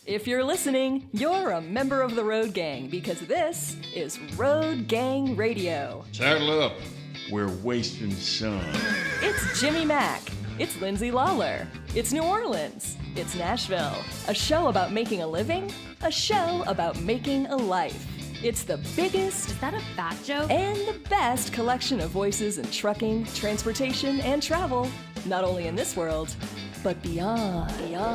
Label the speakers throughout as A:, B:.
A: If you're listening, you're a member of the Road Gang because this is Road Gang Radio.
B: Saddle up. We're wasting sun.
A: It's Jimmy Mack. It's Lindsay Lawler. It's New Orleans. It's Nashville. A show about making a living. A show about making a life. It's the biggest...
C: Is that a fat joke?
A: And the best collection of voices in trucking, transportation, and travel. Not only in this world, but beyond.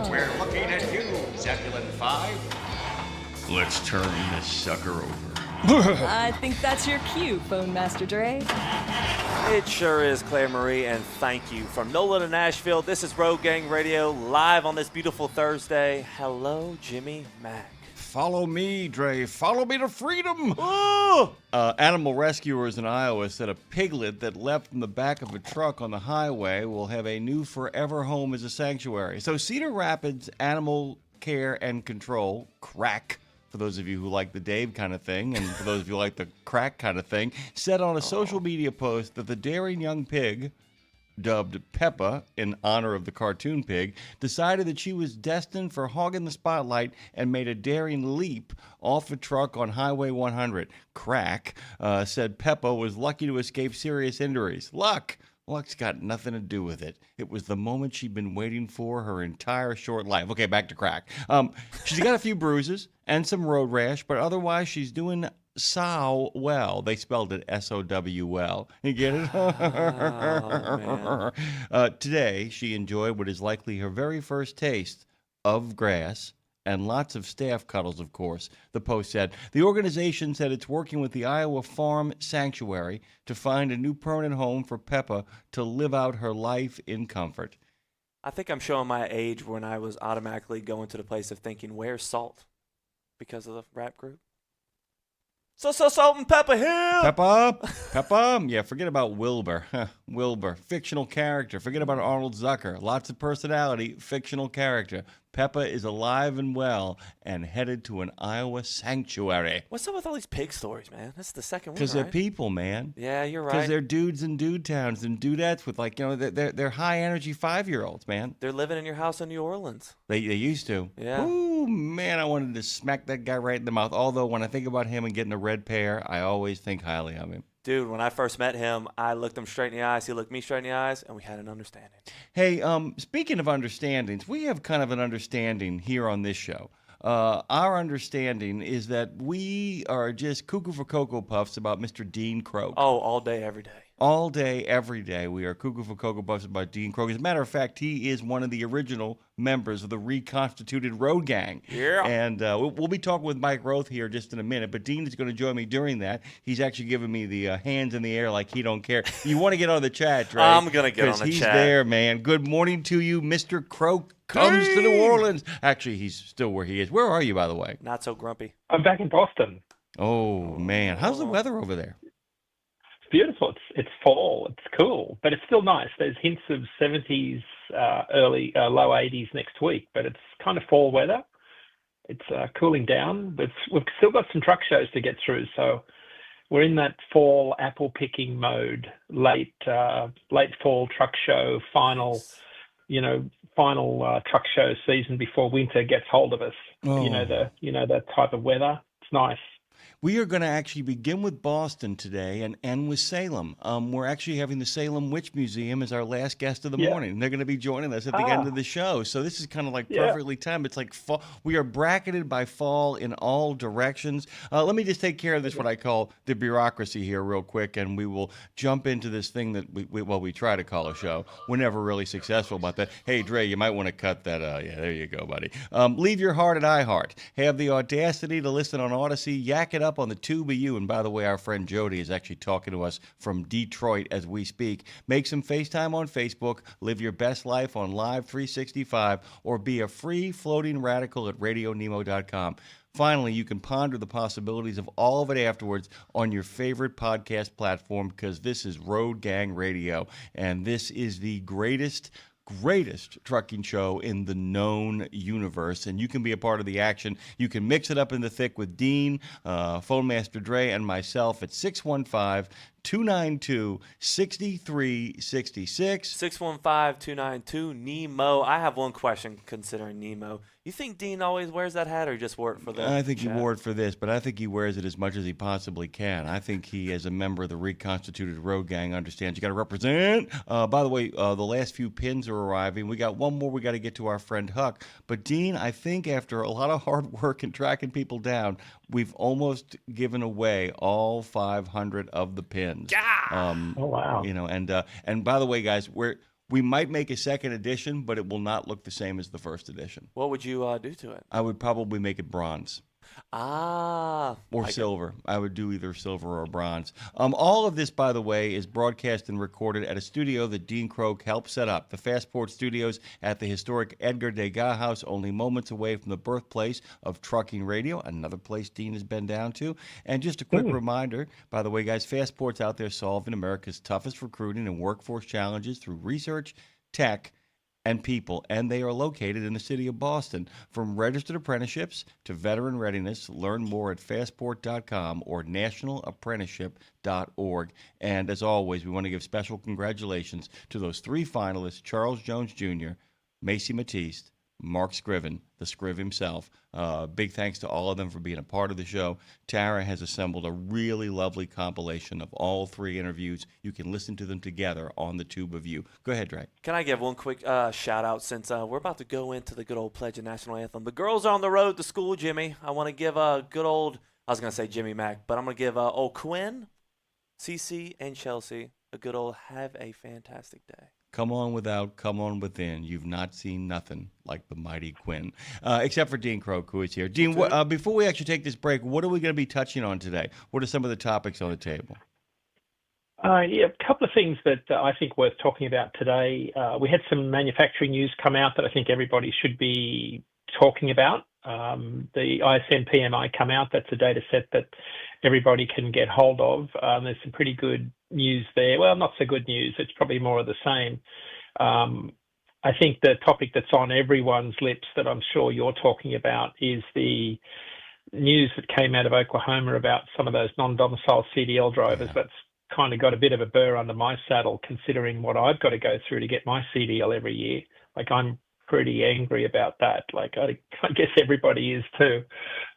D: We're looking at you, Zebulon 5.
B: Let's turn this sucker over.
A: I think that's your cue, Phone Master Dre.
E: It sure is, Claire Marie, and thank you. From NOLA to Nashville, this is Road Gang Radio, live on this beautiful Thursday. Hello, Jimmy Mack.
B: Follow me, Dre. Follow me to freedom.
E: Oh!
B: Animal rescuers in Iowa said a piglet that leapt from the back of a truck on the highway will have a new forever home as a sanctuary. So Cedar Rapids Animal Care and Control, CRAC, for those of you who like the Dave kind of thing, and for those of you who like the crack kind of thing, said on a social media post that the daring young pig, dubbed Peppa in honor of the cartoon pig, decided that she was destined for hogging the spotlight and made a daring leap off a truck on Highway 100. Crack said Peppa was lucky to escape serious injuries. Luck's got nothing to do with it. It was the moment she'd been waiting for her entire short life. Okay, back to Crack. She's got a few bruises and some road rash, but otherwise she's doing sow well. They spelled it S-O-W-L. You get it?
E: Oh,
B: today, she enjoyed what is likely her very first taste of grass, and lots of staff cuddles, of course. The Post said the organization said it's working with the Iowa Farm Sanctuary to find a new permanent home for Peppa to live out her life in comfort.
E: I think I'm showing my age when I was automatically going to the place of thinking, where's Salt? Because of the rap group. So Salt and Peppa Hill.
B: Peppa. Yeah, forget about Wilbur. Wilbur, fictional character. Forget about Arnold Zucker. Lots of personality, fictional character. Peppa is alive and well and headed to an Iowa sanctuary.
E: What's up with all these pig stories, man? That's the second one,
B: Because
E: right?
B: they're people, man.
E: Yeah, you're right.
B: Because they're dudes in dude towns and dudettes with, like, they're high-energy 5-year-olds, man.
E: They're living in your house in New Orleans.
B: They used to.
E: Yeah.
B: Ooh, man, I wanted to smack that guy right in the mouth. Although, when I think about him and getting a red pair, I always think highly of him.
E: Dude, when I first met him, I looked him straight in the eyes. He looked me straight in the eyes, and we had an understanding.
B: Hey, speaking of understandings, we have kind of an understanding here on this show. Our understanding is that we are just cuckoo for Cocoa Puffs about Mr. Dean Croak.
E: Oh, all day, every day.
B: All day, every day, we are cuckoo for Cocoa Puffs about Dean Croak. As a matter of fact, he is one of the original members of the reconstituted Road Gang.
E: Yeah.
B: And we'll be talking with Mike Roth here just in a minute, but Dean is going to join me during that. He's actually giving me the hands in the air like he don't care. You want to get on the chat, right?
E: I'm going to get on the chat.
B: Because he's there, man. Good morning to you, Mr. Croak comes to New Orleans. Actually, he's still where he is. Where are you, by the way?
E: Not so grumpy.
F: I'm back in Boston.
B: Oh, man. How's the weather over there?
F: Beautiful. It's fall. It's cool, but it's still nice. There's hints of 70s, low 80s next week, but it's kind of fall weather. It's cooling down, but we've still got some truck shows to get through. So we're in that fall apple picking mode, late fall truck show, final truck show season before winter gets hold of us.
B: Oh.
F: That type of weather. It's nice.
B: We are going to actually begin with Boston today and end with Salem. We're actually having the Salem Witch Museum as our last guest of the morning. They're going to be joining us at the end of the show. So this is kind of like perfectly timed. It's like fall. We are bracketed by fall in all directions. Let me just take care of this, what I call the bureaucracy here real quick, and we will jump into this thing that we try to call a show. We're never really successful about that. Hey, Dre, you might want to cut that. Yeah, there you go, buddy. Leave your heart at iHeart. Have the audacity to listen on Odyssey. Yak it up on the TubeU. And by the way, our friend Jody is actually talking to us from Detroit as we speak. Make some FaceTime on Facebook. Live your best life on Live 365, or be a free floating radical at RadioNemo.com. Finally, you can ponder the possibilities of all of it afterwards on your favorite podcast platform, because this is Road Gang Radio, and this is the greatest trucking show in the known universe, and you can be a part of the action. You can mix it up in the thick with Dean, Phone Master Dre, and myself at 615-292-6366.
E: 615-292-NEMO. I have one question considering Nemo. You think Dean always wears that hat or just wore it for the
B: I think
E: chat?
B: he wore it for this, but I think he wears it as much as he possibly can. I think he, as a member of the reconstituted road gang, understands you got to represent. By the way, the last few pins are arriving. We got one more we got to get to our friend Huck. But Dean, I think after a lot of hard work and tracking people down, we've almost given away all 500 of the pins.
E: Yeah.
F: Oh, wow.
B: And by the way, guys, we might make a second edition, but it will not look the same as the first edition.
E: What would you do to it?
B: I would probably make it bronze. Or
E: like
B: silver. I would do either silver or bronze. All of this, by the way, is broadcast and recorded at a studio that Dean Croak helped set up, the Fastport Studios at the historic Edgar Degas House, only moments away from the birthplace of trucking radio, another place Dean has been down to. And just a quick reminder, by the way, guys, Fastport's out there solving America's toughest recruiting and workforce challenges through research, tech, and people, and they are located in the city of Boston. From registered apprenticeships to veteran readiness, learn more at fastport.com or nationalapprenticeship.org. And as always, we want to give special congratulations to those three finalists, Charles Jones Jr., Macy Matiste, Mark Scriven, the Scriv himself. Big thanks to all of them for being a part of the show. Tara has assembled a really lovely compilation of all three interviews. You can listen to them together on the tube of you. Go ahead, Drake.
E: Can I give one quick shout out since we're about to go into the good old Pledge of National Anthem. The girls are on the road to school, Jimmy. I want to give a good old, I was going to say Jimmy Mac, but I'm going to give old Quinn, Cece, and Chelsea a good old have a fantastic day.
B: Come on without, come on within. You've not seen nothing like the mighty Quinn, except for Dean Croak, who is here. Dean, before we actually take this break, what are we going to be touching on today? What are some of the topics on the table?
F: A couple of things that I think worth talking about today. We had some manufacturing news come out that I think everybody should be talking about. The ISM PMI come out. That's a data set that everybody can get hold of. There's some pretty good news there. Well, not so good news. It's probably more of the same. I think the topic that's on everyone's lips that I'm sure you're talking about is the news that came out of Oklahoma about some of those non-domicile CDL drivers. Yeah. That's kind of got a bit of a burr under my saddle, considering what I've got to go through to get my CDL every year. Like, I'm pretty angry about that. Like, I guess everybody is too.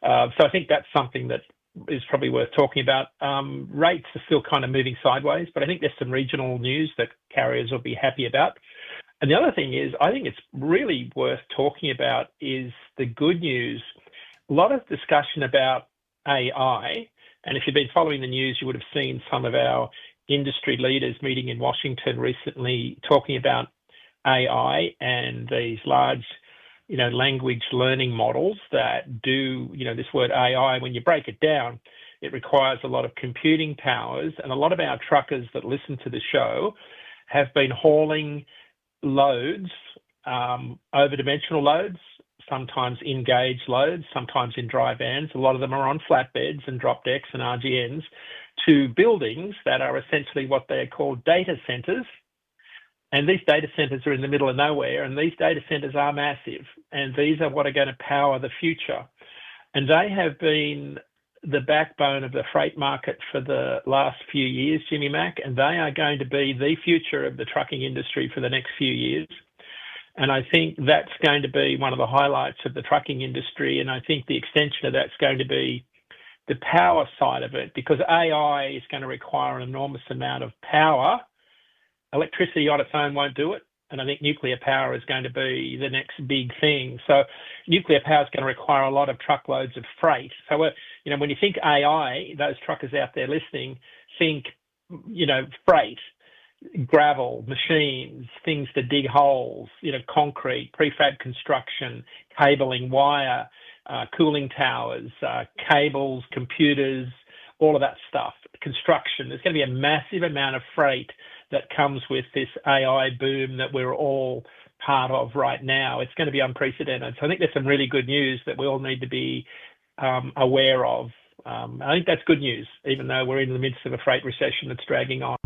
F: So I think that's something that is probably worth talking about. Rates are still kind of moving sideways, but I think there's some regional news that carriers will be happy about. And the other thing is, I think it's really worth talking about is the good news. A lot of discussion about AI, and if you've been following the news, you would have seen some of our industry leaders meeting in Washington recently talking about AI and these large, language learning models that do, this word AI, when you break it down, it requires a lot of computing powers. And a lot of our truckers that listen to the show have been hauling loads, over-dimensional loads, sometimes in gauge loads, sometimes in dry vans. A lot of them are on flatbeds and drop decks and RGNs to buildings that are essentially what they're called data centers. And these data centers are in the middle of nowhere, and these data centers are massive, and these are what are going to power the future. And they have been the backbone of the freight market for the last few years, Jimmy Mac, and they are going to be the future of the trucking industry for the next few years. And I think that's going to be one of the highlights of the trucking industry, and I think the extension of that's going to be the power side of it, because AI is going to require an enormous amount of power. Electricity on its own won't do it, and I think nuclear power is going to be the next big thing. So nuclear power is going to require a lot of truckloads of freight. So, when you think AI, those truckers out there listening, think, freight, gravel, machines, things to dig holes, concrete, prefab construction, cabling, wire, cooling towers, cables, computers, all of that stuff, construction. There's going to be a massive amount of freight that comes with this AI boom that we're all part of right now. It's going to be unprecedented. So I think there's some really good news that we all need to be aware of. I think that's good news, even though we're in the midst of a freight recession that's dragging on.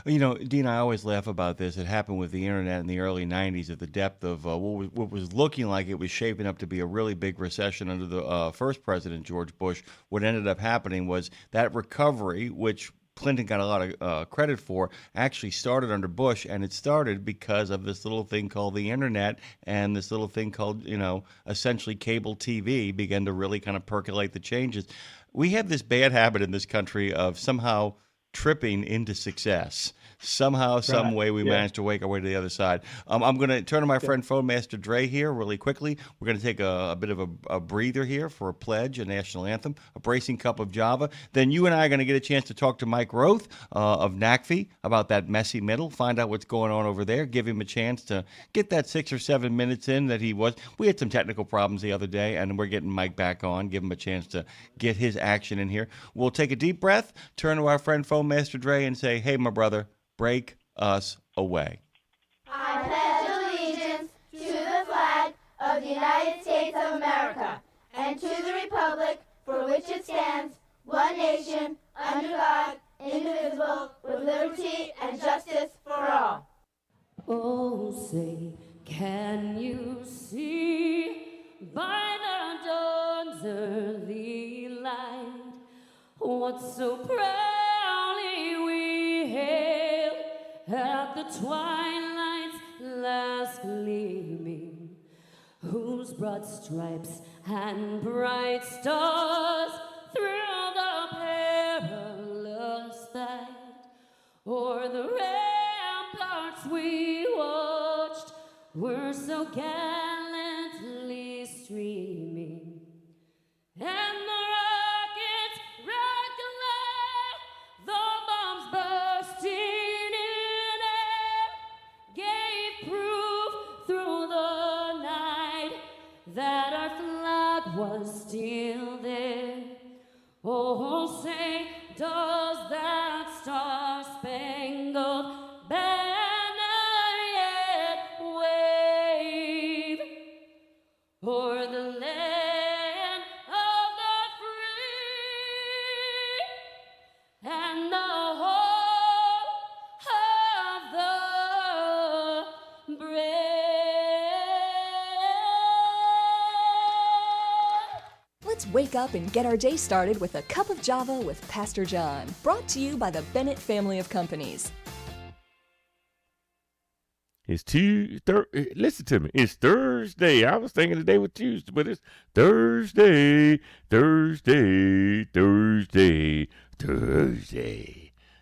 B: Dean, I always laugh about this. It happened with the internet in the early 90s at the depth of what was looking like it was shaping up to be a really big recession under the first president, George Bush. What ended up happening was that recovery, which Clinton got a lot of credit for, actually started under Bush, and it started because of this little thing called the internet and this little thing called, essentially cable TV began to really kind of percolate the changes. We have this bad habit in this country of somehow tripping into success. Somehow, some way, we managed to wake our way to the other side. I'm going to turn to my friend Phone Master Dre here really quickly. We're going to take a bit of a breather here for a pledge, a national anthem, a bracing cup of Java. Then you and I are going to get a chance to talk to Mike Roth of NACFE about that messy middle, find out what's going on over there, give him a chance to get that 6 or 7 minutes in that he was. We had some technical problems the other day, and we're getting Mike back on, give him a chance to get his action in here. We'll take a deep breath, turn to our friend Phone Master Dre and say, hey, my brother, break us away.
C: I pledge allegiance to the flag of the United States of America and to the republic for which it stands, one nation, under God, indivisible, with liberty and justice for all.
G: Oh, say, can you see by the dawn's early light what so proudly we hailed at the twilight's last gleaming, whose broad stripes and bright stars through the perilous fight o'er the ramparts we watched were so gallantly streaming, and the rockets rocked alive, the bombs bursting in air gave proof through the night that our flag was still there. Oh, say, does that star-spangled banner yet wave o'er the land of the free and the home of the brave?
A: Let's wake up and get our day started with a cup of Java with Pastor John, brought to you by the Bennett family of companies.
H: It's listen to me. It's Thursday. I was thinking today was Tuesday, but it's Thursday.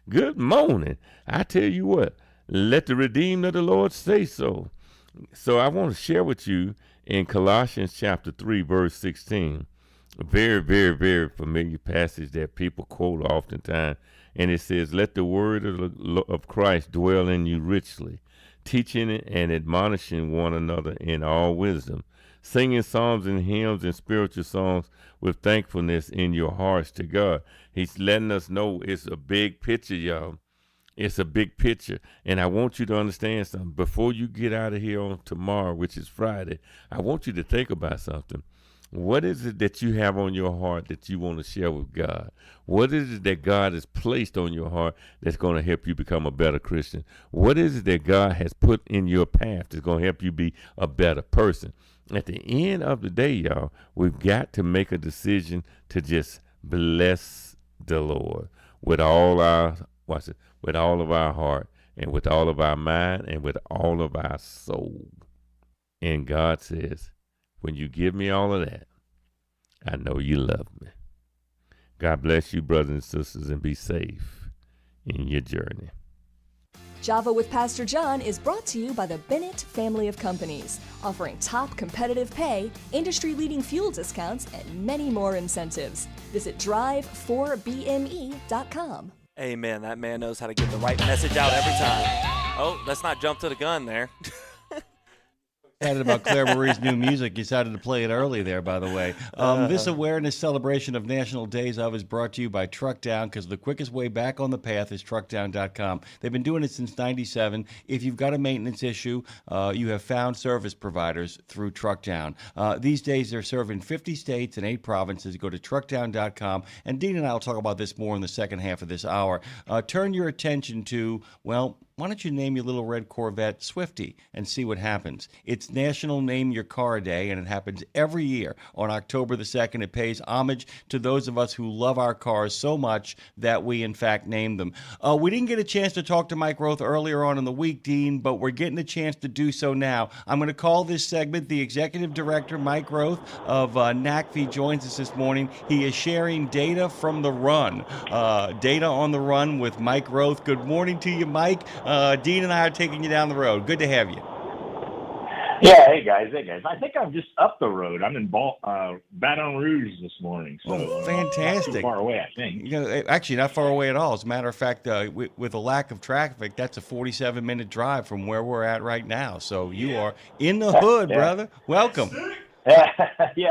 H: Good morning. I tell you what, let the redeemed of the Lord say so. So I want to share with you in Colossians chapter 3, verse 16, a very, very, very familiar passage that people quote oftentimes. And it says, let the word of Christ dwell in you richly, teaching and admonishing one another in all wisdom, singing psalms and hymns and spiritual songs with thankfulness in your hearts to God. He's letting us know it's a big picture, y'all. It's a big picture. And I want you to understand something. Before you get out of here on tomorrow, which is Friday, I want you to think about something. What is it that you have on your heart that you want to share with God? What is it that God has placed on your heart that's going to help you become a better Christian? What is it that God has put in your path that's going to help you be a better person? At the end of the day, y'all, we've got to make a decision to just bless the Lord with all our, with all of our heart and with all of our mind and with all of our soul. And God says, when you give me all of that, I know you love me. God bless you, brothers and sisters, and be safe in your journey.
A: Java with Pastor John is brought to you by the Bennett family of companies, offering top competitive pay, industry-leading fuel discounts, and many more incentives. Visit drive4bme.com.
E: Amen. That man knows how to get the right message out every time. Oh, let's not jump to the gun there.
B: Added about Claire Marie's new music. Decided to play it early there, by the way. This awareness celebration of National Days Of is brought to you by Truck Down, because the quickest way back on the path is truckdown.com. They've been doing it since '97. If you've got a maintenance issue, you have found service providers through Truck Down. These days, they're serving 50 states and 8 provinces. Go to truckdown.com. And Dean and I will talk about this more in the second half of this hour. Turn your attention to, well, why don't you name your little red Corvette Swifty and see what happens? It's National Name Your Car Day, and it happens every year on October the 2nd. It pays homage to those of us who love our cars so much that we, in fact, name them. We didn't get a chance to talk to Mike Roth earlier on in the week, Dean, but we're getting a chance to do so now. I'm going to call this segment the Executive Director, Mike Roth of NACV, joins us this morning. He is sharing data from the run. Data on the run with Mike Roth. Good morning to you, Mike. Dean and I are taking you down the road. Good to have you.
I: Yeah, hey guys. I think I'm just up the road. I'm in Baton Rouge this morning, so
B: fantastic.
I: Not too far away, I think.
B: You know, actually, not far away at all. As a matter of fact, with a lack of traffic, that's a 47-minute drive from where we're at right now. So you are in the hood, brother. Welcome.
I: Yeah,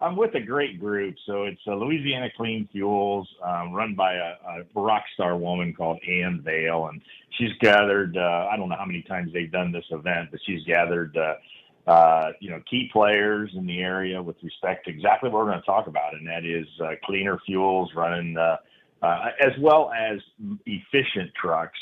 I: I'm with a great group. So it's Louisiana Clean Fuels, run by a rock star woman called Ann Vale, and she's gathered. I don't know how many times they've done this event, but she's gathered, key players in the area with respect to exactly what we're going to talk about, and that is cleaner fuels running, as well as efficient trucks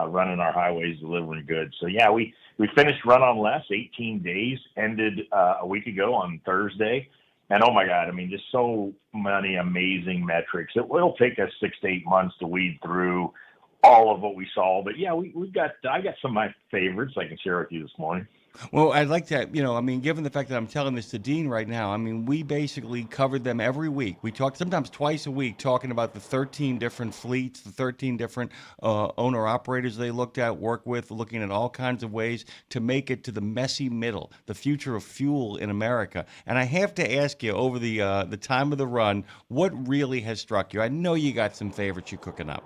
I: running our highways delivering goods. So yeah, we finished Run on Less, 18 days, ended a week ago on Thursday. And oh my God, I mean, just so many amazing metrics. It will take us 6 to 8 months to weed through all of what we saw. But yeah, I got some of my favorites I can share with you this morning.
B: Well, I'd like to, given the fact that I'm telling this to Dean right now, we basically covered them every week. We talked sometimes twice a week talking about the 13 different fleets, the 13 different owner-operators they looked at, worked with, looking at all kinds of ways to make it to the messy middle, the future of fuel in America. And I have to ask you, over the time of the run, what really has struck you? I know you got some favorites you're cooking up.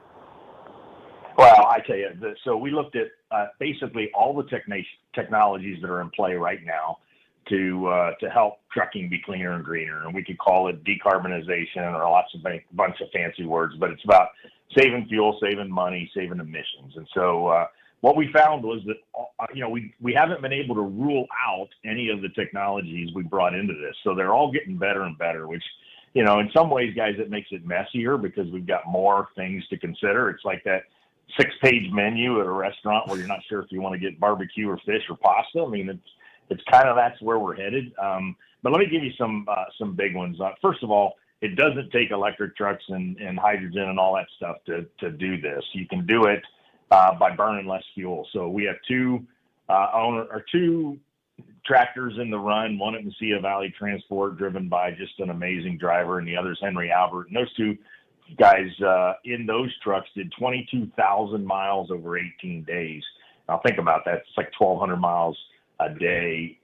I: Well, I tell you, so we looked at basically all the technologies that are in play right now to help trucking be cleaner and greener, and we could call it decarbonization or bunch of fancy words, but it's about saving fuel, saving money, saving emissions. And so what we found was that we haven't been able to rule out any of the technologies we brought into this, so they're all getting better and better, which in some ways, guys, it makes it messier because we've got more things to consider. It's like that 6-page menu at a restaurant where you're not sure if you want to get barbecue or fish or pasta. I mean, it's kind of, that's where we're headed. But let me give you some big ones. First of all, it doesn't take electric trucks and hydrogen and all that stuff to do this. You can do it by burning less fuel. So we have two tractors in the run, one at Mesilla Valley Transport, driven by just an amazing driver, and the other is Henry Albert. And those two guys in those trucks did 22,000 miles over 18 days. Now think about that. It's like 1,200 miles a day,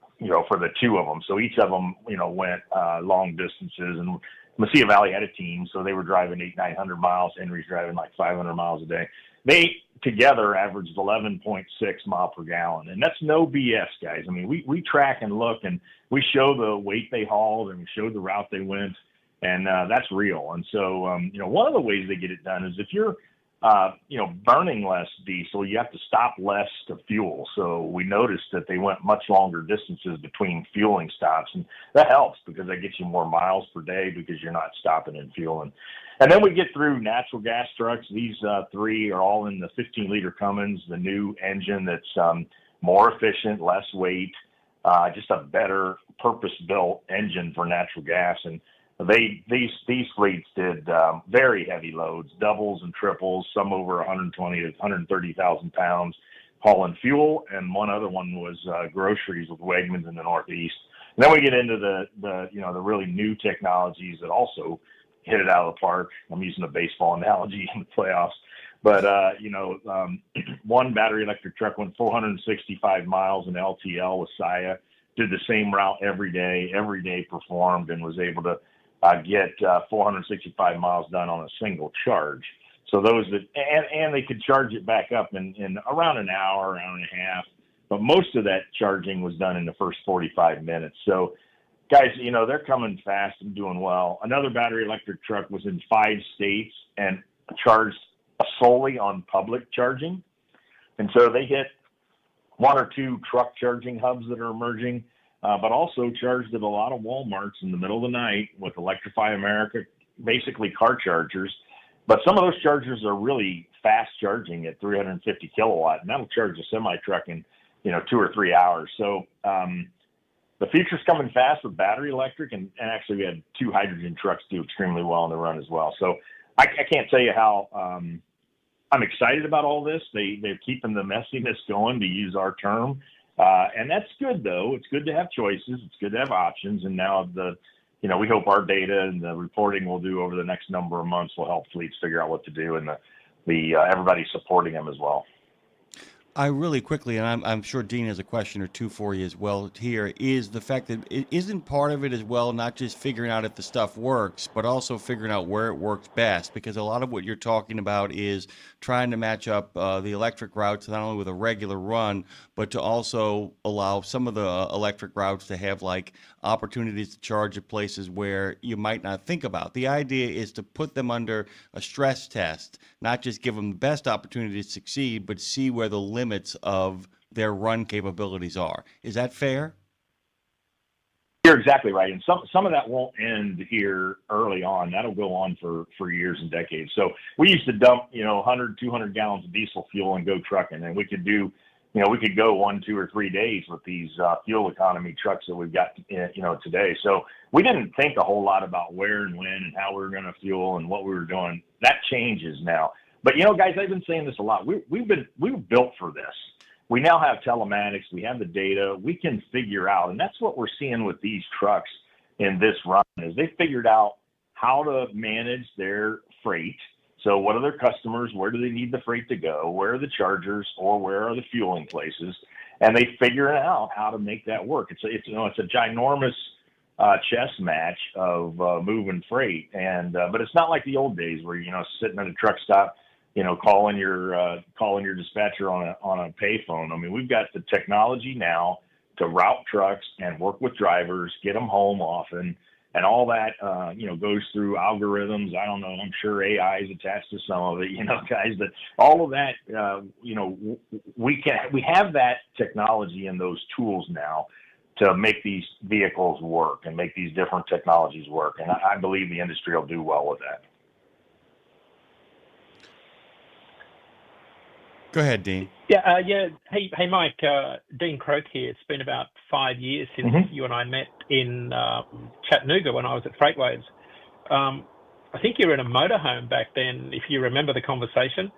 I: for the two of them. So each of them, went long distances. And Mesilla Valley had a team, so they were driving 800-900 miles. Henry's driving like 500 miles a day. They together averaged 11.6 mile per gallon. And that's no BS, guys. I mean, we track and look, and we show the weight they hauled, and we show the route they went. And that's real. And so, one of the ways they get it done is if you're, burning less diesel, you have to stop less to fuel. So we noticed that they went much longer distances between fueling stops. And that helps because that gets you more miles per day because you're not stopping and fueling. And then we get through natural gas trucks. These three are all in the 15-liter Cummins, the new engine that's more efficient, less weight, just a better purpose-built engine for natural gas. And these fleets did very heavy loads, doubles and triples, some over 120 to 130,000 pounds hauling fuel, and one other one was groceries with Wegmans in the Northeast. And then we get into the really new technologies that also hit it out of the park. I'm using a baseball analogy in the playoffs, but one battery electric truck went 465 miles in LTL with Saya, did the same route every day performed, and was able to get 465 miles done on a single charge. So those that, and they could charge it back up in around an hour and a half, but most of that charging was done in the first 45 minutes. So guys, they're coming fast and doing well. Another battery electric truck was in 5 states and charged solely on public charging. And so they hit 1 or 2 truck charging hubs that are emerging, but also charged at a lot of Walmarts in the middle of the night with Electrify America, basically car chargers. But some of those chargers are really fast charging at 350 kilowatt, and that'll charge a semi truck in 2 or 3 hours. So the future's coming fast with battery electric, and actually we had 2 hydrogen trucks do extremely well on the run as well. So I can't tell you how I'm excited about all this. They're keeping the messiness going, to use our term. And that's good, though. It's good to have choices. It's good to have options. And now we hope our data and the reporting we'll do over the next number of months will help fleets figure out what to do, and everybody supporting them as well.
B: I really quickly, and I'm sure Dean has a question or two for you as well here, is the fact that it isn't part of it as well, not just figuring out if the stuff works, but also figuring out where it works best, because a lot of what you're talking about is trying to match up the electric routes not only with a regular run, but to also allow some of the electric routes to have like opportunities to charge at places where you might not think about. The idea is to put them under a stress test, not just give them the best opportunity to succeed, but see where the limits of their run capabilities are. Is that fair?
I: You're exactly right. And some of that won't end here early on. That'll go on for years and decades. So we used to dump, 100, 200 gallons of diesel fuel and go trucking, and we could do, we could go 1, 2, or 3 days with these fuel economy trucks that we've got, today. So we didn't think a whole lot about where and when and how we were going to fuel and what we were doing. That changes now. But, guys, I've been saying this a lot. We were built for this. We now have telematics. We have the data. We can figure out, and that's what we're seeing with these trucks in this run, is they figured out how to manage their freight. So what are their customers? Where do they need the freight to go? Where are the chargers, or where are the fueling places? And they figure out how to make that work. It's a ginormous chess match of moving freight, but it's not like the old days where sitting at a truck stop, calling your dispatcher on a payphone. I mean, we've got the technology now to route trucks and work with drivers, get them home often, and all that goes through algorithms. I don't know. I'm sure AI is attached to some of it. Guys, that all of that. We have that technology and those tools now to make these vehicles work and make these different technologies work. And I believe the industry will do well with that.
B: Go ahead, Dean.
F: Yeah. Hey, Mike. Dean Croak here. It's been about 5 years since you and I met in Chattanooga when I was at Freightways. I think you were in a motorhome back then, if you remember the conversation.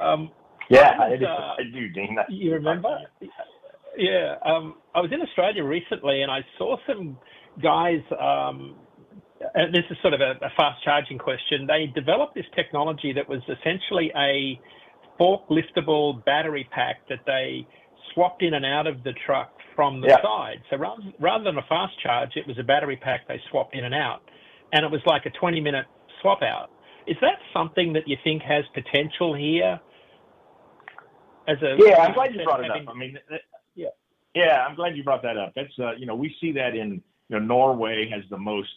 I: I do, Dean.
F: You remember? Yeah. I was in Australia recently, and I saw some guys. And this is sort of a fast charging question. They developed this technology that was essentially a forkliftable battery pack that they swapped in and out of the truck from the side. So rather than a fast charge, it was a battery pack they swapped in and out. And it was like a 20-minute swap out. Is that something that you think has potential here? I'm
I: glad you brought it up. I mean, I'm glad you brought that up. That's, we see that in, Norway has the most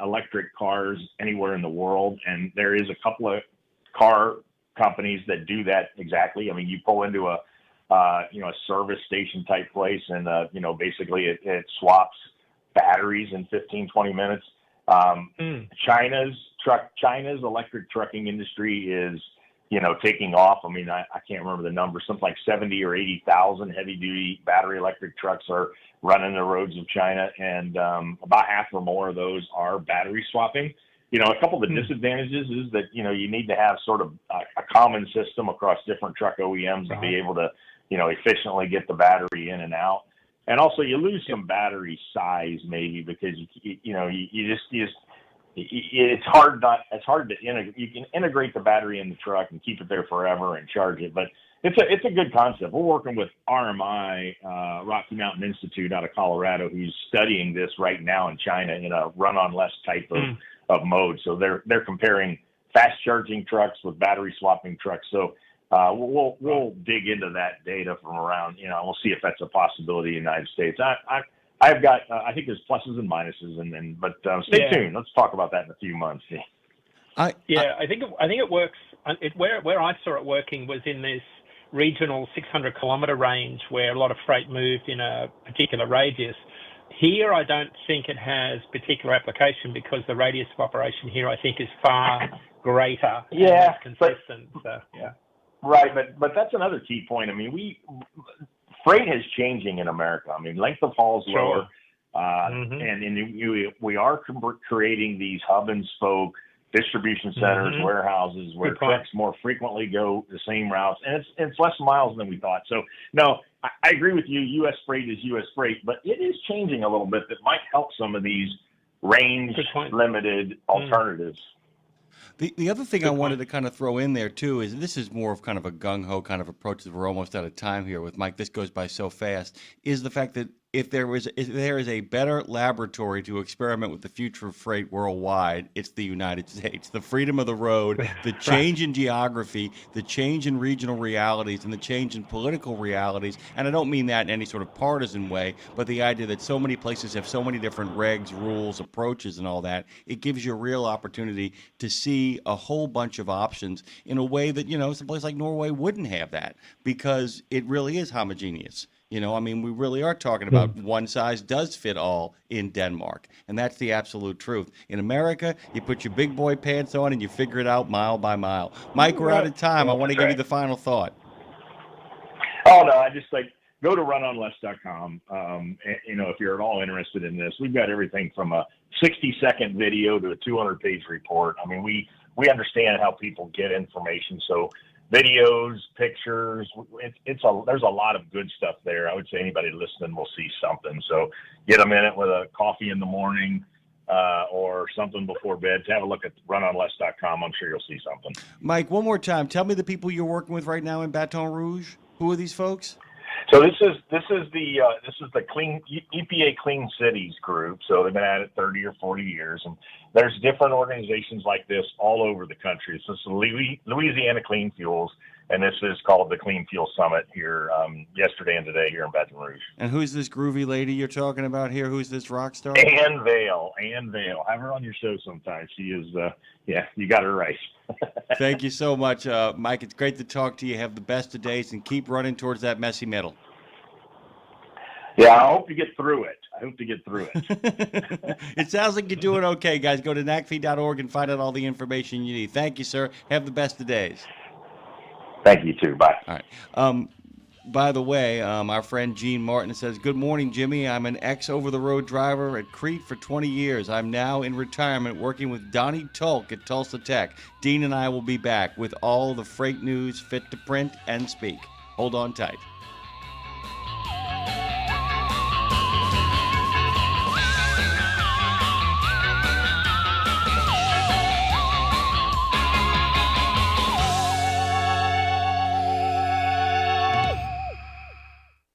I: electric cars anywhere in the world. And there is a couple of car companies that do that exactly. I mean, you pull into a service station type place, and basically it swaps batteries in 15, 20 minutes. China's electric trucking industry is taking off. I mean, I can't remember the number, something like 70 or 80,000 heavy duty battery electric trucks are running the roads of China, and about half or more of those are battery swapping. A couple of the disadvantages is that, you need to have sort of a common system across different truck OEMs to be able to, efficiently get the battery in and out. And also you lose some battery size maybe because, it's hard to integrate. You can integrate the battery in the truck and keep it there forever and charge it. But it's a good concept. We're working with RMI, Rocky Mountain Institute out of Colorado, who's studying this right now in China in a run on less type of mode. So they're comparing fast charging trucks with battery swapping trucks. So we'll dig into that data from around, we'll see if that's a possibility in the United States. I think there's pluses and minuses, but stay tuned. Let's talk about that in a few months.
F: I think it works. Where I saw it working was in this regional 600-kilometer range where a lot of freight moved in a particular radius. Here, I don't think it has particular application because the radius of operation here, I think, is far greater. And consistent.
I: Right, but that's another key point. I mean, freight is changing in America. I mean, length of haul is lower, and we are creating these hub and spoke distribution centers, warehouses where trucks more frequently go the same routes, and it's less miles than we thought. So, no, I agree with you. U.S. freight is U.S. freight, but it is changing a little bit. That might help some of these range-limited alternatives.
B: The other thing I wanted to kind of throw in there, too, is this is more of kind of a gung-ho kind of approach that we're almost out of time here with Mike. This goes by so fast, is the fact that if there is a better laboratory to experiment with the future of freight worldwide, it's the United States. The freedom of the road, the change in geography, the change in regional realities, and the change in political realities. And I don't mean that in any sort of partisan way, but the idea that so many places have so many different regs, rules, approaches, and all that, it gives you a real opportunity to see a whole bunch of options in a way that, some place like Norway wouldn't have that, because it really is homogeneous. I mean, we really are talking about one size does fit all in Denmark, and that's the absolute truth. In America, you put your big boy pants on and you figure it out mile by mile. Mike, we're out of time. I want to give you the final thought.
I: Oh, no, I just go to runonless.com. If you're at all interested in this, we've got everything from a 60-second video to a 200-page report. I mean, we understand how people get information, so videos, pictures, there's a lot of good stuff there. I would say anybody listening will see something. So get a minute with a coffee in the morning or something before bed to have a look at runonless.com. I'm sure you'll see something.
B: Mike, one more time, tell me the people you're working with right now in Baton Rouge. Who are these folks?
I: So this is the EPA Clean Cities group. So they've been at it 30 or 40 years, and there's different organizations like this all over the country. So this is Louisiana Clean Fuels, and this is called the Clean Fuel Summit here yesterday and today here in Baton Rouge.
B: And who's this groovy lady you're talking about here? Who's this rock star?
I: Ann Vale. Have her on your show sometime. She is, you got her right.
B: Thank you so much, Mike. It's great to talk to you. Have the best of days, and keep running towards that messy middle.
I: Yeah, I hope to get through it.
B: It sounds like you're doing okay, guys. Go to nacfe.org and find out all the information you need. Thank you, sir. Have the best of days.
I: Thank you, too. Bye.
B: All right. By the way, our friend Gene Martin says, "Good morning, Jimmy. I'm an ex-over-the-road driver at Crete for 20 years. I'm now in retirement working with Donnie Tulk at Tulsa Tech. Dean and I will be back with all the freight news fit to print and speak. Hold on tight."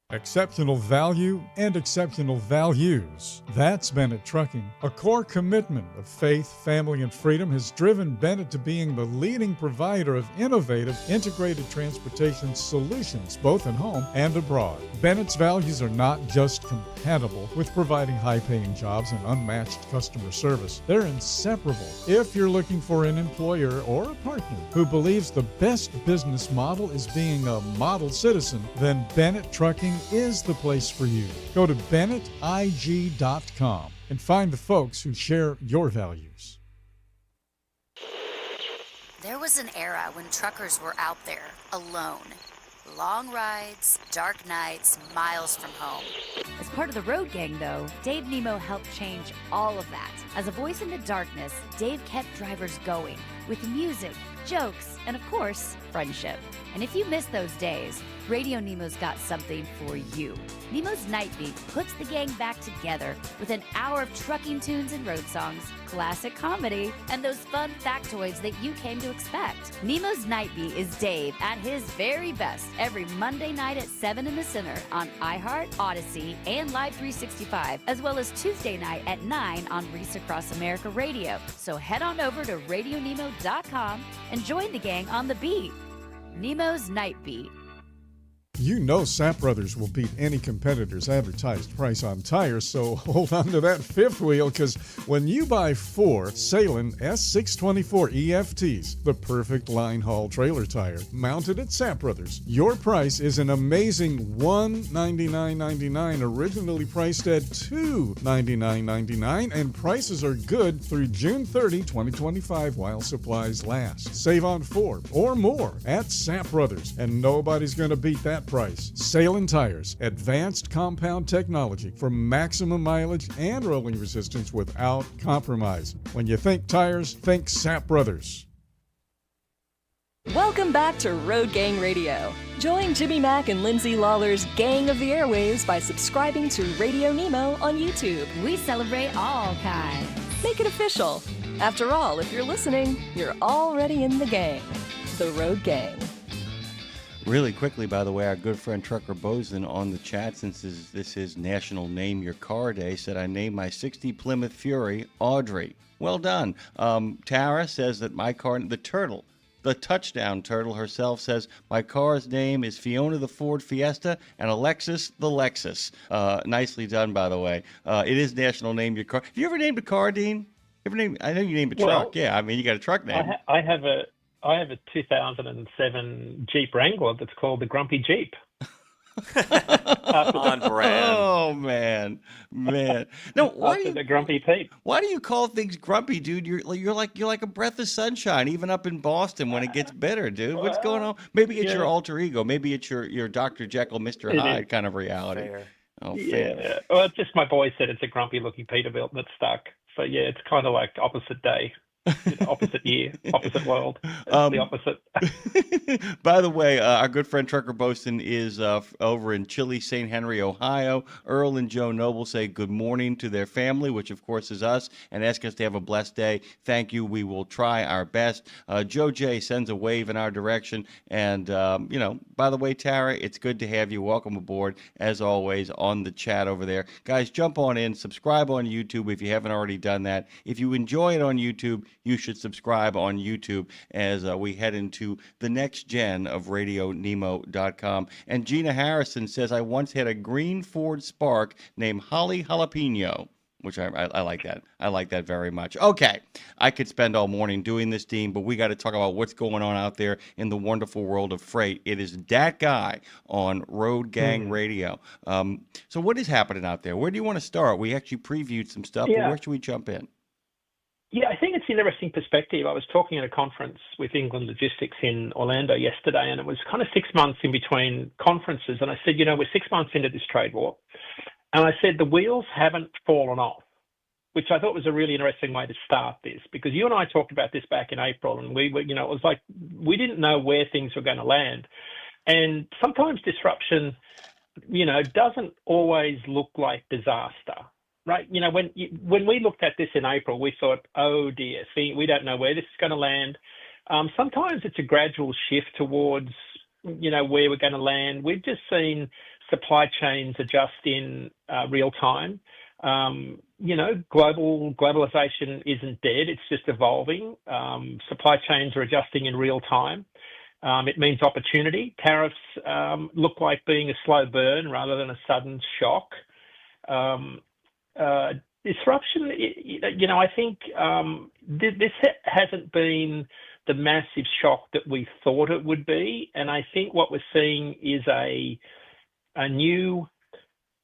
J: Exceptional value and exceptional values. That's Bennett Trucking. A core commitment of faith, family, and freedom has driven Bennett to being the leading provider of innovative, integrated transportation solutions, both at home and abroad. Bennett's values are not just compatible with providing high-paying jobs and unmatched customer service. They're inseparable. If you're looking for an employer or a partner who believes the best business model is being a model citizen, then Bennett Trucking is the place for you. Go to BennettIG.com and find the folks who share your values.
K: There was an era when truckers were out there, alone. Long rides, dark nights, miles from home.
L: As part of the road gang, though, Dave Nemo helped change all of that. As a voice in the darkness, Dave kept drivers going with music, jokes, and of course, friendship. And if you miss those days, Radio Nemo's got something for you. Nemo's Night Beat puts the gang back together with an hour of trucking tunes and road songs, classic comedy, and those fun factoids that you came to expect. Nemo's Night Beat is Dave at his very best every Monday night at 7 in the Center on iHeart, Odyssey, and Live 365, as well as Tuesday night at 9 on Reese Across America Radio. So head on over to RadioNemo.com and join the gang on the beat. Nemo's Night Beat.
J: You know Sap Brothers will beat any competitor's advertised price on tires, so hold on to that fifth wheel, because when you buy 4 Salem S624 EFTs, the perfect line haul trailer tire, mounted at Sap Brothers, your price is an amazing $199.99, originally priced at $299.99, and prices are good through June 30, 2025 while supplies last. Save on 4 or more at Sap Brothers, and nobody's going to beat that price. Salem Tires, advanced compound technology for maximum mileage and rolling resistance without compromise. When you think tires, think Sap Brothers.
A: Welcome back to Road Gang Radio. Join Jimmy Mack and Lindsay Lawler's Gang of the Airwaves by subscribing to RadioNemo on YouTube.
L: We celebrate all kinds.
A: Make it official. After all, if you're listening, you're already in the gang. The Road Gang.
B: Really quickly, by the way, our good friend Trucker Bosun on the chat, since this is National Name Your Car Day, said, I named my 60 Plymouth Fury Audrey. Well done. Tara says that my car, the turtle, the touchdown turtle herself, says, my car's name is Fiona the Ford Fiesta and Alexis the Lexus. Nicely done, by the way. It is National Name Your Car. Have you ever named a car, Dean? I know you named a truck. Yeah, I mean, you got a truck name.
F: I have a 2007 Jeep Wrangler that's called the Grumpy Jeep.
E: On brand.
B: Oh man. No, why
F: the Grumpy Pete?
B: Why do you call things grumpy, dude? You're like a breath of sunshine, even up in Boston when it gets bitter, dude. What's going on? Maybe it's your alter ego. Maybe it's your Dr. Jekyll, Mr. Hyde kind of reality.
E: Fair.
B: Oh,
F: yeah. Well, it's just my boy said it's a grumpy looking Peterbilt and it's stuck. So yeah, it's kind of like opposite day. Opposite year, opposite world. The opposite.
B: By the way, our good friend Trucker Bosun is over in Chile, St. Henry, Ohio. Earl and Joe Noble say good morning to their family, which of course is us, and ask us to have a blessed day. Thank you. We will try our best. Joe J sends a wave in our direction. And, by the way, Tara, it's good to have you. Welcome aboard, as always, on the chat over there. Guys, jump on in. Subscribe on YouTube if you haven't already done that. If you enjoy it on YouTube, you should subscribe on YouTube as we head into the next gen of RadioNemo.com. And Gina Harrison says, I once had a green Ford Spark named Holly Jalapeno, which I like that. I like that very much. Okay, I could spend all morning doing this, Dean, but we got to talk about what's going on out there in the wonderful world of freight. It is that guy on Road Gang Radio. So what is happening out there? Where do you want to start? We actually previewed some stuff, but where should we jump in?
F: Yeah, I think it's an interesting perspective. I was talking at a conference with England Logistics in Orlando yesterday, and it was kind of 6 months in between conferences. And I said, we're 6 months into this trade war. And I said, the wheels haven't fallen off, which I thought was a really interesting way to start this, because you and I talked about this back in April, and we were, it was like we didn't know where things were going to land. And sometimes disruption, doesn't always look like disaster. Right, when we looked at this in April, we thought, oh dear, we don't know where this is going to land. Sometimes it's a gradual shift towards, where we're going to land. We've just seen supply chains adjust in real time. Globalization isn't dead; it's just evolving. Supply chains are adjusting in real time. It means opportunity. Tariffs look like being a slow burn rather than a sudden shock. Disruption, I think this hasn't been the massive shock that we thought it would be. And I think what we're seeing is a new,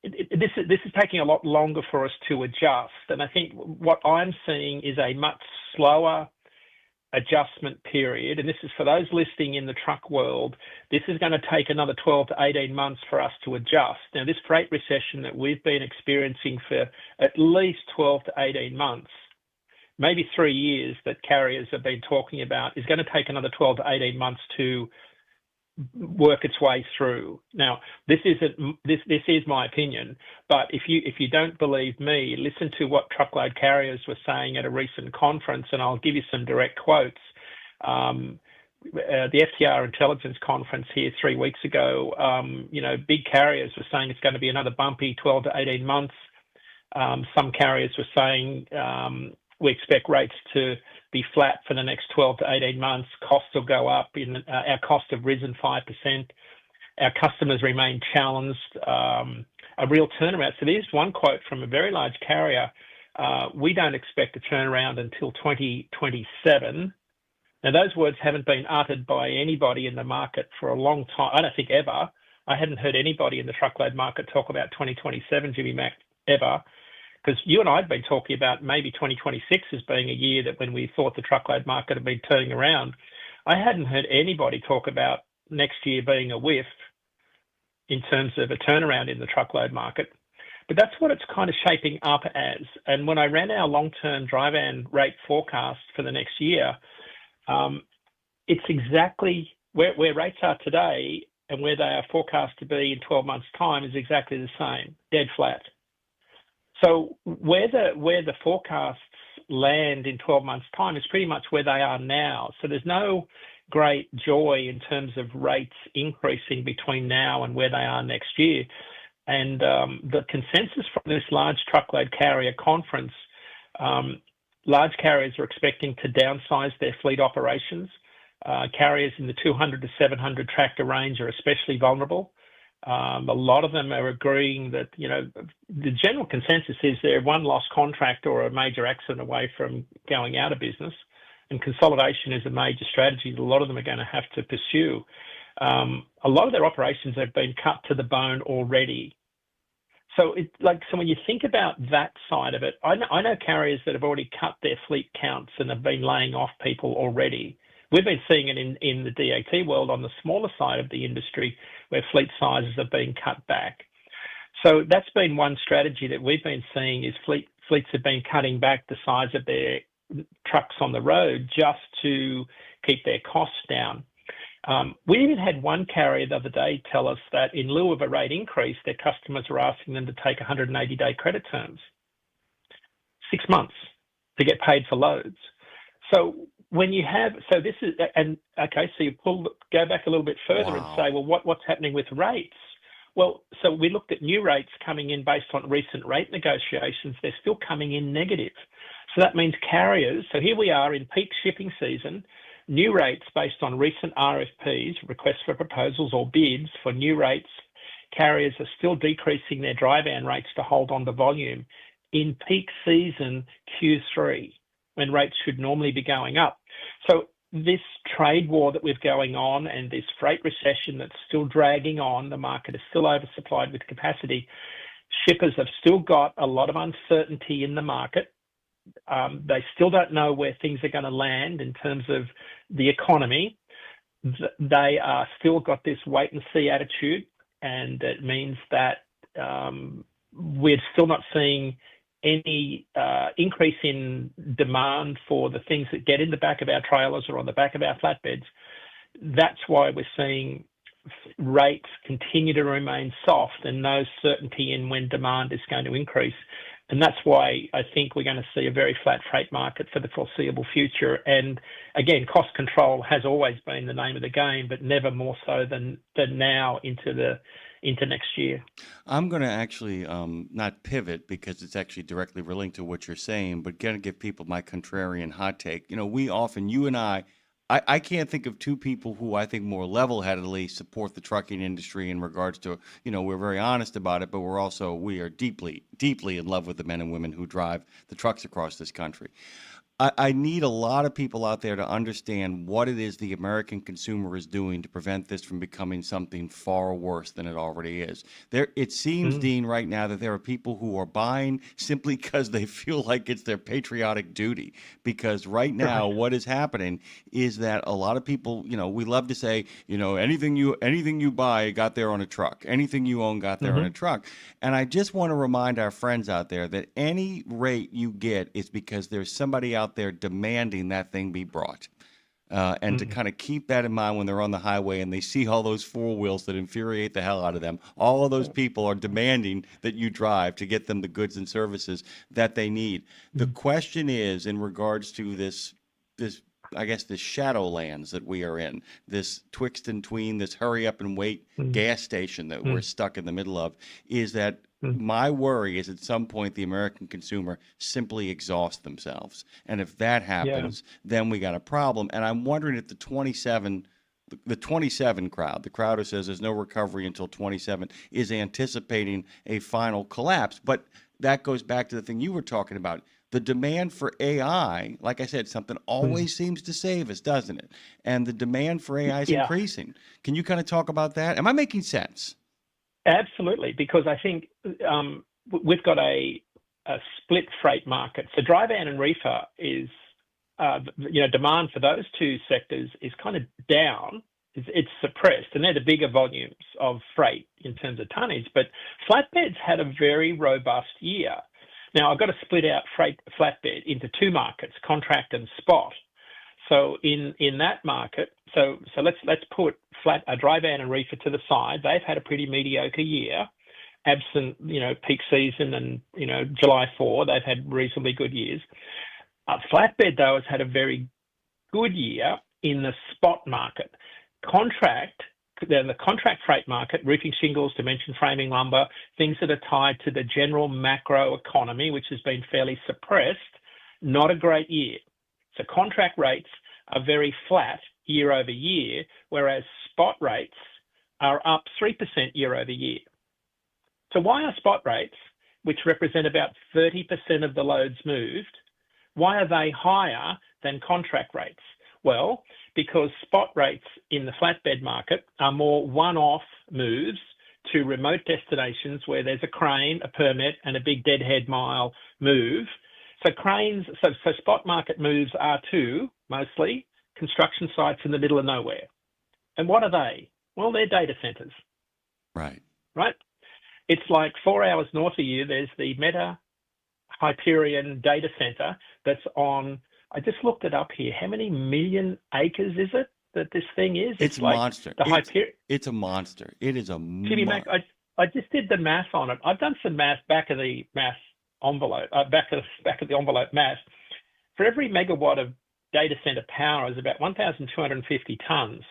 F: this is taking a lot longer for us to adjust. And I think what I'm seeing is a much slower adjustment period. And this is for those listening in the truck world. This is going to take another 12 to 18 months for us to adjust. Now, this freight recession that we've been experiencing for at least 12 to 18 months, maybe 3 years that carriers have been talking about, is going to take another 12 to 18 months to work its way through. Now, this is my opinion, but if you don't believe me, listen to what truckload carriers were saying at a recent conference, and I'll give you some direct quotes. The FTR Intelligence Conference here 3 weeks ago, big carriers were saying it's going to be another bumpy 12 to 18 months. Some carriers were saying we expect rates to be flat for the next 12 to 18 months. Costs will go up. Our costs have risen 5%. Our customers remain challenged. A real turnaround. So there's one quote from a very large carrier. We don't expect a turnaround until 2027. Now, those words haven't been uttered by anybody in the market for a long time. I don't think ever. I hadn't heard anybody in the truckload market talk about 2027, Jimmy Mac, ever. Because you and I had been talking about maybe 2026 as being a year that when we thought the truckload market had been turning around. I hadn't heard anybody talk about next year being a whiff in terms of a turnaround in the truckload market. But that's what it's kind of shaping up as. And when I ran our long-term dry van rate forecast for the next year, it's exactly where rates are today and where they are forecast to be in 12 months' time is exactly the same, dead flat. So where the forecasts land in 12 months' time is pretty much where they are now. So there's no great joy in terms of rates increasing between now and where they are next year. And the consensus from this large truckload carrier conference, large carriers are expecting to downsize their fleet operations. Carriers in the 200 to 700 tractor range are especially vulnerable. A lot of them are agreeing that, the general consensus is they're one lost contract or a major accident away from going out of business. And consolidation is a major strategy that a lot of them are going to have to pursue. A lot of their operations have been cut to the bone already. So when you think about that side of it, I know carriers that have already cut their fleet counts and have been laying off people already. We've been seeing it in the DAT world on the smaller side of the industry where fleet sizes are being cut back. So that's been one strategy that we've been seeing is fleets have been cutting back the size of their trucks on the road just to keep their costs down. We even had one carrier the other day tell us that in lieu of a rate increase, their customers were asking them to take 180-day credit terms, 6 months to get paid for loads. So when you have, so you go back a little bit further and say, well, what's happening with rates? Well, so we looked at new rates coming in based on recent rate negotiations. They're still coming in negative. So that means carriers, so here we are in peak shipping season, new rates based on recent RFPs, requests for proposals or bids for new rates, carriers are still decreasing their dry van rates to hold on to volume in peak season Q3, when rates should normally be going up. So this trade war that we've going on and this freight recession that's still dragging on, the market is still oversupplied with capacity. Shippers have still got a lot of uncertainty in the market. They still don't know where things are going to land in terms of the economy. They are still got this wait and see attitude, and it means that we're still not seeing any increase in demand for the things that get in the back of our trailers or on the back of our flatbeds. That's why we're seeing rates continue to remain soft and no certainty in when demand is going to increase. And that's why I think we're going to see a very flat freight market for the foreseeable future. And again, cost control has always been the name of the game, but never more so than now into next year.
B: I'm going to actually not pivot because it's actually directly related to what you're saying, but going to give people my contrarian hot take. We often, you and I can't think of two people who I think more level-headedly support the trucking industry in regards to, we're very honest about it, but we are deeply, deeply in love with the men and women who drive the trucks across this country. I need a lot of people out there to understand what it is the American consumer is doing to prevent this from becoming something far worse than it already is. It seems, Dean, right now that there are people who are buying simply because they feel like it's their patriotic duty. Because right now, what is happening is that a lot of people, we love to say, anything you buy got there on a truck. Anything you own got there on a truck. And I just want to remind our friends out there that any rate you get is because there's somebody out there demanding that thing be brought. And to kind of keep that in mind when they're on the highway and they see all those four wheels that infuriate the hell out of them, all of those people are demanding that you drive to get them the goods and services that they need. The question is, in regards to this I guess, this shadowlands that we are in, this twixt and tween, this hurry up and wait gas station that we're stuck in the middle of, is that my worry is at some point the American consumer simply exhausts themselves. And if that happens, then we got a problem. And I'm wondering if the the 27 crowd, the crowd who says there's no recovery until 27, is anticipating a final collapse. But that goes back to the thing you were talking about. The demand for AI, like I said, something always seems to save us, doesn't it? And the demand for AI is increasing. Can you kind of talk about that? Am I making sense?
F: Absolutely, because I think we've got a split freight market. So dry van and reefer is, demand for those two sectors is kind of down. It's suppressed, and they're the bigger volumes of freight in terms of tonnage. But flatbeds had a very robust year. Now, I've got to split out flatbed into two markets, contract and spot. So in that market, so let's put dry van and reefer to the side. They've had a pretty mediocre year, absent peak season and July 4. They've had reasonably good years. Flatbed though has had a very good year in the spot market. The contract freight market, roofing shingles, dimension framing lumber, things that are tied to the general macro economy, which has been fairly suppressed, not a great year. So contract rates are very flat year over year, whereas spot rates are up 3% year over year. So why are spot rates, which represent about 30% of the loads moved, why are they higher than contract rates? Well, because spot rates in the flatbed market are more one-off moves to remote destinations where there's a crane, a permit, and a big deadhead mile move. So spot market moves are mostly construction sites in the middle of nowhere. And what are they? Well, they're data centers.
B: Right.
F: It's like 4 hours north of you, there's the Meta Hyperion data center that's on, I just looked it up here. How many million acres is it that this thing is?
B: It's a
F: like
B: monster. It's a monster. It is a
F: Jimmy Mac, I just did the math on it. I've done some math back of the envelope math. For every megawatt of data center power is about 1,250 tons.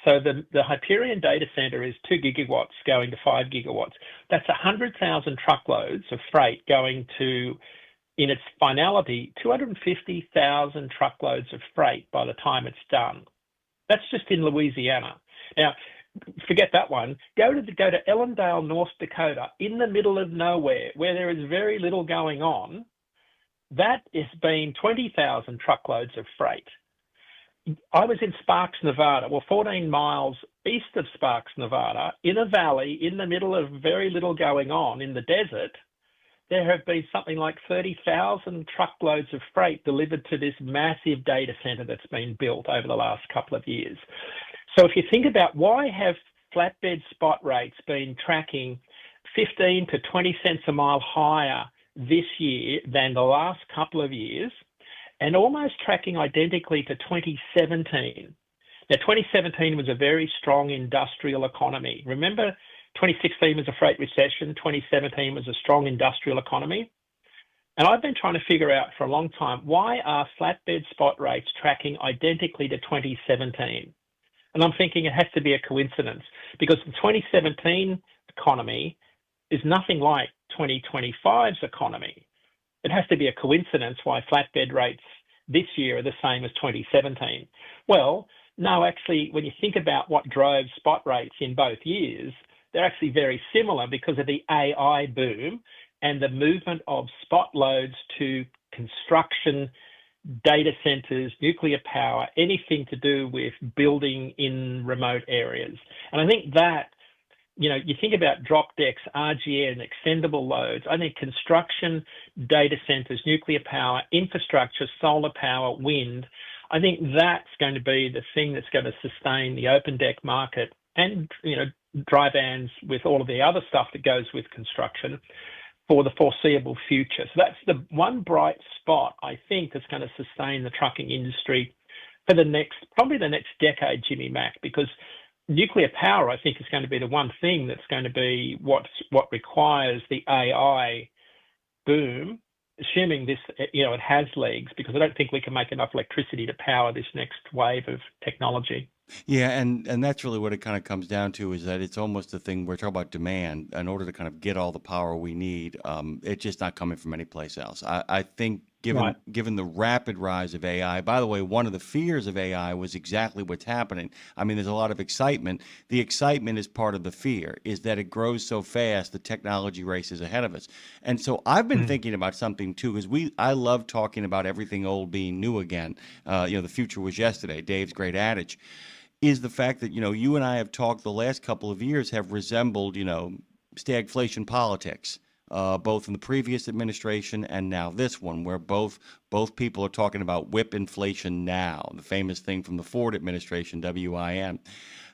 F: So the Hyperion data center is 2 gigawatts going to 5 gigawatts. That's 100,000 truckloads of freight going to, in its finality, 250,000 truckloads of freight by the time it's done. That's just in Louisiana. Now, forget that one. Go to Ellendale, North Dakota, in the middle of nowhere, where there is very little going on. That has been 20,000 truckloads of freight. I was in Sparks, Nevada, 14 miles east of Sparks, Nevada, in a valley in the middle of very little going on in the desert. There have been something like 30,000 truckloads of freight delivered to this massive data center that's been built over the last couple of years. So if you think about why have flatbed spot rates been tracking 15 to 20 cents a mile higher this year than the last couple of years, and almost tracking identically to 2017. Now, 2017 was a very strong industrial economy. Remember, 2016 was a freight recession. 2017 was a strong industrial economy. And I've been trying to figure out for a long time, why are flatbed spot rates tracking identically to 2017? And I'm thinking it has to be a coincidence, because the 2017 economy is nothing like 2025's economy. It has to be a coincidence why flatbed rates this year are the same as 2017. Well, no, actually, when you think about what drove spot rates in both years, they're actually very similar because of the AI boom and the movement of spot loads to construction, data centers, nuclear power, anything to do with building in remote areas. And I think that, you think about drop decks, RGN, extendable loads. I think construction, data centers, nuclear power, infrastructure, solar power, wind, I think that's going to be the thing that's going to sustain the open deck market and, dry vans with all of the other stuff that goes with construction for the foreseeable future. So that's the one bright spot, I think, that's going to sustain the trucking industry for probably the next decade, Jimmy Mac, because nuclear power, I think, is going to be the one thing that's going to be what requires the AI boom, assuming this, it has legs, because I don't think we can make enough electricity to power this next wave of technology.
B: Yeah, and that's really what it kind of comes down to, is that it's almost the thing we're talking about demand. In order to kind of get all the power we need, it's just not coming from any place else. I think given the rapid rise of AI. By the way, one of the fears of AI was exactly what's happening. I mean, there's a lot of excitement. The excitement is part of the fear, is that it grows so fast, the technology race is ahead of us. And so I've been thinking about something too, because I love talking about everything old being new again. The future was yesterday, Dave's great adage, is the fact that, you and I have talked the last couple of years have resembled, stagflation politics. Both in the previous administration and now this one, where both people are talking about whip inflation now, the famous thing from the Ford administration, WIM.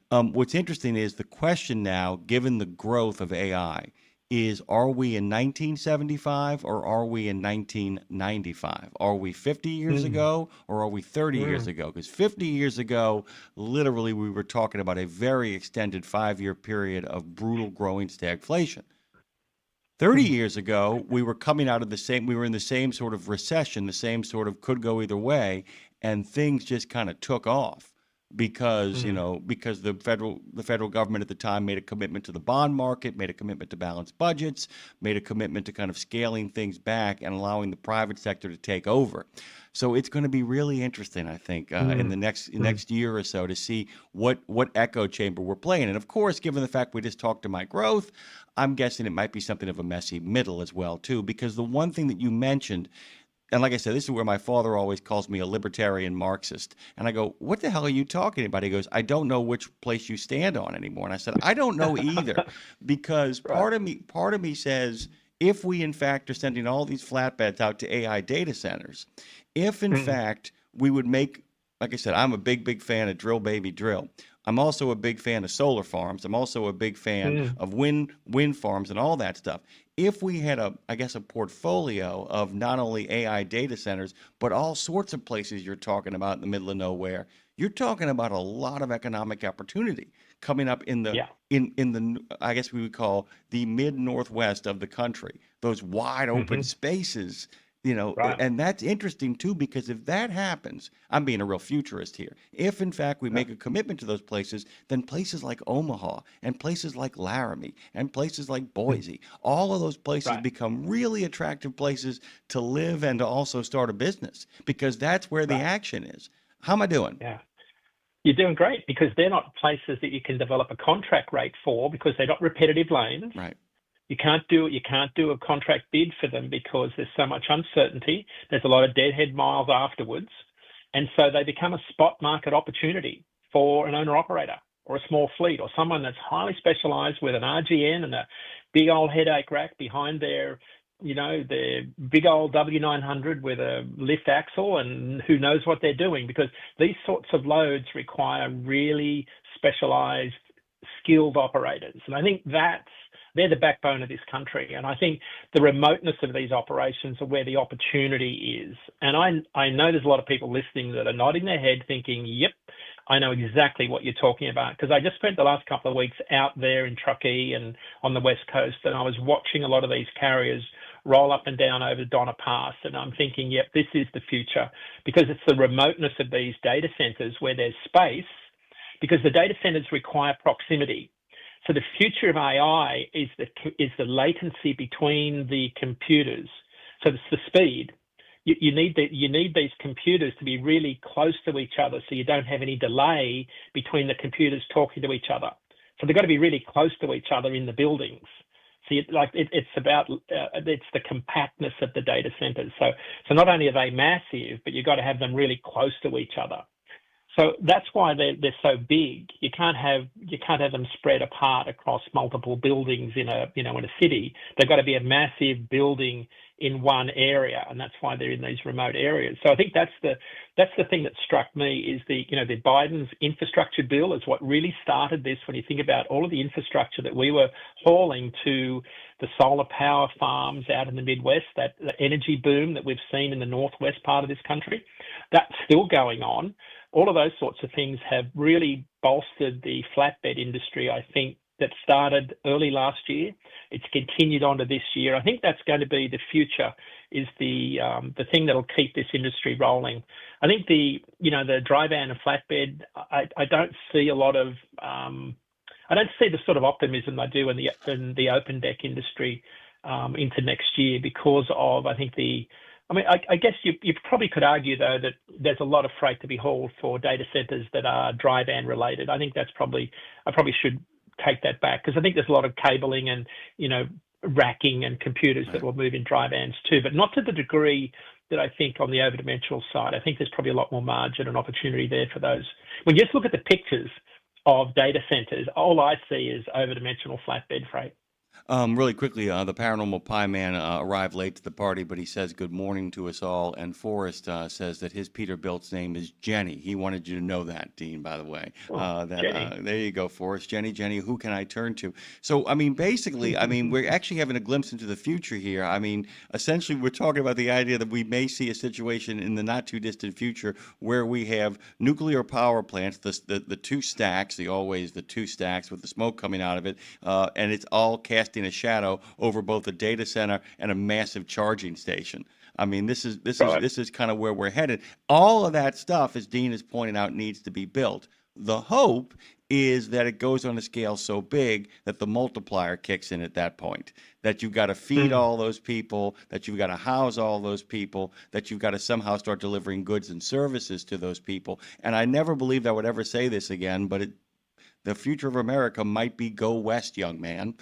B: What's interesting is the question now, given the growth of AI, is are we in 1975 or are we in 1995? Are we 50 years ago or are we 30 years ago? Because 50 years ago, literally, we were talking about a very extended 5-year period of brutal growing stagflation. 30 years ago, we were coming out of we were in the same sort of recession, the same sort of could go either way, and things just kind of took off because, because the federal government at the time made a commitment to the bond market, made a commitment to balanced budgets, made a commitment to kind of scaling things back and allowing the private sector to take over. So it's going to be really interesting, I think, in the next year or so to see what echo chamber we're playing. And of course, given the fact we just talked to my growth, I'm guessing it might be something of a messy middle as well, too, because the one thing that you mentioned, and like I said, this is where my father always calls me a libertarian Marxist. And I go, what the hell are you talking about? He goes, I don't know which place you stand on anymore. And I said, I don't know either, because part of me says, if we in fact are sending all these flatbeds out to AI data centers, if in fact we would make, like I said, I'm a big fan of drill baby drill. I'm also a big fan of solar farms. I'm also a big fan of wind farms and all that stuff. If we had a portfolio of not only AI data centers, but all sorts of places you're talking about in the middle of nowhere, you're talking about a lot of economic opportunity coming up in the in the I guess we would call the mid-northwest of the country. Those wide open spaces. And that's interesting too, because if that happens, I'm being a real futurist here. If in fact we make a commitment to those places, then places like Omaha and places like Laramie and places like Boise, all of those places become really attractive places to live and to also start a business, because that's where the action is. How am I doing?
F: Yeah. You're doing great, because they're not places that you can develop a contract rate for, because they're not repetitive lanes.
B: Right.
F: You can't do a contract bid for them because there's so much uncertainty. There's a lot of deadhead miles afterwards. And so they become a spot market opportunity for an owner operator or a small fleet or someone that's highly specialized with an RGN and a big old headache rack behind their big old W900 with a lift axle, and who knows what they're doing, because these sorts of loads require really specialized, skilled operators. And I think they're the backbone of this country. And I think the remoteness of these operations are where the opportunity is. And I know there's a lot of people listening that are nodding their head thinking, yep, I know exactly what you're talking about, because I just spent the last couple of weeks out there in Truckee and on the West Coast, and I was watching a lot of these carriers roll up and down over Donna Pass, and I'm thinking, yep, this is the future, because it's the remoteness of these data centers where there's space, because the data centers require proximity. So the future of AI is the latency between the computers. So it's the speed. You need these computers to be really close to each other, so you don't have any delay between the computers talking to each other. So they've got to be really close to each other in the buildings. So it's the compactness of the data centers. So not only are they massive, but you've got to have them really close to each other. So that's why they're so big. You can't have them spread apart across multiple buildings in a city. They've got to be a massive building in one area, and that's why they're in these remote areas. So I think that's the thing that struck me is the Biden's infrastructure bill is what really started this. When you think about all of the infrastructure that we were hauling to the solar power farms out in the Midwest, that energy boom that we've seen in the northwest part of this country, that's still going on. All of those sorts of things have really bolstered the flatbed industry, I think, that started early last year. It's continued on to this year. I think that's going to be the future, is the thing that'll keep this industry rolling. I think the dry van and flatbed, I don't see a lot of, I don't see the sort of optimism I do in the open deck industry into next year, because of, I think, the I mean, I guess you probably could argue, though, that there's a lot of freight to be hauled for data centers that are dry van related. I think I probably should take that back, because I think there's a lot of cabling and, racking and computers that will move in dry vans too, but not to the degree that I think on the over-dimensional side. I think there's probably a lot more margin and opportunity there for those. When you just look at the pictures of data centers, all I see is over-dimensional flatbed freight.
B: Really quickly, the Paranormal Pie Man arrived late to the party, but he says good morning to us all. And Forrest says that his Peterbilt's name is Jenny. He wanted you to know that, Dean, by the way.
F: Jenny.
B: There you go, Forrest. Jenny, who can I turn to? So, basically, we're actually having a glimpse into the future here. Essentially, we're talking about the idea that we may see a situation in the not too distant future where we have nuclear power plants, the two stacks, the two stacks with the smoke coming out of it, and it's all casting a shadow over both a data center and a massive charging station. This is kind of where we're headed. All of that stuff, as Dean is pointing out, needs to be built. The hope is that it goes on a scale so big that the multiplier kicks in at that point, that you've got to feed all those people, that you've got to house all those people, that you've got to somehow start delivering goods and services to those people. And I never believed I would ever say this again, but the future of America might be go west, young man.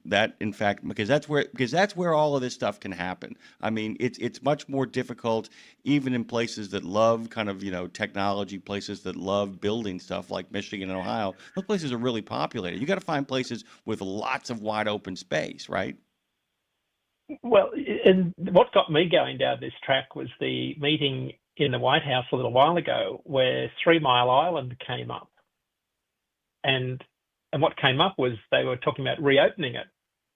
B: That, in fact, because that's where all of this stuff can happen. It's much more difficult, even in places that love kind of technology, places that love building stuff like Michigan and Ohio. Those places are really populated. You got to find places with lots of wide open space, right?
F: Well, and what got me going down this track was the meeting in the White House a little while ago, where 3 Mile Island came up. And what came up was they were talking about reopening it.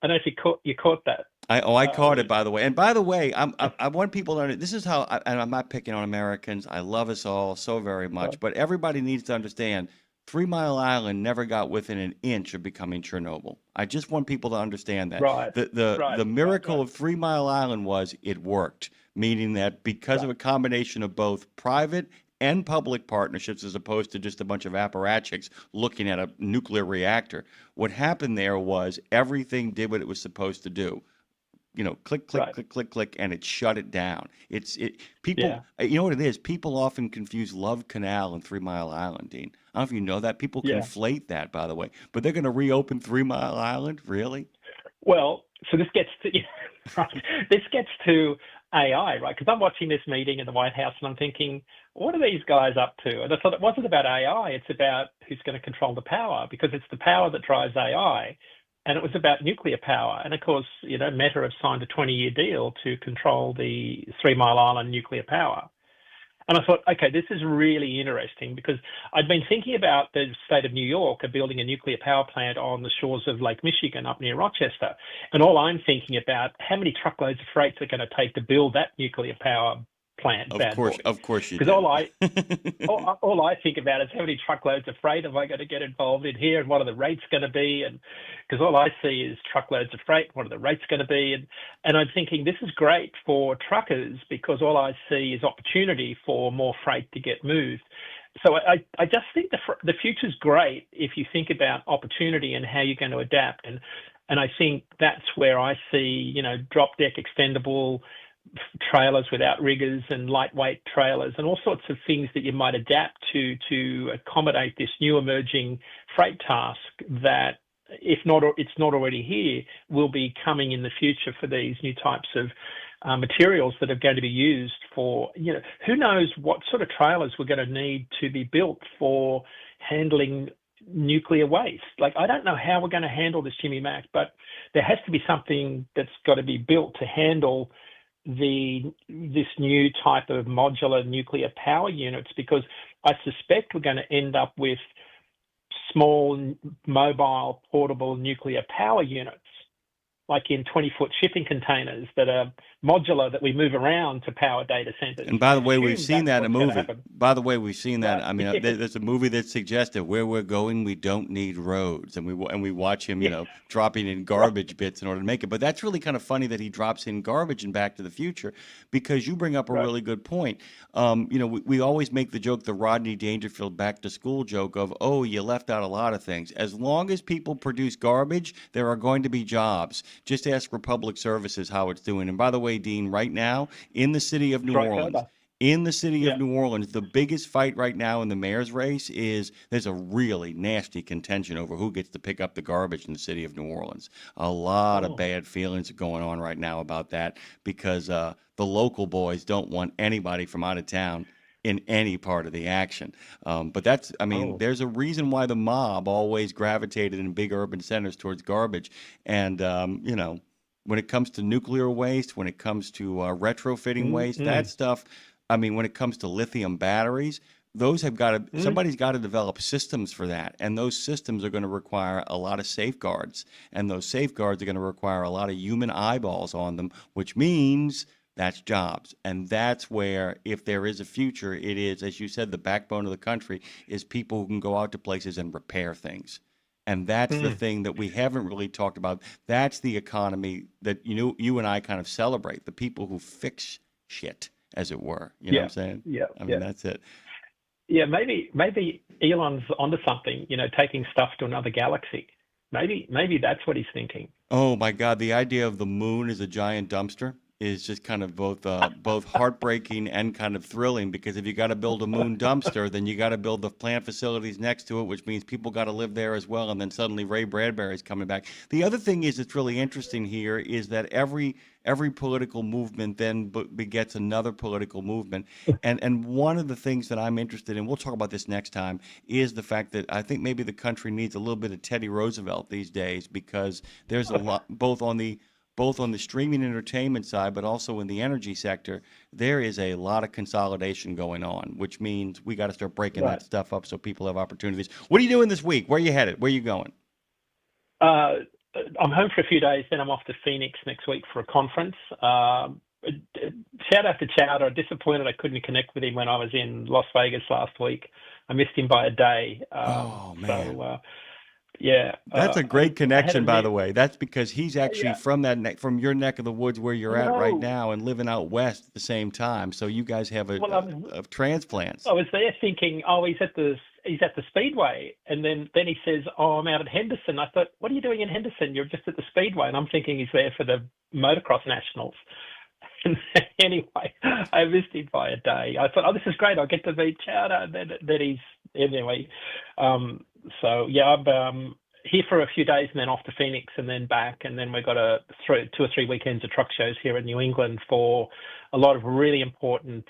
F: I don't know if you caught that.
B: I caught it, by the way. And by the way, I want people to understand, this is how, and I'm not picking on Americans. I love us all so very much, but everybody needs to understand 3 Mile Island never got within an inch of becoming Chernobyl. I just want people to understand that.
F: Right.
B: The miracle of 3 Mile Island was it worked, meaning that because of a combination of both private and public partnerships, as opposed to just a bunch of apparatchiks looking at a nuclear reactor. What happened there was everything did what it was supposed to do. Click, click, click, and it shut it down. People, you know what it is? People often confuse Love Canal and 3 Mile Island, Dean. I don't know if you know that. People conflate that, by the way. But they're going to reopen 3 Mile Island? Really?
F: Well, so this gets to AI, right? Because I'm watching this meeting in the White House and I'm thinking, what are these guys up to? And I thought it wasn't about AI, it's about who's going to control the power, because it's the power that drives AI. And it was about nuclear power. And of course, Meta have signed a 20-year deal to control the 3 Mile Island nuclear power. And I thought, okay, this is really interesting, because I'd been thinking about the state of New York are building a nuclear power plant on the shores of Lake Michigan up near Rochester. And all I'm thinking about, how many truckloads of freight are going to take to build that nuclear power plant?
B: Of course you do.
F: Because all I think about is how many truckloads of freight am I going to get involved in here, and what are the rates going to be? And because all I see is truckloads of freight, what are the rates going to be? And I'm thinking this is great for truckers, because all I see is opportunity for more freight to get moved. So I just think the future's great if you think about opportunity and how you're going to adapt. And I think that's where I see, drop deck extendable trailers without riggers and lightweight trailers and all sorts of things that you might adapt to accommodate this new emerging freight task that, if not, it's not already here, will be coming in the future for these new types of materials that are going to be used for, who knows what sort of trailers we're going to need to be built for handling nuclear waste. Like, I don't know how we're going to handle this, Jimmy Mack, but there has to be something that's got to be built to handle this new type of modular nuclear power units, because I suspect we're going to end up with small, mobile, portable nuclear power units, like in 20-foot shipping containers that are modular, that we move around to power data centers.
B: And by the way, we've seen that in a movie. By the way, we've seen that. There's a movie that suggested where we're going, we don't need roads, and we watch him, dropping in garbage bits in order to make it. But that's really kind of funny that he drops in garbage in Back to the Future, because you bring up a really good point. We always make the joke, the Rodney Dangerfield back to school joke of, oh, you left out a lot of things. As long as people produce garbage, there are going to be jobs. just ask Republic Services how it's doing. And by the way, Dean, right now in the city of New
F: Strike
B: Orleans,
F: over.
B: in the city
F: Yeah.
B: of New Orleans, the biggest fight right now in the mayor's race is there's a really nasty contention over who gets to pick up the garbage in the city of New Orleans. A lot of bad feelings are going on right now about that because the local boys don't want anybody from out of town in any part of the action. But that's, I mean, there's a reason why the mob always gravitated in big urban centers towards garbage. And, you know, when it comes to nuclear waste, when it comes to retrofitting waste, that stuff, I mean, when it comes to lithium batteries, those have got to, somebody's got to develop systems for that. And those systems are going to require a lot of safeguards. And those safeguards are going to require a lot of human eyeballs on them, which means that's jobs. And that's where, if there is a future, it is, as you said, the backbone of the country is people who can go out to places and repair things. And that's the thing that we haven't really talked about. That's the economy that you and I kind of celebrate, the people who fix shit, as it were. You know what I'm saying?
F: Yeah.
B: I mean, that's it.
F: Yeah, maybe Elon's onto something, you know, taking stuff to another galaxy. Maybe that's what he's thinking.
B: Oh, my God. The idea of the moon as a giant dumpster is just kind of both heartbreaking and kind of thrilling, because if you got to build a moon dumpster, then you got to build the plant facilities next to it, which means people got to live there as well. And then suddenly Ray Bradbury's coming back. The other thing is that's really interesting here is that every political movement then begets another political movement. And one of the things that I'm interested in, we'll talk about this next time, is the fact that I think maybe the country needs a little bit of Teddy Roosevelt these days, because there's a lot, both on the streaming entertainment side, but also in the energy sector, there is a lot of consolidation going on, which means we got to start breaking that stuff up so people have opportunities. What are you doing this week? Where are you headed? Where are you going?
F: I'm home for a few days, then I'm off to Phoenix next week for a conference. Shout out to Chowder. Disappointed I couldn't connect with him when I was in Las Vegas last week. I missed him by a day.
B: Oh, man.
F: So, yeah,
B: that's a great connection, by the way. That's because he's actually from from your neck of the woods where you're at right now, and living out west at the same time. So you guys have a transplants.
F: I was there thinking, he's at the Speedway, and then he says, I'm out at Henderson. I thought, what are you doing in Henderson? You're just at the Speedway, and I'm thinking he's there for the motocross nationals. And anyway, I missed him by a day. I thought, this is great. I'll get to meet Chowder. Then he's anyway. So yeah, I'm here for a few days and then off to Phoenix and then back, and then we've got 2 or 3 weekends of truck shows here in New England for a lot of really important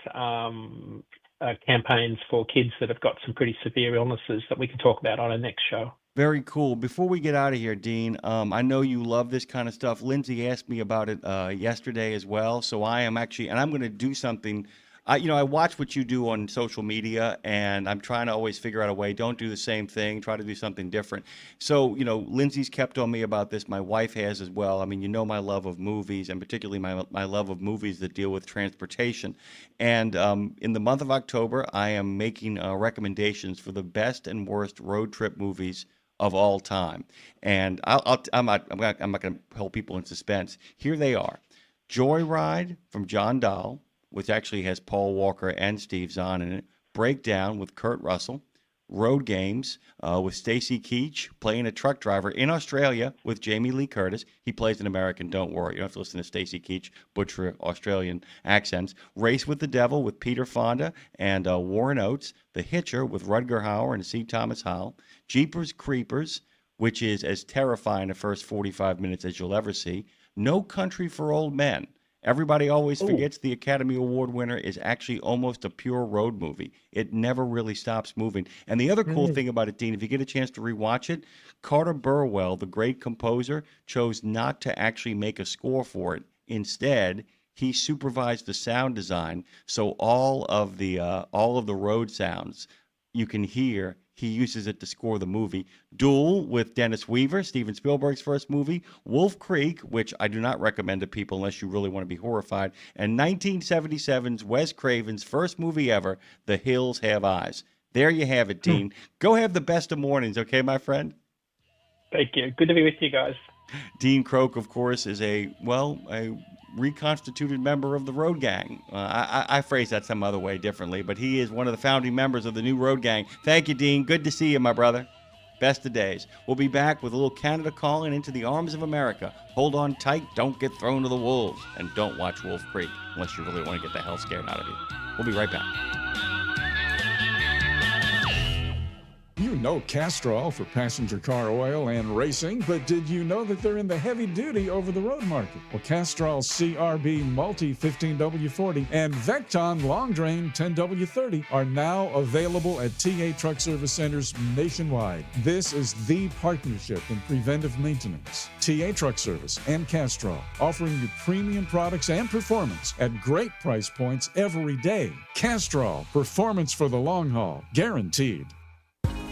F: campaigns for kids that have got some pretty severe illnesses that we can talk about on our next show.
B: Very cool. Before we get out of here, Dean, I know you love this kind of stuff. Lindsay asked me about it yesterday as well. So I am actually, and I'm going to do something. I watch what you do on social media, and I'm trying to always figure out a way. Don't do the same thing. Try to do something different. So, Lindsay's kept on me about this. My wife has as well. I mean, my love of movies, and particularly my love of movies that deal with transportation. And in the month of October, I am making recommendations for the best and worst road trip movies of all time. And I'm not going to hold people in suspense. Here they are: Joyride from John Dahl, which actually has Paul Walker and Steve Zahn in it. Breakdown with Kurt Russell. Road Games with Stacy Keach playing a truck driver in Australia with Jamie Lee Curtis. He plays an American, don't worry. You don't have to listen to Stacy Keach butcher Australian accents. Race with the Devil with Peter Fonda and Warren Oates. The Hitcher with Rutger Hauer and C. Thomas Howell. Jeepers Creepers, which is as terrifying the first 45 minutes as you'll ever see. No Country for Old Men. Everybody always forgets the Academy Award winner is actually almost a pure road movie. It never really stops moving. And the other cool thing about it, Dean, if you get a chance to rewatch it, Carter Burwell, the great composer, chose not to actually make a score for it. Instead, he supervised the sound design, so all of the road sounds you can hear, he uses it to score the movie. Duel with Dennis Weaver, Steven Spielberg's first movie. Wolf Creek, which I do not recommend to people unless you really want to be horrified. And 1977's Wes Craven's first movie ever, The Hills Have Eyes. There you have it, Dean. Go have the best of mornings, okay, my friend?
F: Thank you. Good to be with you guys.
B: Dean Croak, of course, is a reconstituted member of the Road Gang. I phrase that some other way differently, but he is one of the founding members of the new Road Gang. Thank you, Dean. Good to see you, my brother. Best of days. We'll be back with a little Canada calling into the arms of America. Hold on tight, don't get thrown to the wolves, and don't watch Wolf Creek unless you really want to get the hell scared out of you. We'll be right back.
J: You know Castrol for passenger car oil and racing, but did you know that they're in the heavy-duty over-the-road market? Well, Castrol CRB Multi 15W40 and Vecton Long Drain 10W30 are now available at TA Truck Service Centers nationwide. This is the partnership in preventive maintenance. TA Truck Service and Castrol, offering you premium products and performance at great price points every day. Castrol, performance for the long haul, guaranteed.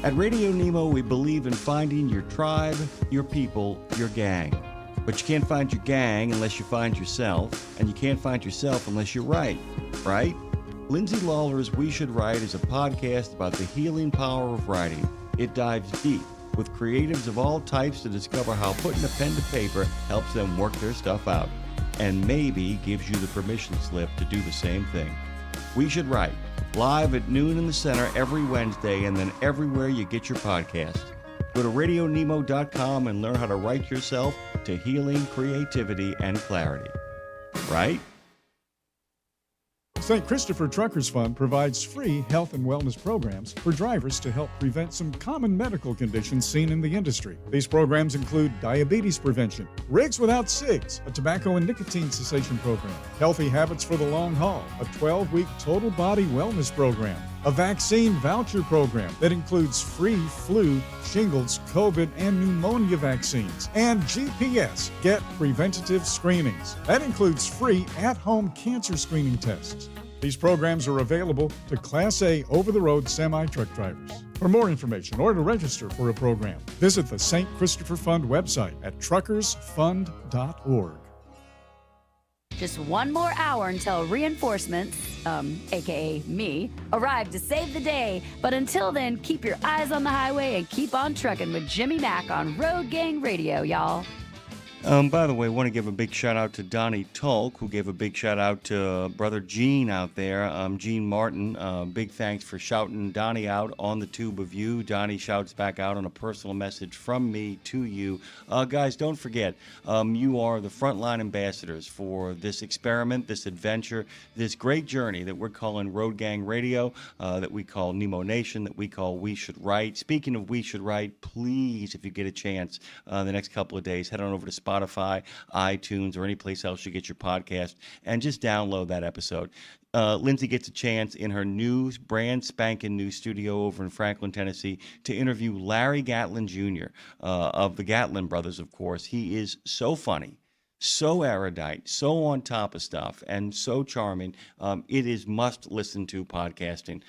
B: At Radio Nemo, we believe in finding your tribe, your people, your gang. But you can't find your gang unless you find yourself, and you can't find yourself unless you write, right? Lindsay Lawler's We Should Write is a podcast about the healing power of writing. It dives deep with creatives of all types to discover how putting a pen to paper helps them work their stuff out, and maybe gives you the permission slip to do the same thing. We Should Write, live at noon in the center every Wednesday, and then everywhere you get your podcast. Go to RadioNemo.com and learn how to write yourself to healing, creativity, and clarity. Right?
J: St. Christopher Truckers Fund provides free health and wellness programs for drivers to help prevent some common medical conditions seen in the industry. These programs include diabetes prevention, Rigs Without Cigs, a tobacco and nicotine cessation program, Healthy Habits for the Long Haul, a 12-week total body wellness program, a vaccine voucher program that includes free flu, shingles, COVID, and pneumonia vaccines, and GPS, Get Preventative Screenings. That includes free at-home cancer screening tests. These programs are available to Class A over-the-road semi-truck drivers. For more information or to register for a program, visit the St. Christopher Fund website at truckersfund.org.
L: Just one more hour until reinforcements, aka me, arrive to save the day. But until then, keep your eyes on the highway and keep on trucking with Jimmy Mack on Road Gang Radio, y'all.
B: By the way, I want to give a big shout out to Donnie Tulk, who gave a big shout out to brother Gene out there, Gene Martin. Big thanks for shouting Donnie out on the tube of you. Donnie shouts back out on a personal message from me to you. Guys, don't forget, you are the frontline ambassadors for this experiment, this adventure, this great journey that we're calling Road Gang Radio, that we call Nemo Nation, that we call We Should Write. Speaking of We Should Write, please, if you get a chance, the next couple of days, head on over to Spotify, iTunes, or any place else you get your podcast, and just download that episode. Lindsay gets a chance in her new, brand spanking new studio over in Franklin, Tennessee, to interview Larry Gatlin Jr. Of the Gatlin brothers, of course. He is so funny, so erudite, so on top of stuff, and so charming. It is must-listen to podcasting.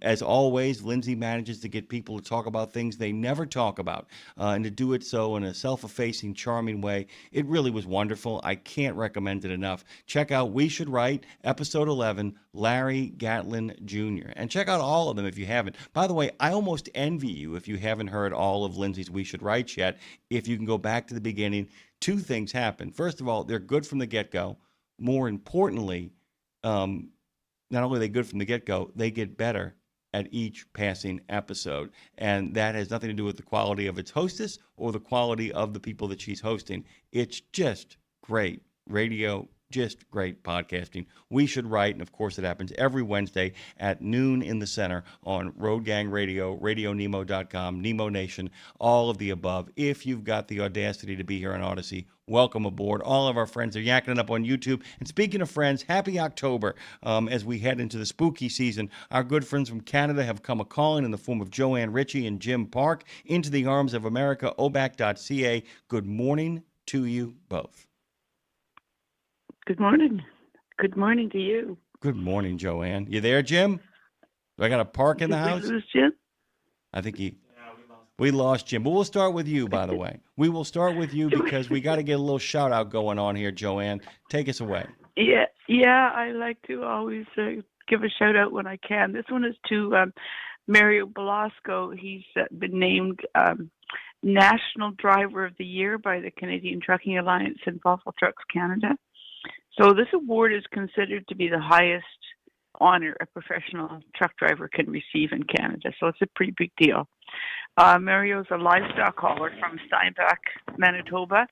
B: As always, Lindsay manages to get people to talk about things they never talk about, and to do it so in a self-effacing, charming way. It really was wonderful. I can't recommend it enough. Check out We Should Write, Episode 11, Larry Gatlin Jr., and check out all of them if you haven't. By the way, I almost envy you if you haven't heard all of Lindsay's We Should Write yet. If you can go back to the beginning, two things happen. First of all, they're good from the get-go. More importantly, not only are they good from the get-go, they get better at each passing episode. And that has nothing to do with the quality of its hostess or the quality of the people that she's hosting. It's just great radio, just great podcasting. We Should Write, and of course it happens every Wednesday at noon in the center on Road Gang Radio, RadioNemo.com, Nemo Nation, all of the above. If you've got the audacity to be here on Odyssey, welcome aboard. All of our friends are yakking it up on YouTube. And speaking of friends, happy October. As we head into the spooky season, our good friends from Canada have come a-calling in the form of Joanne Ritchie and Jim Park into the arms of America, obac.ca. Good morning to you both.
M: Good morning. Good morning to you.
B: Good morning, Joanne. You there, Jim? Do I got a Park in the house?
M: Did we lose Jim?
B: I think we lost Jim. But we'll start with you, by the way. We will start with you because we got to get a little shout out going on here, Joanne. Take us away.
M: Yeah. I like to always give a shout out when I can. This one is to Mario Belasco. He's been named National Driver of the Year by the Canadian Trucking Alliance and Fossil Trucks Canada. So this award is considered to be the highest honor a professional truck driver can receive in Canada. So it's a pretty big deal. Mario's a livestock hauler from Steinbach, Manitoba.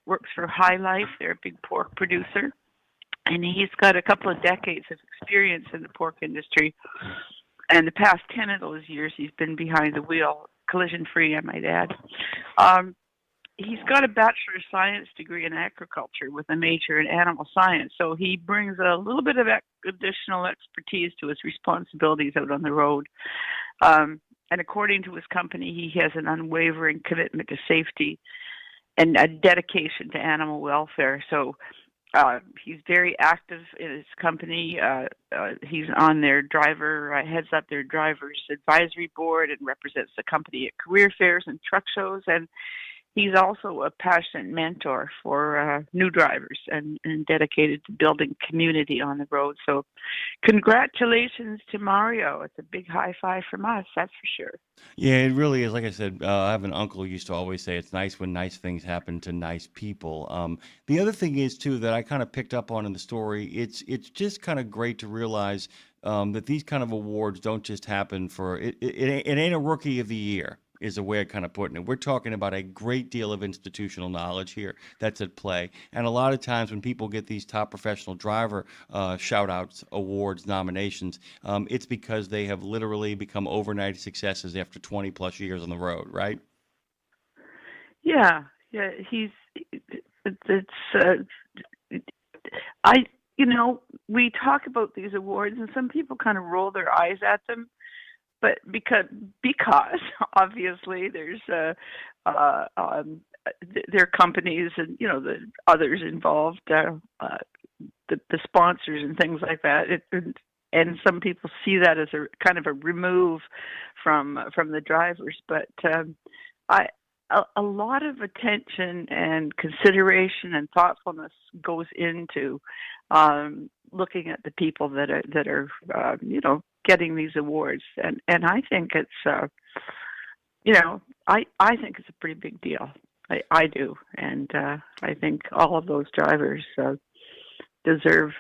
M: Works for High Life. They're a big pork producer. And he's got a couple of decades of experience in the pork industry. And the past 10 of those years, he's been behind the wheel, collision-free, I might add. He's got a Bachelor of Science degree in agriculture with a major in animal science. So he brings a little bit of additional expertise to his responsibilities out on the road. And according to his company, he has an unwavering commitment to safety and a dedication to animal welfare. So he's very active in his company. He's on their heads up their driver's advisory board and represents the company at career fairs and truck shows. And he's also a passionate mentor for new drivers and dedicated to building community on the road. So congratulations to Mario. It's a big high five from us, that's for sure.
B: Yeah, it really is. Like I said, I have an uncle who used to always say it's nice when nice things happen to nice people. The other thing is, too, that I kind of picked up on in the story, it's just kind of great to realize that these kind of awards don't just happen for it ain't a rookie of the year, is a way of kind of putting it. We're talking about a great deal of institutional knowledge here that's at play. And a lot of times when people get these top professional driver shout-outs, awards, nominations, it's because they have literally become overnight successes after 20-plus years on the road, right?
M: Yeah, we talk about these awards and some people kind of roll their eyes at them. But because obviously there's there are companies and the others involved, the sponsors and things like that, and some people see that as a kind of a remove from the drivers. But a lot of attention and consideration and thoughtfulness goes into looking at the people that are getting these awards, and I think it's I think it's a pretty big deal. I do, and I think all of those drivers deserve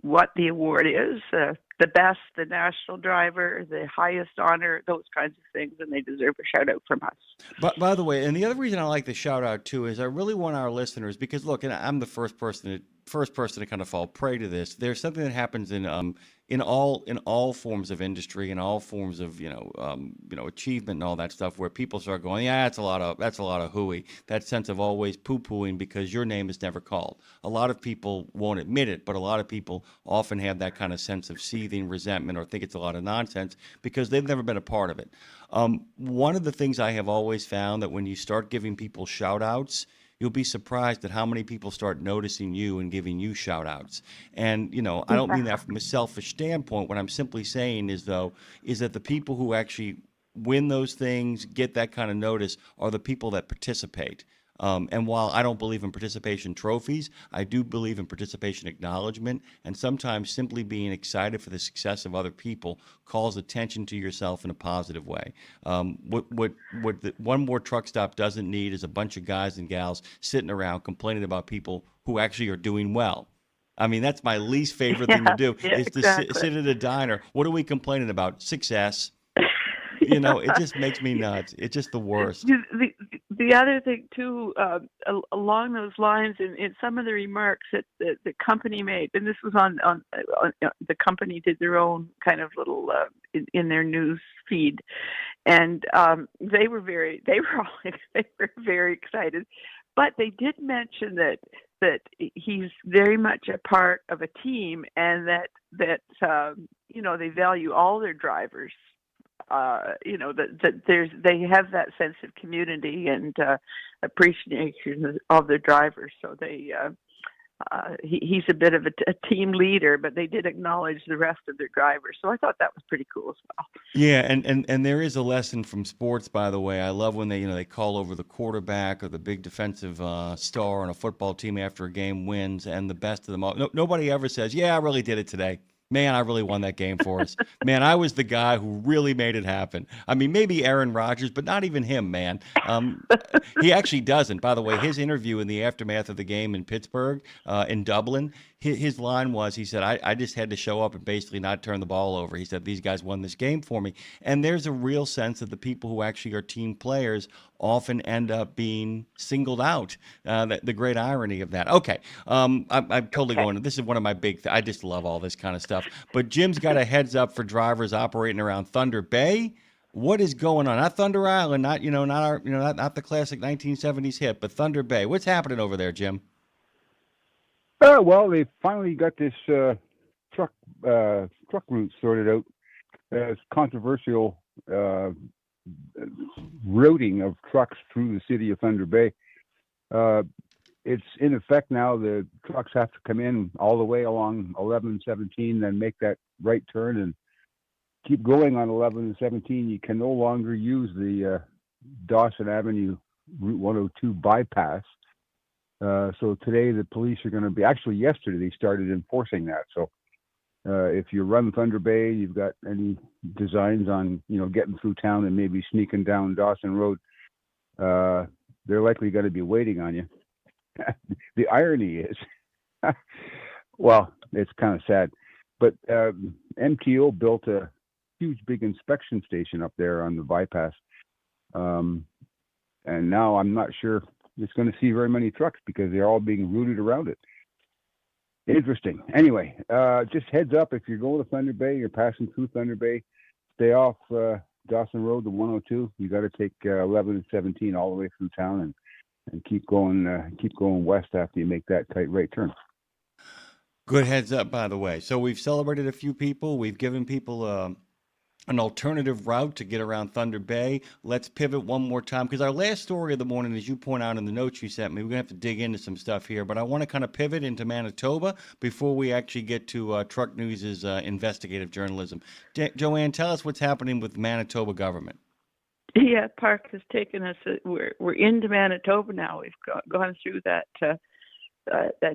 M: what the award is, the best, the national driver, the highest honor, those kinds of things, and they deserve a shout out from us.
B: But by the way, and the other reason I like the shout out too is I really want our listeners, because look, and I'm the first person to kind of fall prey to this. There's something that happens in all forms of industry and all forms of achievement and all that stuff, where people start going, yeah, that's a lot of hooey. That sense of always poo-pooing because your name is never called. A lot of people won't admit it, but a lot of people often have that kind of sense of seething resentment or think it's a lot of nonsense because they've never been a part of it. One of the things I have always found that when you start giving people shout outs, you'll be surprised at how many people start noticing you and giving you shout outs. And, I don't mean that from a selfish standpoint. What I'm simply saying is that the people who actually win those things, get that kind of notice, are the people that participate. And while I don't believe in participation trophies, I do believe in participation acknowledgement, and sometimes simply being excited for the success of other people calls attention to yourself in a positive way. What the One More Truck Stop doesn't need is a bunch of guys and gals sitting around complaining about people who actually are doing well. I mean, that's my least favorite thing to do, is to sit at a diner. What are we complaining about? Success. It just makes me nuts. It's just the worst.
M: The other thing too, along those lines, in some of the remarks that the company made, and this was on the company did their own kind of little in their news feed, and they were very excited, but they did mention that he's very much a part of a team, and that they value all their drivers. That they have that sense of community and appreciation of their drivers. So he's a bit of a team leader, but they did acknowledge the rest of their drivers. So I thought that was pretty cool as well.
B: Yeah, and there is a lesson from sports, by the way. I love when they call over the quarterback or the big defensive star on a football team after a game wins, and the best of them all. Nobody ever says, "Yeah, I really did it today. Man, I really won that game for us. Man, I was the guy who really made it happen." I mean, maybe Aaron Rodgers, but not even him, man. He actually doesn't. By the way, his interview in the aftermath of the game in Pittsburgh, in Dublin, his line was, he said, I just had to show up and basically not turn the ball over. He said, these guys won this game for me. And there's a real sense that the people who actually are team players often end up being singled out. The great irony of that. Okay, I'm totally going. This is one of my big. I just love all this kind of stuff. But Jim's got a heads up for drivers operating around Thunder Bay. What is going on? Not Thunder Island, not not the classic 1970s hit, but Thunder Bay. What's happening over there, Jim?
N: Well, they finally got this truck route sorted out. It's controversial routing of trucks through the city of Thunder Bay. It's in effect now. The trucks have to come in all the way along 11 and 17, then make that right turn and keep going on 11 and 17. You can no longer use the Dawson Avenue Route 102 bypass. So today the police are going to be, actually yesterday they started enforcing that. So if you run Thunder Bay, you've got any designs on, getting through town and maybe sneaking down Dawson Road, they're likely going to be waiting on you. The irony is, well, it's kind of sad, but MTO built a huge big inspection station up there on the bypass. And now I'm not sure it's going to see very many trucks because they're all being routed around it. Interesting. Anyway, just heads up, if you're going to Thunder Bay, you're passing through Thunder Bay, stay off Dawson Road, the 102. You got to take 11 and 17 all the way through town and keep going west after you make that tight right turn.
B: Good heads up, by the way. So we've celebrated a few people. We've given people an alternative route to get around Thunder Bay. Let's pivot one more time, because our last story of the morning, as you point out in the notes you sent me, we're going to have to dig into some stuff here, but I want to kind of pivot into Manitoba before we actually get to Truck News' investigative journalism. Joanne, tell us what's happening with the Manitoba government.
M: Yeah, Park has taken us. We're into Manitoba now. We've gone through that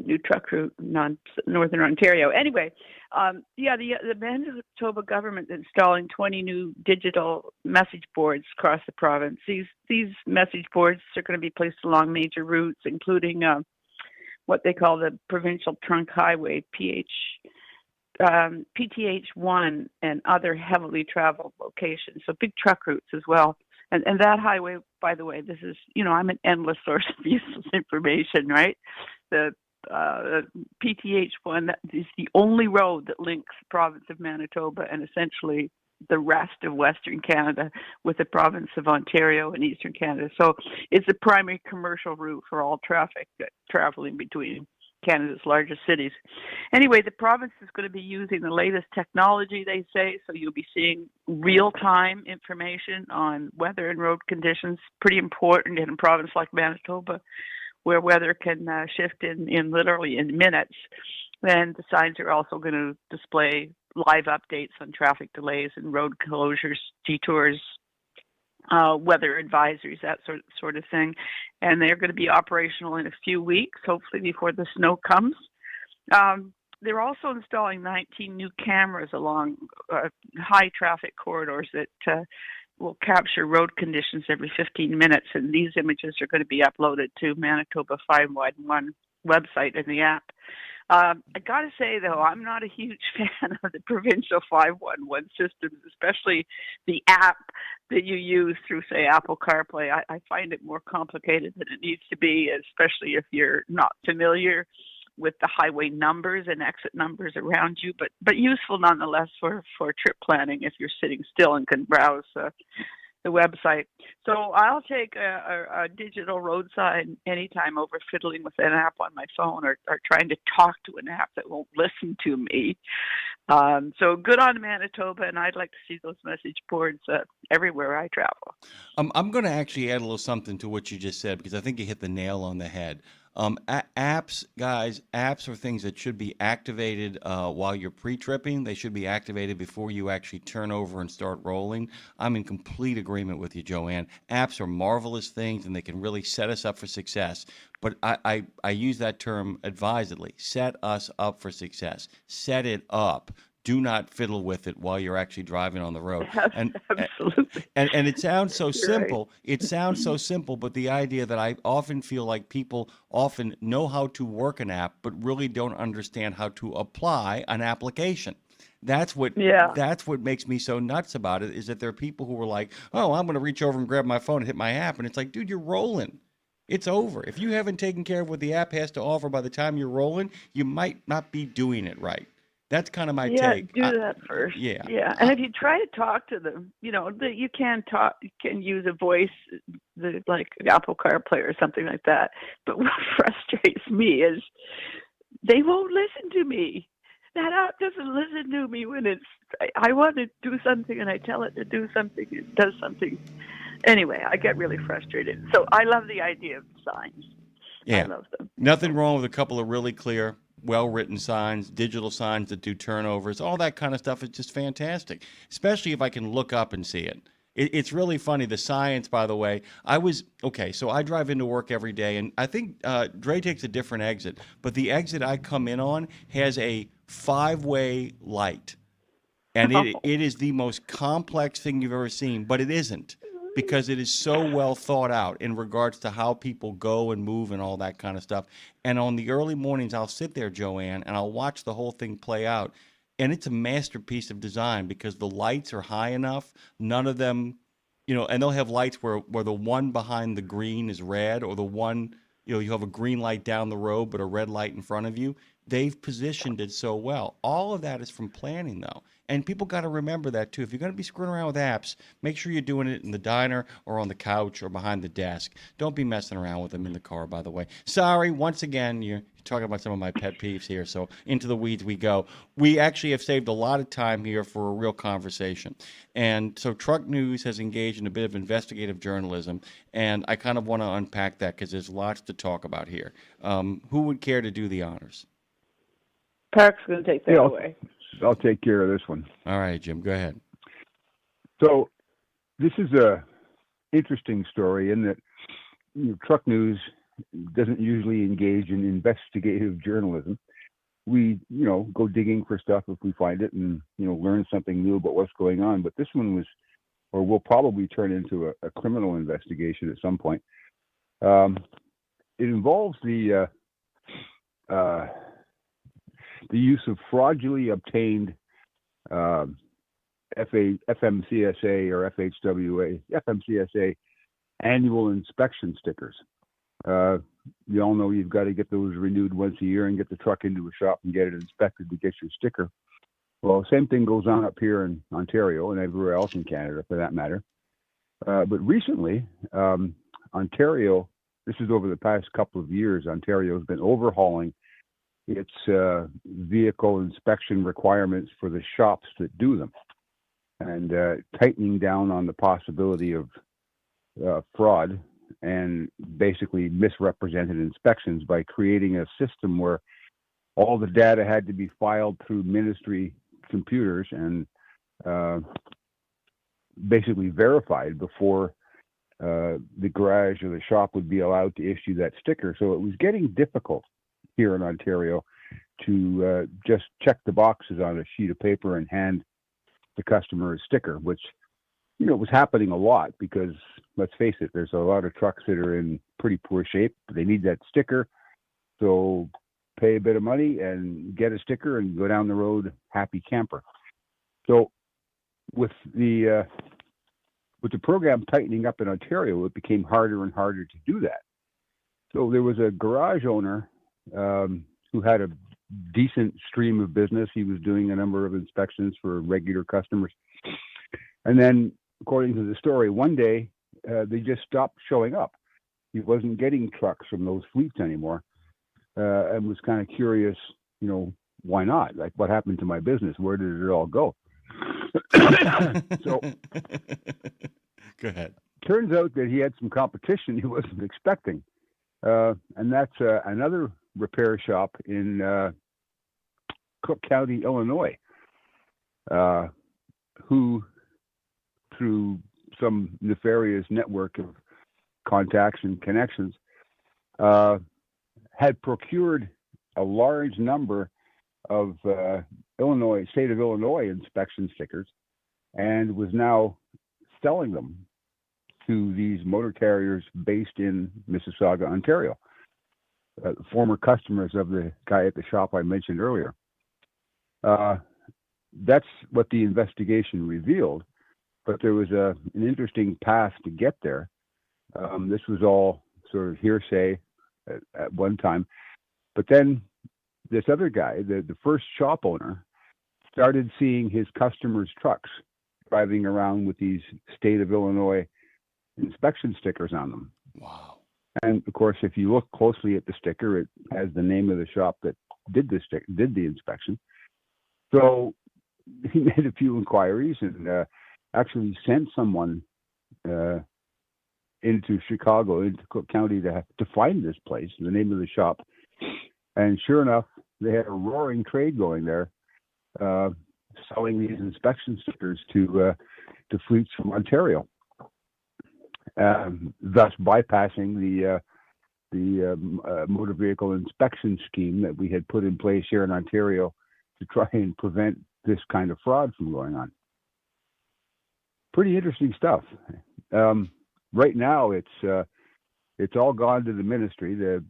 M: new truck route in northern Ontario. Anyway, the Manitoba government is installing 20 new digital message boards across the province. These message boards are going to be placed along major routes, including what they call the Provincial Trunk Highway, PTH1, and other heavily traveled locations. So big truck routes as well. And that highway, by the way, this is, I'm an endless source of useless information, right? The PTH1 is the only road that links the province of Manitoba and essentially the rest of Western Canada with the province of Ontario and Eastern Canada. So it's the primary commercial route for all traffic traveling between Canada's largest cities. Anyway, the province is going to be using the latest technology, they say, so you'll be seeing real-time information on weather and road conditions. Pretty important in a province like Manitoba, where weather can shift in literally in minutes. And the signs are also going to display live updates on traffic delays and road closures, detours, weather advisories, that sort of thing. And they're going to be operational in a few weeks, hopefully before the snow comes. They're also installing 19 new cameras along high traffic corridors that will capture road conditions every 15 minutes. And these images are going to be uploaded to Manitoba 511 website and the app. I got to say, though, I'm not a huge fan of the provincial 511 systems, especially the app that you use through, say, Apple CarPlay. I find it more complicated than it needs to be, especially if you're not familiar with the highway numbers and exit numbers around you, but useful nonetheless for trip planning if you're sitting still and can browse the website. So I'll take a digital road sign anytime over fiddling with an app on my phone or trying to talk to an app that won't listen to me. So good on Manitoba, and I'd like to see those message boards everywhere I travel.
B: I'm going to actually add a little something to what you just said, because I think you hit the nail on the head. Apps are things that should be activated while you're pre-tripping. They should be activated before you actually turn over and start rolling. I'm in complete agreement with you, Joanne. Apps are marvelous things, and they can really set us up for success. But I use that term advisedly. Set us up for success. Set it up. do not fiddle with it while you're actually driving on the road. And
M: Absolutely.
B: and it sounds so
M: You're
B: simple.
M: right.
B: It sounds so simple, but the idea that I often feel like people often know how to work an app, but really don't understand how to apply an application. That's what
M: Yeah.
B: that's what makes me so nuts about it, is that there are people who are like, "Oh, I'm going to reach over and grab my phone and hit my app," and it's like, dude, you're rolling. It's over. If you haven't taken care of what the app has to offer by the time you're rolling, you might not be doing it right. That's kind of my take.
M: Do that first.
B: Yeah.
M: Yeah, and if you try to talk to them, you can talk. You can use a voice, like Apple CarPlay or something like that. But what frustrates me is they won't listen to me. That app doesn't listen to me when I want to do something and I tell it to do something. It does something. Anyway, I get really frustrated. So I love the idea of signs.
B: Yeah.
M: I love them.
B: Nothing wrong with a couple of really clear, well-written signs, digital signs that do turnovers, all that kind of stuff is just fantastic, especially if I can look up and see it. It's really funny. The science, by the way, so I drive into work every day, and I think Dre takes a different exit, but the exit I come in on has a 5-way light. And it is the most complex thing you've ever seen, but it isn't, because it is so well thought out in regards to how people go and move and all that kind of stuff. And on the early mornings, I'll sit there, Joanne, and I'll watch the whole thing play out. And it's a masterpiece of design because the lights are high enough. None of them, and they'll have lights where the one behind the green is red, or the one, you have a green light down the road but a red light in front of you. They've positioned it so well. All of that is from planning, though. And people got to remember that, too. If you're going to be screwing around with apps, make sure you're doing it in the diner or on the couch or behind the desk. Don't be messing around with them in the car, by the way. Sorry, once again, you're talking about some of my pet peeves here, so into the weeds we go. We actually have saved a lot of time here for a real conversation. And so Truck News has engaged in a bit of investigative journalism, and I kind of want to unpack that because there's lots to talk about here. Who would care to do the honors?
M: Park's going to take that away.
N: I'll take care of this one.
B: All right, Jim, go ahead.
N: So this is a interesting story in that Truck News doesn't usually engage in investigative journalism. We, go digging for stuff if we find it and, learn something new about what's going on. But this one was, or will probably turn into a criminal investigation at some point. It involves the use of fraudulently obtained FMCSA or FMCSA annual inspection stickers. You all know you've got to get those renewed once a year and get the truck into a shop and get it inspected to get your sticker. Well, same thing goes on up here in Ontario and everywhere else in Canada for that matter. But recently, Ontario, this is over the past couple of years, Ontario has been overhauling its vehicle inspection requirements for the shops that do them, and tightening down on the possibility of fraud and basically misrepresented inspections by creating a system where all the data had to be filed through ministry computers and basically verified before the garage or the shop would be allowed to issue that sticker. So it was getting difficult here in Ontario to just check the boxes on a sheet of paper and hand the customer a sticker, which, was happening a lot because, let's face it, there's a lot of trucks that are in pretty poor shape. They need that sticker. So pay a bit of money and get a sticker and go down the road happy camper. So with the program tightening up in Ontario, it became harder and harder to do that. So there was a garage owner who had a decent stream of business. He was doing a number of inspections for regular customers. And then, according to the story, one day they just stopped showing up. He wasn't getting trucks from those fleets anymore, and was kind of curious, why not? Like, what happened to my business? Where did it all go? So,
B: go ahead.
N: Turns out that he had some competition he wasn't expecting. And that's another repair shop in Cook County, Illinois, who, through some nefarious network of contacts and connections, had procured a large number of state of Illinois inspection stickers, and was now selling them to these motor carriers based in Mississauga, Ontario, former customers of the guy at the shop I mentioned earlier. That's what the investigation revealed, but there was an interesting path to get there. This was all sort of hearsay at one time, but then this other guy, the first shop owner, started seeing his customers' trucks driving around with these state of Illinois inspection stickers on them.
B: Wow.
N: And of course, if you look closely at the sticker, it has the name of the shop that did the inspection. So he made a few inquiries and actually sent someone into Chicago, into Cook County, to find this place, the name of the shop. And sure enough, they had a roaring trade going there, selling these inspection stickers to fleets from Ontario, thus bypassing the motor vehicle inspection scheme that we had put in place here in Ontario to try and prevent this kind of fraud from going on. Pretty interesting stuff. Right now, it's all gone to the ministry. The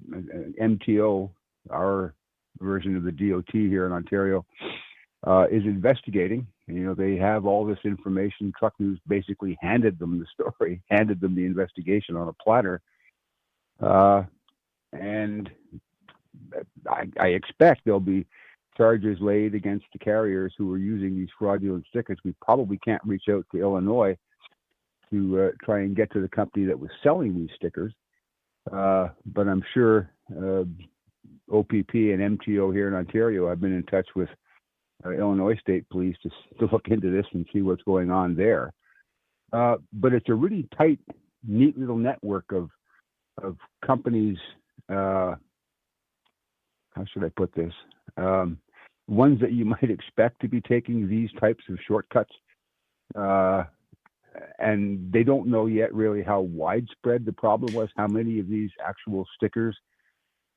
N: MTO, our version of the DOT here in Ontario, is investigating. They have all this information. Truck News basically handed them the story, handed them the investigation on a platter. And I expect there'll be charges laid against the carriers who are using these fraudulent stickers. We probably can't reach out to Illinois to try and get to the company that was selling these stickers. But I'm sure OPP and MTO here in Ontario have been in touch with Illinois State Police to look into this and see what's going on there. But it's a really tight, neat little network of companies. How should I put this? Ones that you might expect to be taking these types of shortcuts. And they don't know yet really how widespread the problem was, how many of these actual stickers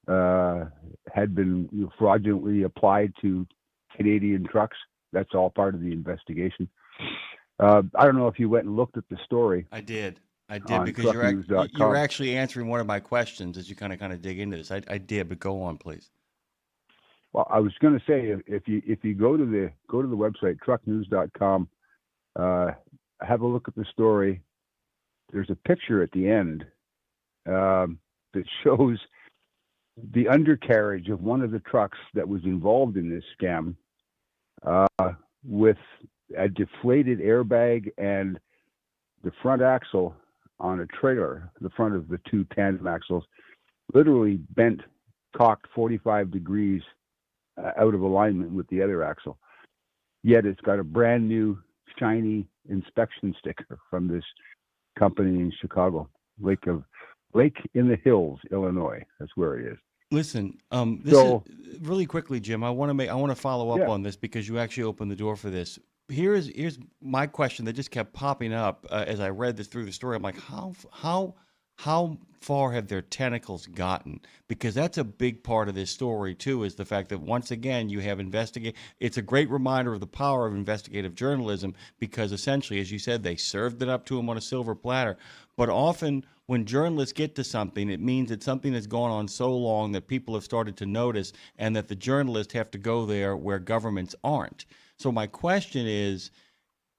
N: had been fraudulently applied to Canadian trucks. That's all part of the investigation. I don't know if you went and looked at the story.
B: I did because you're actually answering one of my questions as you kind of dig into this. I did, but go on, please.
N: Well, I was going to say, if you go to the website trucknews.com, have a look at the story. There's a picture at the end that shows the undercarriage of one of the trucks that was involved in this scam, with a deflated airbag and the front axle on a trailer, the front of the two tandem axles, literally bent, cocked 45 degrees out of alignment with the other axle. Yet it's got a brand new, shiny inspection sticker from this company in Chicago, Lake in the Hills, Illinois. That's where it is.
B: Listen, is, really quickly, Jim, I want to follow up on this because you actually opened the door for this. Here's my question that just kept popping up as I read this through the story. I'm like, how far have their tentacles gotten? Because that's a big part of this story too, is the fact that once again you have it's a great reminder of the power of investigative journalism, because essentially, as you said, they served it up to them on a silver platter. But often when journalists get to something, it means it's something that's gone on so long that people have started to notice, and that the journalists have to go there where governments aren't. So my question is,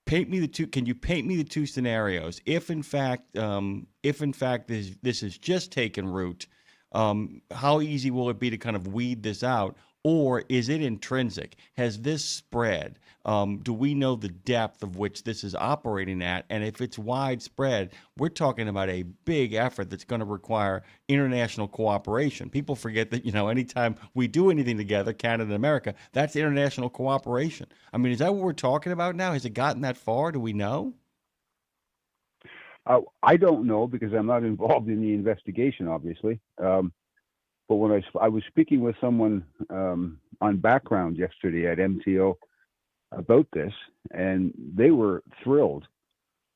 B: can you paint me the two scenarios? If in fact this has just taken root, how easy will it be to kind of weed this out? Or is it intrinsic? Has this spread? Do we know the depth of which this is operating at? And if it's widespread, we're talking about a big effort that's going to require international cooperation. People forget that, anytime we do anything together, Canada and America, that's international cooperation. I mean, is that what we're talking about now? Has it gotten that far? Do we know?
N: I don't know, because I'm not involved in the investigation, obviously. But when I was speaking with someone on background yesterday at MTO about this, and they were thrilled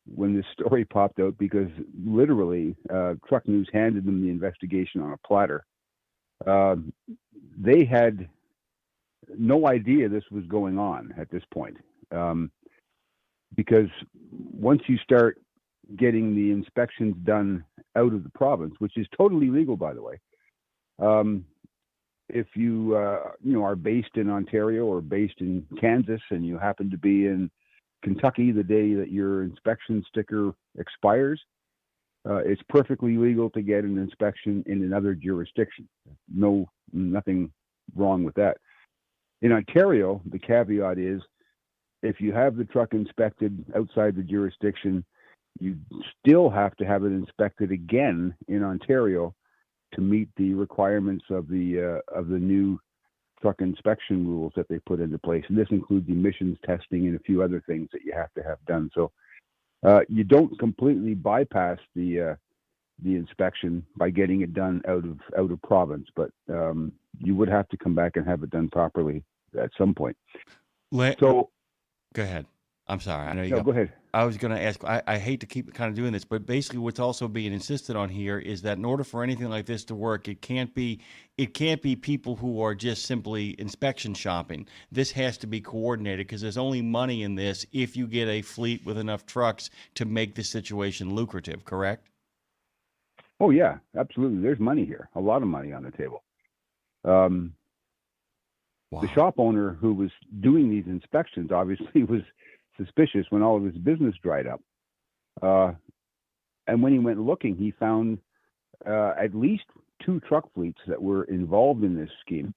N: when this story popped out, because literally Truck News handed them the investigation on a platter. They had no idea this was going on at this point, because once you start getting the inspections done out of the province, which is totally legal, by the way, if you are based in Ontario or based in Kansas and you happen to be in Kentucky the day that your inspection sticker expires, it's perfectly legal to get an inspection in another jurisdiction. Nothing wrong with that. In Ontario, the caveat is if you have the truck inspected outside the jurisdiction, you still have to have it inspected again in Ontario to meet the requirements of the new truck inspection rules that they put into place. And this includes emissions testing and a few other things that you have to have done. So you don't completely bypass the inspection by getting it done out of province, but you would have to come back and have it done properly at some point.
B: Go ahead. I'm sorry. I know you
N: go ahead.
B: I was going to ask, I hate to keep kind of doing this, but basically what's also being insisted on here is that in order for anything like this to work, it can't be people who are just simply inspection shopping. This has to be coordinated because there's only money in this if you get a fleet with enough trucks to make the situation lucrative, correct?
N: Oh, yeah, absolutely. There's money here, a lot of money on the table.
B: Wow.
N: The shop owner who was doing these inspections obviously was suspicious when all of his business dried up. And when he went looking, he found at least 2 truck fleets that were involved in this scheme.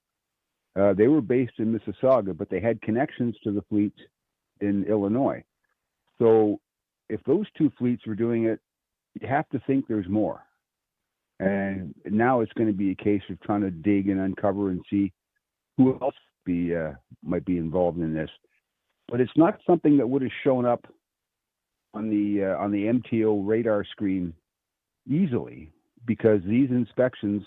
N: They were based in Mississauga, but they had connections to the fleets in Illinois. So if those 2 fleets were doing it, you have to think there's more. And now it's going to be a case of trying to dig and uncover and see who else might be involved in this. But it's not something that would have shown up on the MTO radar screen easily, because these inspections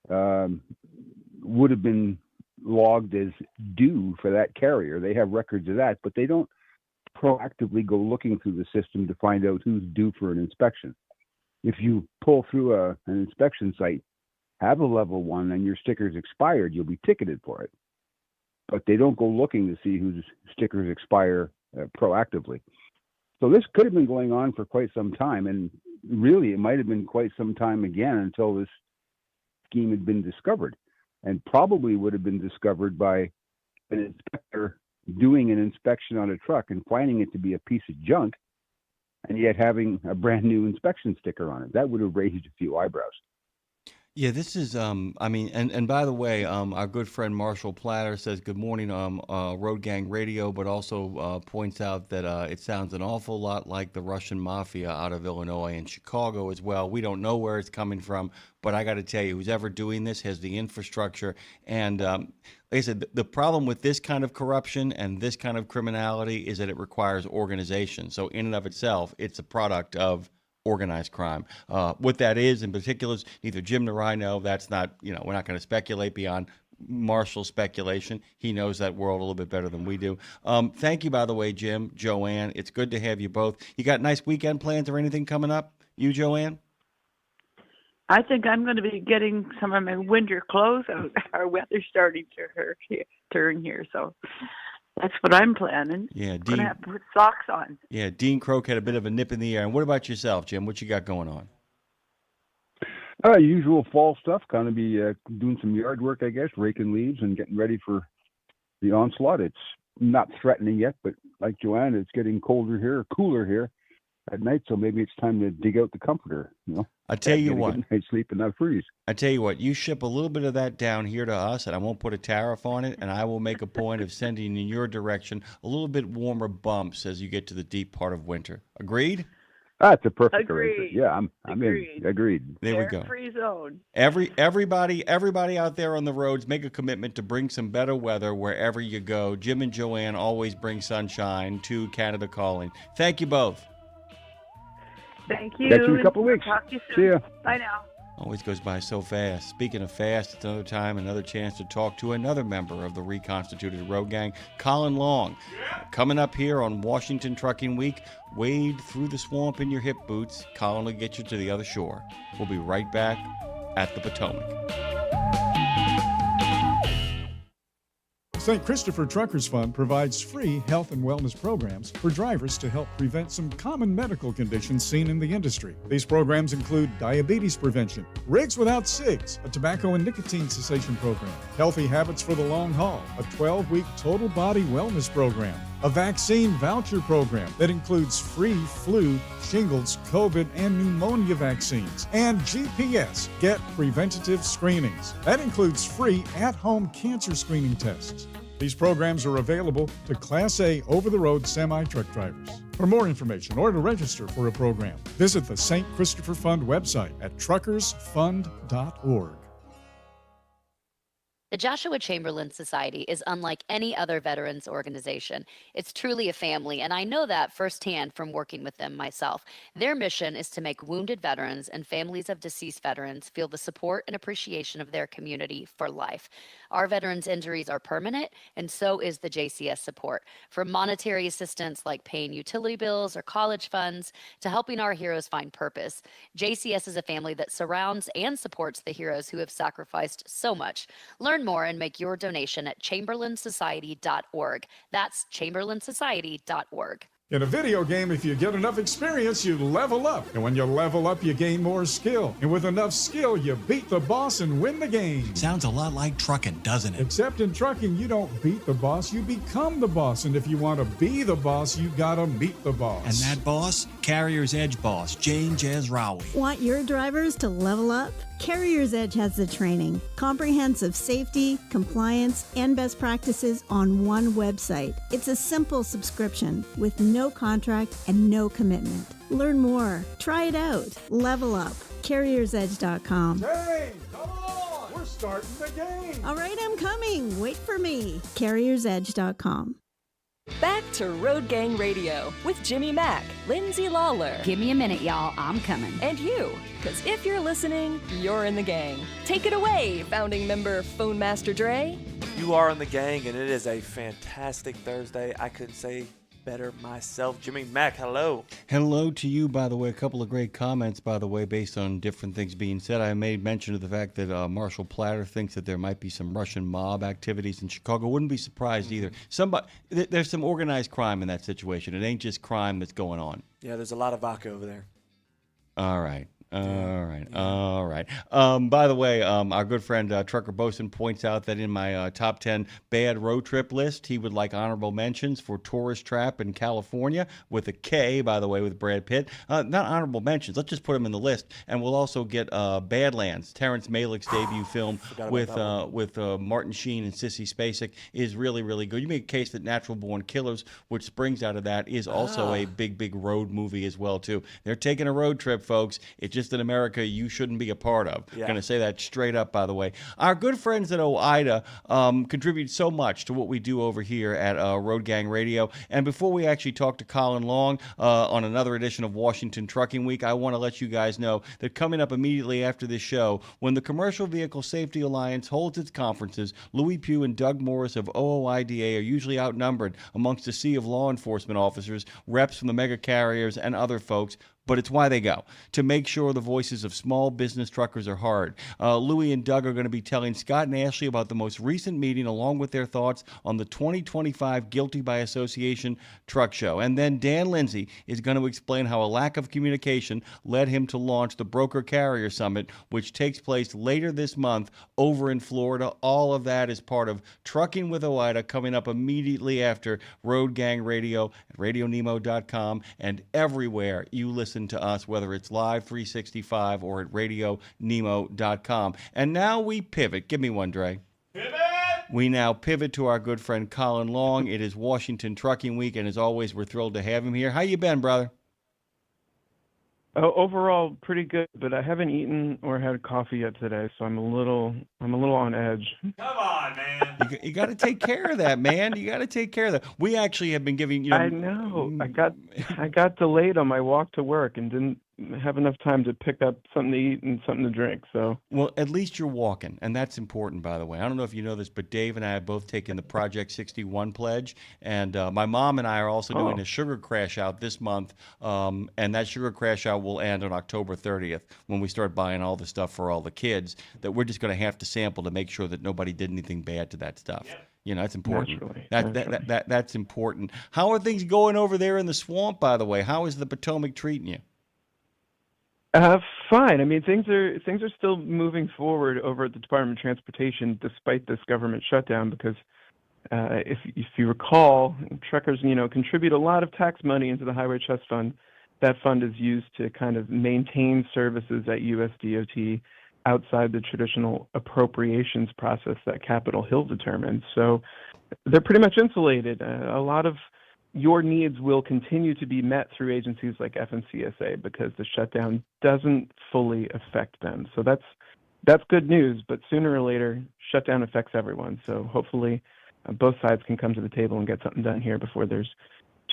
N: would have been logged as due for that carrier. They have records of that, but they don't proactively go looking through the system to find out who's due for an inspection. If you pull through an inspection site, have a level 1, and your sticker's expired, you'll be ticketed for it. But they don't go looking to see whose stickers expire proactively. So this could have been going on for quite some time, and really it might have been quite some time again until this scheme had been discovered, and probably would have been discovered by an inspector doing an inspection on a truck and finding it to be a piece of junk, and yet having a brand new inspection sticker on it. That would have raised a few eyebrows.
B: Yeah, this is, and by the way, our good friend Marshall Platter says, good morning, Road Gang Radio, but also points out that it sounds an awful lot like the Russian mafia out of Illinois and Chicago as well. We don't know where it's coming from, but I got to tell you, who's ever doing this has the infrastructure. And like I said, the problem with this kind of corruption and this kind of criminality is that it requires organization. So in and of itself, it's a product of organized crime. What that is in particular, neither Jim nor I know. That's not, we're not going to speculate beyond Marshall's speculation. He knows that world a little bit better than we do. Thank you, by the way, Jim, Joanne. It's good to have you both. You got nice weekend plans or anything coming up, you, Joanne?
M: I think I'm going to be getting some of my winter clothes out. Our weather's starting to turn here, so that's what I'm planning.
B: Yeah,
M: Dean, gonna have to put socks on.
B: Yeah, Dean Croak had a bit of a nip in the air. And what about yourself, Jim? What you got going on?
N: Usual fall stuff. Kind of be doing some yard work, I guess, raking leaves and getting ready for the onslaught. It's not threatening yet, but like Joanne, it's getting cooler here at night, so maybe it's time to dig out the comforter.
B: I tell you what,
N: good night's sleep and not freeze.
B: I tell you what, you ship a little bit of that down here to us, and I won't put a tariff on it, and I will make a point of sending in your direction a little bit warmer bumps as you get to the deep part of winter. Agreed?
N: That's a perfect
M: Agreed.
N: arrangement. Yeah, I'm in. Agreed.
B: There we go.
M: Free zone.
B: Everybody out there on the roads, make a commitment to bring some better weather wherever you go. Jim and Joanne always bring sunshine to Canada Calling. Thank you both.
M: Thank you.
N: Catch you in a couple of weeks.
M: Talk to you soon.
N: See ya.
M: Bye now.
B: Always goes by so fast. Speaking of fast, it's another time, another chance to talk to another member of the reconstituted road gang, Colin Long. Coming up here on Washington Trucking Week, wade through the swamp in your hip boots. Colin will get you to the other shore. We'll be right back at the Potomac.
J: St. Christopher Truckers Fund provides free health and wellness programs for drivers to help prevent some common medical conditions seen in the industry. These programs include diabetes prevention, Rigs Without Cigs, a tobacco and nicotine cessation program, Healthy Habits for the Long Haul, a 12-week total body wellness program, a vaccine voucher program that includes free flu, shingles, COVID, and pneumonia vaccines, and GPS, Get Preventative Screenings. That includes free at-home cancer screening tests. These programs are available to Class A over-the-road semi-truck drivers. For more information or to register for a program, visit the St. Christopher Fund website at truckersfund.org.
L: The Joshua Chamberlain Society is unlike any other veterans organization. It's truly a family, and I know that firsthand from working with them myself. Their mission is to make wounded veterans and families of deceased veterans feel the support and appreciation of their community for life. Our veterans' injuries are permanent, and so is the JCS support. From monetary assistance like paying utility bills or college funds to helping our heroes find purpose, JCS is a family that surrounds and supports the heroes who have sacrificed so much. Learn more and make your donation at chamberlainsociety.org. That's chamberlainsociety.org.
J: In a video game, if you get enough experience, you level up. And when you level up, you gain more skill. And with enough skill, you beat the boss and win the game.
O: Sounds a lot like trucking, doesn't it?
J: Except in trucking, you don't beat the boss, you become the boss. And if you want to be the boss, you gotta meet the boss.
O: And that boss? Carrier's Edge boss, Jane Jezraoui.
P: Want your drivers to level up? Carrier's Edge has the training, comprehensive safety, compliance, and best practices on one website. It's a simple subscription with no contract and no commitment. Learn more. Try it out. Level up. CarriersEdge.com.
J: Hey, come on! We're starting the game!
P: All right, I'm coming. Wait for me. CarriersEdge.com.
A: Back to Road Gang Radio with Jimmy Mack, Lindsay Lawler.
L: Give me a minute, y'all. I'm coming.
A: And you, because if you're listening, you're in the gang. Take it away, founding member Phone Master Dre.
E: You are in the gang, and it is a fantastic Thursday. I couldn't say better myself. Jimmy Mack, hello.
B: Hello to you, by the way. A couple of great comments, by the way, based on different things being said. I made mention of the fact that Marshall Platter thinks that there might be some Russian mob activities in Chicago. Wouldn't be surprised either. There's some organized crime in that situation. It ain't just crime that's going on.
E: Yeah, there's a lot of vodka over there.
B: All right. All right. By the way, our good friend Trucker Bosun points out that in my top 10 bad road trip list, he would like honorable mentions for Tourist Trap in California with a K, by the way, with Brad Pitt. Not honorable mentions. Let's just put them in the list. And we'll also get Badlands, Terrence Malick's debut film with Martin Sheen and Sissy Spacek is really, really good. You make a case that Natural Born Killers, which springs out of that, is also a big road movie as well, too. They're taking a road trip, folks. It's just in America you shouldn't be a part of.
E: Yeah.
B: Going to say that straight up, by the way. Our good friends at OIDA contribute so much to what we do over here at Road Gang Radio. And before we actually talk to Colin Long on another edition of Washington Trucking Week, I want to let you guys know that coming up immediately after this show, when the Commercial Vehicle Safety Alliance holds its conferences, Louis Pugh and Doug Morris of OOIDA are usually outnumbered amongst a sea of law enforcement officers, reps from the mega carriers, and other folks. But it's why they go, to make sure the voices of small business truckers are heard. Louis and Doug are going to be telling Scott and Ashley about the most recent meeting along with their thoughts on the 2025 Guilty by Association Truck Show. And then Dan Lindsay is going to explain how a lack of communication led him to launch the Broker Carrier Summit, which takes place later this month over in Florida. All of that is part of Trucking with OIDA, coming up immediately after Road Gang Radio at RadioNemo.com and everywhere you listen to us, whether it's live 365 or at RadioNemo.com. And now we pivot. Give me one, Dre. Pivot! We now pivot to our good friend Colin Long. It is Washington Trucking Week, and as always, we're thrilled to have him here. How you been, brother?
Q: Overall, pretty good, but I haven't eaten or had coffee yet today, so I'm a little on edge.
E: Come on, man.
B: You got to take care of that, man. You got to take care of that. We actually have been giving
Q: I know. I got delayed on my walk to work and didn't have enough time to pick up something to eat and something to drink. So,
B: well, at least you're walking, and that's important, by the way. I don't know if you know this, but Dave and I have both taken the Project 61 pledge, and my mom and I are also doing a sugar crash out this month, and that sugar crash out will end on October 30th when we start buying all the stuff for all the kids that we're just going to have to sample to make sure that nobody did anything bad to that stuff. Yep. That's important.
Q: Naturally.
B: That's important. How are things going over there in the swamp, by the way? How is the Potomac treating you?
Q: Fine. I mean, things are still moving forward over at the Department of Transportation despite this government shutdown because if you recall, truckers, contribute a lot of tax money into the Highway Trust Fund. That fund is used to kind of maintain services at USDOT outside the traditional appropriations process that Capitol Hill determines. So they're pretty much insulated. A lot of your needs will continue to be met through agencies like FMCSA because the shutdown doesn't fully affect them. So that's good news, but sooner or later, shutdown affects everyone. So hopefully both sides can come to the table and get something done here before there's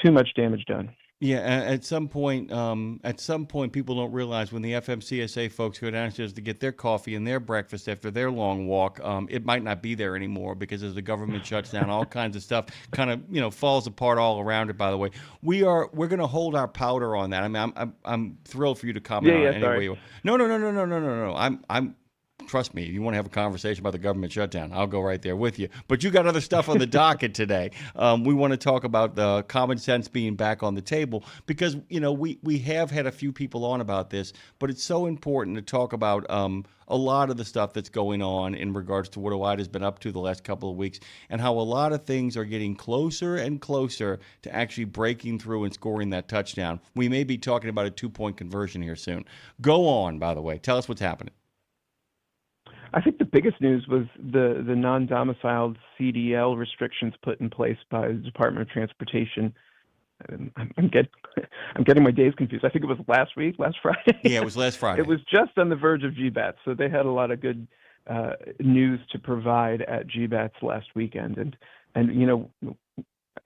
Q: too much damage done.
B: Yeah, at some point, people don't realize when the FMCSA folks go downstairs to get their coffee and their breakfast after their long walk, it might not be there anymore because as the government shuts down, all kinds of stuff kind of falls apart all around it. By the way, we're going to hold our powder on that. I mean, I'm thrilled for you to comment on it anyway. No. I'm trust me, if you want to have a conversation about the government shutdown, I'll go right there with you. But you got other stuff on the docket today. We want to talk about the common sense being back on the table because, we have had a few people on about this, but it's so important to talk about a lot of the stuff that's going on in regards to what OOIDA's been up to the last couple of weeks and how a lot of things are getting closer and closer to actually breaking through and scoring that touchdown. We may be talking about a 2-point conversion here soon. Go on, by the way. Tell us what's happening.
Q: I think the biggest news was the non-domiciled CDL restrictions put in place by the Department of Transportation. I'm getting my days confused. I think it was last Friday.
B: Yeah, it was last Friday.
Q: It was just on the verge of GBATs, so they had a lot of good news to provide at GBATs last weekend. And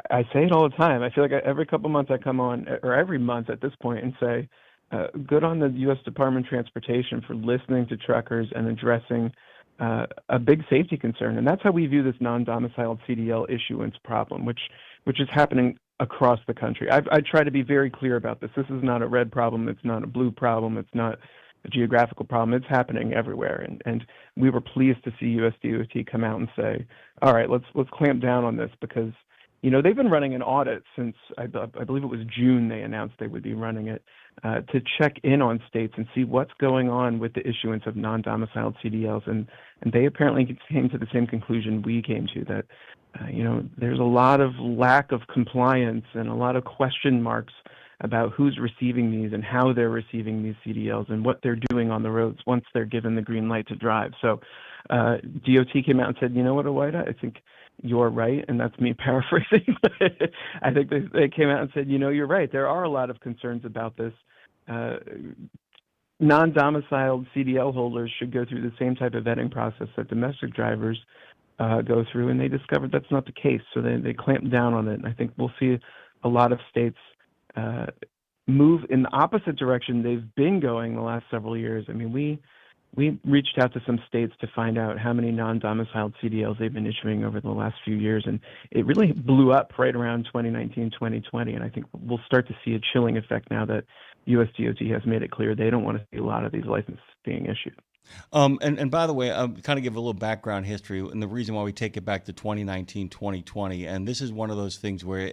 Q: I say it all the time. I feel like every couple months I come on, or every month at this point, and say, good on the U.S. Department of Transportation for listening to truckers and addressing a big safety concern. And that's how we view this non-domiciled CDL issuance problem, which is happening across the country. I try to be very clear about this. This is not a red problem. It's not a blue problem. It's not a geographical problem. It's happening everywhere. And we were pleased to see USDOT come out and say, all right, let's clamp down on this because they've been running an audit since I believe it was June. They announced they would be running it to check in on states and see what's going on with the issuance of non-domiciled CDLs. And they apparently came to the same conclusion we came to, that there's a lot of lack of compliance and a lot of question marks about who's receiving these and how they're receiving these CDLs and what they're doing on the roads once they're given the green light to drive. So DOT came out and said, you know what, OOIDA, I think you're right, and that's me paraphrasing. I think they came out and said, you're right. There are a lot of concerns about this. Non-domiciled CDL holders should go through the same type of vetting process that domestic drivers go through, and they discovered that's not the case. So they clamped down on it, and I think we'll see a lot of states move in the opposite direction they've been going the last several years. I mean, we reached out to some states to find out how many non-domiciled CDLs they've been issuing over the last few years, and it really blew up right around 2019, 2020, and I think we'll start to see a chilling effect now that USDOT has made it clear they don't want to see a lot of these licenses being issued.
B: And by the way, I'll kind of give a little background history and the reason why we take it back to 2019, 2020, and this is one of those things where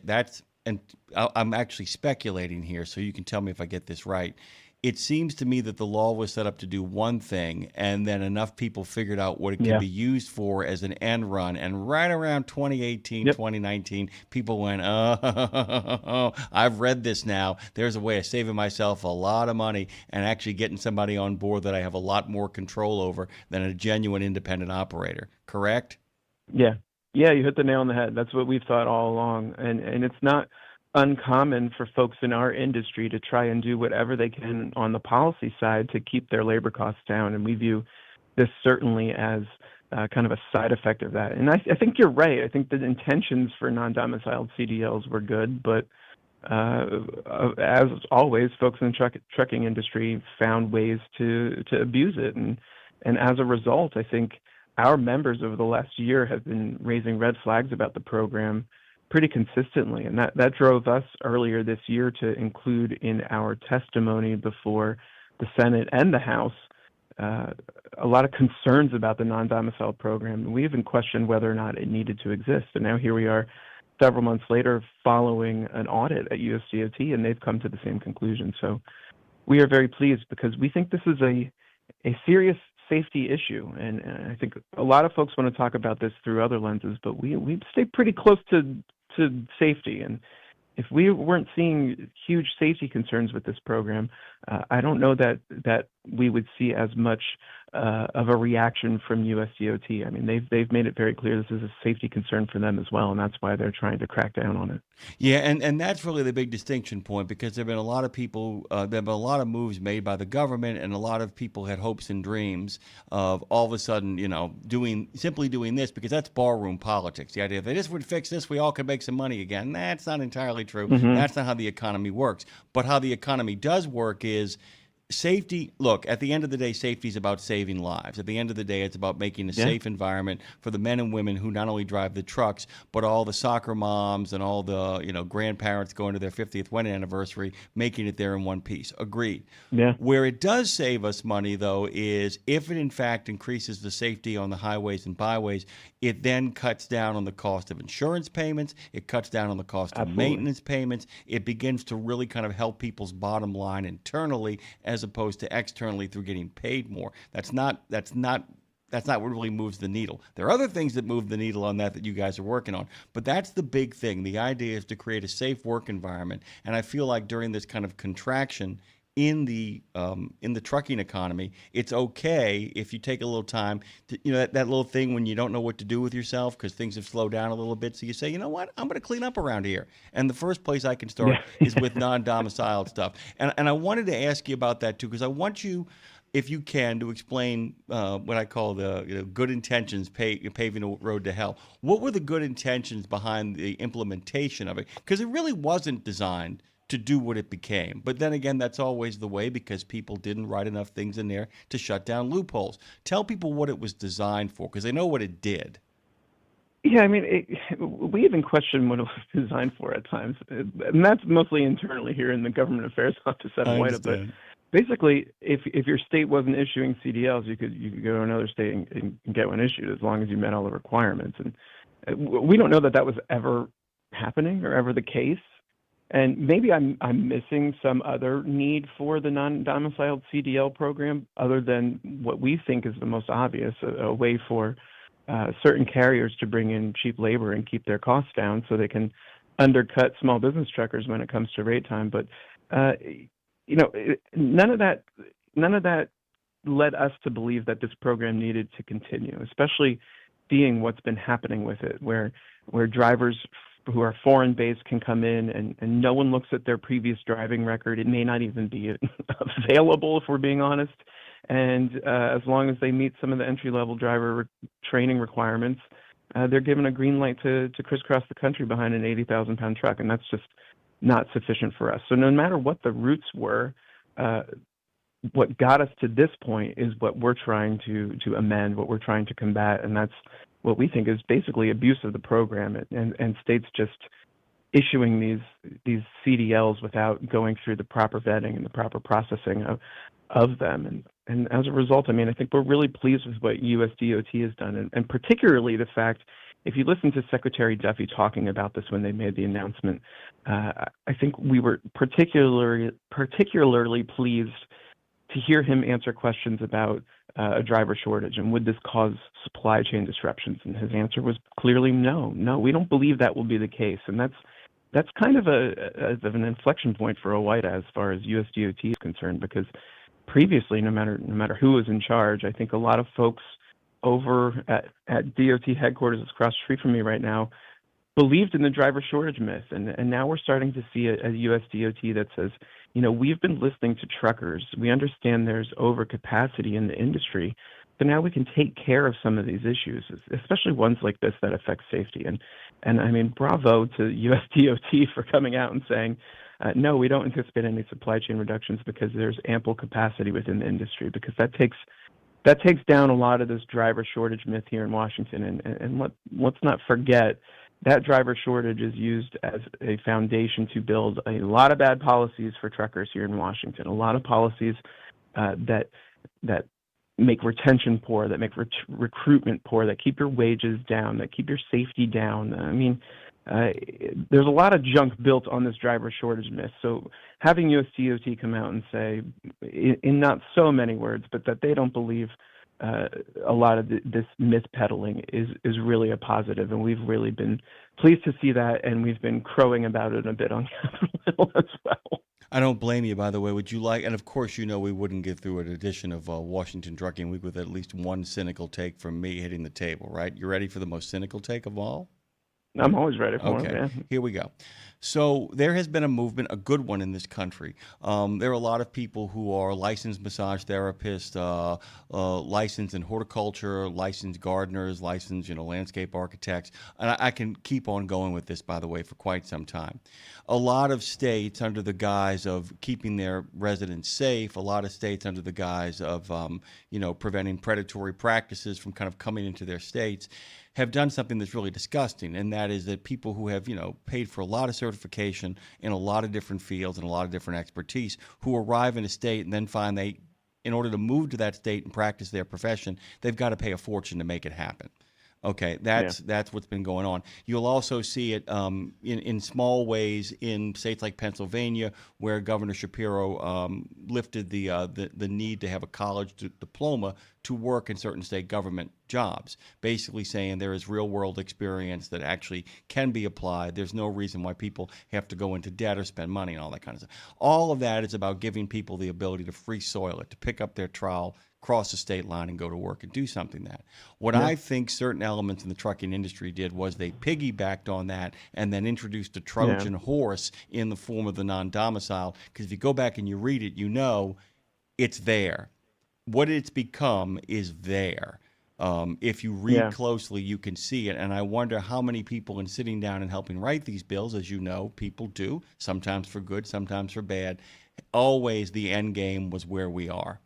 B: and I'm actually speculating here, so you can tell me if I get this right. It seems to me that the law was set up to do one thing, and then enough people figured out what it could be used for as an end run. And right around 2018, 2019, people went, oh, I've read this now. There's a way of saving myself a lot of money and actually getting somebody on board that I have a lot more control over than a genuine independent operator. Correct?
Q: Yeah. Yeah, you hit the nail on the head. That's what we've thought all along. And it's not uncommon for folks in our industry to try and do whatever they can on the policy side to keep their labor costs down. And we view this certainly as kind of a side effect of that. And I think you're right. I think the intentions for non-domiciled CDLs were good, but as always, folks in the trucking industry found ways to abuse it. And as a result, I think our members over the last year have been raising red flags about the program pretty consistently. And that drove us earlier this year to include in our testimony before the Senate and the House a lot of concerns about the non-domiciled program. We even questioned whether or not it needed to exist. And now here we are several months later following an audit at USDOT, and they've come to the same conclusion. So we are very pleased because we think this is a serious safety issue. And I think a lot of folks want to talk about this through other lenses, but we stay pretty close to safety. And if we weren't seeing huge safety concerns with this program, I don't know that we would see as much of a reaction from USDOT. I mean, they've made it very clear this is a safety concern for them as well, and that's why they're trying to crack down on it.
B: Yeah, and that's really the big distinction point, because there have been a lot of people, there have been a lot of moves made by the government, and a lot of people had hopes and dreams of all of a sudden, simply doing this, because that's barroom politics. The idea that this would fix this, we all could make some money again. That's not entirely true.
Q: Mm-hmm.
B: That's not how the economy works. But how the economy does work is safety. Look, at the end of the day, safety is about saving lives. At the end of the day, it's about making a safe environment for the men and women who not only drive the trucks, but all the soccer moms and all the grandparents going to their 50th wedding anniversary, making it there in one piece. Agreed.
Q: Yeah.
B: Where it does save us money, though, is if it in fact increases the safety on the highways and byways, it then cuts down on the cost of insurance payments. It cuts down on the cost of maintenance payments. It begins to really kind of help people's bottom line internally, as opposed to externally through getting paid more. That's not what really moves the needle. There are other things that move the needle on that you guys are working on, but that's the big thing. The idea is to create a safe work environment, and I feel like during this kind of contraction in the trucking economy, it's okay if you take a little time to, that little thing when you don't know what to do with yourself because things have slowed down a little bit. So you say, you know what, I'm going to clean up around here. And the first place I can start is with non-domiciled stuff. And I wanted to ask you about that too, because I want you, if you can, to explain what I call the good intentions paving a road to hell. What were the good intentions behind the implementation of it? Because it really wasn't designed to do what it became. But then again, that's always the way, because people didn't write enough things in there to shut down loopholes. Tell people what it was designed for, because they know what it did.
Q: Yeah, I mean, we even question what it was designed for at times. And that's mostly internally here in the Government Affairs Office at WIDA. But basically, if your state wasn't issuing CDLs, you could go to another state and get one issued as long as you met all the requirements. And we don't know that was ever happening or ever the case. And maybe I'm missing some other need for the non-domiciled CDL program other than what we think is the most obvious, a way for certain carriers to bring in cheap labor and keep their costs down so they can undercut small business truckers when it comes to rate time. But, none of that led us to believe that this program needed to continue, especially seeing what's been happening with it, where drivers who are foreign-based can come in and no one looks at their previous driving record. It may not even be available, if we're being honest. And as long as they meet some of the entry-level driver training requirements, they're given a green light to crisscross the country behind an 80,000-pound truck, and that's just not sufficient for us. So no matter what the roots were, what got us to this point is what we're trying to amend, what we're trying to combat, and that's what we think is basically abuse of the program and states just issuing these CDLs without going through the proper vetting and the proper processing of them. And as a result, I mean, I think we're really pleased with what USDOT has done, and particularly the fact, if you listen to Secretary Duffy talking about this when they made the announcement, I think we were particularly pleased to hear him answer questions about a driver shortage and would this cause supply chain disruptions. And his answer was clearly no, we don't believe that will be the case. And that's kind of an inflection point for OOIDA as far as USDOT is concerned, because previously, no matter who was in charge, I think a lot of folks over at DOT headquarters that's across the street from me right now believed in the driver shortage myth. And now we're starting to see a USDOT that says, we've been listening to truckers. We understand there's overcapacity in the industry. So now we can take care of some of these issues, especially ones like this that affect safety. And I mean, bravo to USDOT for coming out and saying, no, we don't anticipate any supply chain reductions because there's ample capacity within the industry, because that takes down a lot of this driver shortage myth here in Washington. And let's not forget that driver shortage is used as a foundation to build a lot of bad policies for truckers here in Washington, a lot of policies that make retention poor, that make recruitment poor, that keep your wages down, that keep your safety down. I mean, there's a lot of junk built on this driver shortage myth. So having USDOT come out and say, in not so many words, but that they don't believe a lot of this myth peddling is really a positive, and we've really been pleased to see that, and we've been crowing about it a bit on Capitol Hill as well.
B: I don't blame you, by the way. Would you like, and of course, you know we wouldn't get through an edition of Washington Trucking Week with at least one cynical take from me hitting the table, right? You ready for the most cynical take of all?
Q: I'm always ready for
B: okay.
Q: one, yeah.
B: Here we go. So there has been a movement, a good one in this country. There are a lot of people who are licensed massage therapists, licensed in horticulture, licensed gardeners, licensed, landscape architects. And I can keep on going with this, by the way, for quite some time. A lot of states under the guise of keeping their residents safe, a lot of states under the guise of, preventing predatory practices from kind of coming into their states, have done something that's really disgusting, and that is that people who have, paid for a lot of certification in a lot of different fields and a lot of different expertise, who arrive in a state and then find in order to move to that state and practice their profession, they've got to pay a fortune to make it happen. Okay, that's what's been going on. You'll also see it in small ways in states like Pennsylvania, where Governor Shapiro lifted the need to have a college diploma to work in certain state government jobs, basically saying there is real-world experience that actually can be applied. There's no reason why people have to go into debt or spend money and all that kind of stuff. All of that is about giving people the ability to free soil it, to pick up their trowel, cross the state line, and go to work and do something that. What I think certain elements in the trucking industry did was they piggybacked on that and then introduced a Trojan horse in the form of the non-domicile, because if you go back and you read it, it's there. What it's become is there. If you read closely, you can see it. And I wonder how many people, in sitting down and helping write these bills, as you know, people do, sometimes for good, sometimes for bad, always the end game was where we are.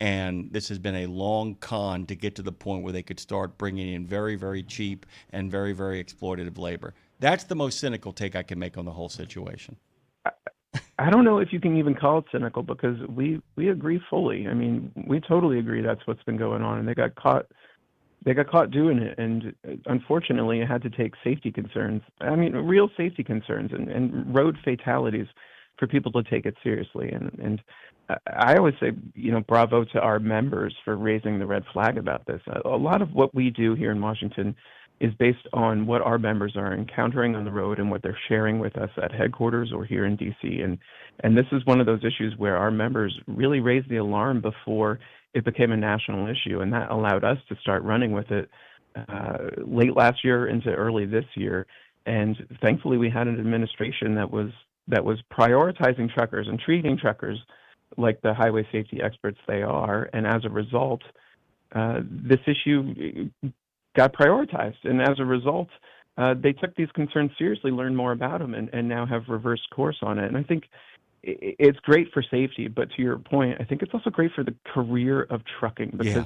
B: And this has been a long con to get to the point where they could start bringing in very, very cheap and very, very exploitative labor. That's the most cynical take I can make on the whole situation.
Q: I don't know if you can even call it cynical, because we agree fully. I mean, we totally agree that's what's been going on, and they got caught doing it, and unfortunately it had to take safety concerns. I mean, real safety concerns and road fatalities for people to take it seriously. And I always say, bravo to our members for raising the red flag about this. A lot of what we do here in Washington is based on what our members are encountering on the road and what they're sharing with us at headquarters or here in D.C. And this is one of those issues where our members really raised the alarm before it became a national issue, and that allowed us to start running with it late last year into early this year. And thankfully, we had an administration that was prioritizing truckers and treating truckers like the highway safety experts they are. And as a result, this issue got prioritized. And as a result, they took these concerns seriously, learned more about them, and now have reversed course on it. And I think it's great for safety, but to your point, I think it's also great for the career of trucking, because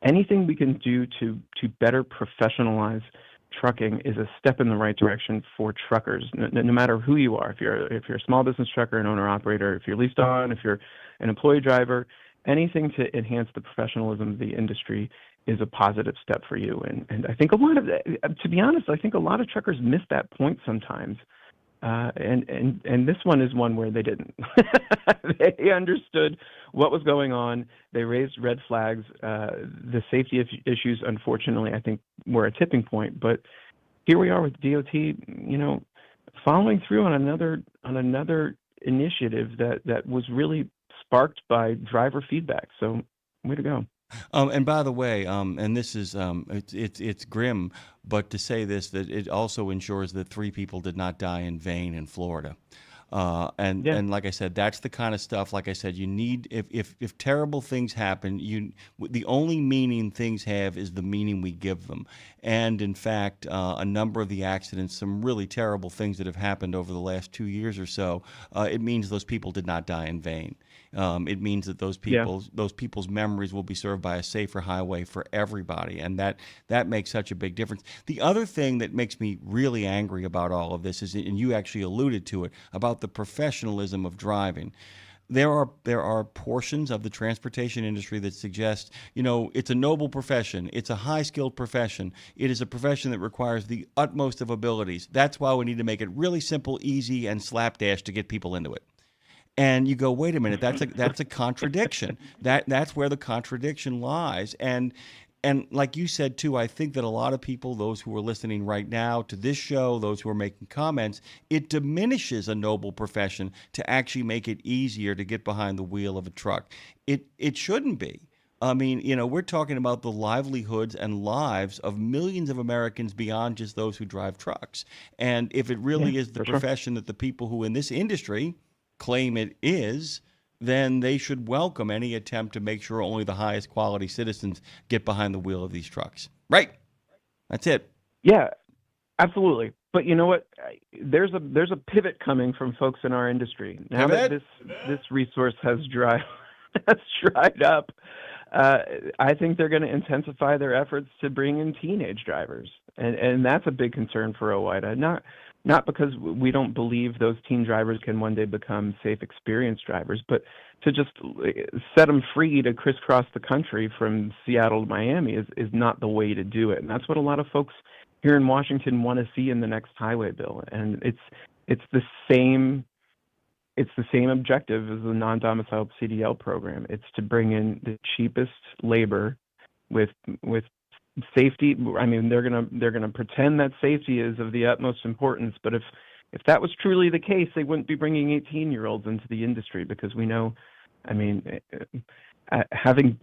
Q: anything we can do to better professionalize trucking is a step in the right direction for truckers, no matter who you are. If you're a small business trucker, an owner-operator, if you're leased on, if you're an employee driver, anything to enhance the professionalism of the industry is a positive step for you. And I think to be honest, I think a lot of truckers miss that point sometimes. And this one is one where they didn't. They understood what was going on. They raised red flags. The safety issues, unfortunately, I think were a tipping point. But here we are with DOT, following through on another initiative that was really sparked by driver feedback. So, way to go.
B: And by the way, and this is it's grim, but to say this, that it also ensures that 3 people did not die in vain in Florida. And like I said, that's the kind of stuff, like I said, you need, if terrible things happen, the only meaning things have is the meaning we give them. And in fact, a number of the accidents, some really terrible things that have happened over the last 2 years or so, it means those people did not die in vain. It means that those people's memories will be served by a safer highway for everybody, and that makes such a big difference. The other thing that makes me really angry about all of this is, and you actually alluded to it, about the professionalism of driving. there are portions of the transportation industry that suggest, it's a noble profession. It's a high-skilled profession. It is a profession that requires the utmost of abilities. That's why we need to make it really simple, easy, and slapdash to get people into it. And you go, wait a minute, that's a contradiction. That's where the contradiction lies. And like you said, too, I think that a lot of people, those who are listening right now to this show, those who are making comments, it diminishes a noble profession to actually make it easier to get behind the wheel of a truck. It shouldn't be. I mean, we're talking about the livelihoods and lives of millions of Americans beyond just those who drive trucks. And if it really is the profession that the people who in this industry claim it is, then they should welcome any attempt to make sure only the highest quality citizens get behind the wheel of these trucks. Right? That's it.
Q: Yeah, absolutely. But you know what? There's a pivot coming from folks in our industry now that this resource has dried up. I think they're going to intensify their efforts to bring in teenage drivers, and that's a big concern for OOIDA. Not because we don't believe those teen drivers can one day become safe, experienced drivers, but to just set them free to crisscross the country from Seattle to Miami is not the way to do it. And that's what a lot of folks here in Washington want to see in the next highway bill. And it's the same objective as the non-domiciled CDL program. It's to bring in the cheapest labor with safety. I mean, they're gonna pretend that safety is of the utmost importance, but if that was truly the case, they wouldn't be bringing 18-year-olds into the industry, because we know, I mean, having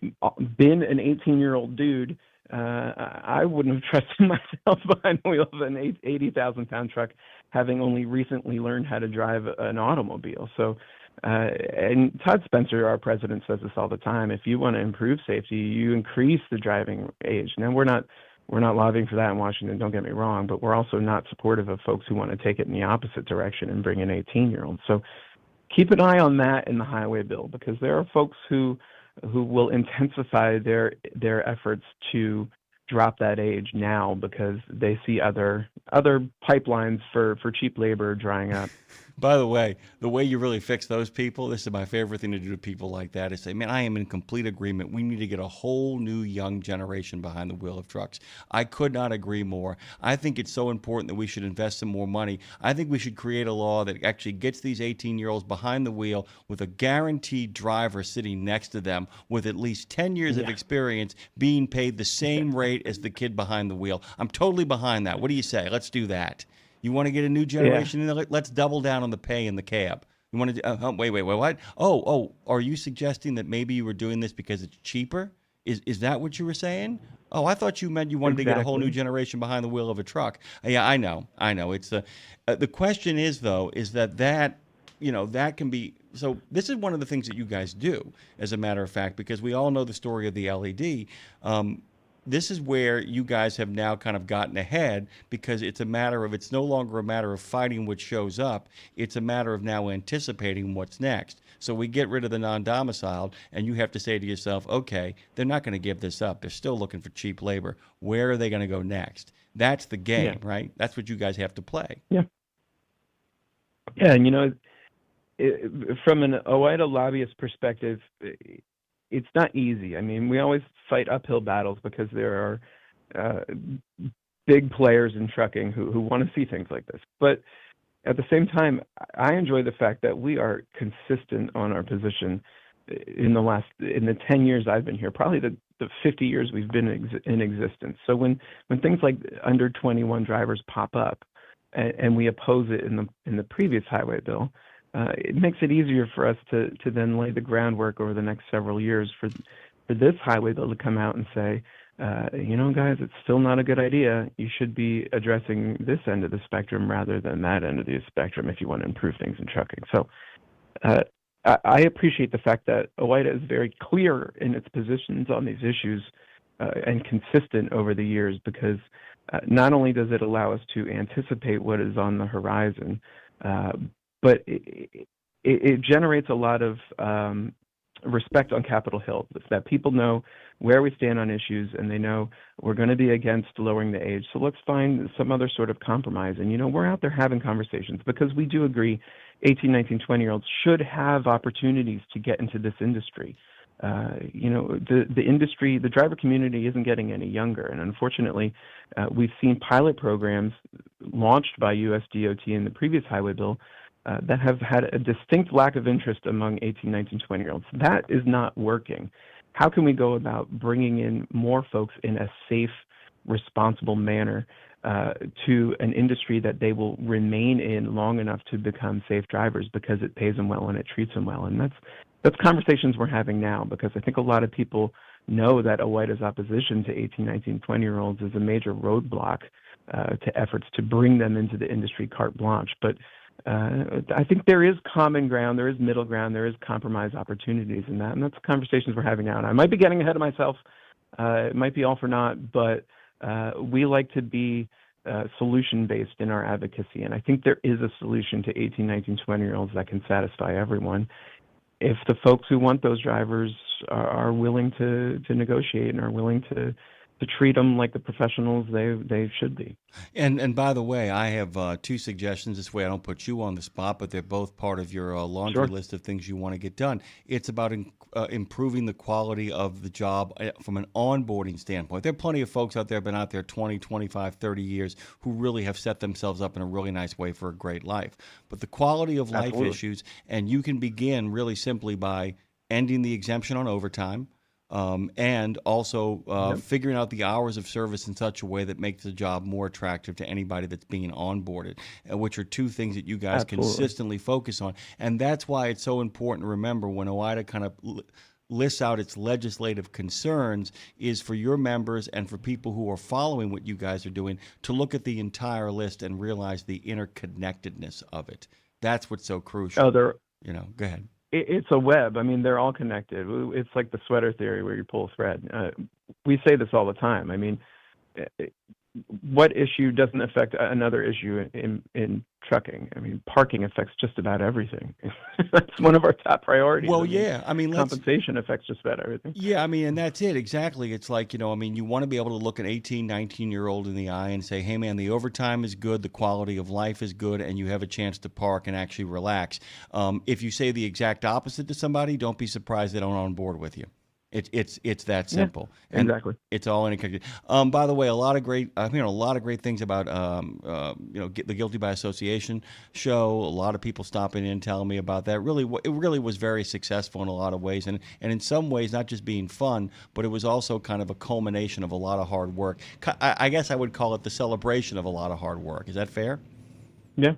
Q: been an 18-year-old dude, I wouldn't have trusted myself behind the wheel of an 80,000-pound truck, having only recently learned how to drive an automobile. So, and Todd Spencer, our president, says this all the time. If you want to improve safety, you increase the driving age. Now, we're not lobbying for that in Washington, don't get me wrong, but we're also not supportive of folks who want to take it in the opposite direction and bring in 18-year-olds. So keep an eye on that in the highway bill, because there are folks who will intensify their efforts to drop that age now because they see other pipelines for cheap labor drying up.
B: By the way you really fix those people, this is my favorite thing to do to people like that, is say, man, I am in complete agreement. We need to get a whole new young generation behind the wheel of trucks. I could not agree more. I think it's so important that we should invest some more money. I think we should create a law that actually gets these 18-year-olds behind the wheel with a guaranteed driver sitting next to them with at least 10 years of experience, being paid the same rate as the kid behind the wheel. I'm totally behind that. What do you say? Let's do that. You want to get a new generation in there? Let's double down on the pay in the cab. You want to wait, what? Oh, are you suggesting that maybe you were doing this because it's cheaper? Is that what you were saying? Oh, I thought you meant you wanted to get a whole new generation behind the wheel of a truck. Yeah, I know. It's the question is, though, is that can be. So this is one of the things that you guys do, as a matter of fact, because we all know the story of the LED. This is where you guys have now kind of gotten ahead, because it's no longer a matter of fighting what shows up. It's a matter of now anticipating what's next. So we get rid of the non-domiciled, and you have to say to yourself, okay, they're not going to give this up. They're still looking for cheap labor. Where are they going to go next? That's the game, right? That's what you guys have to play.
Q: Yeah. Yeah, and from an OOIDA lobbyist perspective, it's not easy. I mean, we always fight uphill battles because there are big players in trucking who want to see things like this. But at the same time, I enjoy the fact that we are consistent on our position in the 10 years I've been here, probably the 50 years we've been in existence. So when things like under 21 drivers pop up and we oppose it in the previous highway bill, it makes it easier for us to then lay the groundwork over the next several years for this highway bill to come out and say, guys, it's still not a good idea. You should be addressing this end of the spectrum rather than that end of the spectrum if you want to improve things in trucking. So I appreciate the fact that OOIDA is very clear in its positions on these issues and consistent over the years, because not only does it allow us to anticipate what is on the horizon, but it generates a lot of respect on Capitol Hill, that people know where we stand on issues, and they know we're going to be against lowering the age. So let's find some other sort of compromise. And, we're out there having conversations because we do agree 18, 19, 20-year-olds should have opportunities to get into this industry. The industry, the driver community isn't getting any younger. And unfortunately, we've seen pilot programs launched by US DOT in the previous highway bill that have had a distinct lack of interest among 18, 19, 20-year-olds. That is not working. How can we go about bringing in more folks in a safe, responsible manner to an industry that they will remain in long enough to become safe drivers because it pays them well and it treats them well? And that's conversations we're having now, because I think a lot of people know that OOIDA's opposition to 18, 19, 20-year-olds is a major roadblock to efforts to bring them into the industry carte blanche. But I think there is common ground, there is middle ground, there is compromise opportunities in that, and that's conversations we're having now. And I might be getting ahead of myself. It might be all for naught, but we like to be solution-based in our advocacy, and I think there is a solution to 18, 19, 20-year-olds that can satisfy everyone if the folks who want those drivers are willing to negotiate and are willing to treat them like the professionals they should be.
B: And by the way, I have two suggestions. This way I don't put you on the spot, but they're both part of your laundry list of things you want to get done. It's about improving the quality of the job from an onboarding standpoint. There are plenty of folks out there who have been out there 20, 25, 30 years who really have set themselves up in a really nice way for a great life. But the quality of life issues, and you can begin really simply by ending the exemption on overtime, and also figuring out the hours of service in such a way that makes the job more attractive to anybody that's being onboarded, which are two things that you guys consistently focus on. And that's why it's so important to remember when OOIDA kind of lists out its legislative concerns is for your members and for people who are following what you guys are doing to look at the entire list and realize the interconnectedness of it. That's what's so crucial. Go ahead.
Q: It's a web. I mean, they're all connected. It's like the sweater theory where you pull a thread. We say this all the time. I mean, what issue doesn't affect another issue in trucking? I mean, parking affects just about everything. That's one of our top priorities.
B: Well, yeah. I mean,
Q: compensation affects just about everything.
B: Yeah, I mean, and that's it. Exactly. It's like, I mean, you want to be able to look an 18, 19-year-old in the eye and say, hey, man, the overtime is good, the quality of life is good, and you have a chance to park and actually relax. If you say the exact opposite to somebody, don't be surprised they don't on board with you. It's that simple.
Q: Yeah, exactly.
B: It's all interconnected. By the way, I'm hearing a lot of great things about the Guilty by Association show. A lot of people stopping in and telling me about that. It really was very successful in a lot of ways, and in some ways not just being fun, but it was also kind of a culmination of a lot of hard work. I guess I would call it the celebration of a lot of hard work. Is that fair?
Q: Yeah.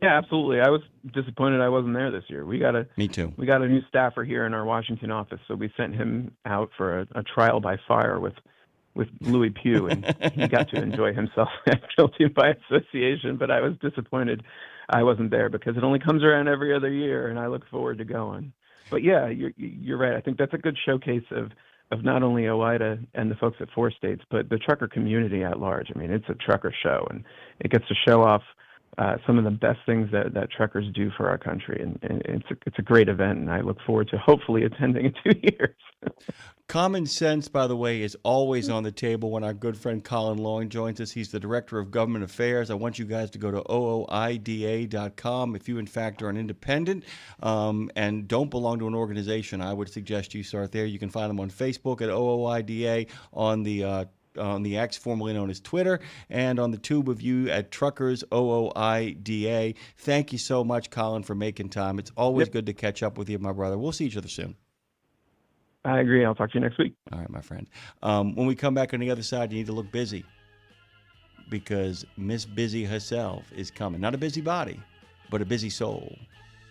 Q: Yeah, absolutely. I was disappointed I wasn't there this year.
B: Me too.
Q: We got a new staffer here in our Washington office, so we sent him out for a trial by fire with Louis Pugh, and he got to enjoy himself at Guilty by Association. But I was disappointed I wasn't there because it only comes around every other year, and I look forward to going. But yeah, you're right. I think that's a good showcase of not only OOIDA and the folks at 4 states, but the trucker community at large. I mean, it's a trucker show, and it gets to show off some of the best things that truckers do for our country, and it's a great event, and I look forward to hopefully attending in 2 years.
B: Common sense, by the way, is always on the table when our good friend Colin Loing joins us. He's the Director of Government Affairs. I want you guys to go to ooida.com. If you, in fact, are an independent and don't belong to an organization, I would suggest you start there. You can find them on Facebook at OOIDA, on the X, formerly known as Twitter, and on the tube of you at Truckers OOIDA. Thank you so much, Colin, for making time. It's always good to catch up with you, my brother. We'll see each other soon.
Q: I agree. I'll talk to you next week.
B: All right, my friend. When we come back on the other side, you need to look busy because Miss Busy herself is coming. Not a busy body, but a busy soul.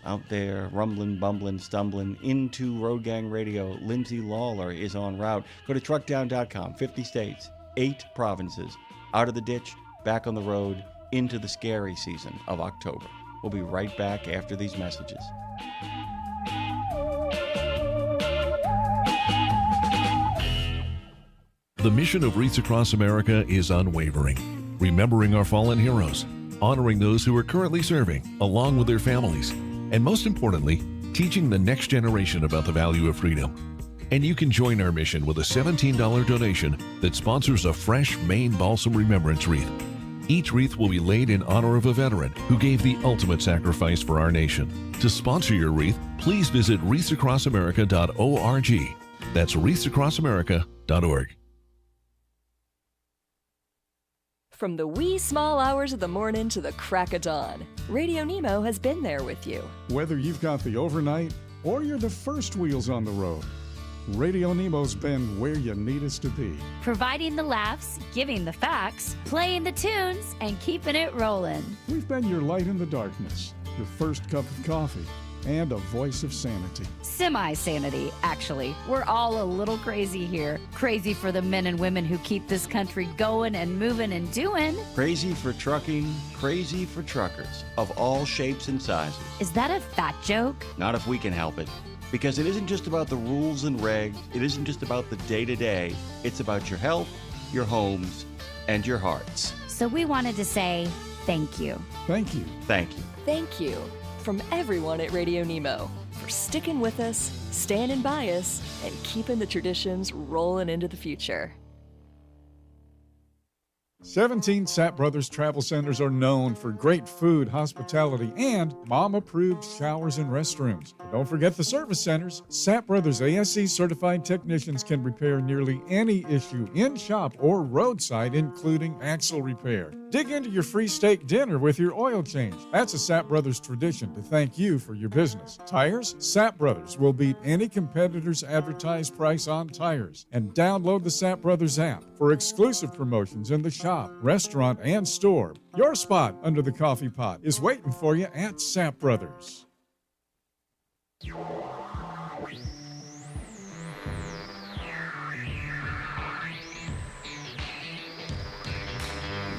B: Out there, rumbling, bumbling, stumbling into Road Gang Radio. Lindsay Lawler is en route. Go to truckdown.com. 50 states, 8 provinces. Out of the ditch, back on the road, into the scary season of October. We'll be right back after these messages.
R: The mission of Wreaths Across America is unwavering, remembering our fallen heroes, honoring those who are currently serving, along with their families, and most importantly, teaching the next generation about the value of freedom. And you can join our mission with a $17 donation that sponsors a fresh Maine Balsam Remembrance Wreath. Each wreath will be laid in honor of a veteran who gave the ultimate sacrifice for our nation. To sponsor your wreath, please visit wreathsacrossamerica.org. That's wreathsacrossamerica.org.
A: From the wee small hours of the morning to the crack of dawn, Radio Nemo has been there with you.
J: Whether you've got the overnight or you're the first wheels on the road, Radio Nemo's been where you need us to be.
L: Providing the laughs, giving the facts, playing the tunes, and keeping it rolling.
J: We've been your light in the darkness, your first cup of coffee, and a voice of sanity.
L: Semi-sanity, actually. We're all a little crazy here. Crazy for the men and women who keep this country going and moving and doing.
B: Crazy for trucking, crazy for truckers of all shapes and sizes.
L: Is that a fat joke?
B: Not if we can help it. Because it isn't just about the rules and regs, it isn't just about the day-to-day, it's about your health, your homes, and your hearts.
L: So we wanted to say thank you.
J: Thank you.
B: Thank you.
A: Thank you from everyone at Radio Nemo for sticking with us, standing by us, and keeping the traditions rolling into the future.
J: 17 Sapp Brothers Travel Centers are known for great food, hospitality, and mom-approved showers and restrooms. But don't forget the service centers. Sapp Brothers ASC certified technicians can repair nearly any issue in shop or roadside, including axle repair. Dig into your free steak dinner with your oil change. That's a Sapp Brothers tradition to thank you for your business. Tires? Sapp Brothers will beat any competitor's advertised price on tires. And download the Sapp Brothers app for exclusive promotions in the shop, restaurant, and store. Your spot under the coffee pot is waiting for you at Sapp Brothers.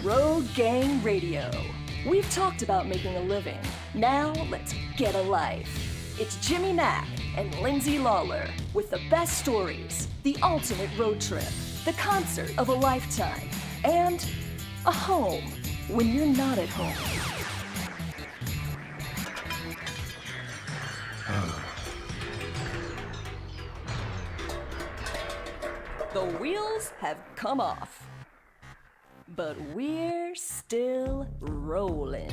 A: Road Gang Radio. We've talked about making a living. Now let's get a life. It's Jimmy Mack and Lindsay Lawler with the best stories, the ultimate road trip, the concert of a lifetime, and a home when you're not at home. The wheels have come off, but we're still rolling.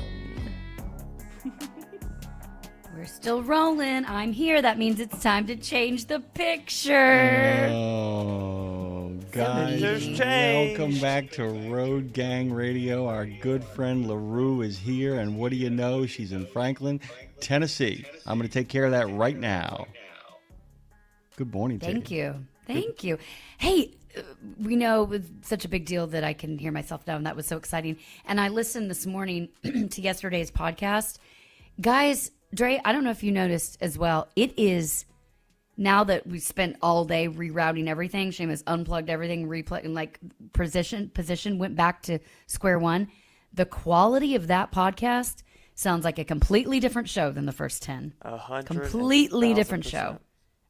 L: We're still rolling. I'm here. That means it's time to change the picture.
B: Oh, guys, welcome back to Road Gang Radio. Our good friend LaRue is here, and what do you know? She's in Franklin, Tennessee. I'm going to take care of that right now. Good morning,
L: Thank you. Thank you. Hey, we know it was such a big deal that I can hear myself now, and that was so exciting. And I listened this morning to yesterday's podcast. Guys, Dre, I don't know if you noticed as well, it is, now that we spent all day rerouting everything, Seamus unplugged everything, and like position went back to square one. The quality of that podcast sounds like a completely different show than the first 10. Completely different show.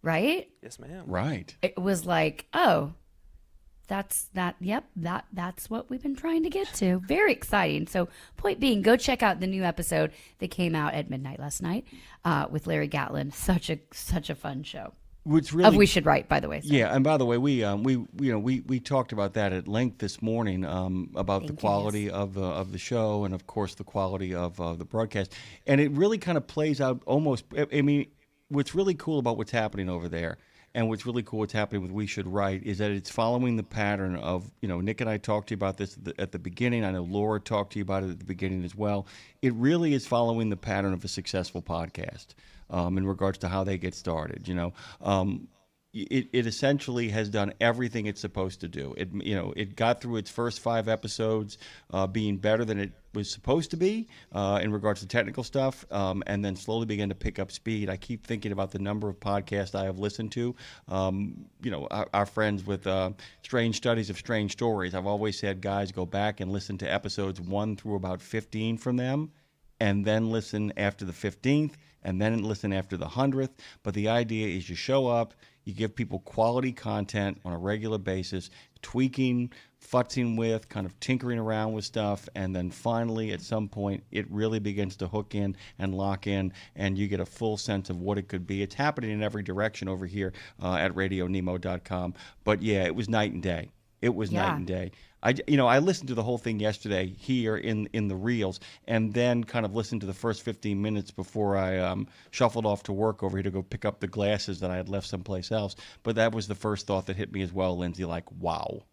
L: Right?
E: Yes, ma'am.
B: Right.
L: It was like, oh, that's what we've been trying to get to. Very exciting. So point being, go check out the new episode that came out at midnight last night with Larry Gatlin. Such a fun show.
B: Which really,
L: We Should Write, by the way. So.
B: Yeah, and by the way, we talked about that at length this morning about the quality of the show and of course the quality of the broadcast, and it really kind of plays out almost. I mean, what's really cool about what's happening over there, and what's really cool what's happening with We Should Write, is that it's following the pattern of, Nick and I talked to you about this at the beginning. I know Laura talked to you about it at the beginning as well. It really is following the pattern of a successful podcast in regards to how they get started. It essentially has done everything it's supposed to do. It got through its first 5 episodes being better than it was supposed to be in regards to technical stuff, and then slowly began to pick up speed. I keep thinking about the number of podcasts I have listened to. Our friends with Strange Studies of Strange Stories, I've always said, guys, go back and listen to episodes 1 through about 15 from them, and then listen after the 15th, and then listen after the 100th. But the idea is you show up, you give people quality content on a regular basis, tweaking, futzing with, kind of tinkering around with stuff, and then finally at some point it really begins to hook in and lock in, and you get a full sense of what it could be. It's happening in every direction over here at RadioNemo.com. But yeah, it was night and day. It was night and day. I listened to the whole thing yesterday here in the reels, and then kind of listened to the first 15 minutes before I shuffled off to work over here to go pick up the glasses that I had left someplace else. But that was the first thought that hit me as well, Lindsay. Like, wow.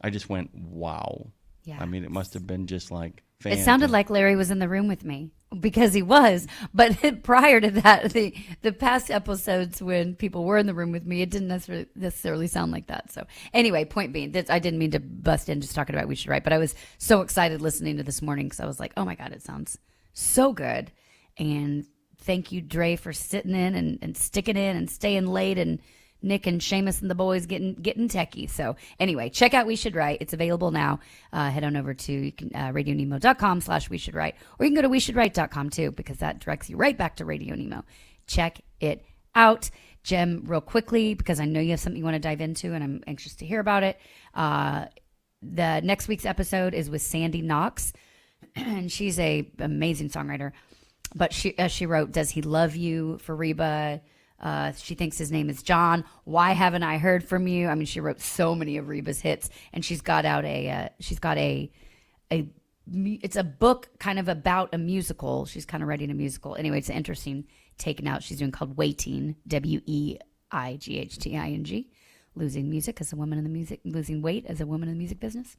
B: I just went, wow.
L: Yeah.
B: I mean, it must have been just like
L: It sounded like Larry was in the room with me, because he was. But prior to that, the past episodes when people were in the room with me, it didn't necessarily sound like that. So anyway, point being, I didn't mean to bust in just talking about We Should Write, but I was so excited listening to this morning because I was like, oh my God, it sounds so good. And thank you, Dre, for sitting in and sticking in and staying late, and Nick and Seamus and the boys getting techie. So anyway, check out We Should Write. It's available now. Head on over to radionemo.com/We Should Write, or you can go to weshouldwrite.com too, because that directs you right back to Radio Nemo. Check it out. Jem, real quickly, because I know you have something you want to dive into, and I'm anxious to hear about it. The next week's episode is with Sandy Knox, and she's a amazing songwriter. But she wrote "Does He Love You" for Reba. She thinks his name is John. Why Haven't I Heard From You? I mean, she wrote so many of Reba's hits, and she's got out it's a book kind of about a musical. She's kind of writing a musical. Anyway, it's an interesting taken out. She's doing called Weighting, WEIGHTING, losing music as a woman in the music, losing weight as a woman in the music business.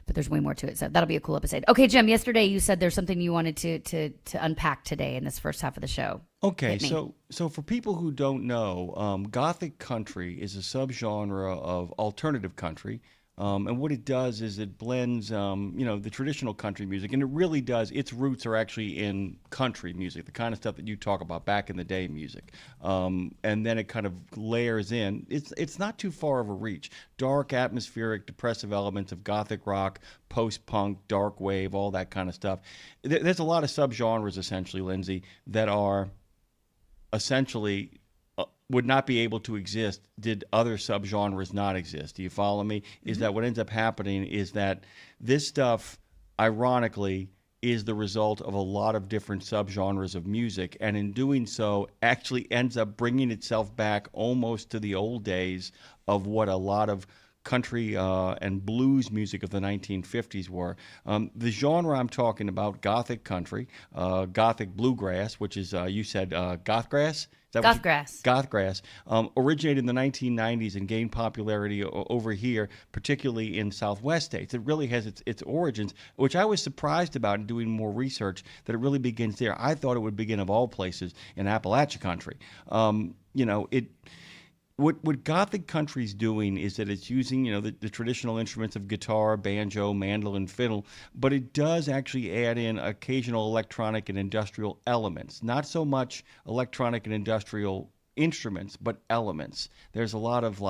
L: But there's way more to it, so that'll be a cool episode. Okay, Jim, yesterday you said there's something you wanted to unpack today in this first half of the show.
B: Okay, so for people who don't know, Gothic country is a subgenre of alternative country. And what it does is it blends, the traditional country music, and it really does. Its roots are actually in country music, the kind of stuff that you talk about back in the day music. And then it kind of layers in. It's not too far of a reach. Dark, atmospheric, depressive elements of Gothic rock, post-punk, dark wave, all that kind of stuff. There's a lot of subgenres, essentially, Lindsay, that are essentially would not be able to exist did other subgenres not exist. Do you follow me? Is that what ends up happening is that this stuff, ironically, is the result of a lot of different subgenres of music, and in doing so actually ends up bringing itself back almost to the old days of what a lot of country and blues music of the 1950s were. The genre I'm talking about, Gothic country, Gothic bluegrass, which is, you said gothgrass? Gothgrass originated in the 1990s and gained popularity over here, particularly in Southwest states. It really has its origins, which I was surprised about in doing more research, that it really begins there. I thought it would begin, of all places, in Appalachia country. What Gothic country's doing is that it's using, the traditional instruments of guitar, banjo, mandolin, fiddle, but it does actually add in occasional electronic and industrial elements. Not so much electronic and industrial instruments, but elements. There's a lot of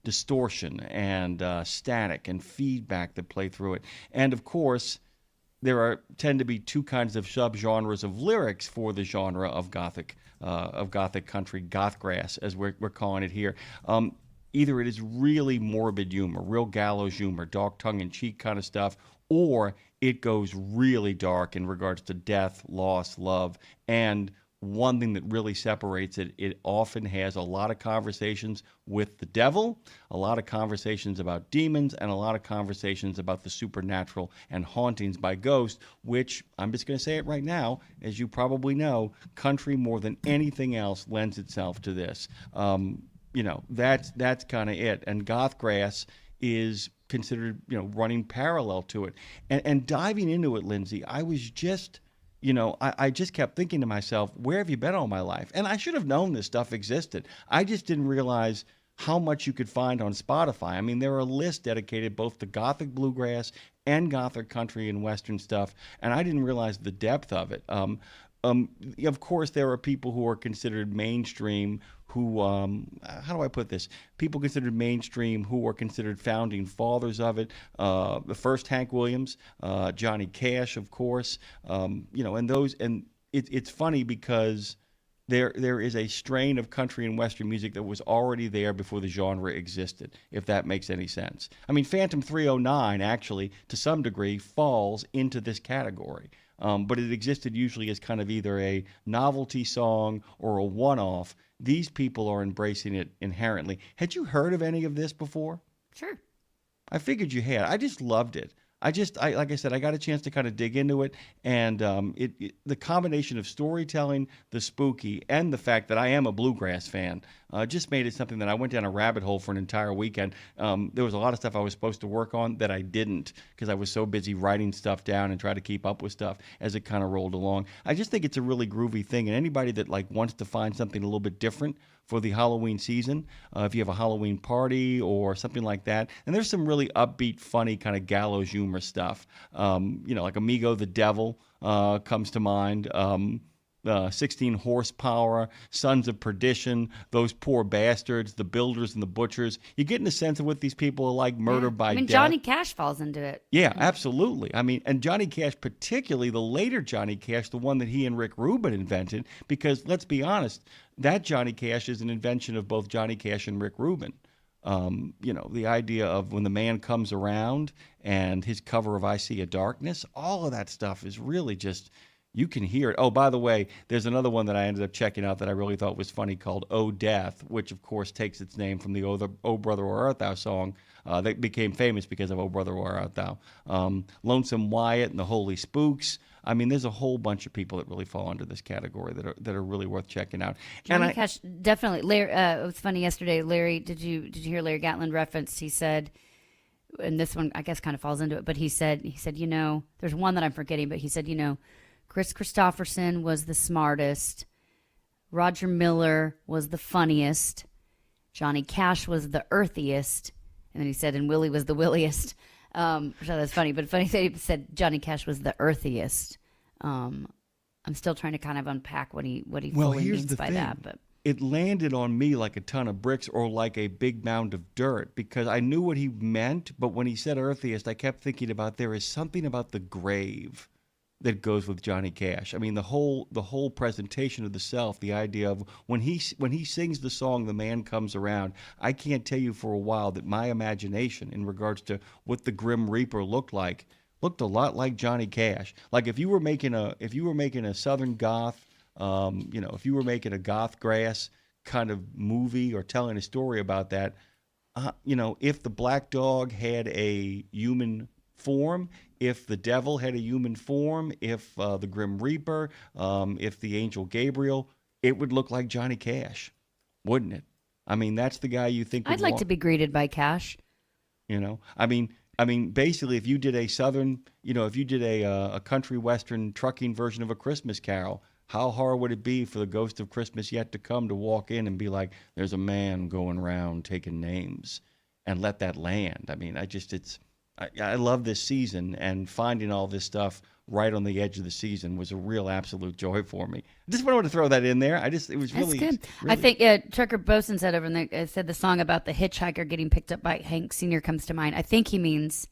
B: distortion and static and feedback that play through it. And of course, there tend to be two kinds of subgenres of lyrics for the genre of Gothic country, gothgrass, as we're calling it here. Either it is really morbid humor, real gallows humor, dark tongue-in-cheek kind of stuff, or it goes really dark in regards to death, loss, love, and one thing that really separates it, it often has a lot of conversations with the devil, a lot of conversations about demons, and a lot of conversations about the supernatural and hauntings by ghosts, which, I'm just going to say it right now, as you probably know, country more than anything else lends itself to this. That's kind of it. And gothgrass is considered, running parallel to it. And diving into it, Lindsay, I was just... I just kept thinking to myself, where have you been all my life? And I should have known this stuff existed. I just didn't realize how much you could find on Spotify. I mean, there are lists dedicated both to Gothic bluegrass and Gothic country and Western stuff, and I didn't realize the depth of it. Of course, there are people who are considered mainstream who, how do I put this? People considered mainstream who are considered founding fathers of it. The first Hank Williams, Johnny Cash, of course. It's funny because there is a strain of country and Western music that was already there before the genre existed, if that makes any sense. I mean, Phantom 309 actually, to some degree, falls into this category. But it existed usually as kind of either a novelty song or a one-off. These people are embracing it inherently. Had you heard of any of this before?
L: Sure.
B: I figured you had. I just loved it. Like I said, I got a chance to kind of dig into it, and the combination of storytelling, the spooky, and the fact that I am a bluegrass fan just made it something that I went down a rabbit hole for an entire weekend. There was a lot of stuff I was supposed to work on that I didn't because I was so busy writing stuff down and trying to keep up with stuff as it kind of rolled along. I just think it's a really groovy thing, and anybody that like wants to find something a little bit different for the Halloween season, if you have a Halloween party or something like that. And there's some really upbeat, funny kind of gallows humor stuff. Like Amigo the Devil comes to mind. 16 Horsepower, Sons of Perdition, Those Poor Bastards, The Builders and the Butchers. You're getting a sense of what these people are like, murder by death.
L: Johnny Cash falls into it.
B: Yeah, absolutely. And Johnny Cash, particularly the later Johnny Cash, the one that he and Rick Rubin invented, because let's be honest, that Johnny Cash is an invention of both Johnny Cash and Rick Rubin. The idea of when the man comes around and his cover of I See a Darkness, all of that stuff is really just... You can hear it. Oh, by the way, there's another one that I ended up checking out that I really thought was funny called Oh Death, which, of course, takes its name from the Oh Brother, Where Art Thou song that became famous because of Oh Brother, Where Art Thou. Lonesome Wyatt and the Holy Spooks. There's a whole bunch of people that really fall into this category that are really worth checking out.
L: Johnny Cash, definitely. Larry, it was funny yesterday. Larry, did you hear Larry Gatlin referenced? He said, and this one I guess kind of falls into it, but he said, there's one that I'm forgetting, but he said, Chris Christopherson was the smartest. Roger Miller was the funniest. Johnny Cash was the earthiest. And then he said, and Willie was the williest. So that's funny. But funny that he said Johnny Cash was the earthiest. I'm still trying to kind of unpack what he fully means by that. But
B: it landed on me like a ton of bricks or like a big mound of dirt because I knew what he meant. But when he said earthiest, I kept thinking about there is something about the grave that goes with Johnny Cash. The whole presentation of the self, the idea of when he sings the song "The Man Comes Around," I can't tell you for a while that my imagination in regards to what the Grim Reaper looked a lot like Johnny Cash. Like if you were making a Southern goth, if you were making a goth grass kind of movie or telling a story about that, if the Black Dog had a human form, if the devil had a human form, if the Grim Reaper, if the Angel Gabriel, it would look like Johnny Cash, wouldn't it? That's the guy you think
L: I'd like to be greeted by Cash.
B: Basically, if you did a Southern, if you did a country western trucking version of A Christmas Carol, how hard would it be for the ghost of Christmas yet to come to walk in and be like, there's a man going around taking names, and let that land? I love this season, and finding all this stuff right on the edge of the season was a real absolute joy for me. I just wanted to throw that in there. It was really
L: good.
B: Really...
L: I think Trucker Bosun said over there, said the song about the hitchhiker getting picked up by Hank Sr. comes to mind. I think he means,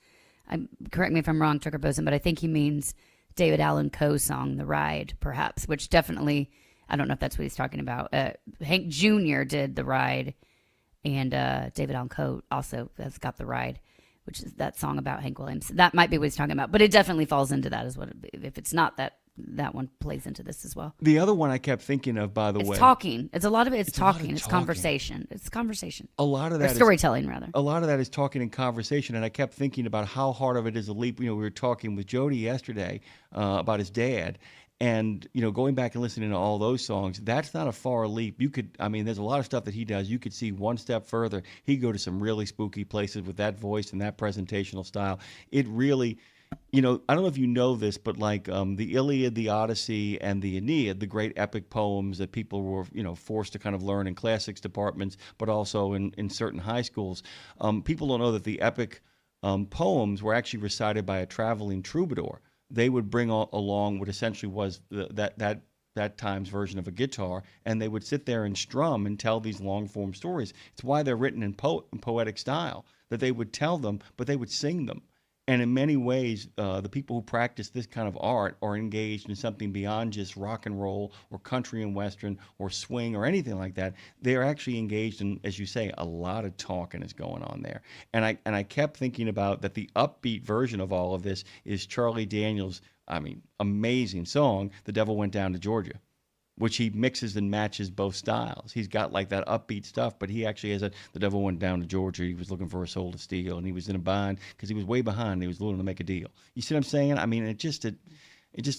L: correct me if I'm wrong, Trucker Bosun, but I think he means David Allan Coe's song, The Ride, perhaps, which definitely, I don't know if that's what he's talking about. Hank Jr. did The Ride, and David Allan Coe also has got The Ride, which is that song about Hank Williams. That might be what he's talking about, but it definitely falls into that as well. If it's not that, that one plays into this as well.
B: The other one I kept thinking of, by the way.
L: It's talking. It's a lot of it. It's talking. It's conversation. It's conversation.
B: A lot of that
L: is storytelling, rather.
B: A lot of that is talking and conversation, and I kept thinking about how hard of it is a leap. We were talking with Jody yesterday about his dad, and going back and listening to all those songs, that's not a far leap. You could, there's a lot of stuff that he does. You could see one step further. He'd go to some really spooky places with that voice and that presentational style. It really, I don't know if you know this, but like the Iliad, the Odyssey, and the Aeneid, the great epic poems that people were, forced to kind of learn in classics departments, but also in certain high schools. People don't know that the epic poems were actually recited by a traveling troubadour. They would bring along what essentially was that time's version of a guitar, and they would sit there and strum and tell these long-form stories. It's why they're written in poetic style, that they would tell them, but they would sing them. And in many ways, the people who practice this kind of art are engaged in something beyond just rock and roll or country and western or swing or anything like that. They are actually engaged in, as you say, a lot of talking is going on there. And I kept thinking about that the upbeat version of all of this is Charlie Daniels' amazing song, The Devil Went Down to Georgia. which he mixes and matches both styles. He's got like that upbeat stuff, but he actually has the devil went down to Georgia. He was looking for a soul to steal, and he was in a bind because he was way behind. And he was willing to make a deal. You see what I'm saying? I mean, it just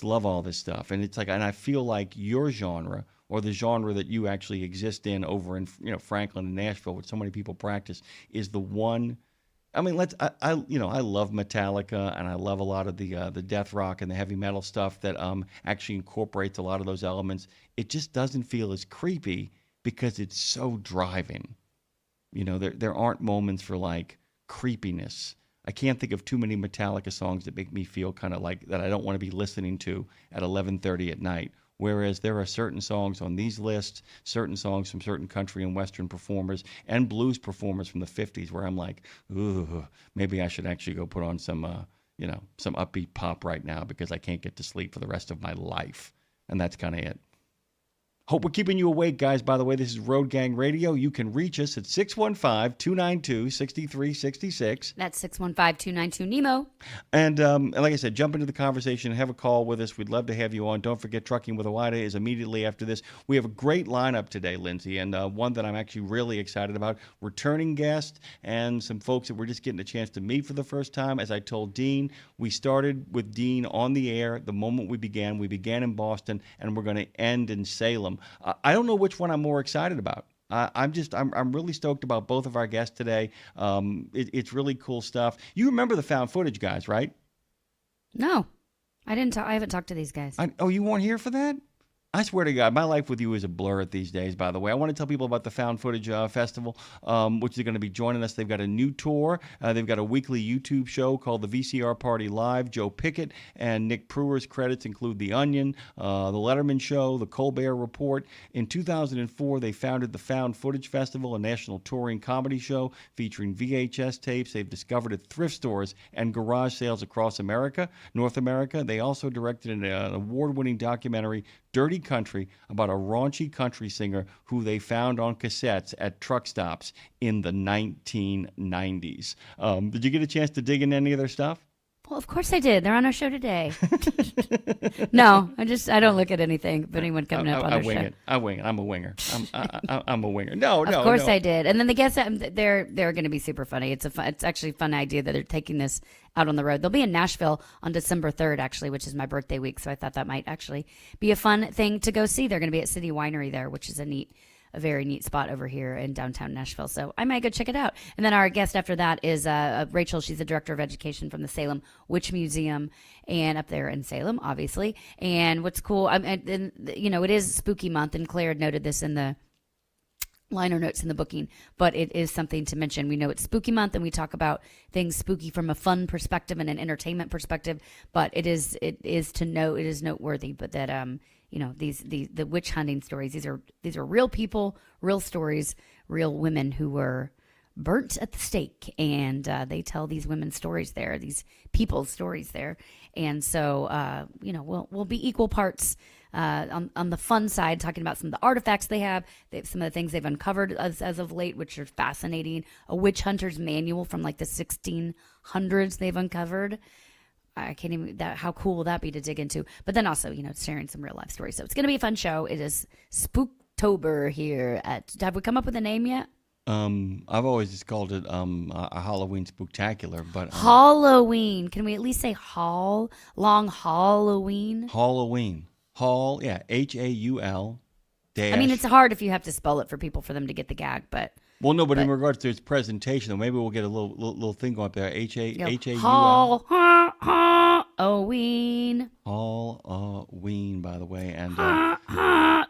B: love all this stuff. And it's like, and I feel like your genre, or the genre that you actually exist in over in, Franklin and Nashville, which so many people practice, is the one. I mean, I love Metallica, and I love a lot of the death rock and the heavy metal stuff that actually incorporates a lot of those elements. It just doesn't feel as creepy because it's so driving. There aren't moments for like creepiness. I can't think of too many Metallica songs that make me feel kind of like that I don't want to be listening to at 11:30 at night. Whereas there are certain songs on these lists, certain songs from certain country and Western performers and blues performers from the 50s where I'm like, ooh, maybe I should actually go put on some upbeat pop right now because I can't get to sleep for the rest of my life. And that's kind of it. Hope we're keeping you awake, guys. By the way, this is Road Gang Radio. You can reach us at 615-292-6366.
L: That's 615-292-NEMO.
B: And like I said, jump into the conversation, have a call with us. We'd love to have you on. Don't forget, Trucking with Awida is immediately after this. We have a great lineup today, Lindsay, and one that I'm actually really excited about. Returning guests and some folks that we're just getting a chance to meet for the first time. As I told Dean, we started with Dean on the air the moment we began. We began in Boston, and we're going to end in Salem. I don't know which one I'm more excited about. I'm really stoked about both of our guests today. It's really cool stuff. You remember the found footage guys, right?
L: No, I didn't. I haven't talked to these guys.
B: You weren't here for that? I swear to God, my life with you is a blur at these days, by the way. I want to tell people about the Found Footage Festival, which is going to be joining us. They've got a new tour. They've got a weekly YouTube show called the VCR Party Live. Joe Pickett and Nick Brewer's credits include The Onion, The Letterman Show, The Colbert Report. In 2004, they founded the Found Footage Festival, a national touring comedy show featuring VHS tapes they've discovered at thrift stores and garage sales across North America. They also directed an award-winning documentary, Dirty Country, about a raunchy country singer who they found on cassettes at truck stops in the 1990s. Did you get a chance to dig into any of their stuff?
L: Well, of course I did. They're on our show today. No, I don't look at anything. But anyone coming up on our show,
B: I wing it. I'm a winger. I'm a winger. No.
L: Of course I did. And then the guests, they're going to be super funny. It's actually a fun idea that they're taking this out on the road. They'll be in Nashville on December 3rd, actually, which is my birthday week. So I thought that might actually be a fun thing to go see. They're going to be at City Winery there, which is a very neat spot over here in downtown Nashville. So I might go check it out. And then our guest after that is Rachel. She's the director of education from the Salem Witch Museum, and up there in Salem, obviously. And what's cool, it is spooky month, and Claire had noted this in the liner notes in the booking, but it is something to mention. We know it's spooky month, and we talk about things spooky from a fun perspective and an entertainment perspective, but it is noteworthy, but that the witch hunting stories, these are real people, real stories, real women who were burnt at the stake, and they tell these women's stories there, these people's stories there. And so we'll be equal parts on the fun side, talking about some of the artifacts they have, some of the things they've uncovered as of late, which are fascinating. A witch hunter's manual from like the 1600s they've uncovered. I can't even, how cool will that be to dig into? But then also, sharing some real life stories. So it's going to be a fun show. It is Spooktober here have we come up with a name yet?
B: I've always just called it a Halloween spooktacular, but
L: Halloween. Can we at least say long Halloween?
B: Halloween. Hall, yeah, Haul.
L: I mean, it's hard if you have to spell it for people for them to get the gag, but.
B: Well, no, but in regards to its presentation, though, maybe we'll get a little thing going up there.
L: Halloween.
B: Halloween, by the way, and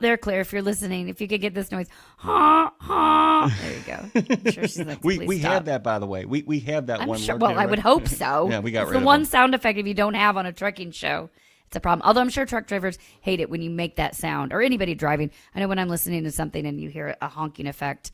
L: there, Claire, if you're listening, if you could get this noise, there you go. I'm sure she's like,
B: we have that, by the way. We have that one.
L: Sure, well, I would hope so.
B: Yeah, we got
L: it's
B: rid of
L: the one
B: them.
L: sound effect if you don't have on a trucking show. It's a problem. Although I'm sure truck drivers hate it when you make that sound, or anybody driving. I know when I'm listening to something and you hear a honking effect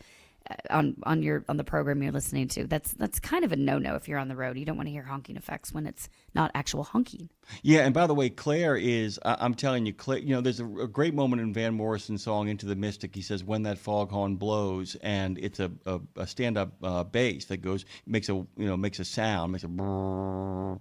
L: on the program you're listening to, that's kind of a no-no if you're on the road. You don't want to hear honking effects when it's not actual honking.
B: Yeah, and by the way, Claire is, I'm telling you, Claire, there's a great moment in Van Morrison's song Into the Mystic. He says, when that foghorn blows, and it's a stand-up bass that makes a sound, makes a brrr.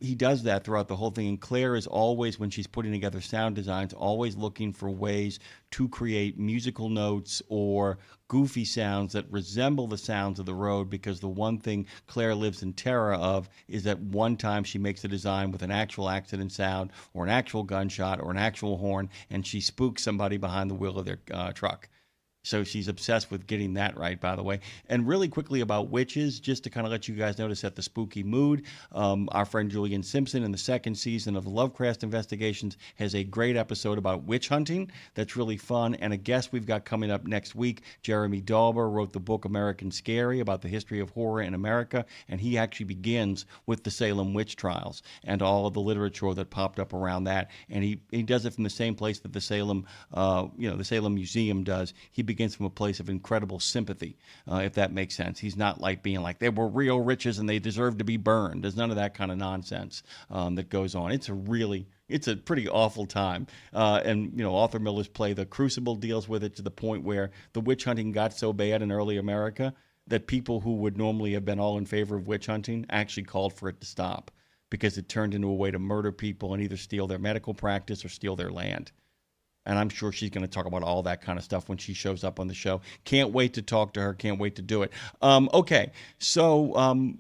B: he does that throughout the whole thing. And Claire is always, when she's putting together sound designs, always looking for ways to create musical notes or goofy sounds that resemble the sounds of the road, because the one thing Claire lives in terror of is that one time she makes a design with an actual accident sound or an actual gunshot or an actual horn, and she spooks somebody behind the wheel of their truck. So she's obsessed with getting that right, by the way. And really quickly about witches, just to kind of let you guys know to set the spooky mood, our friend Julian Simpson in the second season of the Lovecraft Investigations has a great episode about witch hunting that's really fun. And a guest we've got coming up next week, Jeremy Dauber, wrote the book American Scary about the history of horror in America. And he actually begins with the Salem witch trials and all of the literature that popped up around that. And he does it from the same place that the Salem, the Salem Museum does. He begins from a place of incredible sympathy, if that makes sense. He's not like being like, they were real riches and they deserve to be burned. There's none of that kind of nonsense that goes on. It's a pretty awful time. And Arthur Miller's play, The Crucible, deals with it to the point where the witch hunting got so bad in early America that people who would normally have been all in favor of witch hunting actually called for it to stop, because it turned into a way to murder people and either steal their medical practice or steal their land. And I'm sure she's going to talk about all that kind of stuff when she shows up on the show. Can't wait to talk to her. Can't wait to do it. Okay, so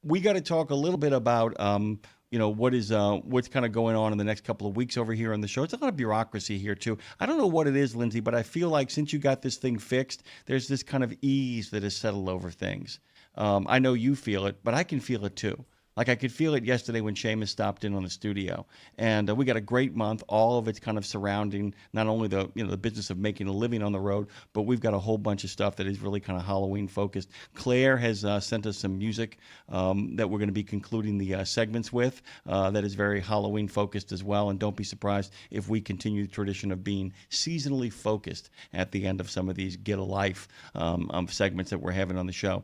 B: we got to talk a little bit about what's kind of going on in the next couple of weeks over here on the show. It's a lot of bureaucracy here too. I don't know what it is, Lindsay, but I feel like since you got this thing fixed, there's this kind of ease that has settled over things. I know you feel it, but I can feel it too. Like I could feel it yesterday when Seamus stopped in on the studio, and we got a great month. All of it's kind of surrounding not only the business of making a living on the road, but we've got a whole bunch of stuff that is really kind of Halloween focused. Claire has sent us some music that we're going to be concluding the segments with that is very Halloween focused as well. And don't be surprised if we continue the tradition of being seasonally focused at the end of some of these Get a Life segments that we're having on the show.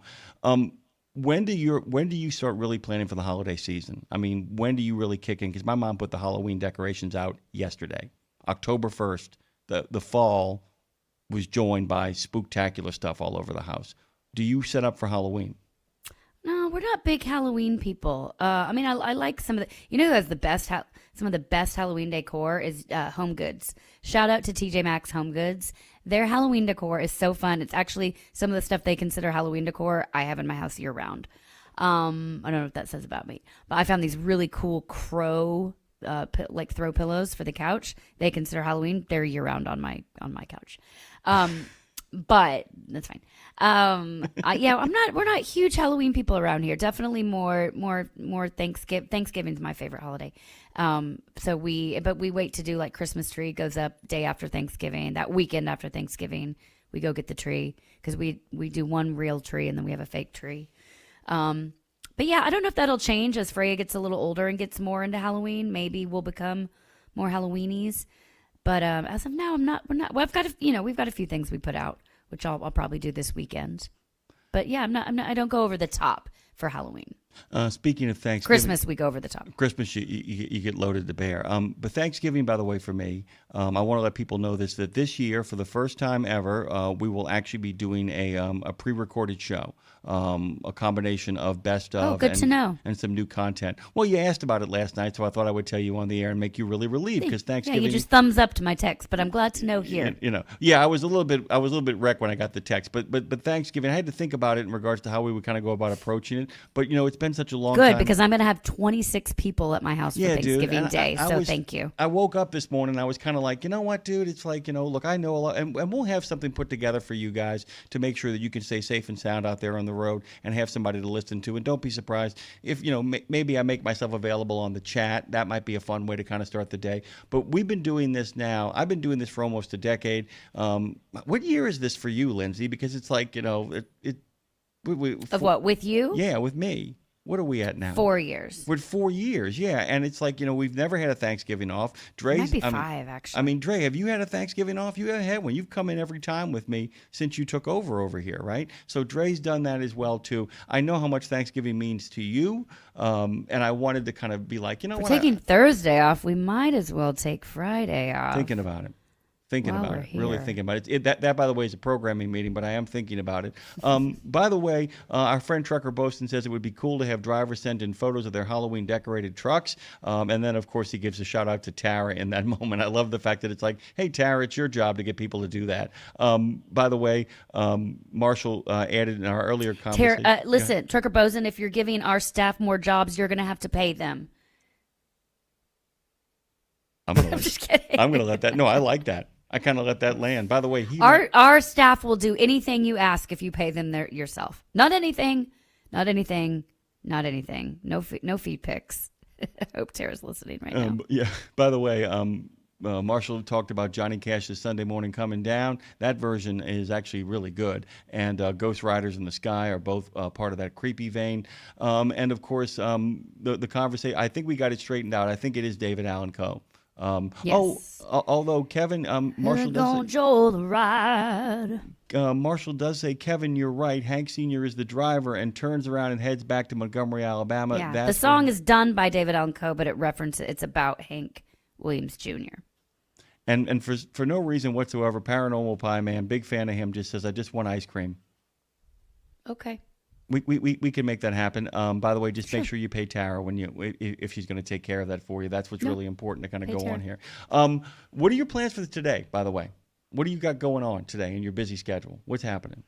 B: When do you start really planning for the holiday season? I mean, when do you really kick in? Because my mom put the Halloween decorations out yesterday, October 1st. The fall was joined by spooktacular stuff all over the house. Do you set up for Halloween?
L: No, we're not big Halloween people. I like some of the. You know who has some of the best Halloween decor is Home Goods. Shout out to TJ Maxx Home Goods. Their Halloween decor is so fun. It's actually some of the stuff they consider Halloween decor I have in my house year round. I don't know what that says about me, but I found these really cool crow throw pillows for the couch. They consider Halloween. They're year round on my couch. But that's fine. We're not huge Halloween people around here. Definitely more Thanksgiving. Thanksgiving's my favorite holiday. But we wait to do like Christmas tree goes up day after Thanksgiving. That weekend after Thanksgiving, we go get the tree because we do one real tree and then we have a fake tree. But yeah, I don't know if that'll change as Freya gets a little older and gets more into Halloween. Maybe we'll become more Halloweenies. But as of now, we're not. Well, we've got a few things we put out, which I'll probably do this weekend. But yeah, I don't go over the top for Halloween.
B: Speaking of Thanksgiving,
L: Christmas, we go over the top.
B: Christmas, you get loaded to bear. But Thanksgiving, by the way, for me, I want to let people know that this year, for the first time ever, we will actually be doing a pre-recorded show, a combination of best of
L: to know.
B: And some new content. Well, you asked about it last night, so I thought I would tell you on the air and make you really relieved because Thanksgiving.
L: Yeah, you just thumbs up to my text, but I'm glad to know here.
B: I was a little bit wrecked when I got the text, but Thanksgiving, I had to think about it in regards to how we would kind of go about approaching it. But it's been such a long time.
L: Good, because I'm going to have 26 people at my house for Thanksgiving Day, thank you.
B: I woke up this morning, I was kind of like, you know what, dude? It's like, look, I know a lot, and we'll have something put together for you guys to make sure that you can stay safe and sound out there on the road and have somebody to listen to. And don't be surprised if, maybe I make myself available on the chat. That might be a fun way to kind of start the day. But we've been doing this now. I've been doing this for almost a decade. What year is this for you, Lindsay? Because it's like,
L: what, with you?
B: Yeah, with me. What are we at now?
L: 4 years.
B: We're 4 years, yeah. And it's like, we've never had a Thanksgiving off.
L: It might be 5, actually.
B: Dre, have you had a Thanksgiving off? You haven't had one. You've come in every time with me since you took over here, right? So Dre's done that as well, too. I know how much Thanksgiving means to you, and I wanted to kind of be like,
L: We're taking Thursday off. We might as well take Friday off.
B: Thinking about it. Thinking
L: While
B: about
L: we're
B: it, really
L: here.
B: thinking about it. That, by the way, is a programming meeting, but I am thinking about it. By the way, our friend Trucker Boston says it would be cool to have drivers send in photos of their Halloween decorated trucks. And then, of course, he gives a shout out to Tara in that moment. I love the fact that it's like, hey, Tara, it's your job to get people to do that. By the way, Marshall added in our earlier conversation.
L: Listen, Trucker Boson, if you're giving our staff more jobs, you're going to have to pay them.
B: I'm just kidding. I'm going to let that. No, I like that. I kind of let that land. By the way,
L: our staff will do anything you ask if you pay them yourself. Not anything. No feed pics. I hope Tara's listening right now.
B: Yeah. By the way, Marshall talked about Johnny Cash's Sunday Morning Coming Down. That version is actually really good. And Ghost Riders in the Sky are both part of that creepy vein. And of course, the conversation. I think we got it straightened out. I think it is David Allan Coe.
L: Yes.
B: Although Kevin, Marshall does say,
L: Joel the ride.
B: Marshall does say, Kevin, you're right. Hank Sr. is the driver and turns around and heads back to Montgomery, Alabama.
L: Yeah. The song is done by David Allan Coe, but it's about Hank Williams Jr.
B: And for no reason whatsoever, Paranormal Pie Man, big fan of him, just says, I just want ice cream.
L: Okay.
B: We can make that happen. By the way, just make sure you pay Tara if she's going to take care of that for you. That's what's really important to kind of go on here. What are your plans for today, by the way? What do you got going on today in your busy schedule? What's happening?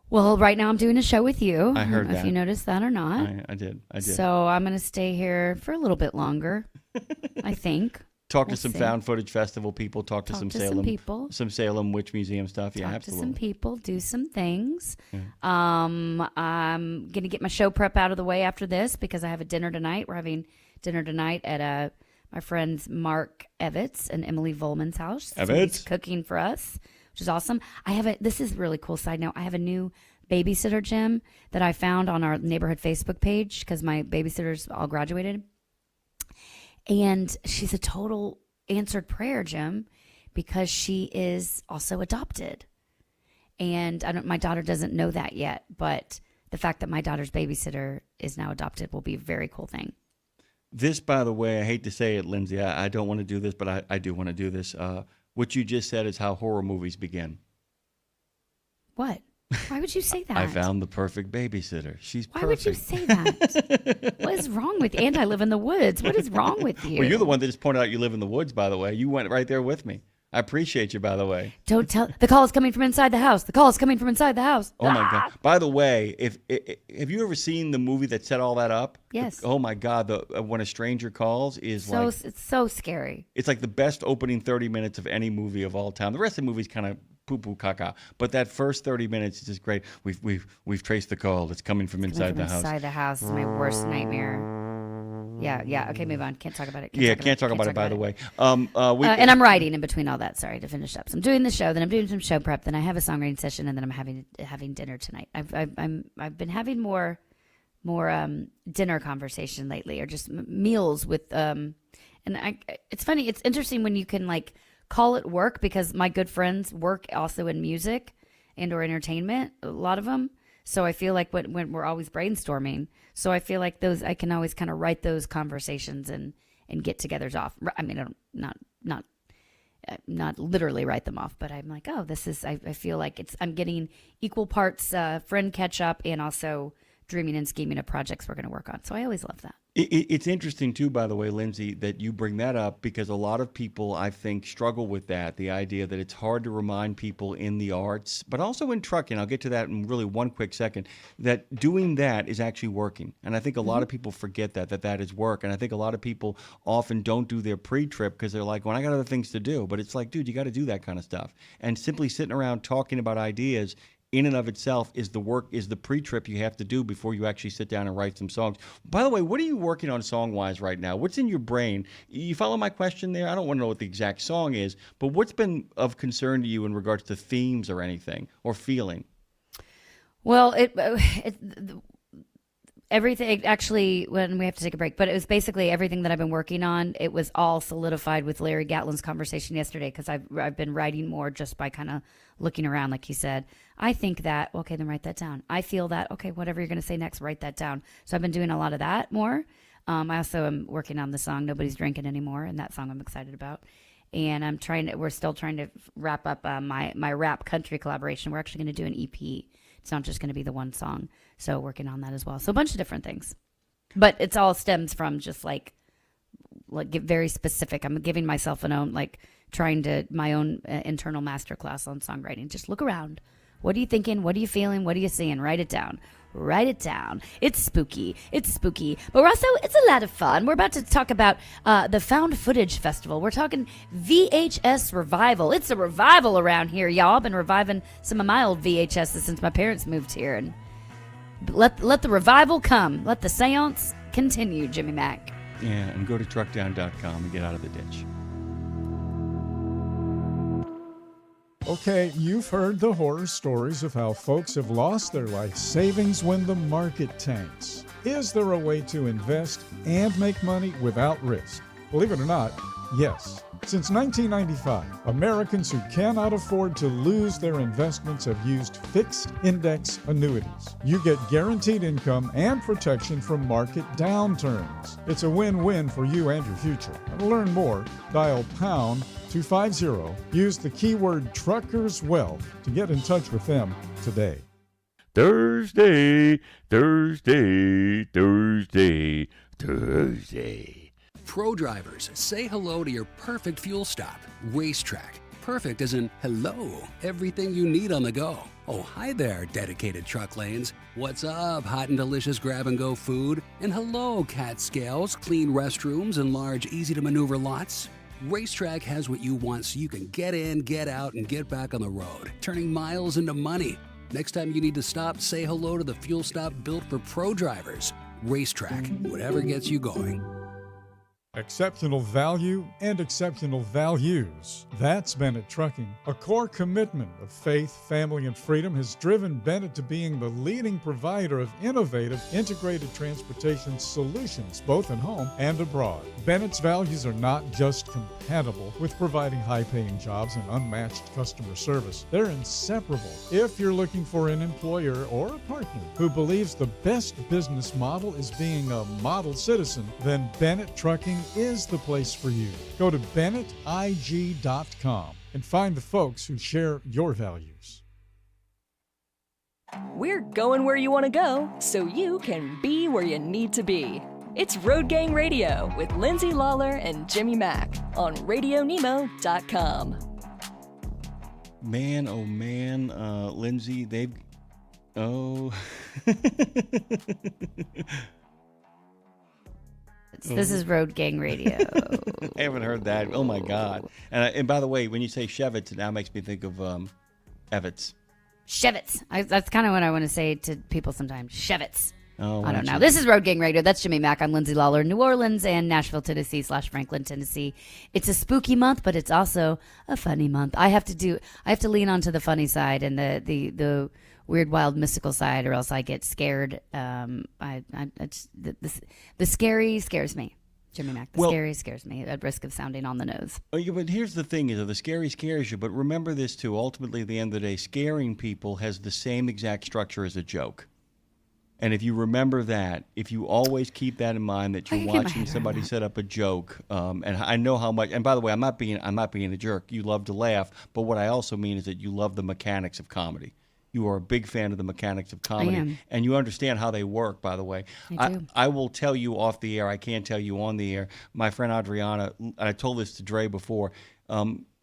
L: Well, right now I'm doing a show with you.
B: I heard
L: that. If you noticed that or not.
B: I did.
L: So I'm going to stay here for a little bit longer, I think.
B: Talk to some found footage festival people. Talk to some Salem
L: people.
B: Some Salem Witch Museum stuff. Yeah, absolutely.
L: To some people, do some things. Yeah. I'm gonna get my show prep out of the way after this because I have a dinner tonight. We're having dinner tonight at my friends Mark Evitz and Emily Volman's house. So he's cooking for us, which is awesome. This is a really cool side note. I have a new babysitter, Jim, that I found on our neighborhood Facebook page because my babysitters all graduated. And she's a total answered prayer, Jim, because she is also adopted. And my daughter doesn't know that yet, but the fact that my daughter's babysitter is now adopted will be a very cool thing.
B: This, by the way, I hate to say it, Lindsay, I don't want to do this, but I do want to do this. What you just said is how horror movies begin.
L: What? Why would you say that?
B: I found the perfect babysitter. She's perfect.
L: Why would you say that? What is wrong with you? And I live in the woods. What is wrong with you?
B: Well, you're the one that just pointed out you live in the woods, by the way. You went right there with me. I appreciate you, by the way.
L: Don't tell. The call is coming from inside the house. The call is coming from inside the house.
B: Oh, my God. By the way, have you ever seen the movie that set all that up?
L: Yes.
B: Oh, my God. When a Stranger Calls is
L: it's so scary.
B: It's like the best opening 30 minutes of any movie of all time. The rest of the movie's kind of poo-poo caca. But that first 30 minutes is just great. We've traced the call. It's coming from inside the house.
L: Inside the house is my worst nightmare. Yeah. Okay, move on. Can't talk about it.
B: Can't talk about it, by the way.
L: And I'm writing in between all that. Sorry, to finish up. So I'm doing the show, then I'm doing some show prep, then I have a songwriting session, and then I'm having dinner tonight. I've been having more dinner conversation lately, or just meals with it's funny. It's interesting when you can like call it work, because my good friends work also in music and or entertainment, a lot of them. So I feel like when we're always brainstorming, so I feel like I can always kind of write those conversations and get-togethers off. I mean, I don't, not literally write them off, but I'm like, oh, this is. I feel like I'm getting equal parts friend catch up and also dreaming and scheming of projects we're going to work on. So I always love that.
B: It's interesting, too, by the way, Lindsay, that you bring that up, because a lot of people, I think, struggle with that, the idea that it's hard to remind people in the arts, but also in trucking. I'll get to that in really one quick second, that doing that is actually working. And I think a lot of people forget that is work. And I think a lot of people often don't do their pre-trip because they're like, well, I got other things to do. But it's like, dude, you got to do that kind of stuff. And simply sitting around talking about ideas in and of itself is the work, is the pre-trip you have to do before you actually sit down and write some songs. By the way, what are you working on song-wise right now? What's in your brain? You follow my question there? I don't want to know what the exact song is, but what's been of concern to you in regards to themes or anything, or feeling?
L: Well, everything, actually, when we have to take a break, but it was basically everything that I've been working on. It was all solidified with Larry Gatlin's conversation yesterday, because I've been writing more just by kind of looking around, like he said. I think that, okay, then write that down. I feel that, okay, whatever you're going to say next, write that down. So I've been doing a lot of that more. I also am working on the song Nobody's Drinking Anymore, and that song I'm excited about. and we're still trying to wrap up my rap country collaboration. We're actually going to do an EP. It's not just going to be the one song. So working on that as well. So a bunch of different things. But it's all stems from just like get very specific. I'm giving myself my own internal masterclass on songwriting. Just look around. What are you thinking? What are you feeling? What are you seeing? Write it down. Write it down. It's spooky. But also, it's a lot of fun. We're about to talk about the Found Footage Festival. We're talking VHS revival. It's a revival around here, y'all. I've been reviving some of my old VHSs since my parents moved here. And let the revival come. Let the seance continue, Jimmy Mack.
B: Yeah, and go to truckdown.com and get out of the ditch.
J: Okay, you've heard the horror stories of how folks have lost their life savings when the market tanks. Is there a way to invest and make money without risk? Believe it or not, yes. Since 1995, Americans who cannot afford to lose their investments have used fixed index annuities. You get guaranteed income and protection from market downturns. It's a win-win for you and your future. To learn more, dial pound 250. Use the keyword Truckers Wealth to get in touch with them today.
H: Thursday.
S: Pro drivers, say hello to your perfect fuel stop, Racetrack. Perfect as in hello, everything you need on the go. Oh, hi there, dedicated truck lanes. What's up, hot and delicious grab-and-go food? And hello, cat scales, clean restrooms, and large, easy-to-maneuver lots. Racetrack has what you want so you can get in, get out, and get back on the road, turning miles into money. Next time you need to stop, say hello to the fuel stop built for pro drivers. Racetrack, whatever gets you going.
J: Exceptional value and exceptional values. That's Bennett Trucking. A core commitment of faith, family, and freedom has driven Bennett to being the leading provider of innovative, integrated transportation solutions, both at home and abroad. Bennett's values are not just compatible with providing high-paying jobs and unmatched customer service. They're inseparable. If you're looking for an employer or a partner who believes the best business model is being a model citizen, then Bennett Trucking is the place for you. Go to BennettIG.com and find the folks who share your values.
A: We're going where you want to go so you can be where you need to be. It's Road Gang Radio with Lindsay, Lawler, and Jimmy Mack on RadioNemo.com.
B: Man, oh man, Lindsay, they've... Oh...
L: This is Road Gang Radio.
B: I haven't heard that. Oh my God! And by the way, when you say Shevitz, it now makes me think of Evitz.
L: Shevitz. That's kind of what I want to say to people sometimes. Shevitz.
B: Oh,
L: I don't know. This is Road Gang Radio. That's Jimmy Mack. I'm Lindsay Lawler, New Orleans and Nashville, Tennessee / Franklin, Tennessee. It's a spooky month, but it's also a funny month. I have to lean onto the funny side and the weird, wild, mystical side, or else I get scared. The scary scares me, Jimmy Mack. The scary scares me at risk of sounding on the nose.
B: Oh, yeah, but here's the thing: is the scary scares you. But remember this too. Ultimately, at the end of the day, scaring people has the same exact structure as a joke. And if you remember that, if you always keep that in mind, that you're watching somebody set up a joke, and I know how much. And by the way, I'm not being a jerk. You love to laugh, but what I also mean is that you love the mechanics of comedy. You are a big fan of the mechanics of comedy, and you understand how they work, by the way. I will tell you off the air. I can't tell you on the air. My friend Adriana, and I told this to Dre before,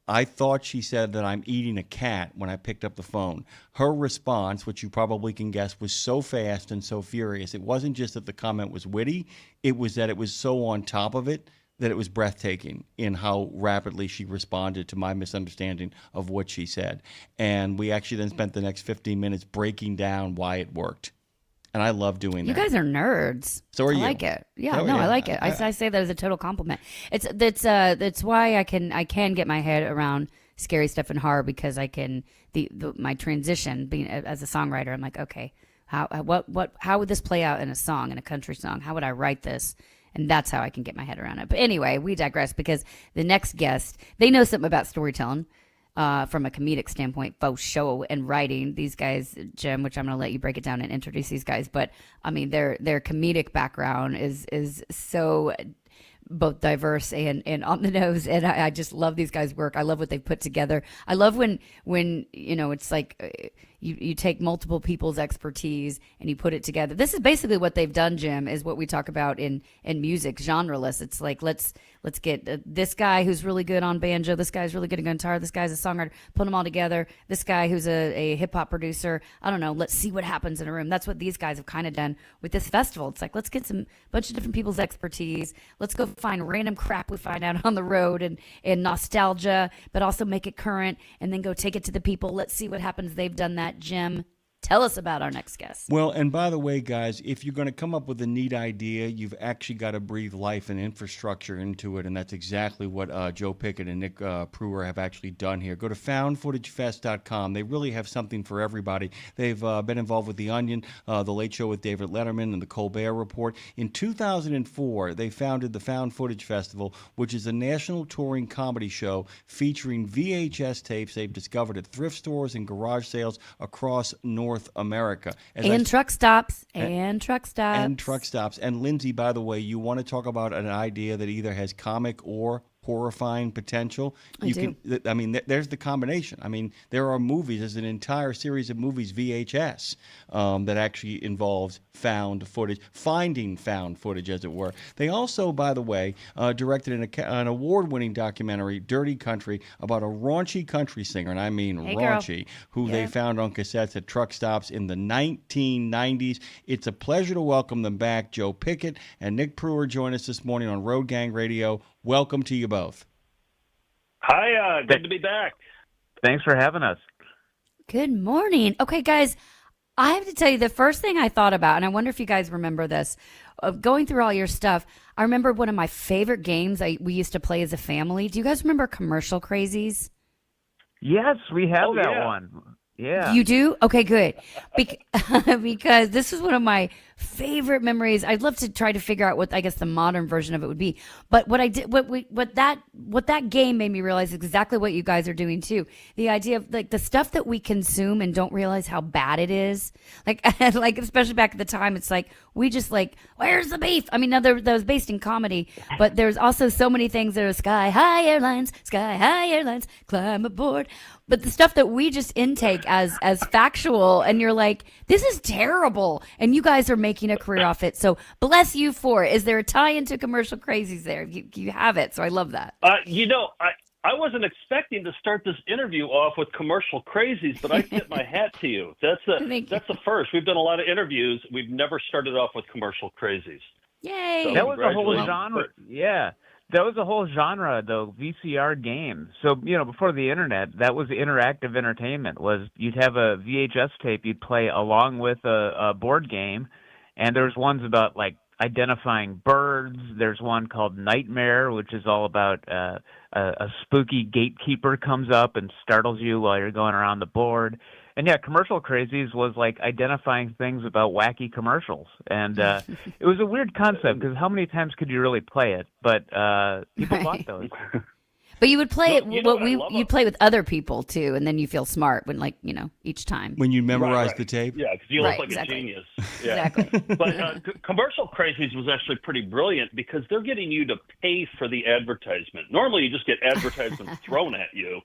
B: I thought she said that I'm eating a cat when I picked up the phone. Her response, which you probably can guess, was so fast and so furious. It wasn't just that the comment was witty. It was that it was so on top of it that it was breathtaking in how rapidly she responded to my misunderstanding of what she said. And we actually then spent the next 15 minutes breaking down why it worked. And I love doing that.
L: You guys are nerds.
B: So are you.
L: I like it. Yeah, I like it. I say that as a total compliment. It's why I can get my head around scary stuff and horror, because I can my transition being as a songwriter. I'm like, okay, how would this play out in a song, in a country song? How would I write this? And that's how I can get my head around it. But anyway, we digress, because the next guest, they know something about storytelling from a comedic standpoint, faux show and writing. These guys, Jim, which I'm going to let you break it down and introduce these guys. But I mean, their comedic background is so
T: both diverse and on the nose. And I just love these guys' work. I love what they've put together. I love when it's like you take multiple people's expertise and you put it together. This is basically what they've done, Jim, is what we talk about in music, genreless. It's like, let's get this guy who's really good on banjo, this guy's really good on guitar, this guy's a songwriter, put them all together, this guy who's a hip-hop producer, I don't know, let's see what happens in a room. That's what these guys have kind of done with this festival. It's like, let's get some bunch of different people's expertise, let's go find random crap we find out on the road and nostalgia, but also make it current, and then go take it to the people. Let's see what happens. They've done that. Jim, tell us about our next guest.
B: Well, and by the way, guys, if you're going to come up with a neat idea, you've actually got to breathe life and infrastructure into it, and that's exactly what Joe Pickett and Nick Pruer have actually done here. Go to foundfootagefest.com. They really have something for everybody. They've been involved with The Onion, The Late Show with David Letterman, and The Colbert Report. In 2004, they founded the Found Footage Festival, which is a national touring comedy show featuring VHS tapes they've discovered at thrift stores and garage sales across North America.
T: Truck stops.
B: And truck stops. And Lindsay, by the way, you want to talk about an idea that either has comic or horrifying potential. There's the combination. I mean, there are movies, there's an entire series of movies, VHS, that actually involves found footage, finding found footage, as it were. They also, by the way, directed an award-winning documentary, Dirty Country, about a raunchy country singer, and I mean raunchy, who they found on cassettes at truck stops in the 1990s. It's a pleasure to welcome them back. Joe Pickett and Nick Pruer join us this morning on Road Gang Radio. Welcome to you both.
U: Hi, good to be back.
V: Thanks for having us.
T: Good morning. Okay, guys, I have to tell you the first thing I thought about, and I wonder if you guys remember this, going through all your stuff, I remember one of my favorite games we used to play as a family. Do you guys remember Commercial Crazies?
V: Yes, we have that one. Yeah.
T: You do? Okay, good. Because this is one of my favorite memories. I'd love to try to figure out what I guess the modern version of it would be. But what I did, what that game made me realize is exactly what you guys are doing too. The idea of like the stuff that we consume and don't realize how bad it is. Like especially back at the time, it's like we just like, where's the beef? I mean, now that was based in comedy, but there's also so many things that are Sky High Airlines, climb aboard. But the stuff that we just intake as factual, and you're like, this is terrible, and you guys are making a career off it. So bless you for it. Is there a tie into Commercial Crazies there? You have it, so I love that.
U: I wasn't expecting to start this interview off with Commercial Crazies, but I tip my hat to you. That's the first. We've done a lot of interviews. We've never started off with Commercial Crazies.
T: Yay!
U: So
V: that was a whole genre. Yeah. That was a whole genre, though, VCR game. So, before the internet, that was interactive entertainment. Was you'd have a VHS tape you'd play along with a board game, and there's ones about, like, identifying birds. There's one called Nightmare, which is all about a spooky gatekeeper comes up and startles you while you're going around the board. And yeah, Commercial Crazies was like identifying things about wacky commercials. And it was a weird concept because how many times could you really play it? But people bought those.
T: But you would play you'd play with other people too, and then you feel smart when each time.
B: When you memorize the tape?
U: Yeah, because you look like a genius. Yeah. Exactly. But Commercial Crazies was actually pretty brilliant because they're getting you to pay for the advertisement. Normally you just get advertisements thrown at you.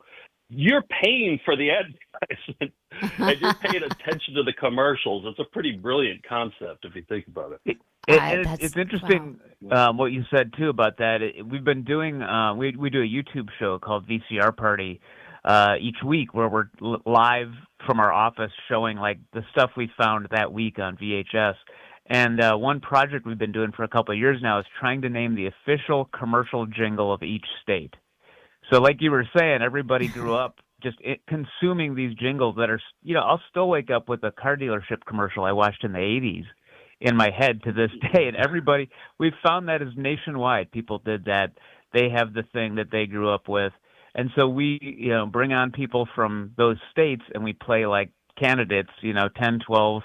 U: You're paying for the advertisement, and you're paying attention to the commercials. It's a pretty brilliant concept if you think about it.
V: It's interesting what you said too about that. We've been doing we do a YouTube show called VCR Party each week where we're live from our office showing like the stuff we found that week on VHS. And one project we've been doing for a couple of years now is trying to name the official commercial jingle of each state. So like you were saying, everybody grew up just consuming these jingles that are, I'll still wake up with a car dealership commercial I watched in the 80s in my head to this day. And we've found that is nationwide. People did that. They have the thing that they grew up with. And so we, bring on people from those states and we play like candidates, 10, 12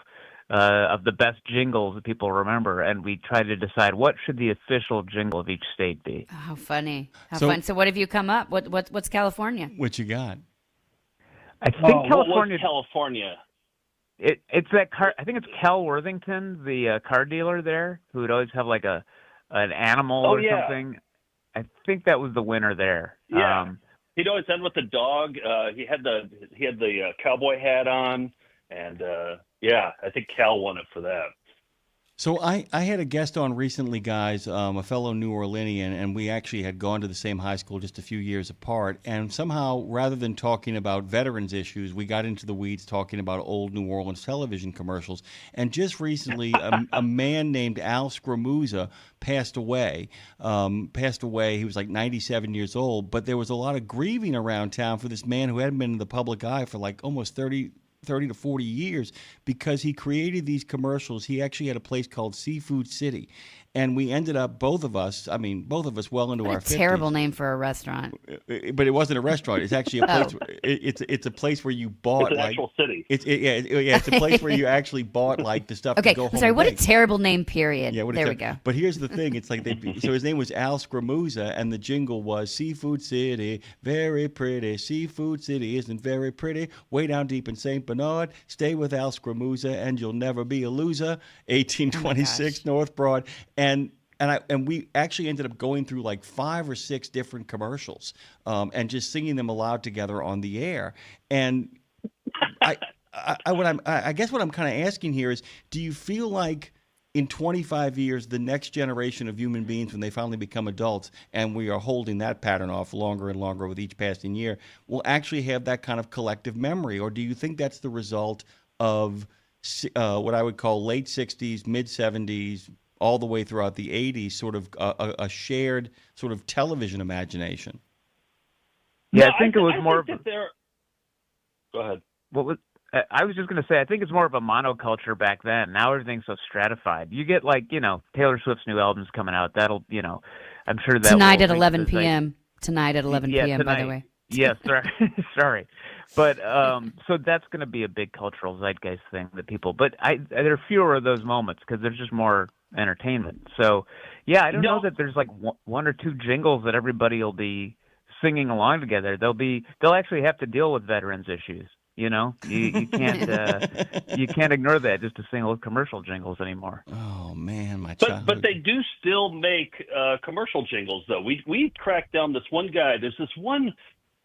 V: of the best jingles that people remember, and we try to decide what should the official jingle of each state be.
T: Oh, how funny! How fun! So, what have you come up? What's California?
B: What you got?
V: I think California.
U: California.
V: It's that car. I think it's Cal Worthington, the car dealer there, who would always have like an animal or something. think that was the winner there.
U: Yeah. He'd always end with the dog. He had the cowboy hat on, and I think Cal won it for that.
B: So I had a guest on recently, guys, a fellow New Orleanian, and we actually had gone to the same high school just a few years apart. And somehow, rather than talking about veterans issues, we got into the weeds talking about old New Orleans television commercials. And just recently, a man named Al Scramuzza passed away. He was like 97 years old, but there was a lot of grieving around town for this man who hadn't been in the public eye for like almost 30 to 40 years because he created these commercials. He actually had a place called Seafood City. And we ended up, both of us well into our 50s.
T: Terrible name for a restaurant.
B: But it wasn't a restaurant. It's actually a place. It's a place where you bought.
U: It's an actual city.
B: It's a place where you actually bought like the stuff
T: okay,
B: to go home.
T: Sorry, what
B: bake.
T: a terrible name, period.
B: Yeah,
T: there we go.
B: But here's the thing. It's like so his name was Al Scramuzza, and the jingle was Seafood City, very pretty. Seafood City isn't very pretty. Way down deep in St. Bernard. Stay with Al Scramuzza, and you'll never be a loser. 1826 North Broad. And we actually ended up going through like 5 or 6 different commercials and just singing them aloud together on the air. And I guess what I'm kind of asking here is, do you feel like in 25 years, the next generation of human beings, when they finally become adults, and we are holding that pattern off longer and longer with each passing year, will actually have that kind of collective memory? Or do you think that's the result of what I would call late 60s, mid 70s, all the way throughout the 80s, sort of a shared sort of television imagination?
V: Yeah, I think it was more of.
U: Go ahead.
V: I was just going to say, I think it's more of a monoculture back then. Now everything's so stratified. You get Taylor Swift's new album's coming out. That'll, I'm sure that
T: tonight at 11 p.m. Tonight at 11 p.m.
V: Tonight.
T: By the way.
V: Yes, sorry. But so that's going to be a big cultural zeitgeist thing that people. But there are fewer of those moments because there's just more entertainment. So yeah, I don't know that there's like one or two jingles that everybody will be singing along together. They'll actually have to deal with veterans issues. You can't you can't ignore that just to sing old commercial jingles anymore.
B: Oh man, my
U: childhood. But they do still make commercial jingles though. We tracked down this one guy. There's this one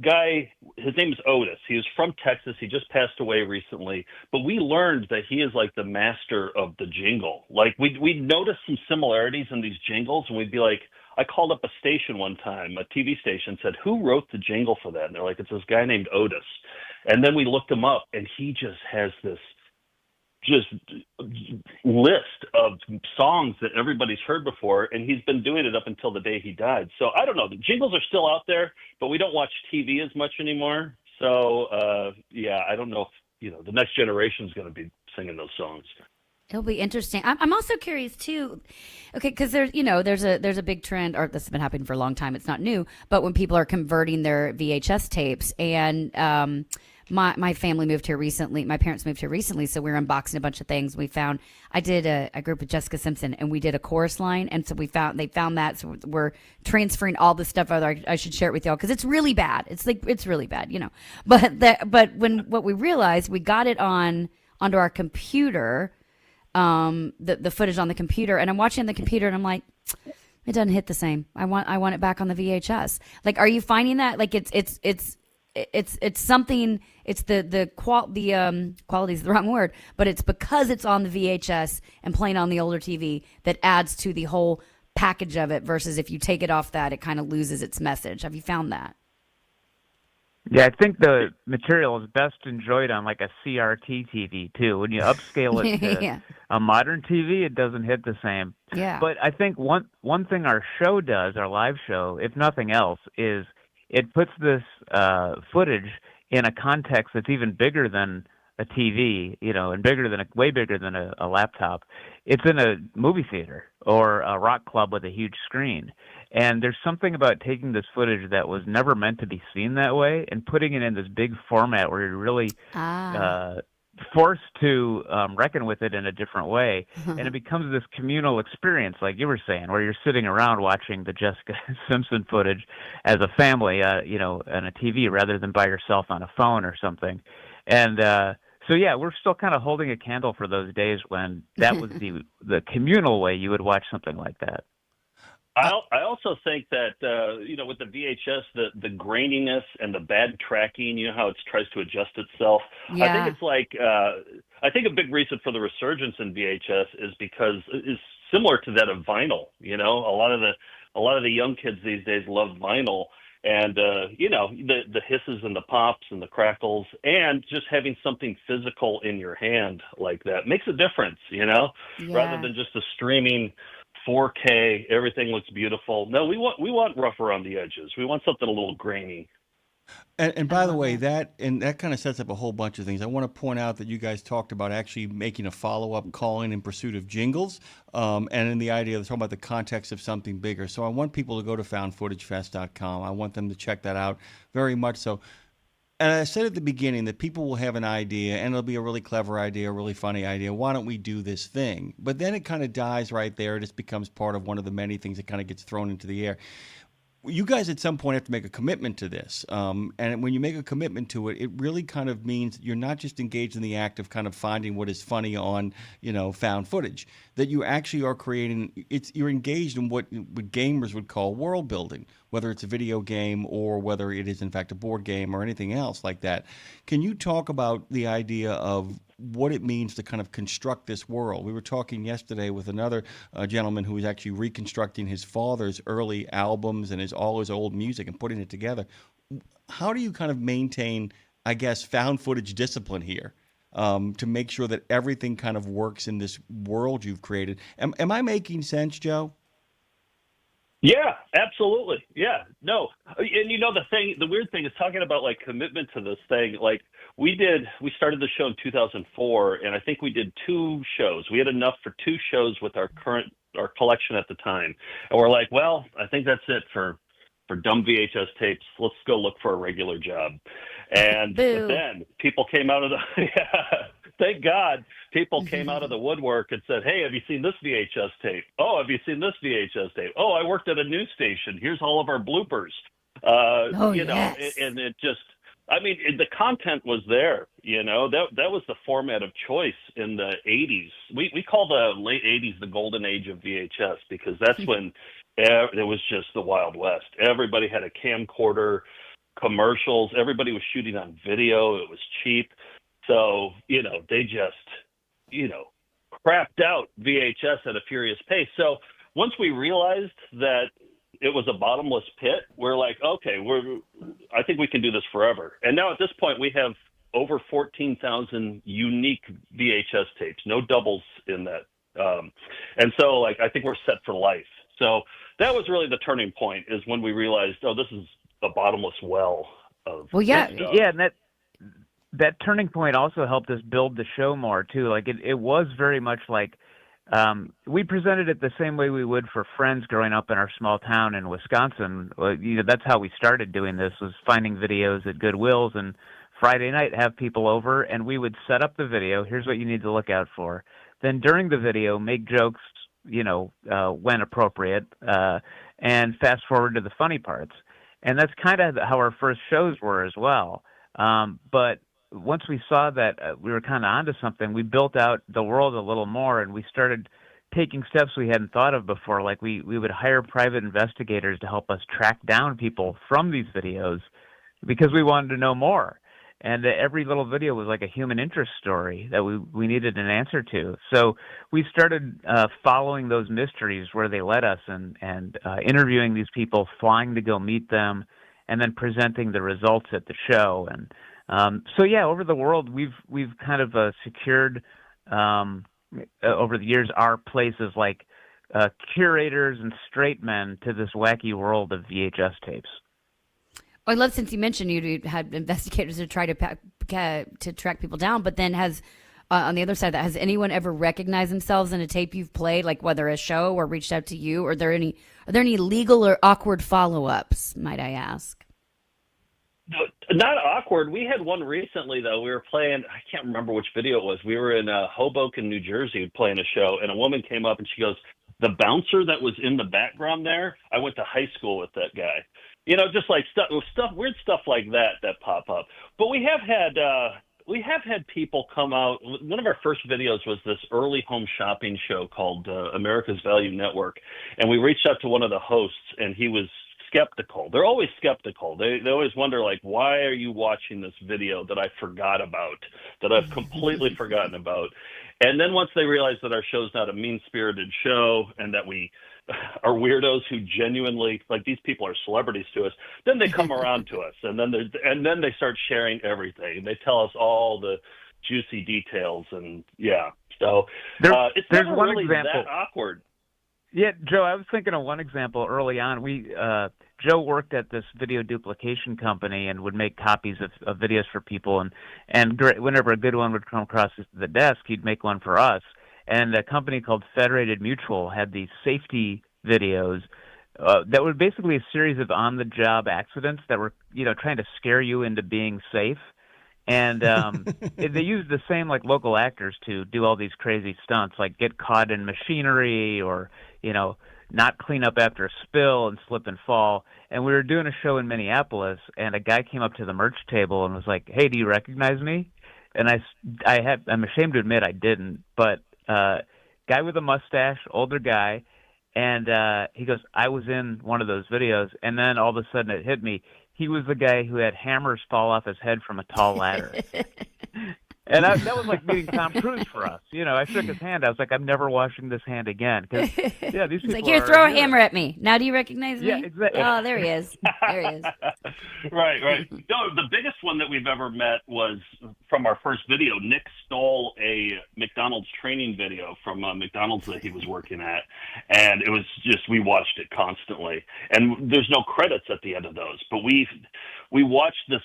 U: guy, his name is Otis. He was from Texas. He just passed away recently. But we learned that he is like the master of the jingle. Like we noticed some similarities in these jingles, and we'd be like, I called up a station one time, a TV station, said, who wrote the jingle for that? And they're like, it's this guy named Otis. And then we looked him up, and he just has this list of songs that everybody's heard before, and he's been doing it up until the day he died. So I don't know. The jingles are still out there, but we don't watch TV as much anymore. So, I don't know if, the next generation is going to be singing those songs.
T: It'll be interesting. I'm also curious too, okay, because there's a big trend, or this has been happening for a long time. It's not new, but when people are converting their VHS tapes, and my family moved here recently. My parents moved here recently, so we were unboxing a bunch of things. I did a group with Jessica Simpson, and we did a chorus line, and so they found that, so we're transferring all this stuff over. I should share it with y'all because it's really bad. It's really bad, But what we realized, we got it onto our computer. The footage on the computer, and I'm watching the computer, and I'm like, it doesn't hit the same. I want it back on the VHS. Like, are you finding that? Like, it's something. It's the quality is the wrong word, but it's because it's on the VHS and playing on the older TV that adds to the whole package of it. Versus if you take it off that, it kind of loses its message. Have you found that?
V: Yeah, I think the material is best enjoyed on like a CRT TV too. When you upscale it to a modern TV, it doesn't hit the same.
T: Yeah.
V: But I think one thing our show does, our live show, if nothing else, is it puts this footage in a context that's even bigger than a TV, and way bigger than a laptop. It's in a movie theater or a rock club with a huge screen. And there's something about taking this footage that was never meant to be seen that way and putting it in this big format where you're really forced to reckon with it in a different way. And it becomes this communal experience, like you were saying, where you're sitting around watching the Jessica Simpson footage as a family, on a TV rather than by yourself on a phone or something. And so, yeah, we're still kind of holding a candle for those days when that was the communal way you would watch something like that.
U: I also think that with the VHS, the graininess and the bad tracking, how it tries to adjust itself.
T: Yeah.
U: I think it's like I think a big reason for the resurgence in VHS is similar to that of vinyl. A lot of the young kids these days love vinyl, and the hisses and the pops and the crackles, and just having something physical in your hand like that makes a difference. Rather than just a streaming 4K, everything looks beautiful. No, we want rough around the edges. We want something a little grainy.
B: And by the way, that kind of sets up a whole bunch of things. I want to point out that you guys talked about actually making a follow-up calling in pursuit of jingles, and in the idea of talking about the context of something bigger. So I want people to go to foundfootagefest.com. I want them to check that out very much so. And I said at the beginning that people will have an idea, and it'll be a really clever idea, a really funny idea. Why don't we do this thing? But then it kind of dies right there. It just becomes part of one of the many things that kind of gets thrown into the air. You guys at some point have to make a commitment to this. And when you make a commitment to it, it really kind of means you're not just engaged in the act of kind of finding what is funny on, found footage, that you actually are creating, you're engaged in what gamers would call world building, whether it's a video game or whether it is in fact a board game or anything else like that. Can you talk about the idea of what it means to kind of construct this world? We were talking yesterday with another gentleman who was actually reconstructing his father's early albums and all his old music and putting it together. How do you kind of maintain, I guess, found footage discipline here to make sure that everything kind of works in this world you've created? Am I making sense, Joe?
U: Yeah, absolutely. Yeah, no. And the weird thing is talking about like commitment to this thing. Like we started the show in 2004, and I think we did 2 shows. We had enough for 2 shows with our collection at the time. And we're like, well, I think that's it for dumb VHS tapes. Let's go look for a regular job. And but then people came out of the thank God, people came out of the woodwork and said, hey, have you seen this VHS tape? Oh, have you seen this VHS tape? Oh, I worked at a news station. Here's all of our bloopers.
T: Yes.
U: And it just, the content was there, that was the format of choice in the 80s. We call the late 80s the golden age of VHS because that's when it was just the Wild West. Everybody had a camcorder, commercials. Everybody was shooting on video. It was cheap. So, they just, crapped out VHS at a furious pace. So once we realized that it was a bottomless pit, we're like, okay, I think we can do this forever. And now at this point, we have over 14,000 unique VHS tapes, no doubles in that. And so, I think we're set for life. So that was really the turning point, is when we realized, this is a bottomless well of
V: yeah, and that turning point also helped us build the show more too. Like it was very much like we presented it the same way we would for friends growing up in our small town in Wisconsin. That's how we started doing this, was finding videos at Goodwill's, and Friday night have people over, and we would set up the video. Here's what you need to look out for. Then during the video, make jokes, when appropriate, and fast forward to the funny parts. And that's kind of how our first shows were as well. But once we saw that we were kind of onto something, we built out the world a little more, and we started taking steps we hadn't thought of before. Like we would hire private investigators to help us track down people from these videos because we wanted to know more. And every little video was like a human interest story that we needed an answer to. So we started following those mysteries where they led us, and interviewing these people, flying to go meet them, and then presenting the results at the show. And over the world, we've kind of secured over the years our place as like curators and straight men to this wacky world of VHS tapes.
T: I love, since you mentioned you had investigators to try to track people down, but then on the other side of that, has anyone ever recognized themselves in a tape you've played, like whether a show or reached out to you? Are there any legal or awkward follow-ups, might I ask?
U: Not awkward. We had one recently, though. We were playing, I can't remember which video it was. We were in Hoboken, New Jersey, playing a show, and a woman came up and she goes, the bouncer that was in the background there, I went to high school with that guy. Just like weird stuff like that pop up. But we have had, have had people come out. One of our first videos was this early home shopping show called America's Value Network, and we reached out to one of the hosts, and he was skeptical. They're always skeptical. They always wonder, like, why are you watching this video that I forgot about, that I've completely forgotten about? And then once they realize that our show's not a mean-spirited show and that we are weirdos who genuinely, like, these people are celebrities to us, then they come around to us, and then they start sharing everything. They tell us all the juicy details, and so it's
V: there's
U: never
V: one
U: really
V: example.
U: that awkward.
V: Yeah, Joe, I was thinking of one example early on. Joe worked at this video duplication company and would make copies of videos for people, and whenever a good one would come across the desk, he'd make one for us. And a company called Federated Mutual had these safety videos that were basically a series of on-the-job accidents that were, trying to scare you into being safe. And they used the same local actors to do all these crazy stunts, like get caught in machinery or not clean up after a spill and slip and fall. And we were doing a show in Minneapolis, and a guy came up to the merch table and was like, "Hey, do you recognize me?" And I'm ashamed to admit I didn't, but guy with a mustache, older guy, and he goes, "I was in one of those videos." And then all of a sudden it hit me. He was the guy who had hammers fall off his head from a tall ladder. And that was like meeting Tom Cruise for us. I shook his hand. I was like, "I'm never washing this hand again." Because these
T: It's
V: people
T: like, here, throw a hammer at me. Now do you recognize me?
V: Yeah, exactly.
T: Oh, there he is. There he is.
U: Right. No, the biggest one that we've ever met was from our first video. Nick stole a McDonald's training video from McDonald's that he was working at, and it was just, we watched it constantly. And there's no credits at the end of those, but we watched this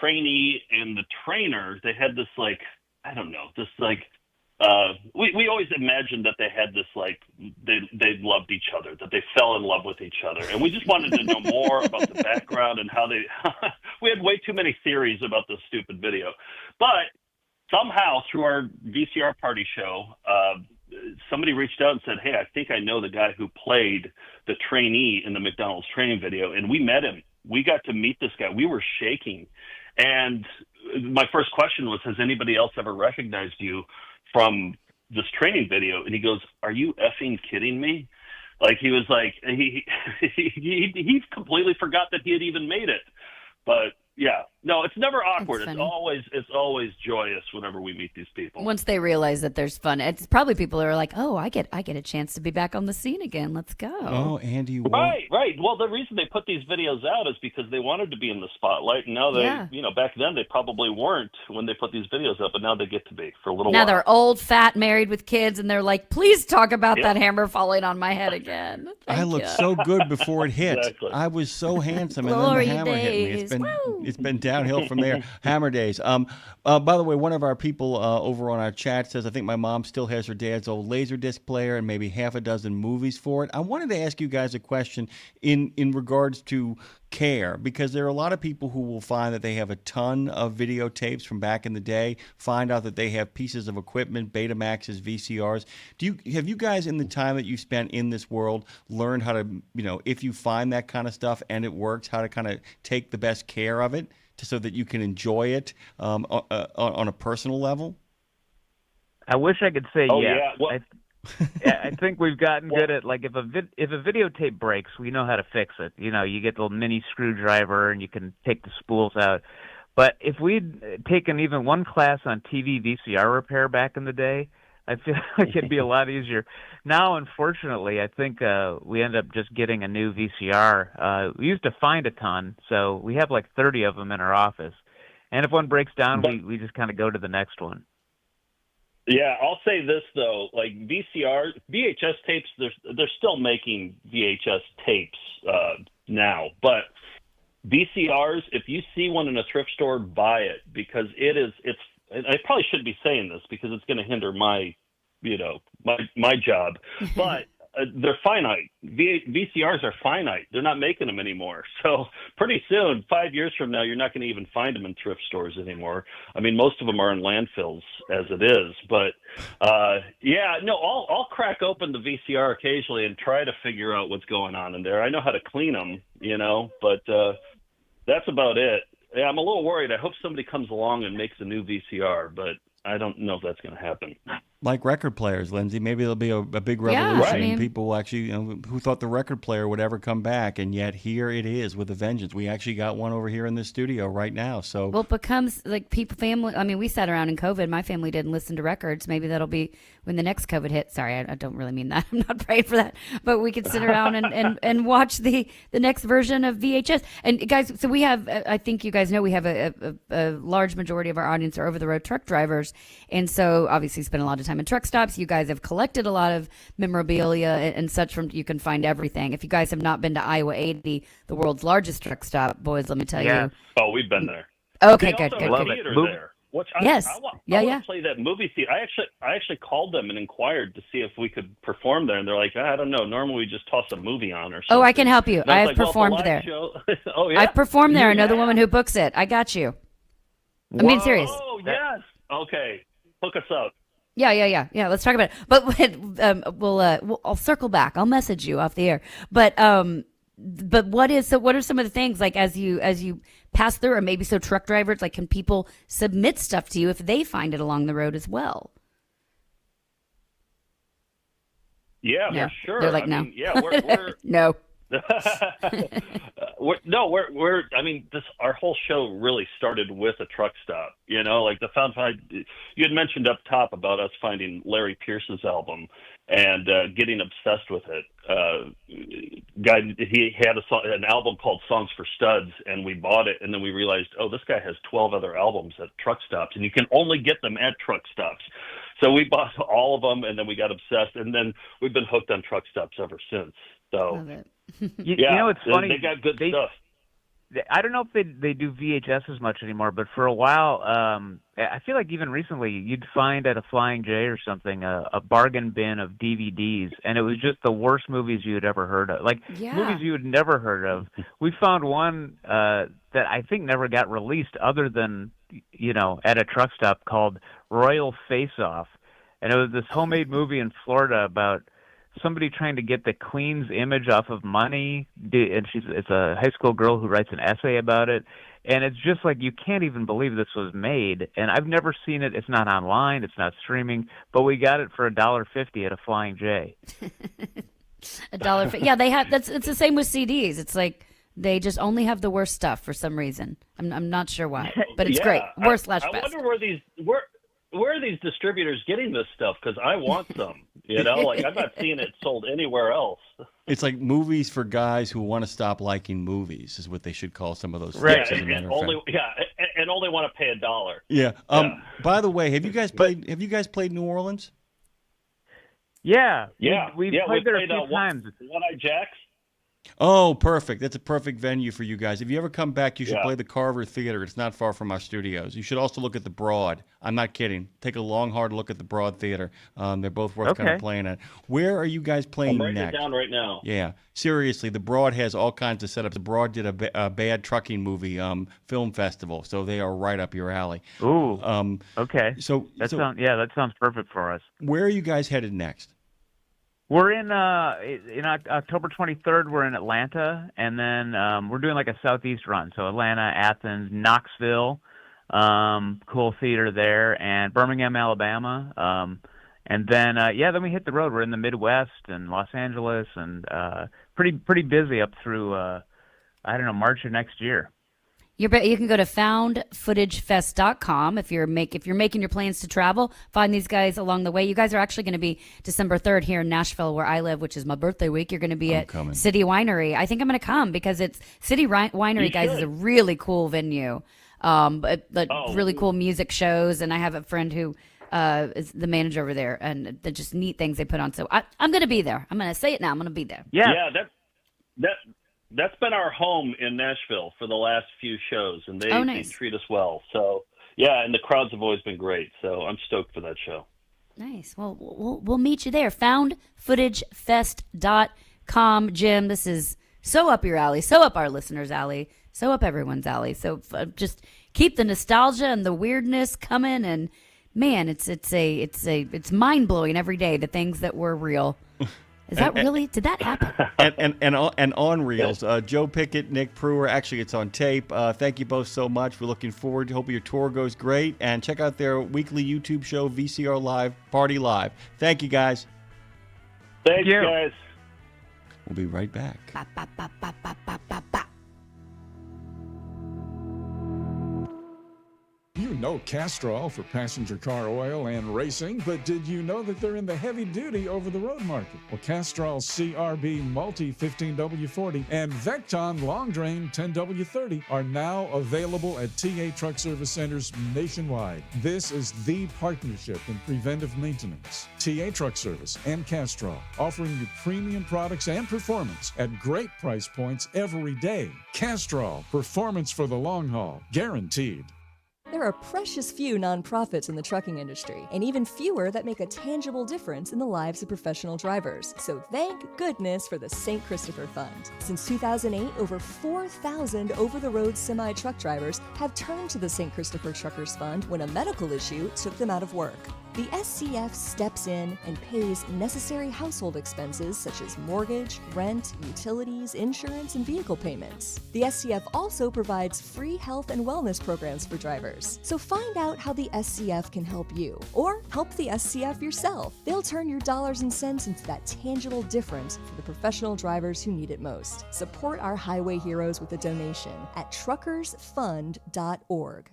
U: trainee and the trainer. They had this we always imagined that they had this they loved each other, that they fell in love with each other, and we just wanted to know more about the background and how they we had way too many theories about this stupid video. But somehow through our VCR party show, somebody reached out and said, "Hey, I think I know the guy who played the trainee in the McDonald's training video," and we met him. We got to meet this guy. We were shaking. And my first question was, "Has anybody else ever recognized you from this training video?" And he goes, "Are you effing kidding me?" Like, he was like, he completely forgot that he had even made it. But yeah, no, it's never awkward. It's always joyous whenever we meet these people.
T: Once they realize that there's fun, it's probably people who are like, "Oh, I get a chance to be back on the scene again. Let's go."
B: Oh, Andy.
U: Right. Well, the reason they put these videos out is because they wanted to be in the spotlight, and now back then they probably weren't when they put these videos up, but now they get to be for a little while.
T: Now they're old, fat, married with kids, and they're like, "Please talk about that hammer falling on my head again."
B: I looked so good before it hit.
U: Exactly.
B: I was so handsome,
T: Glory
B: and then the hammer
T: days.
B: hit me. It's been downhill from there. Hammer days. By the way, one of our people over on our chat says, "I think my mom still has her dad's old Laserdisc player and maybe half a dozen movies for it." I wanted to ask you guys a question in regards to care, because there are a lot of people who will find that they have a ton of videotapes from back in the day, find out that they have pieces of equipment, Betamaxes, VCRs. Have you guys, in the time that you spent in this world, learned how to, if you find that kind of stuff and it works, how to kind of take the best care of it so that you can enjoy it on a personal level?
V: I wish I could say yes.
U: Yeah. Well,
V: I think we've gotten good at, like, if a videotape breaks, we know how to fix it. You get the little mini screwdriver and you can take the spools out. But if we'd taken even one class on TV VCR repair back in the day, I feel like it'd be a lot easier. Now, unfortunately, I think we end up just getting a new VCR. We used to find a ton, so we have like 30 of them in our office. And if one breaks down, we just kind of go to the next one.
U: Yeah, I'll say this though, like VHS tapes, they're still making VHS tapes now, but VCRs, if you see one in a thrift store, buy it, because I probably shouldn't be saying this because it's going to hinder my job, but they're finite. VCRs are finite. They're not making them anymore. So pretty soon, 5 years from now, you're not going to even find them in thrift stores anymore. I mean, most of them are in landfills as it is. But I'll crack open the VCR occasionally and try to figure out what's going on in there. I know how to clean them, but that's about it. I'm a little worried. I hope somebody comes along and makes a new VCR, but I don't know if that's going to happen.
B: Like record players, Lindsay, maybe there'll be a big revolution. People will actually, who thought the record player would ever come back, and yet here it is with a vengeance. We actually got one over here in the studio right now. So,
T: well, it becomes like family. I mean, we sat around in COVID. My family didn't listen to records. Maybe that'll be when the next COVID hits. Sorry, I don't really mean that. I'm not praying for that. But we could sit around and watch the next version of VHS. And guys, so we have, I think you guys know, we have a large majority of our audience are over-the-road truck drivers. And so obviously spend a lot of time in truck stops. You guys have collected a lot of memorabilia and such from, you can find everything. If you guys have not been to Iowa 80, the world's largest truck stop, boys, let me tell you.
U: Oh, we've been there.
T: Okay,
U: they
T: good.
U: also have a theater there. Which I want to play that movie theater. I actually called them and inquired to see if we could perform there, and they're like, I don't know. Normally we just toss a movie on or something.
T: Oh, I can help you. I have
U: like,
T: performed there.
U: Oh, yeah?
T: I've performed there. I know the woman who books it. I got you. I'm being serious.
U: Oh, yes. Okay. Hook us up.
T: Yeah. Let's talk about it. But I'll circle back. I'll message you off the air. But what are some of the things, like as you pass through, or maybe so truck drivers, like, can people submit stuff to you if they find it along the road as well?
U: Yeah, for sure.
T: They're like, no.
U: We're
T: no.
U: we're I mean, our whole show really started with a truck stop. Like you had mentioned up top about us finding Larry Pierce's album and getting obsessed with it. He had an album called Songs for Studs, and we bought it, and then we realized, this guy has 12 other albums at truck stops, and you can only get them at truck stops. So we bought all of them, and then we got obsessed, and then we've been hooked on truck stops ever since. So,
T: love it.
V: You know, it's funny.
U: They got good stuff.
V: I don't know if they do VHS as much anymore, but for a while, I feel like even recently, you'd find at a Flying J or something a bargain bin of DVDs, and it was just the worst movies you had ever heard of, like movies you had never heard of. We found one that I think never got released, other than at a truck stop, called Royal Face Off, and it was this homemade movie in Florida about somebody trying to get the Queen's image off of money, and it's a high school girl who writes an essay about it, and it's just like, you can't even believe this was made, and I've never seen it. It's not online, it's not streaming, but we got it for $1.50 at a Flying J.
T: $1.50. Yeah, they have. It's the same with CDs. It's like they just only have the worst stuff for some reason. I'm not sure why, but it's great. Worst / best.
U: I wonder where are these distributors getting this stuff? Because I want some. Like, I'm not seeing it sold anywhere else.
B: It's like movies for guys who want to stop liking movies, is what they should call some of those.
U: Right,
B: things,
U: and only want to pay $1.
B: Yeah. By the way, have you guys played New Orleans?
V: Yeah.
U: We've
V: played there a few times.
U: One-Eye Jacks.
B: Oh, perfect. That's a perfect venue for you guys. If you ever come back, you should play the Carver Theater. It's not far from our studios. You should also look at the Broad. I'm not kidding. Take a long, hard look at the Broad Theater. They're both worth kind of playing at. Where are you guys playing
U: I'm writing
B: next?
U: it down right now.
B: Yeah. Seriously, the Broad has all kinds of setups. The Broad did a bad trucking movie film festival, so they are right up your alley.
V: Ooh. Okay.
B: That
V: sounds perfect for us.
B: Where are you guys headed next?
V: We're in October 23rd. We're in Atlanta, and then we're doing like a southeast run. So Atlanta, Athens, Knoxville, cool theater there, and Birmingham, Alabama. And then then we hit the road. We're in the Midwest and Los Angeles, and pretty busy up through March of next year.
T: You can go to foundfootagefest.com if you're making your plans to travel. Find these guys along the way. You guys are actually going to be December 3rd here in Nashville, where I live, which is my birthday week. You're going to be at City Winery. I think I'm going to come because it's City Winery, guys, is a really cool venue. Really cool music shows, and I have a friend who is the manager over there, and the just neat things they put on. So I'm going to be there. I'm going to say it now. I'm going to be there.
U: Yeah, that's been our home in Nashville for the last few shows, and they treat us well. So, and the crowds have always been great. So I'm stoked for that show.
T: Nice. Well, we'll meet you there. FoundFootageFest.com. Jim, this is so up your alley, so up our listeners' alley, so up everyone's alley. So just keep the nostalgia and the weirdness coming, and man, it's mind blowing every day, the things that were real. Is that really? Did that happen?
B: And on reels, Joe Pickett, Nick Pruer. Actually, it's on tape. Thank you both so much. We're looking forward to. Hope your tour goes great. And check out their weekly YouTube show, VCR Live Party Live. Thank you, guys.
U: Thank you, guys.
B: We'll be right back.
J: You know Castrol for passenger car oil and racing, but did you know that they're in the heavy-duty over-the-road market? Well, Castrol CRB Multi 15W40 and Vecton Long Drain 10W30 are now available at TA Truck Service Centers nationwide. This is the partnership in preventive maintenance. TA Truck Service and Castrol, offering you premium products and performance at great price points every day. Castrol, performance for the long haul, guaranteed.
A: There are precious few nonprofits in the trucking industry, and even fewer that make a tangible difference in the lives of professional drivers. So thank goodness for the St. Christopher Fund. Since 2008, over 4,000 over-the-road semi-truck drivers have turned to the St. Christopher Truckers Fund when a medical issue took them out of work. The SCF steps in and pays necessary household expenses such as mortgage, rent, utilities, insurance, and vehicle payments. The SCF also provides free health and wellness programs for drivers. So find out how the SCF can help you, or help the SCF yourself. They'll turn your dollars and cents into that tangible difference for the professional drivers who need it most. Support our highway heroes with a donation at truckersfund.org.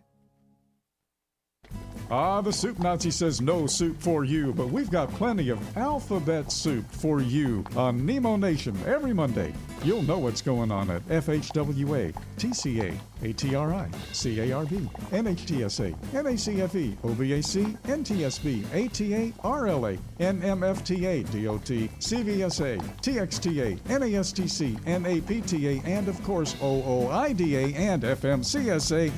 J: The Soup Nazi says no soup for you, but we've got plenty of alphabet soup for you on Nemo Nation every Monday. You'll know what's going on at FHWA, TCA, ATRI, CARB, NHTSA, NACFE, OVAC, NTSB, ATA, RLA, NMFTA, DOT, CVSA, TXTA, NASTC, NAPTA, and of course OOIDA and FMCSA,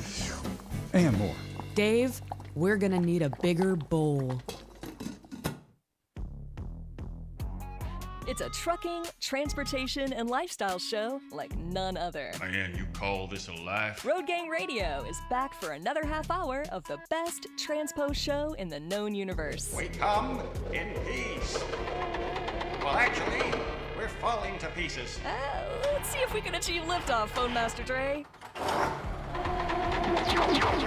J: and more.
C: Dave, we're gonna need a bigger bowl.
A: It's a trucking, transportation, and lifestyle show like none other.
D: Man, you call this a life?
A: Road Gang Radio is back for another half hour of the best transpo show in the known universe.
D: We come in peace. Well, actually, we're falling to pieces.
A: Let's see if we can achieve liftoff, Phone Master Dre.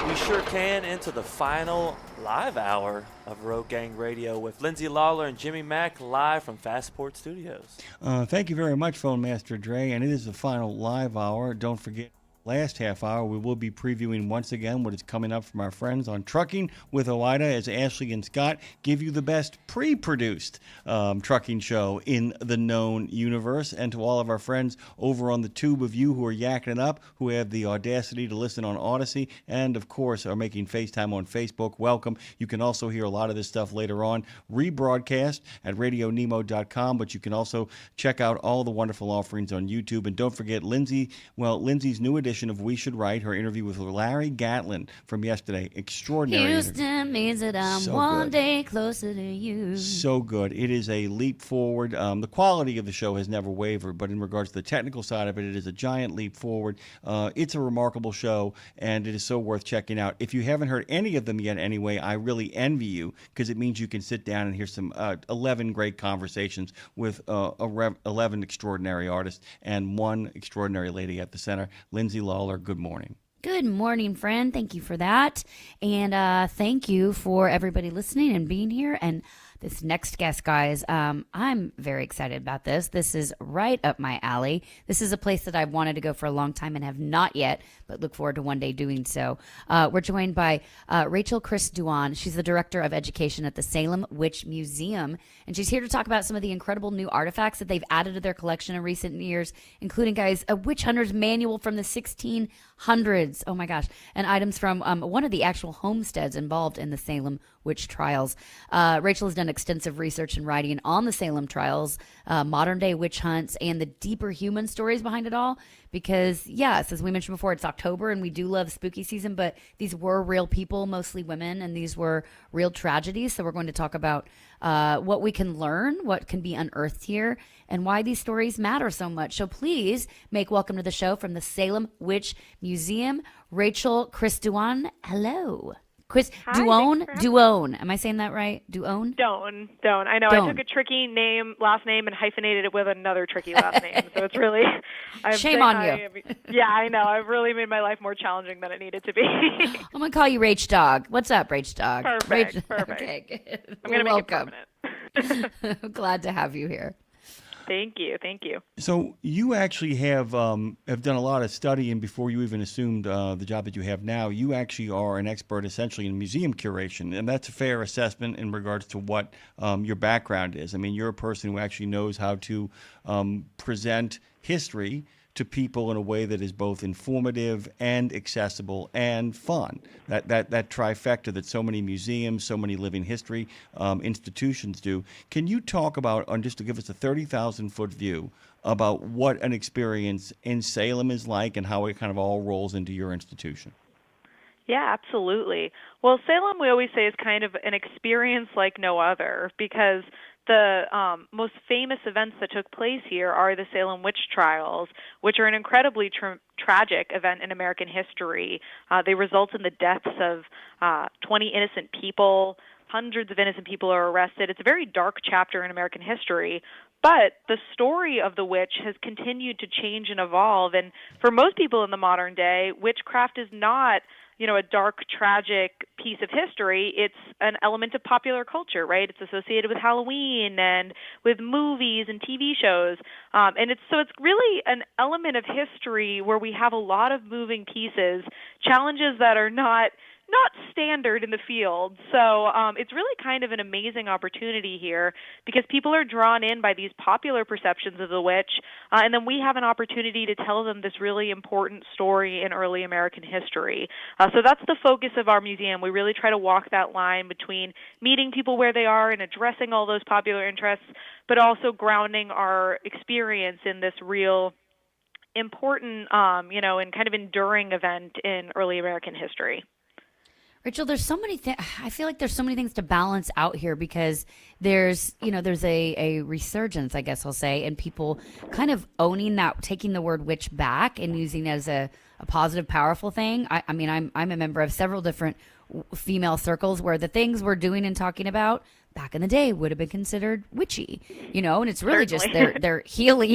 E: We sure can. Into the final live hour of Road Gang Radio with Lindsay Lawler and Jimmy Mack live from Fastport Studios.
B: Thank you very much, Phone Master Dre. And it is the final live hour. Don't forget, last half hour, we will be previewing once again what is coming up from our friends on Trucking with OIDA as Ashley and Scott give you the best pre-produced trucking show in the known universe. And to all of our friends over on the tube of you who are yakking it up, who have the audacity to listen on Odyssey, and of course are making FaceTime on Facebook, welcome. You can also hear a lot of this stuff later on, rebroadcast at RadioNemo.com, but you can also check out all the wonderful offerings on YouTube. And don't forget Lindsay's new edition of We Should Write, her interview with Larry Gatlin from yesterday. Extraordinary.
T: Houston means that I'm
B: So
T: one
B: good.
T: day closer to you.
B: So good. It is a leap forward. The quality of the show has never wavered, but in regards to the technical side of it, it is a giant leap forward. It's a remarkable show, and it is so worth checking out. If you haven't heard any of them yet anyway, I really envy you, because it means you can sit down and hear some 11 great conversations with 11 extraordinary artists and one extraordinary lady at the center, Lindsay Lawler. Good morning.
T: Good morning, friend. Thank you for that. And thank you for everybody listening and being here. And this next guest, guys, I'm very excited about this. This is right up my alley. This is a place that I've wanted to go for a long time and have not yet, but look forward to one day doing so. We're joined by Rachel Chris Duan. She's the Director of Education at the Salem Witch Museum, and she's here to talk about some of the incredible new artifacts that they've added to their collection in recent years, including, guys, a witch hunter's manual from the 1600s. Oh, my gosh. And items from one of the actual homesteads involved in the Salem witch trials. Rachel has done extensive research and writing on the Salem trials, modern-day witch hunts, and the deeper human stories behind it all. Because, yes, as we mentioned before, it's October, and we do love spooky season, but these were real people, mostly women, and these were real tragedies. So we're going to talk about what we can learn, what can be unearthed here, and why these stories matter so much. So please make welcome to the show from the Salem Witch Museum, Rachel Chris Duan. Hello. Chris,
G: Hi,
T: Duone. Am I saying that right? Duone?
G: Don't. I know.
T: Don't.
G: I took a tricky last name, and hyphenated it with another tricky last name. So it's really
T: Shame on you.
G: Yeah, I know. I've really made my life more challenging than it needed to be.
T: I'm gonna call you Rach Dog. What's up, Rach Dog?
G: Perfect.
T: Okay, good.
G: I'm gonna make it
T: Welcome.
G: permanent.
T: Glad to have you here.
G: Thank you.
B: So you actually have done a lot of studying before you even assumed the job that you have now. You actually are an expert essentially in museum curation, and that's a fair assessment in regards to what your background is. I mean, you're a person who actually knows how to present history to people in a way that is both informative and accessible and fun. That trifecta that so many museums, so many living history institutions do. Can you talk about, just to give us a 30,000-foot view, about what an experience in Salem is like and how it kind of all rolls into your institution?
G: Yeah, absolutely. Well, Salem, we always say, is kind of an experience like no other, because the most famous events that took place here are the Salem witch trials, which are an incredibly tragic event in American history. They result in the deaths of 20 innocent people. Hundreds of innocent people are arrested. It's a very dark chapter in American history. But the story of the witch has continued to change and evolve. And for most people in the modern day, witchcraft is not, a dark, tragic piece of history. It's an element of popular culture, right? It's associated with Halloween and with movies and TV shows. And it's really an element of history where we have a lot of moving pieces, challenges that are not standard in the field. So it's really kind of an amazing opportunity here, because people are drawn in by these popular perceptions of the witch, and then we have an opportunity to tell them this really important story in early American history. So that's the focus of our museum. We really try to walk that line between meeting people where they are and addressing all those popular interests, but also grounding our experience in this real important, and kind of enduring event in early American history.
T: Rachel, there's so many things. I feel like there's so many things to balance out here, because there's a resurgence, I guess I'll say, and people kind of owning that, taking the word witch back and using it as a positive, powerful thing. I mean, I'm a member of several different female circles where the things we're doing and talking about back in the day would have been considered witchy, and it's really
G: Certainly.
T: just they're healing,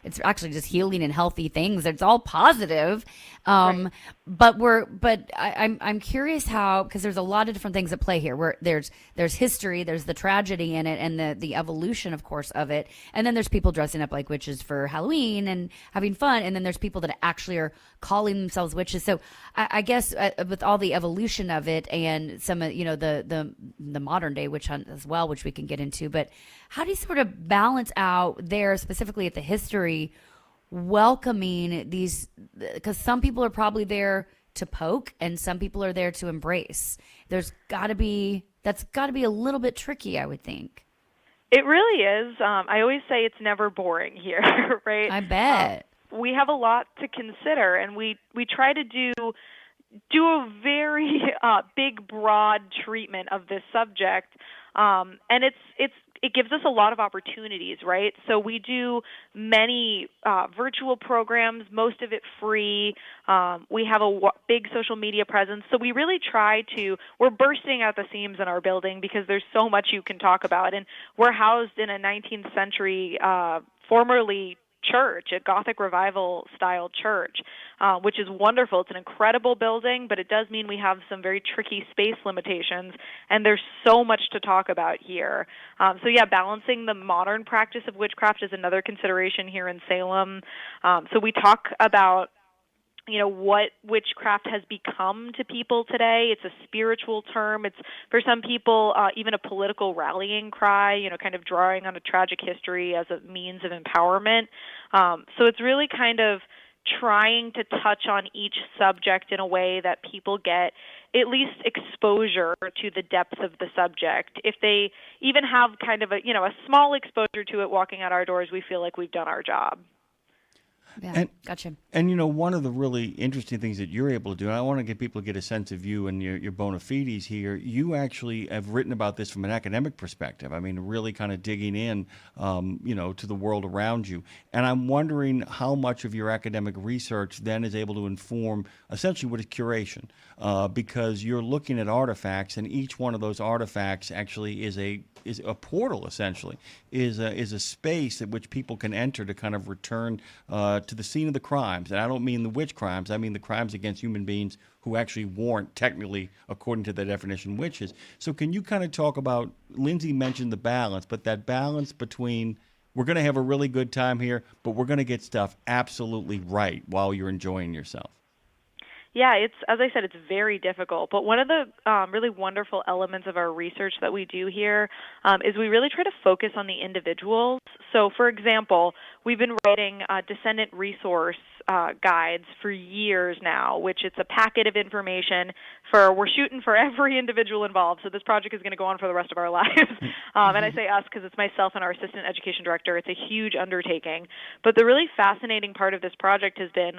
T: it's actually just healing and healthy things. It's all positive.
G: Right.
T: But I'm curious how, because there's a lot of different things at play here, where there's history, there's the tragedy in it, and the evolution, of course, of it. And then there's people dressing up like witches for Halloween and having fun. And then there's people that actually are calling themselves witches. So I guess with all the evolution of it and some of, the modern day witch hunt as well, which we can get into, but how do you sort of balance out there, specifically at the history, welcoming these, because some people are probably there to poke and some people are there to embrace. That's got to be a little bit tricky, I would think.
G: It really is. I always say it's never boring here, right?
T: I bet.
G: We have a lot to consider, and we try to do a very big, broad treatment of this subject, and it gives us a lot of opportunities, right? So we do many virtual programs, most of it free. We have a big social media presence. So we really we're bursting at the seams in our building because there's so much you can talk about. And we're housed in a 19th century, formerly church, a Gothic revival style church, which is wonderful. It's an incredible building, but it does mean we have some very tricky space limitations, and there's so much to talk about here. So yeah, balancing the modern practice of witchcraft is another consideration here in Salem. So we talk about what witchcraft has become to people today. It's a spiritual term. It's, for some people, even a political rallying cry, kind of drawing on a tragic history as a means of empowerment. So it's really kind of trying to touch on each subject in a way that people get at least exposure to the depth of the subject. If they even have kind of a small exposure to it walking out our doors, we feel like we've done our job.
T: Yeah, gotcha.
B: And, one of the really interesting things that you're able to do, and I want to get people to get a sense of you and your bona fides here, you actually have written about this from an academic perspective. I mean, really kind of digging in, to the world around you. And I'm wondering how much of your academic research then is able to inform essentially what is curation, because you're looking at artifacts, and each one of those artifacts actually is a portal, essentially, is a space at which people can enter to kind of return to the scene of the crimes. And I don't mean the witch crimes. I mean the crimes against human beings who actually warrant, technically, according to the definition, witches. So can you kind of talk about, Lindsay mentioned the balance, but that balance between we're going to have a really good time here, but we're going to get stuff absolutely right while you're enjoying yourself.
G: Yeah, as I said, it's very difficult. But one of the really wonderful elements of our research that we do here is we really try to focus on the individuals. So, for example, we've been writing descendant resource guides for years now, which it's a packet of information we're shooting for every individual involved. So this project is going to go on for the rest of our lives. And I say us because it's myself and our assistant education director. It's a huge undertaking. But the really fascinating part of this project has been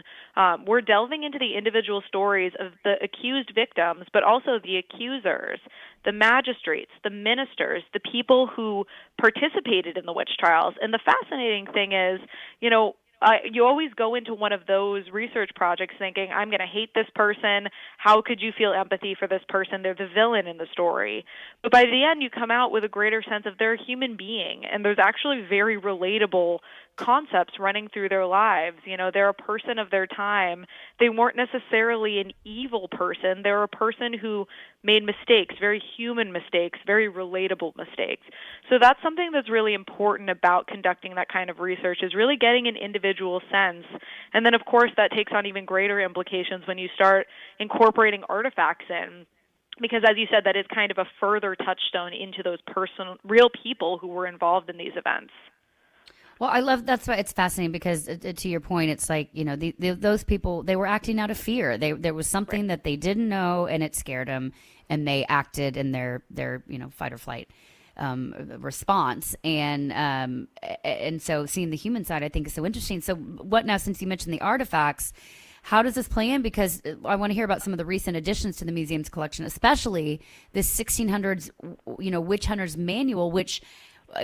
G: we're delving into the individual stories of the accused victims, but also the accusers, the magistrates, the ministers, the people who participated in the witch trials. And the fascinating thing is, you always go into one of those research projects thinking, I'm going to hate this person. How could you feel empathy for this person? They're the villain in the story. But by the end, you come out with a greater sense of they're a human being, and there's actually very relatable concepts running through their lives. They're a person of their time. They weren't necessarily an evil person. They're a person who made mistakes, very human mistakes, very relatable mistakes. So that's something that's really important about conducting that kind of research, is really getting an individual sense. And then, of course, that takes on even greater implications when you start incorporating artifacts in. Because, as you said, that is kind of a further touchstone into those real people who were involved in these events.
T: Well, I love that's why it's fascinating, because to your point, it's like, those people, they were acting out of fear. There was something that they didn't know, and it scared them, and they acted in their fight or flight response. And so seeing the human side, I think, is so interesting. So what now, since you mentioned the artifacts, how does this play in? Because I want to hear about some of the recent additions to the museum's collection, especially this 1600s, witch hunters manual, which,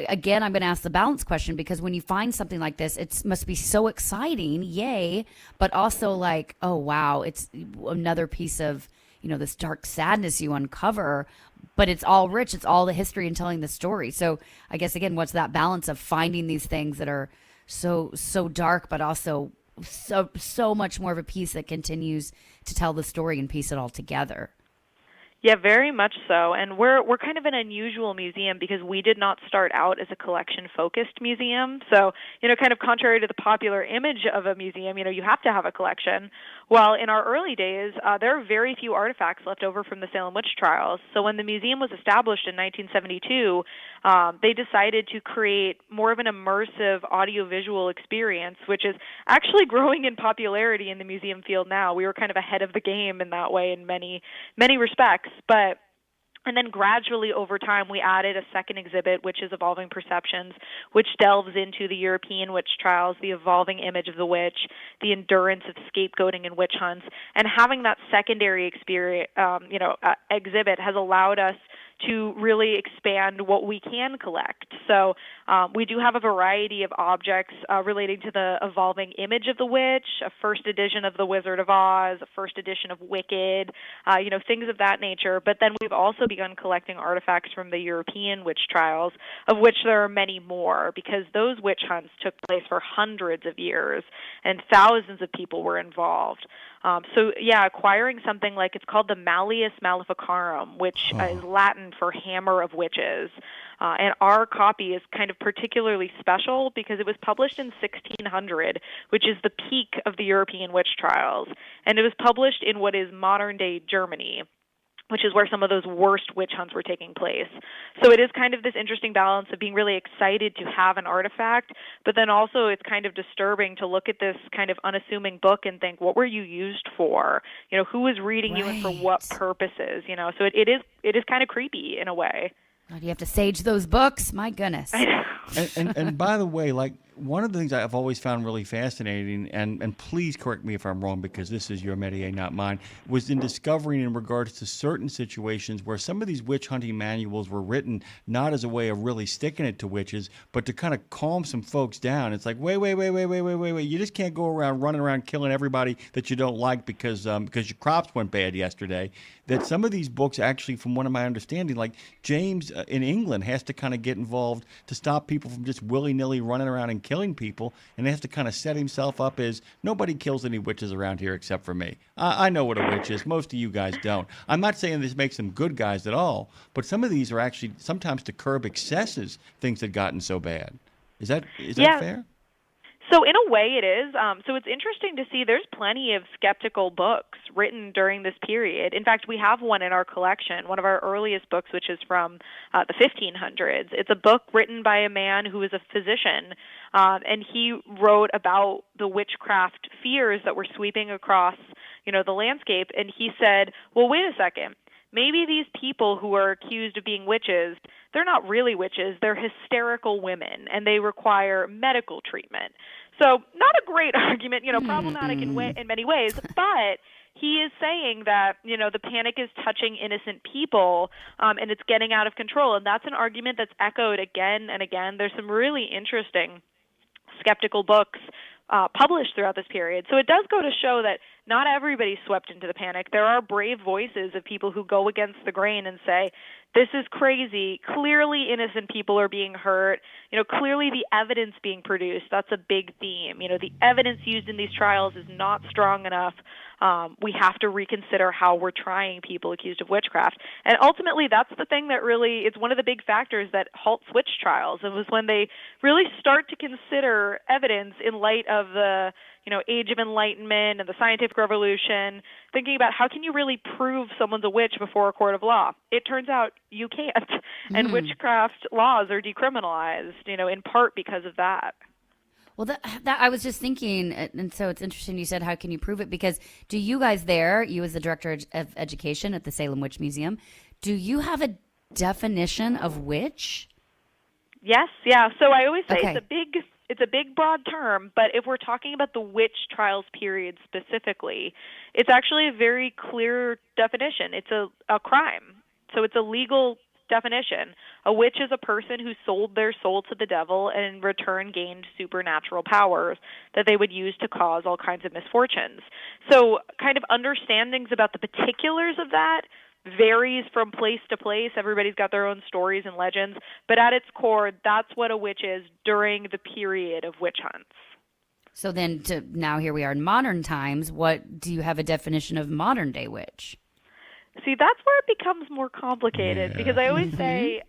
T: again, I'm going to ask the balance question, because when you find something like this, it must be so exciting, yay, but also like, oh, wow, it's another piece of, this dark sadness you uncover, but it's all rich. It's all the history and telling the story. So I guess, again, what's that balance of finding these things that are so dark, but also so much more of a piece that continues to tell the story and piece it all together?
G: Yeah, very much so. And we're kind of an unusual museum because we did not start out as a collection-focused museum. So, kind of contrary to the popular image of a museum, you have to have a collection. Well, in our early days, there are very few artifacts left over from the Salem witch trials. So when the museum was established in 1972, they decided to create more of an immersive audiovisual experience, which is actually growing in popularity in the museum field now. We were kind of ahead of the game in that way in many, many respects. And then gradually over time, we added a second exhibit, which is Evolving Perceptions, which delves into the European witch trials, the evolving image of the witch, the endurance of scapegoating and witch hunts. And having that secondary experience, exhibit has allowed us to really expand what we can collect. So we do have a variety of objects relating to the evolving image of the witch, a first edition of The Wizard of Oz, a first edition of Wicked, things of that nature. But then we've also begun collecting artifacts from the European witch trials, of which there are many more, because those witch hunts took place for hundreds of years, and thousands of people were involved. Acquiring something like, it's called the Malleus Maleficarum, which is Latin for hammer of witches. And our copy is kind of particularly special because it was published in 1600, which is the peak of the European witch trials. And it was published in what is modern-day Germany, which is where some of those worst witch hunts were taking place. So it is kind of this interesting balance of being really excited to have an artifact, but then also it's kind of disturbing to look at this kind of unassuming book and think, what were you used for? Who was reading you and for what purposes? So it is kind of creepy in a way.
T: God, you have to sage those books? My goodness.
B: And by the way, like one of the things I've always found really fascinating, and please correct me if I'm wrong because this is your métier, not mine, was in discovering in regards to certain situations where some of these witch hunting manuals were written not as a way of really sticking it to witches, but to kind of calm some folks down. It's like, wait. You just can't go around running around killing everybody that you don't like because your crops went bad yesterday. That some of these books actually, from one of my understanding, like James in England has to kind of get involved to stop people from just willy-nilly running around and killing people, and has to kind of set himself up as nobody kills any witches around here except for me. I know what a witch is. Most of you guys don't. I'm not saying this makes them good guys at all, but some of these are actually sometimes to curb excesses, things had gotten so bad. Is that fair?
G: So in a way it is. So it's interesting to see there's plenty of skeptical books written during this period. In fact, we have one in our collection, one of our earliest books, which is from the 1500s. It's a book written by a man who was a physician, and he wrote about the witchcraft fears that were sweeping across, the landscape. And he said, well, wait a second. Maybe these people who are accused of being witches, they're not really witches. They're hysterical women, and they require medical treatment. So not a great argument, problematic in many ways, but he is saying that, the panic is touching innocent people, and it's getting out of control. And that's an argument that's echoed again and again. There's some really interesting skeptical books published throughout this period. So it does go to show that not everybody's swept into the panic. There are brave voices of people who go against the grain and say, this is crazy. Clearly innocent people are being hurt. Clearly the evidence being produced, that's a big theme. The evidence used in these trials is not strong enough. We have to reconsider how we're trying people accused of witchcraft. And ultimately, that's the thing that really is one of the big factors that halts witch trials. It was when they really start to consider evidence in light of the Age of Enlightenment and the scientific revolution, thinking about how can you really prove someone's a witch before a court of law. It turns out you can't. And witchcraft laws are decriminalized, in part because of that.
T: Well, that I was just thinking, and so it's interesting you said, how can you prove it? Because do you guys there, you as the director of education at the Salem Witch Museum, do you have a definition of witch?
G: Yes, yeah. So I always say
T: Okay.
G: it's a big, broad term, but if we're talking about the witch trials period specifically, it's actually a very clear definition. It's a crime. So it's a legal definition. A witch is a person who sold their soul to the devil and in return gained supernatural powers that they would use to cause all kinds of misfortunes. So kind of understandings about the particulars of that varies from place to place. Everybody's got their own stories and legends, but at its core, that's what a witch is during the period of witch hunts.
T: So then now here we are in modern times. What do you have a definition of modern day witch?
G: See, that's where it becomes more complicated because I always say,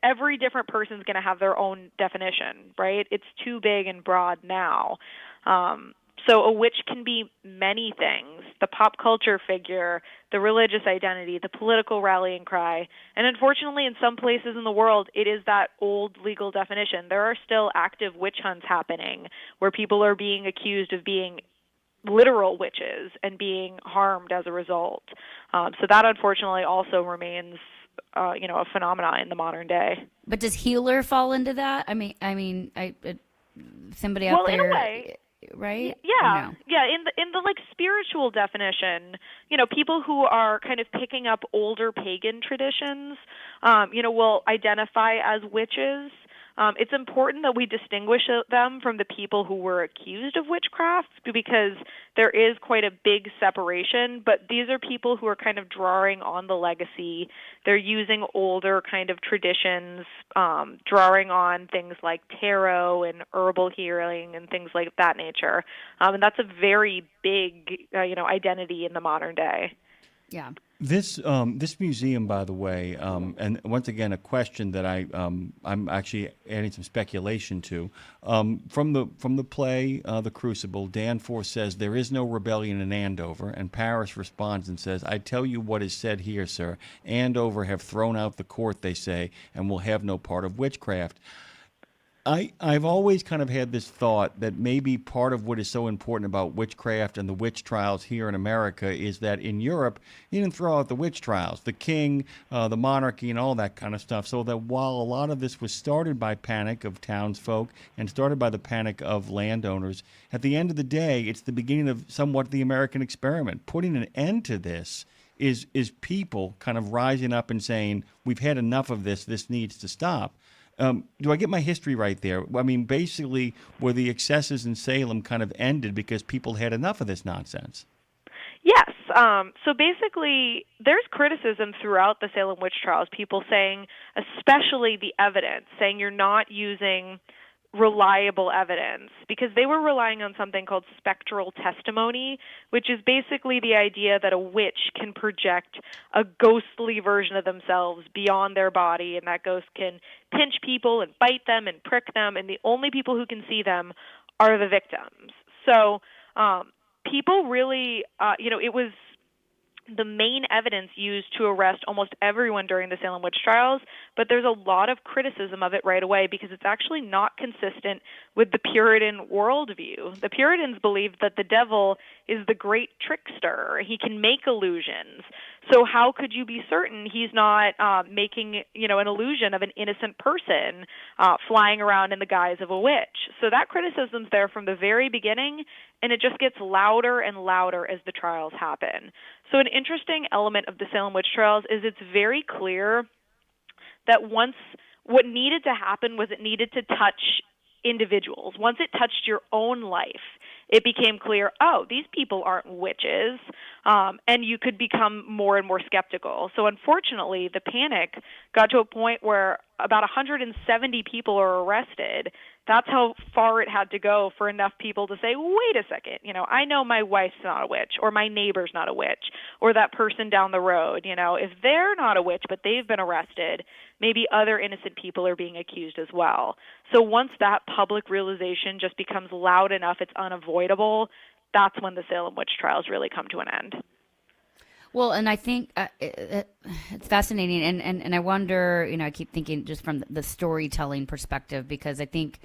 G: every different person's going to have their own definition, right? It's too big and broad now. So a witch can be many things: the pop culture figure, the religious identity, the political rallying cry. And unfortunately, in some places in the world, it is that old legal definition. There are still active witch hunts happening where people are being accused of being literal witches and being harmed as a result. So that unfortunately also remains, a phenomenon in the modern day.
T: But does healer fall into that? Somebody out there,
G: in a way,
T: right?
G: Yeah, yeah. In the like spiritual definition, people who are kind of picking up older pagan traditions, will identify as witches. It's important that we distinguish them from the people who were accused of witchcraft because there is quite a big separation, but these are people who are kind of drawing on the legacy. They're using older kind of traditions, drawing on things like tarot and herbal healing and things like that nature. And that's a very big, identity in the modern day.
T: Yeah.
B: This museum, by the way, and once again, a question that I'm actually adding some speculation to, from the play The Crucible. Danforth says there is no rebellion in Andover, and Paris responds and says, "I tell you what is said here, sir. Andover have thrown out the court, they say, and will have no part of witchcraft." I've always kind of had this thought that maybe part of what is so important about witchcraft and the witch trials here in America is that in Europe, you didn't throw out the witch trials, the king, the monarchy, and all that kind of stuff. So that while a lot of this was started by panic of townsfolk and started by the panic of landowners, at the end of the day, it's the beginning of somewhat the American experiment. Putting an end to this is people kind of rising up and saying, we've had enough of this, this needs to stop. Do I get my history right there? I mean, basically, were the excesses in Salem kind of ended because people had enough of this nonsense?
G: Yes. So basically, there's criticism throughout the Salem witch trials, people saying, especially the evidence, saying you're not using reliable evidence, because they were relying on something called spectral testimony, which is basically the idea that a witch can project a ghostly version of themselves beyond their body, and that ghost can pinch people and bite them and prick them, and the only people who can see them are the victims. So people really, it was the main evidence used to arrest almost everyone during the Salem witch trials, but there's a lot of criticism of it right away because it's actually not consistent with the Puritan worldview. The Puritans believed that the devil is the great trickster. He can make illusions. So how could you be certain he's not making, an illusion of an innocent person flying around in the guise of a witch? So that criticism's there from the very beginning, and it just gets louder and louder as the trials happen. So an interesting element of the Salem witch trials is it's very clear that once what needed to happen was it needed to touch individuals. Once it touched your own life, it became clear, these people aren't witches, and you could become more and more skeptical. So unfortunately, the panic got to a point where about 170 people are arrested. That's how far it had to go for enough people to say, wait a second, I know my wife's not a witch, or my neighbor's not a witch, or that person down the road, if they're not a witch but they've been arrested, maybe other innocent people are being accused as well. So once that public realization just becomes loud enough, it's unavoidable, that's when the Salem witch trials really come to an end.
T: Well, and I think it's fascinating, and I wonder, I keep thinking just from the storytelling perspective, because I think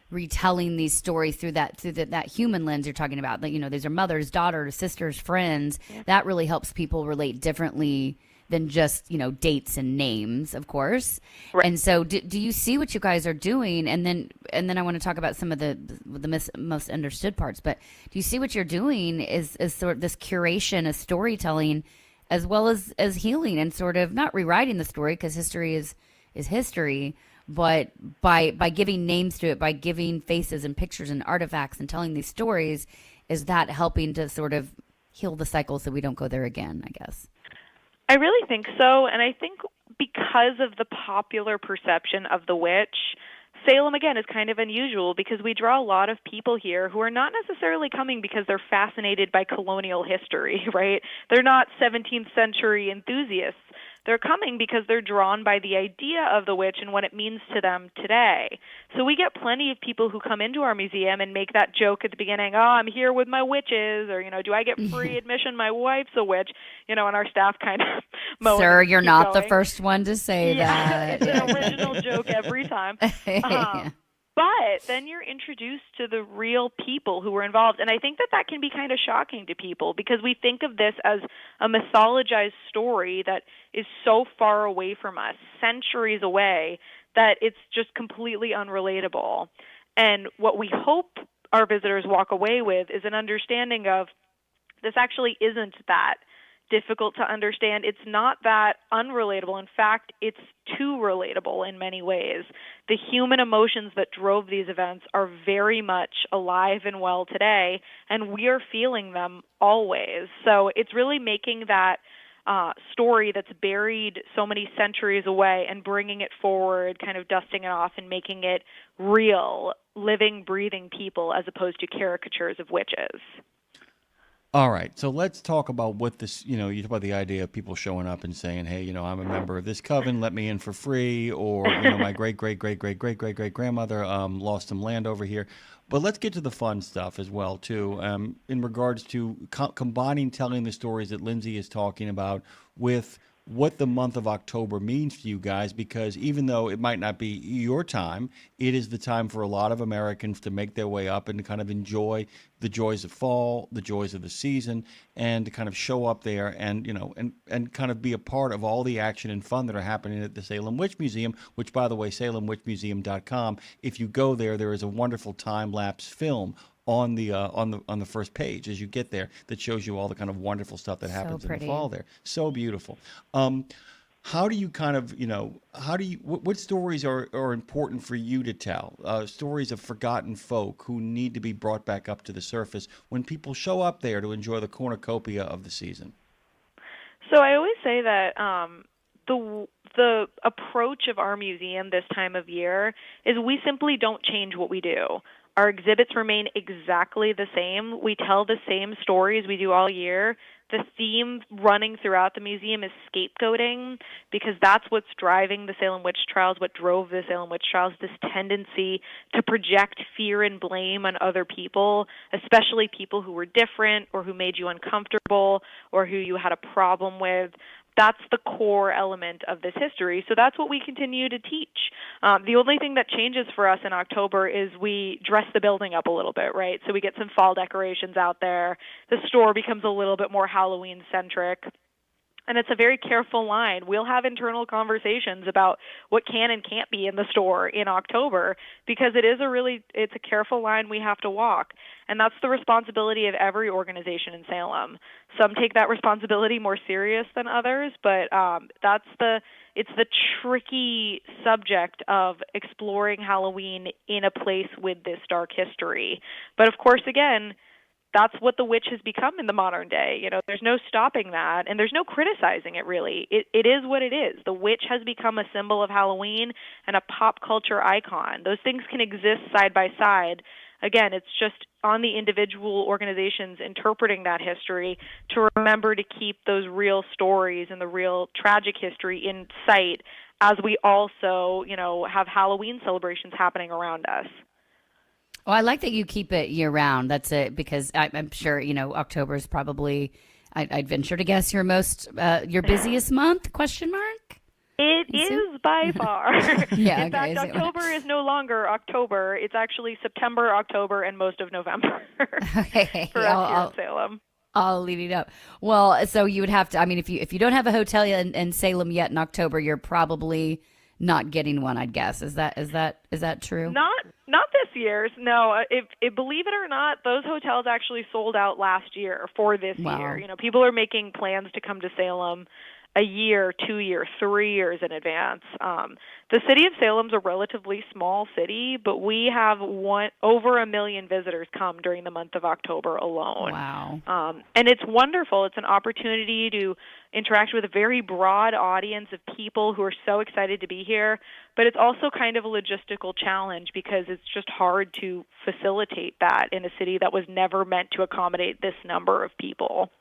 T: retelling these stories through that human lens you're talking about, these are mothers, daughters, sisters, friends, that really helps people relate differently than just, dates and names, of course. Right. And so do you see what you guys are doing? And then I want to talk about some of the most understood parts, but do you see what you're doing is sort of this curation of storytelling as well as healing and sort of not rewriting the story, because history is history, but by giving names to it, by giving faces and pictures and artifacts and telling these stories, is that helping to sort of heal the cycle so we don't go there again, I guess?
G: I really think so, and I think because of the popular perception of the witch, Salem, again, is kind of unusual because we draw a lot of people here who are not necessarily coming because they're fascinated by colonial history, right? They're not 17th century enthusiasts. They're coming because they're drawn by the idea of the witch and what it means to them today. So we get plenty of people who come into our museum and make that joke at the beginning, I'm here with my witches, or, do I get free admission? My wife's a witch, and our staff kind of
T: Sir, you're not
G: going.
T: the first one to say that.
G: It's an original joke every time. But then you're introduced to the real people who were involved. And I think that can be kind of shocking to people because we think of this as a mythologized story that is so far away from us, centuries away, that it's just completely unrelatable. And what we hope our visitors walk away with is an understanding of this actually isn't that difficult to understand. It's not that unrelatable. In fact, it's too relatable in many ways. The human emotions that drove these events are very much alive and well today, and we are feeling them always. So it's really making that story that's buried so many centuries away and bringing it forward, kind of dusting it off and making it real, living, breathing people as opposed to caricatures of witches.
B: All right, so let's talk about what this, you talk about the idea of people showing up and saying, hey, I'm a member of this coven, let me in for free, or, my great-great-great-great-great-great-grandmother lost some land over here. But let's get to the fun stuff as well, too, in regards to combining telling the stories that Lindsay is talking about with what the month of October means to you guys, because even though it might not be your time, it is the time for a lot of Americans to make their way up and to kind of enjoy the joys of fall, the joys of the season, and to kind of show up there and, and kind of be a part of all the action and fun that are happening at the Salem Witch Museum, which, by the way, salemwitchmuseum.com. If you go there, there is a wonderful time-lapse film on the first page as you get there that shows you all the kind of wonderful stuff that happens in the fall there. So beautiful. How do you kind of, what stories are important for you to tell? Stories of forgotten folk who need to be brought back up to the surface when people show up there to enjoy the cornucopia of the season?
G: So I always say that the approach of our museum this time of year is we simply don't change what we do. Our exhibits remain exactly the same. We tell the same stories we do all year. The theme running throughout the museum is scapegoating, because that's what's driving the Salem Witch Trials, what drove the Salem Witch Trials, this tendency to project fear and blame on other people, especially people who were different or who made you uncomfortable or who you had a problem with. That's the core element of this history. So that's what we continue to teach. The only thing that changes for us in October is we dress the building up a little bit, right? So we get some fall decorations out there. The store becomes a little bit more Halloween-centric. And it's a very careful line. We'll have internal conversations about what can and can't be in the store in October, because it's a careful line we have to walk. And that's the responsibility of every organization in Salem. Some take that responsibility more serious than others, but it's the tricky subject of exploring Halloween in a place with this dark history. But of course, again, that's what the witch has become in the modern day. There's no stopping that, and there's no criticizing it, really. It is what it is. The witch has become a symbol of Halloween and a pop culture icon. Those things can exist side by side. Again, it's just on the individual organizations interpreting that history to remember to keep those real stories and the real tragic history in sight as we also, have Halloween celebrations happening around us.
T: Well, I like that you keep it year-round. That's it, because I'm sure, October is probably, I'd venture to guess, your busiest month, question mark?
G: It is by far.
T: Yeah,
G: in fact, October is no longer October. It's actually September, October, and most of November
T: Okay.
G: for us here in Salem.
T: I'll leave it up. Well, so you would have to, if you don't have a hotel in Salem yet in October, you're probably not getting one, I'd guess. Is that true?
G: Not this year's. No, if believe it or not, those hotels actually sold out last year for this year. People are making plans to come to Salem a year, 2 years, 3 years in advance. The city of Salem's a relatively small city, but we have over 1 million visitors come during the month of October alone.
T: Wow.
G: And it's wonderful. It's an opportunity to interact with a very broad audience of people who are so excited to be here, but it's also kind of a logistical challenge because it's just hard to facilitate that in a city that was never meant to accommodate this number of people.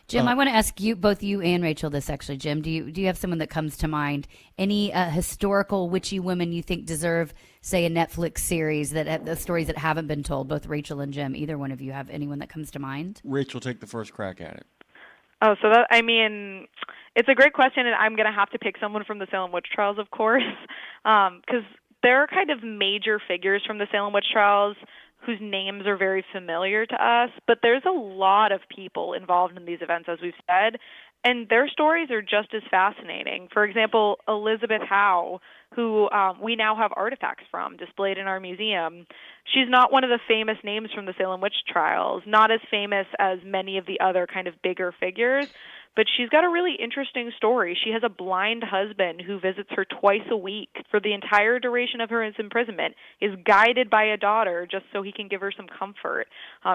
T: Jim, I want to ask you, both you and Rachel, this actually. Jim, do you have someone that comes to mind? Any historical witchy women you think deserve, say, a Netflix series the stories that haven't been told? Both Rachel and Jim, either one of you have anyone that comes to mind?
B: Rachel, take the first crack at it.
G: Oh, so it's a great question, and I'm going to have to pick someone from the Salem Witch Trials, of course, because there are kind of major figures from the Salem Witch Trials whose names are very familiar to us, but there's a lot of people involved in these events, as we've said, and their stories are just as fascinating. For example, Elizabeth Howe, who we now have artifacts from displayed in our museum. She's not one of the famous names from the Salem Witch Trials, not as famous as many of the other kind of bigger figures, but she's got a really interesting story. She has a blind husband who visits her twice a week for the entire duration of her imprisonment, is guided by a daughter just so he can give her some comfort.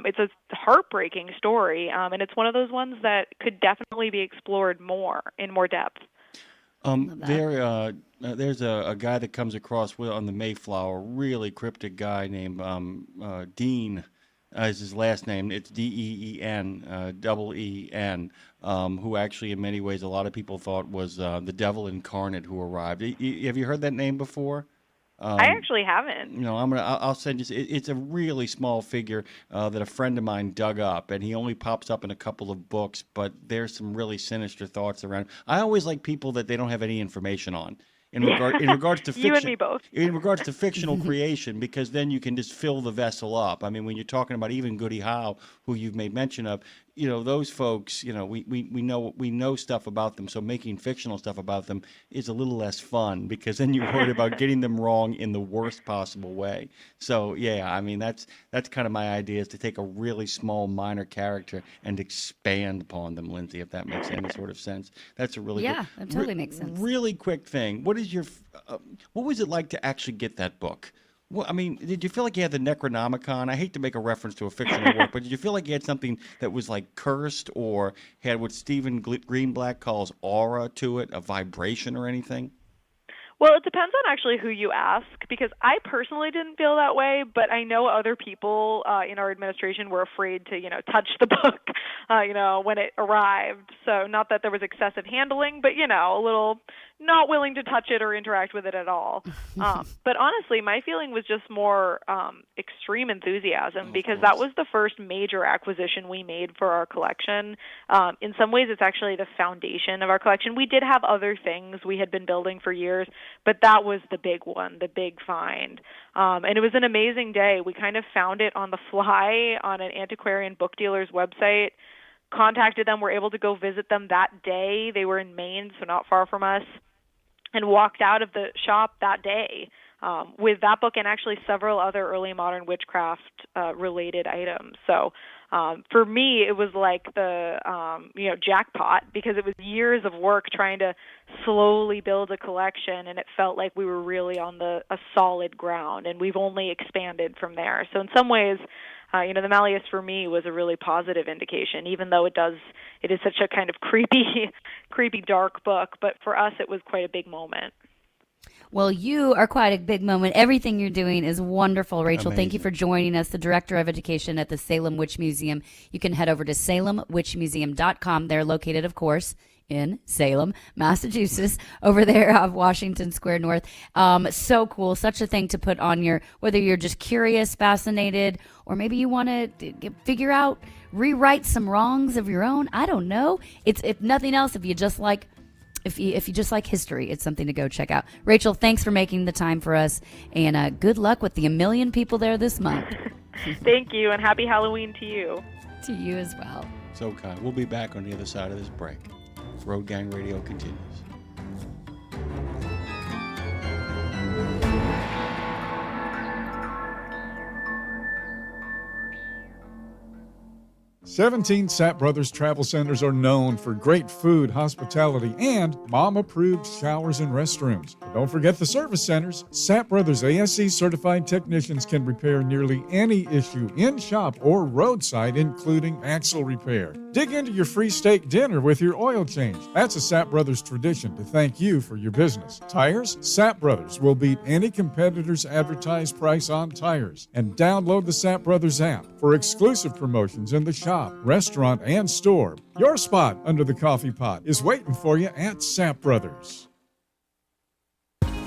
G: It's a heartbreaking story, and it's one of those ones that could definitely be explored in more depth.
B: There's a guy that comes across on the Mayflower, really cryptic guy named Dean. Is his last name. It's Deen, EEN, who actually in many ways a lot of people thought was the devil incarnate who arrived. Have you heard that name before?
G: I actually haven't.
B: I'll send you. It's a really small figure that a friend of mine dug up, and he only pops up in a couple of books. But there's some really sinister thoughts around. I always like people that they don't have any information on. In regards to fiction,
G: you and me both.
B: In regards to fictional creation, because then you can just fill the vessel up. I mean, when you're talking about even Goody Howe, who you've made mention of, those folks, we know stuff about them. So making fictional stuff about them is a little less fun, because then you're worried about getting them wrong in the worst possible way. So yeah, I mean that's kind of my idea, is to take a really small minor character and expand upon them, Lindsay, if that makes any sort of sense. That's a really
T: that totally makes sense.
B: Really quick thing. What was it like to actually get that book? Well, I mean, did you feel like you had the Necronomicon? I hate to make a reference to a fictional work, but did you feel like you had something that was like cursed, or had what Stephen Greenblatt calls aura to it, a vibration or anything?
G: Well, it depends on actually who you ask, because I personally didn't feel that way, but I know other people in our administration were afraid to, touch the book, when it arrived. So not that there was excessive handling, but, a little not willing to touch it or interact with it at all. But honestly, my feeling was just more extreme enthusiasm, because that was the first major acquisition we made for our collection. In some ways, it's actually the foundation of our collection. We did have other things we had been building for years, but that was the big one, the big find. And it was an amazing day. We kind of found it on the fly on an antiquarian book dealer's website, contacted them, were able to go visit them that day. They were in Maine, so not far from us, and walked out of the shop that day with that book and actually several other early modern witchcraft related items. So for me, it was like the jackpot, because it was years of work trying to slowly build a collection, and it felt like we were really on a solid ground, and we've only expanded from there. So in some ways, the Malleus for me was a really positive indication, even though it is such a kind of creepy, dark book. But for us, it was quite a big moment.
T: Well, you are quite a big moment. Everything you're doing is wonderful, Rachel.
B: Amazing.
T: Thank you for joining us, the Director of Education at the Salem Witch Museum. You can head over to salemwitchmuseum.com. They're located, of course, in Salem, Massachusetts, over there off Washington Square North. So cool. Such a thing to put on whether you're just curious, fascinated, or maybe you want to figure out, rewrite some wrongs of your own. I don't know. It's, if nothing else, if you just like history, it's something to go check out. Rachel, thanks for making the time for us, and good luck with the 1 million people there this month.
G: Thank you, and happy Halloween to you.
T: To you as well.
B: So kind. We'll be back on the other side of this break. Road Gang Radio continues.
J: "17 Sapp Brothers Travel Centers are known for great food, hospitality, and mom-approved showers and restrooms. But don't forget the service centers. Sapp Brothers ASE certified technicians can repair nearly any issue in shop or roadside, including axle repair. Dig into your free steak dinner with your oil change. That's a Sapp Brothers tradition to thank you for your business. Tires? Sapp Brothers will beat any competitor's advertised price on tires. And download the Sapp Brothers app for exclusive promotions in the shop, restaurant, and store. Your spot under the coffee pot is waiting for you at Sapp Brothers.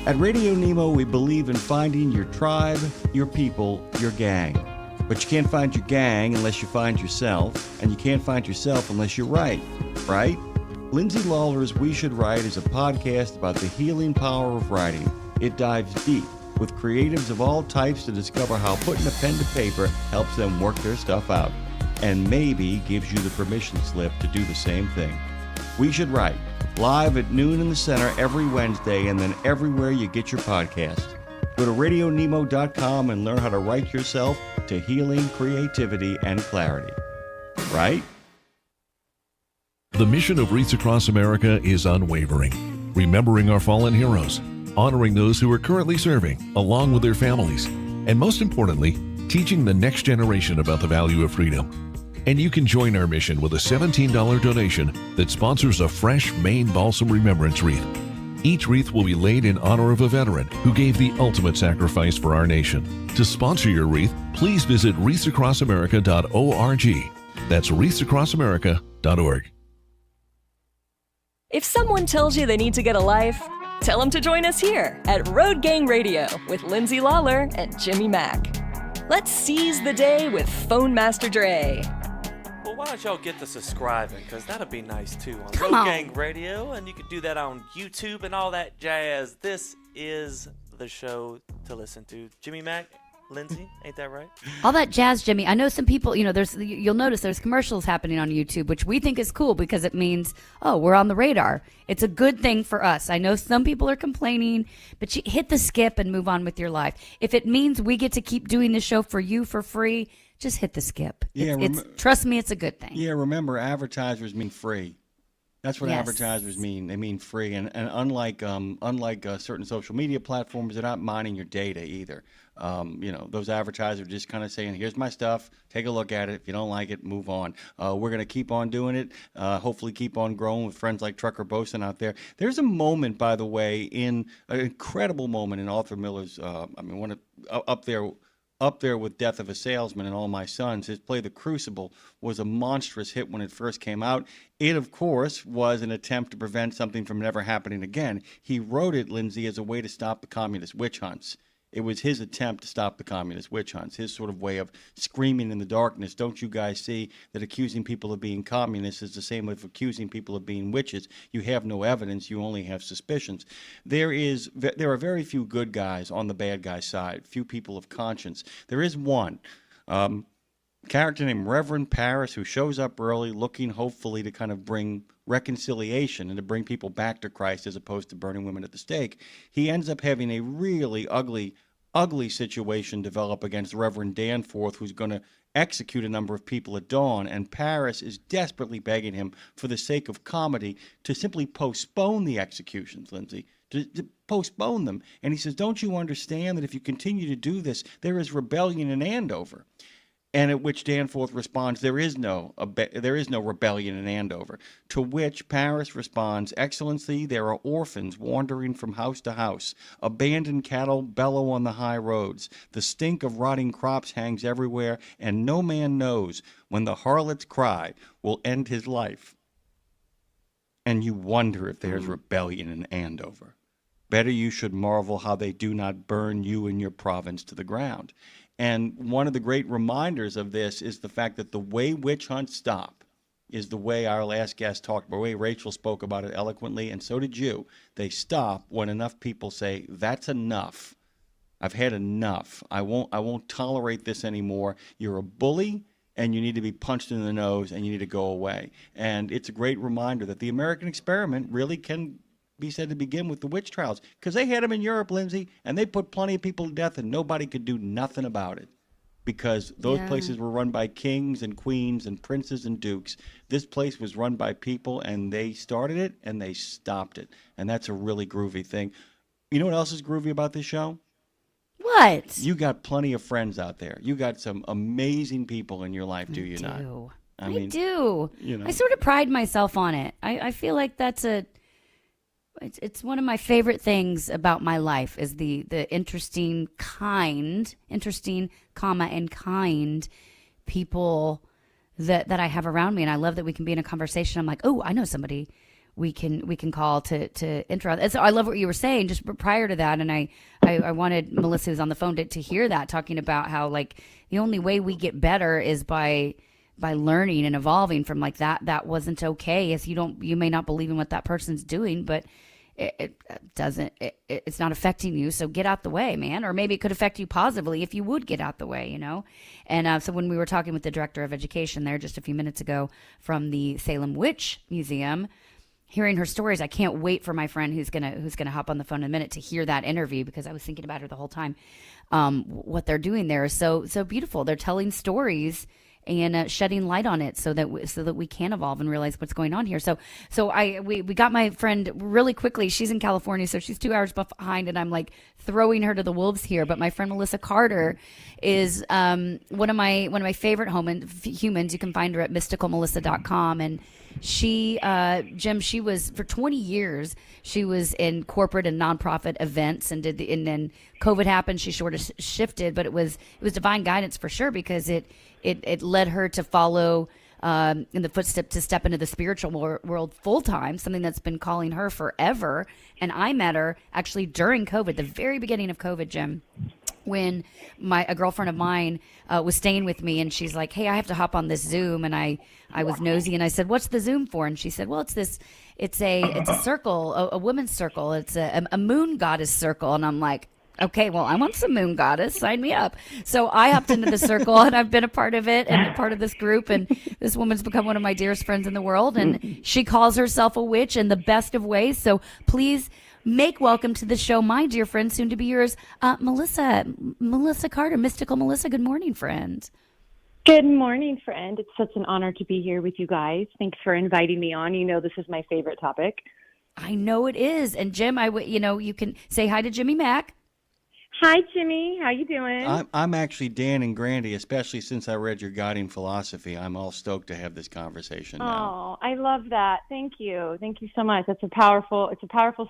B: At Radio Nemo, we believe in finding your tribe, your people, your gang. But you can't find your gang unless you find yourself, and you can't find yourself unless you write, right? Lindsay Lawler's We Should Write is a podcast about the healing power of writing. It dives deep with creatives of all types to discover how putting a pen to paper helps them work their stuff out, and maybe gives you the permission slip to do the same thing. We Should Write, live at noon in the center every Wednesday, and then everywhere you get your podcast. Go to RadioNemo.com and learn how to write yourself to healing, creativity, and clarity. Right?
R: The mission of Wreaths Across America is unwavering, remembering our fallen heroes, honoring those who are currently serving, along with their families, and most importantly, teaching the next generation about the value of freedom. And you can join our mission with a $17 donation that sponsors a fresh Maine Balsam Remembrance Wreath. Each wreath will be laid in honor of a veteran who gave the ultimate sacrifice for our nation. To sponsor your wreath, please visit wreathsacrossamerica.org. That's wreathsacrossamerica.org.
A: If someone tells you they need to get a life, Tell them to join us here at Road Gang Radio with Lindsay Lawler and Jimmy Mack. Let's seize the day with Phone Master Dre.
E: Well, why don't y'all get to subscribing, because that'd be nice too on
T: Come
E: Road
T: on.
E: Gang Radio, and you could do that on YouTube and all that jazz. This is the show to listen to. Jimmy Mack, Lindsay, ain't that right?
T: All that jazz, Jimmy. I know some people, you'll notice there's commercials happening on YouTube, which we think is cool because it means, oh, we're on the radar. It's a good thing for us. I know some people are complaining, but you hit the skip and move on with your life. If it means we get to keep doing the show for you for free, just hit the skip.
B: Yeah,
T: trust me, it's a good thing.
B: Yeah, remember, advertisers mean free. That's what
T: Yes.
B: advertisers mean. They mean free, and unlike certain social media platforms, they're not mining your data either. Those advertisers are just kind of saying, "Here's my stuff. Take a look at it. If you don't like it, move on." We're going to keep on doing it. Hopefully, keep on growing with friends like Trucker Bosun out there. There's a moment, by the way, an incredible moment in Arthur Miller's. Up there with Death of a Salesman and All My Sons. His play The Crucible was a monstrous hit when it first came out. It, of course, was an attempt to prevent something from never happening again. He wrote it, Lindsay, as a way to stop the communist witch hunts. It was his attempt to stop the communist witch hunts, his sort of way of screaming in the darkness. Don't you guys see that accusing people of being communists is the same as accusing people of being witches? You have no evidence. You only have suspicions. There are very few good guys on the bad guy side, few people of conscience. There is one character named Reverend Paris who shows up early looking hopefully to kind of bring reconciliation and to bring people back to Christ as opposed to burning women at the stake. He ends up having a really ugly situation develop against Reverend Danforth, who's going to execute a number of people at dawn, and Paris is desperately begging him, for the sake of comedy, to simply postpone the executions, Lindsay, to postpone them. And he says, don't you understand that if you continue to do this, there is rebellion in Andover? And at which Danforth responds, there is no rebellion in Andover. To which Paris responds, Excellency, there are orphans wandering from house to house. Abandoned cattle bellow on the high roads. The stink of rotting crops hangs everywhere, and no man knows when the harlot's cry will end his life. And you wonder if there's rebellion in Andover. Better you should marvel how they do not burn you and your province to the ground. And one of the great reminders of this is the fact that the way witch hunts stop is the way our last guest talked about, the way Rachel spoke about it eloquently, and so did you. They stop when enough people say, that's enough. I've had enough. I won't tolerate this anymore. You're a bully, and you need to be punched in the nose, and you need to go away. And it's a great reminder that the American experiment really can be said to begin with the witch trials, because they had them in Europe, Lindsay, and they put plenty of people to death, and nobody could do nothing about it, because those places were run by kings and queens and princes and dukes. This place was run by people, and they started it and they stopped it, and that's a really groovy thing. You know what else is groovy about this show?
T: What?
B: You got plenty of friends out there. You got some amazing people in your life, do you not?
T: I do.
B: You know.
T: I sort of pride myself on it. I feel like that's it's one of my favorite things about my life is the interesting, comma, and kind people that I have around me. And I love that we can be in a conversation. I'm like, oh, I know somebody we can call to intro. And so I love what you were saying just prior to that. And I wanted Melissa, who's on the phone, to hear that, talking about how, like, the only way we get better is by learning and evolving from, like, that wasn't okay. If you may not believe in what that person's doing, but it's not affecting you, so get out the way, man. Or maybe it could affect you positively if you would get out the way, you know. And so when we were talking with the director of education there just a few minutes ago from the Salem Witch Museum, hearing her stories, I can't wait for my friend who's gonna hop on the phone in a minute to hear that interview, because I was thinking about her the whole time. What they're doing there is so beautiful. They're telling stories and shedding light on it so that we can evolve and realize what's going on here. So we got my friend really quickly. She's in California, so she's 2 hours behind, and I'm like throwing her to the wolves here. But my friend Melissa Carter is one of my favorite humans. You can find her at mysticalmelissa.com, and she, Jim, she was for 20 years. She was in corporate and nonprofit events, and then COVID happened. She sort of shifted, but it was divine guidance for sure, because it led her to follow in the footsteps to step into the spiritual world full time, something that's been calling her forever. And I met her actually during COVID, the very beginning of COVID, Jim, when a girlfriend of mine was staying with me, and she's like, hey, I have to hop on this Zoom. And I was nosy, and I said, what's the Zoom for? And she said, well, it's a circle, a women's circle. It's a moon goddess circle. And I'm like, okay, well, I want some moon goddess. Sign me up. So I hopped into the circle, and I've been a part of it and a part of this group. And this woman's become one of my dearest friends in the world. And she calls herself a witch in the best of ways. So please make welcome to the show, my dear friend, soon to be yours, Melissa Carter, Mystical Melissa. Good morning, friend.
I: Good morning, friend. It's such an honor to be here with you guys. Thanks for inviting me on. You know, this is my favorite topic.
T: I know it is. And Jim, you can say hi to Jimmy Mack.
I: Hi, Jimmy. How you doing?
B: I'm actually Dan and Grandy, especially since I read your guiding philosophy. I'm all stoked to have this conversation now.
I: Oh, I love that. Thank you. Thank you so much. It's a powerful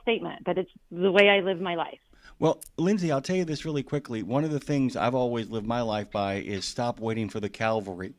I: statement, but it's the way I live my life.
B: Well, Lindsay, I'll tell you this really quickly. One of the things I've always lived my life by is stop waiting for the cavalry.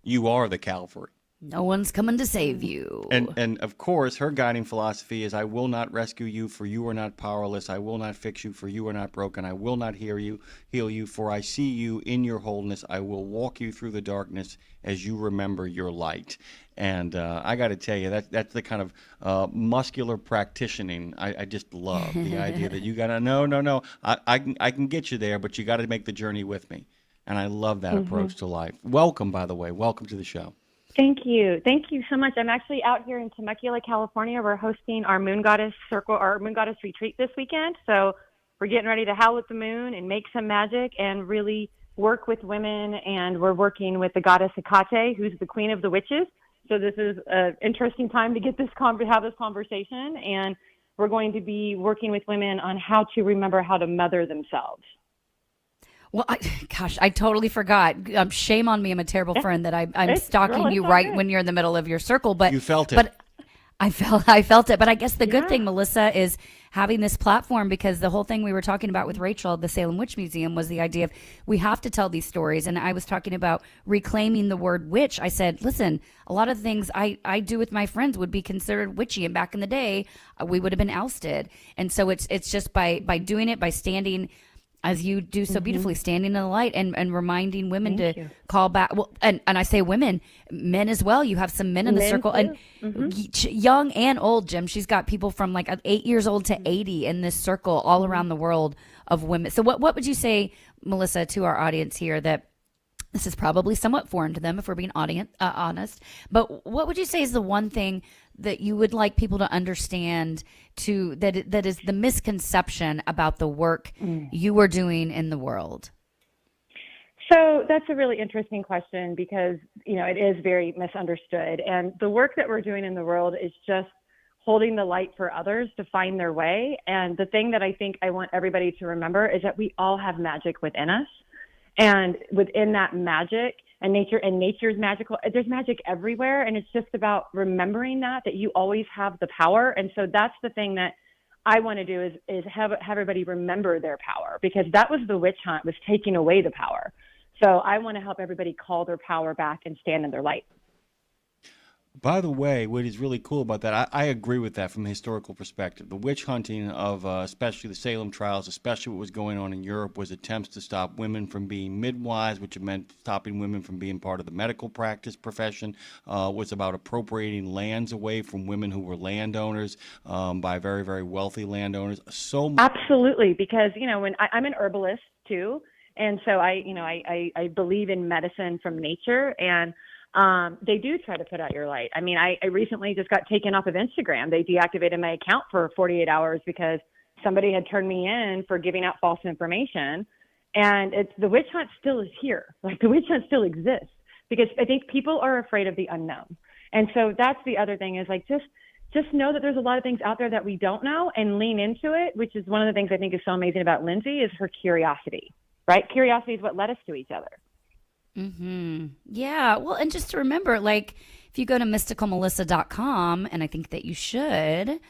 B: You are the cavalry.
T: No one's coming to save you.
B: And of course, her guiding philosophy is, I will not rescue you, for you are not powerless. I will not fix you, for you are not broken. I will not heal you, for I see you in your wholeness. I will walk you through the darkness as you remember your light. And I got to tell you, that's the kind of muscular practicing I just love. The idea that you got to, no, I can get you there, but you got to make the journey with me. And I love that approach to life. Welcome, by the way. Welcome to the show.
I: Thank you. Thank you so much. I'm actually out here in Temecula, California. We're hosting our Moon Goddess Circle, our Moon Goddess Retreat this weekend. So we're getting ready to howl with the moon and make some magic and really work with women. And we're working with the goddess Hecate, who's the queen of the witches. So this is an interesting time to get have this conversation. And we're going to be working with women on how to remember how to mother themselves.
T: Well, I totally forgot. Shame on me. I'm a terrible friend that I'm stalking you right when you're in the middle of your circle. But
B: you felt it.
T: But I felt it. But I guess the good thing, Melissa, is having this platform, because the whole thing we were talking about with Rachel at the Salem Witch Museum was the idea of we have to tell these stories. And I was talking about reclaiming the word witch. I said, listen, a lot of things I do with my friends would be considered witchy. And back in the day, we would have been ousted. And so it's just by doing it, by standing, as you do so beautifully, standing in the light and reminding women to call back. Well, and I say women, men as well. You have some men in the circle, too. And young and old, Jim. She's got people from like 8 years old to 80 in this circle all around the world of women. So what would you say, Melissa, to our audience here, that this is probably somewhat foreign to them if we're being honest, but what would you say is the one thing that you would like people to understand that is the misconception about the work you are doing in the world?
I: So that's a really interesting question, because, it is very misunderstood. And the work that we're doing in the world is just holding the light for others to find their way. And the thing that I think I want everybody to remember is that we all have magic within us. And within that magic, and nature's magical, there's magic everywhere. And it's just about remembering that you always have the power. And so that's the thing that I want to do is have everybody remember their power, because that was the witch hunt, was taking away the power. So I want to help everybody call their power back and stand in their light.
B: By the way, what is really cool about that, I agree with that from a historical perspective. The witch hunting of especially the Salem trials, especially what was going on in Europe, was attempts to stop women from being midwives, which meant stopping women from being part of the medical practice profession. Was about appropriating lands away from women who were landowners by very, very wealthy landowners.
I: Absolutely, because when I'm an herbalist too, and so I believe in medicine from nature, and they do try to put out your light. I mean, I recently just got taken off of Instagram. They deactivated my account for 48 hours because somebody had turned me in for giving out false information. And the witch hunt still is here. Like, the witch hunt still exists, because I think people are afraid of the unknown. And so that's the other thing, is like, just know that there's a lot of things out there that we don't know, and lean into it, which is one of the things I think is so amazing about Lindsay, is her curiosity, right? Curiosity is what led us to each other.
T: Yeah. Well, and just to remember, like, if you go to mysticalmelissa.com, and I think that you should,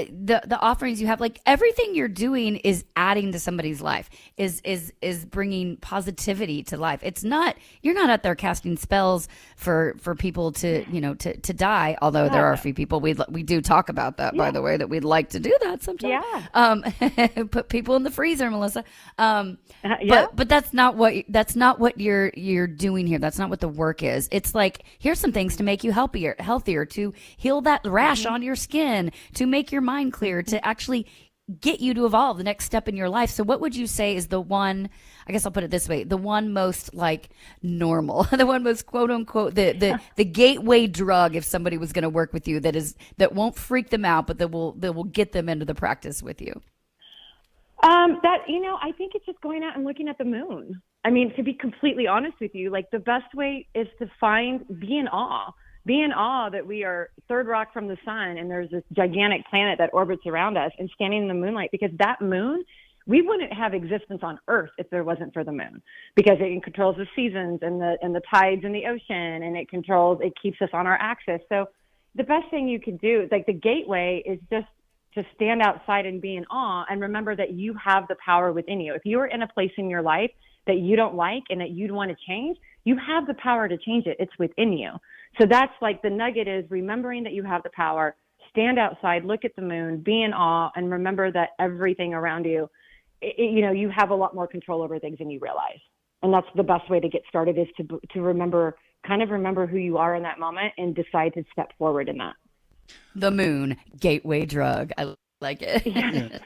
T: the offerings you have, like everything you're doing is adding to somebody's life, is bringing positivity to life. It's not, you're not out there casting spells for people to, to die. Although there are a few people we do talk about that, by the way, that we'd like to do that sometimes. Yeah. Put people in the freezer, Melissa. But that's not what you're doing here. That's not what the work is. It's like, here's some things to make you healthier, to heal that rash on your skin, to make your mind clear, to actually get you to evolve the next step in your life. So what would you say is the one, I guess I'll put it this way, the one most like normal, the one most quote unquote, the gateway drug, if somebody was going to work with you, that won't freak them out, but that will get them into the practice with you?
I: I think it's just going out and looking at the moon. I mean, to be completely honest with you, like the best way is to be in awe. Be in awe that we are third rock from the sun and there's this gigantic planet that orbits around us, and standing in the moonlight, because that moon, we wouldn't have existence on Earth if there wasn't for the moon, because it controls the seasons and the tides in the ocean, and it keeps us on our axis. So the best thing you can do, like the gateway, is just to stand outside and be in awe and remember that you have the power within you. If you are in a place in your life that you don't like and that you'd want to change, you have the power to change it. It's within you. So that's like the nugget, is remembering that you have the power, stand outside, look at the moon, be in awe, and remember that everything around you, you have a lot more control over things than you realize. And that's the best way to get started, is to remember who you are in that moment and decide to step forward in that.
T: The moon, gateway drug. I like it.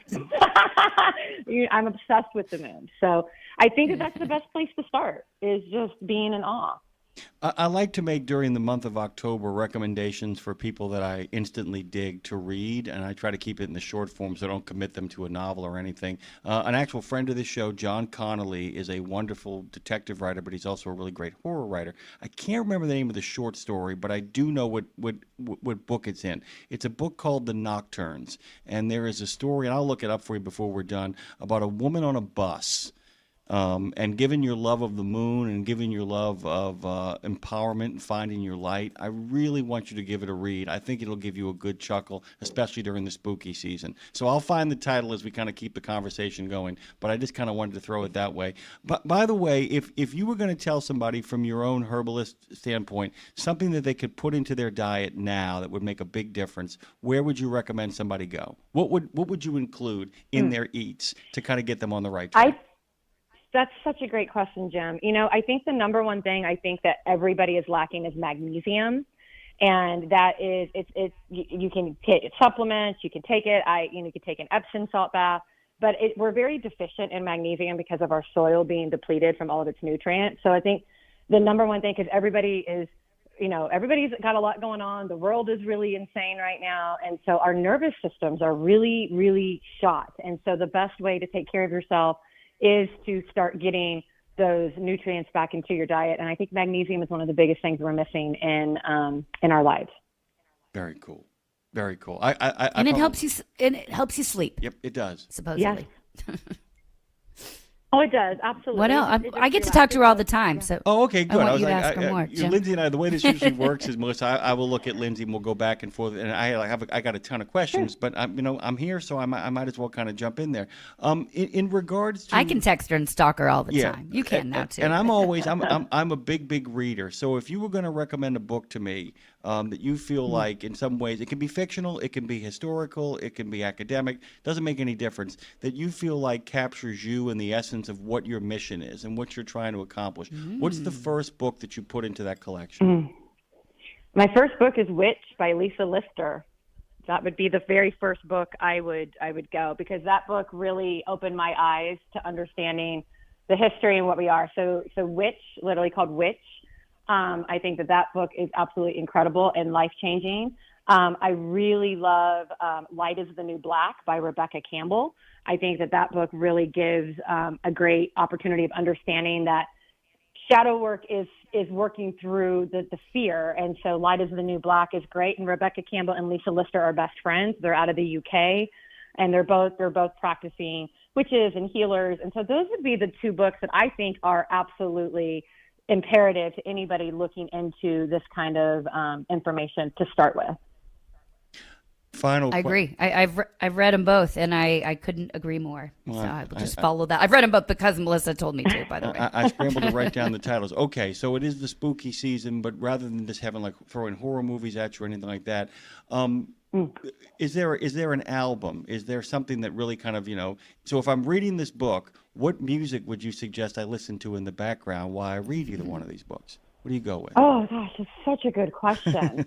I: I'm obsessed with the moon. So I think that's the best place to start, is just being in awe.
B: I like to make, during the month of October, recommendations for people that I instantly dig to read, and I try to keep it in the short form so I don't commit them to a novel or anything. An actual friend of the show, John Connolly, is a wonderful detective writer, but he's also a really great horror writer. I can't remember the name of the short story, but I do know what book it's in. It's a book called The Nocturnes, and there is a story, and I'll look it up for you before we're done, about a woman on a bus. And given your love of the moon and given your love of empowerment and finding your light, I really want you to give it a read. I think it'll give you a good chuckle, especially during the spooky season. So I'll find the title as we kind of keep the conversation going, but I just kind of wanted to throw it that way. But by the way, if you were going to tell somebody from your own herbalist standpoint something that they could put into their diet now that would make a big difference, where would you recommend somebody go? What would you include in their eats to kind of get them on the right track?
I: That's such a great question, Jim. I think the number one thing I think that everybody is lacking is magnesium. And that is, you can take supplements, you can take it. You can take an Epsom salt bath, but we're very deficient in magnesium because of our soil being depleted from all of its nutrients. So I think the number one thing, because everybody's got a lot going on. The world is really insane right now. And so our nervous systems are really, really shot. And so the best way to take care of yourself is to start getting those nutrients back into your diet. And I think magnesium is one of the biggest things we're missing in our lives.
B: Very cool. Very cool.
T: And it helps you sleep.
B: Yep, it does.
T: Supposedly.
I: Yes. Oh, it does. Absolutely.
T: What else? I get to talk to her all the time. So
B: okay, good.
T: I want you to ask her more, Jim.
B: Lindsay and I, the way this usually works is, Melissa, I will look at Lindsay and we'll go back and forth. And I got a ton of questions, but I'm here, so I might as well kind of jump in there. In regards to,
T: I can text her and stalk her all the time. You can now too.
B: And I'm a big reader. So if you were going to recommend a book to me that you feel like, in some ways, it can be fictional, it can be historical, it can be academic, doesn't make any difference, that you feel like captures you and the essence of what your mission is and what you're trying to accomplish. What's the first book that you put into that collection?
I: My first book is Witch by Lisa Lister. That would be the very first book I would go, because that book really opened my eyes to understanding the history and what we are. So Witch, literally called Witch. I think that book is absolutely incredible and life-changing. I really love Light is the New Black by Rebecca Campbell. I think that book really gives a great opportunity of understanding that shadow work is working through the fear. And so Light is the New Black is great. And Rebecca Campbell and Lisa Lister are best friends. They're out of the UK, and they're both practicing witches and healers. And so those would be the two books that I think are absolutely imperative to anybody looking into this kind of information to start with.
B: Final.
T: I agree. I've read them both, and I couldn't agree more.
B: Well,
T: so I will just follow that. I've read them both because Melissa told me to. By the way,
B: I scrambled to write down the titles. Okay, so it is the spooky season, but rather than just having like throwing horror movies at you or anything like that, is there an album? Is there something that really kind of So if I'm reading this book, what music would you suggest I listen to in the background while I read either one of these books? What do you go with?
I: Oh gosh, it's such a good question.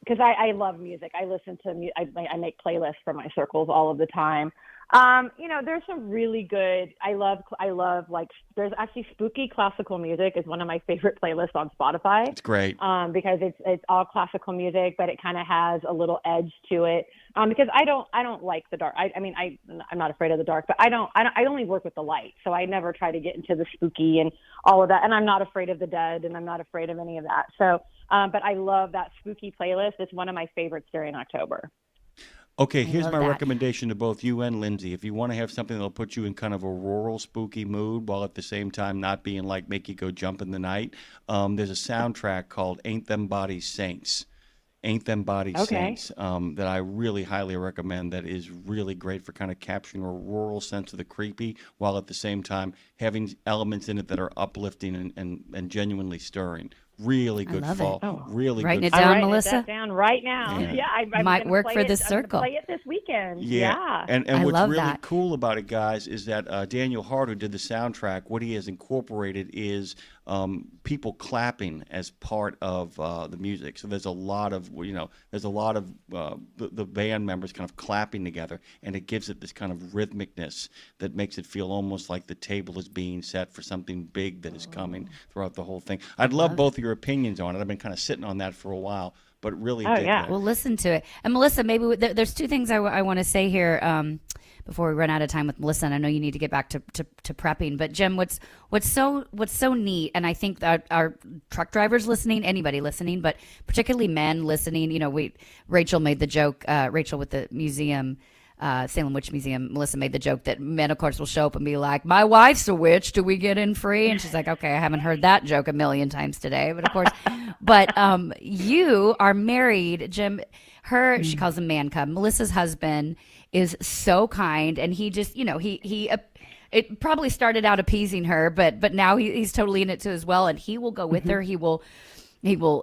I: Because I love music. I listen to music. I make playlists for my circles all of the time. There's some really good. I love like there's actually spooky classical music is one of my favorite playlists on Spotify.
B: It's great.
I: Because it's all classical music, but it kind of has a little edge to it. Because I don't like the dark. I'm not afraid of the dark, but I only work with the light, so I never try to get into the spooky and all of that. And I'm not afraid of the dead, and I'm not afraid of any of that. So. But I love that spooky playlist. It's one of my favorites during October.
B: Okay, here's my recommendation to both you and Lindsay. If you want to have something that'll put you in kind of a rural, spooky mood while at the same time not being like make you go jump in the night, there's a soundtrack called Ain't Them Bodies Saints. Ain't Them Bodies Saints that I really highly recommend, that is really great for kind of capturing a rural sense of the creepy while at the same time having elements in it that are uplifting and genuinely stirring. Really good fall. Really
T: writing
B: good.
T: it down,
I: I'm
T: Melissa.
I: Writing that down right now.
B: Yeah.
I: I
T: might work for this circle.
I: I'm gonna play it this weekend.
B: Yeah. And
T: I
B: what's
T: love
B: really
T: that.
B: cool about it, guys, is that Daniel Hart, who did the soundtrack, what he has incorporated is people clapping as part of the music. So there's a lot of the band members kind of clapping together, and it gives it this kind of rhythmicness that makes it feel almost like the table is being set for something big that is coming throughout the whole thing. I'd love both of your opinions on it. I've been kind of sitting on that for a while, but really dig that.
T: We'll listen to it. And Melissa, maybe there's two things I want to say here before we run out of time with Melissa. And I know you need to get back to prepping, but Jim, what's so neat, and I think that our truck drivers listening, anybody listening, but particularly men listening, Rachel made the joke, Rachel with the museum, Salem Witch Museum, Melissa made the joke that men, of course, will show up and be like, my wife's a witch, do we get in free? And she's like, okay, I haven't heard that joke a million times today, but of course, you are married, Jim. She calls him Man Cub. Melissa's husband is so kind, and he just, it probably started out appeasing her, but now he's totally in it too as well, and he will go with her. He will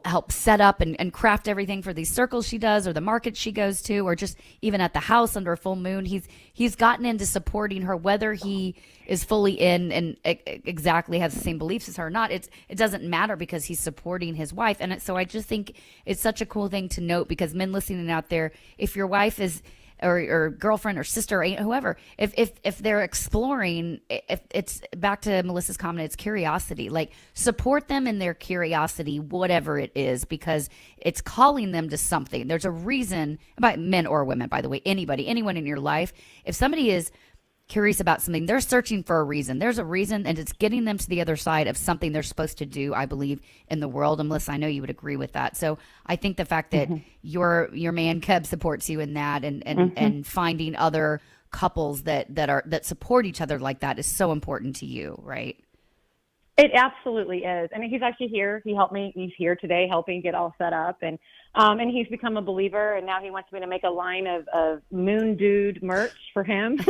T: help set up and craft everything for these circles she does, or the market she goes to, or just even at the house under a full moon. He's gotten into supporting her, whether he is fully in and exactly has the same beliefs as her or not. It doesn't matter, because he's supporting his wife. And so I just think it's such a cool thing to note, because men listening out there, if your wife is or girlfriend or sister or whoever, if they're exploring, if it's back to Melissa's comment, it's curiosity. Like, support them in their curiosity, whatever it is, because it's calling them to something. There's a reason, about men or women, by the way, anyone in your life, if somebody is curious about something, they're searching for a reason. There's a reason, and it's getting them to the other side of something they're supposed to do, I believe, in the world. And Melissa, I know you would agree with that. So I think the fact that your Man Cub supports you in that, and finding other couples that support each other like that is so important to you, right?
I: It absolutely is. I mean, he's actually here. He helped me. He's here today helping get all set up. And he's become a believer. And now he wants me to make a line of Moon Dude merch for him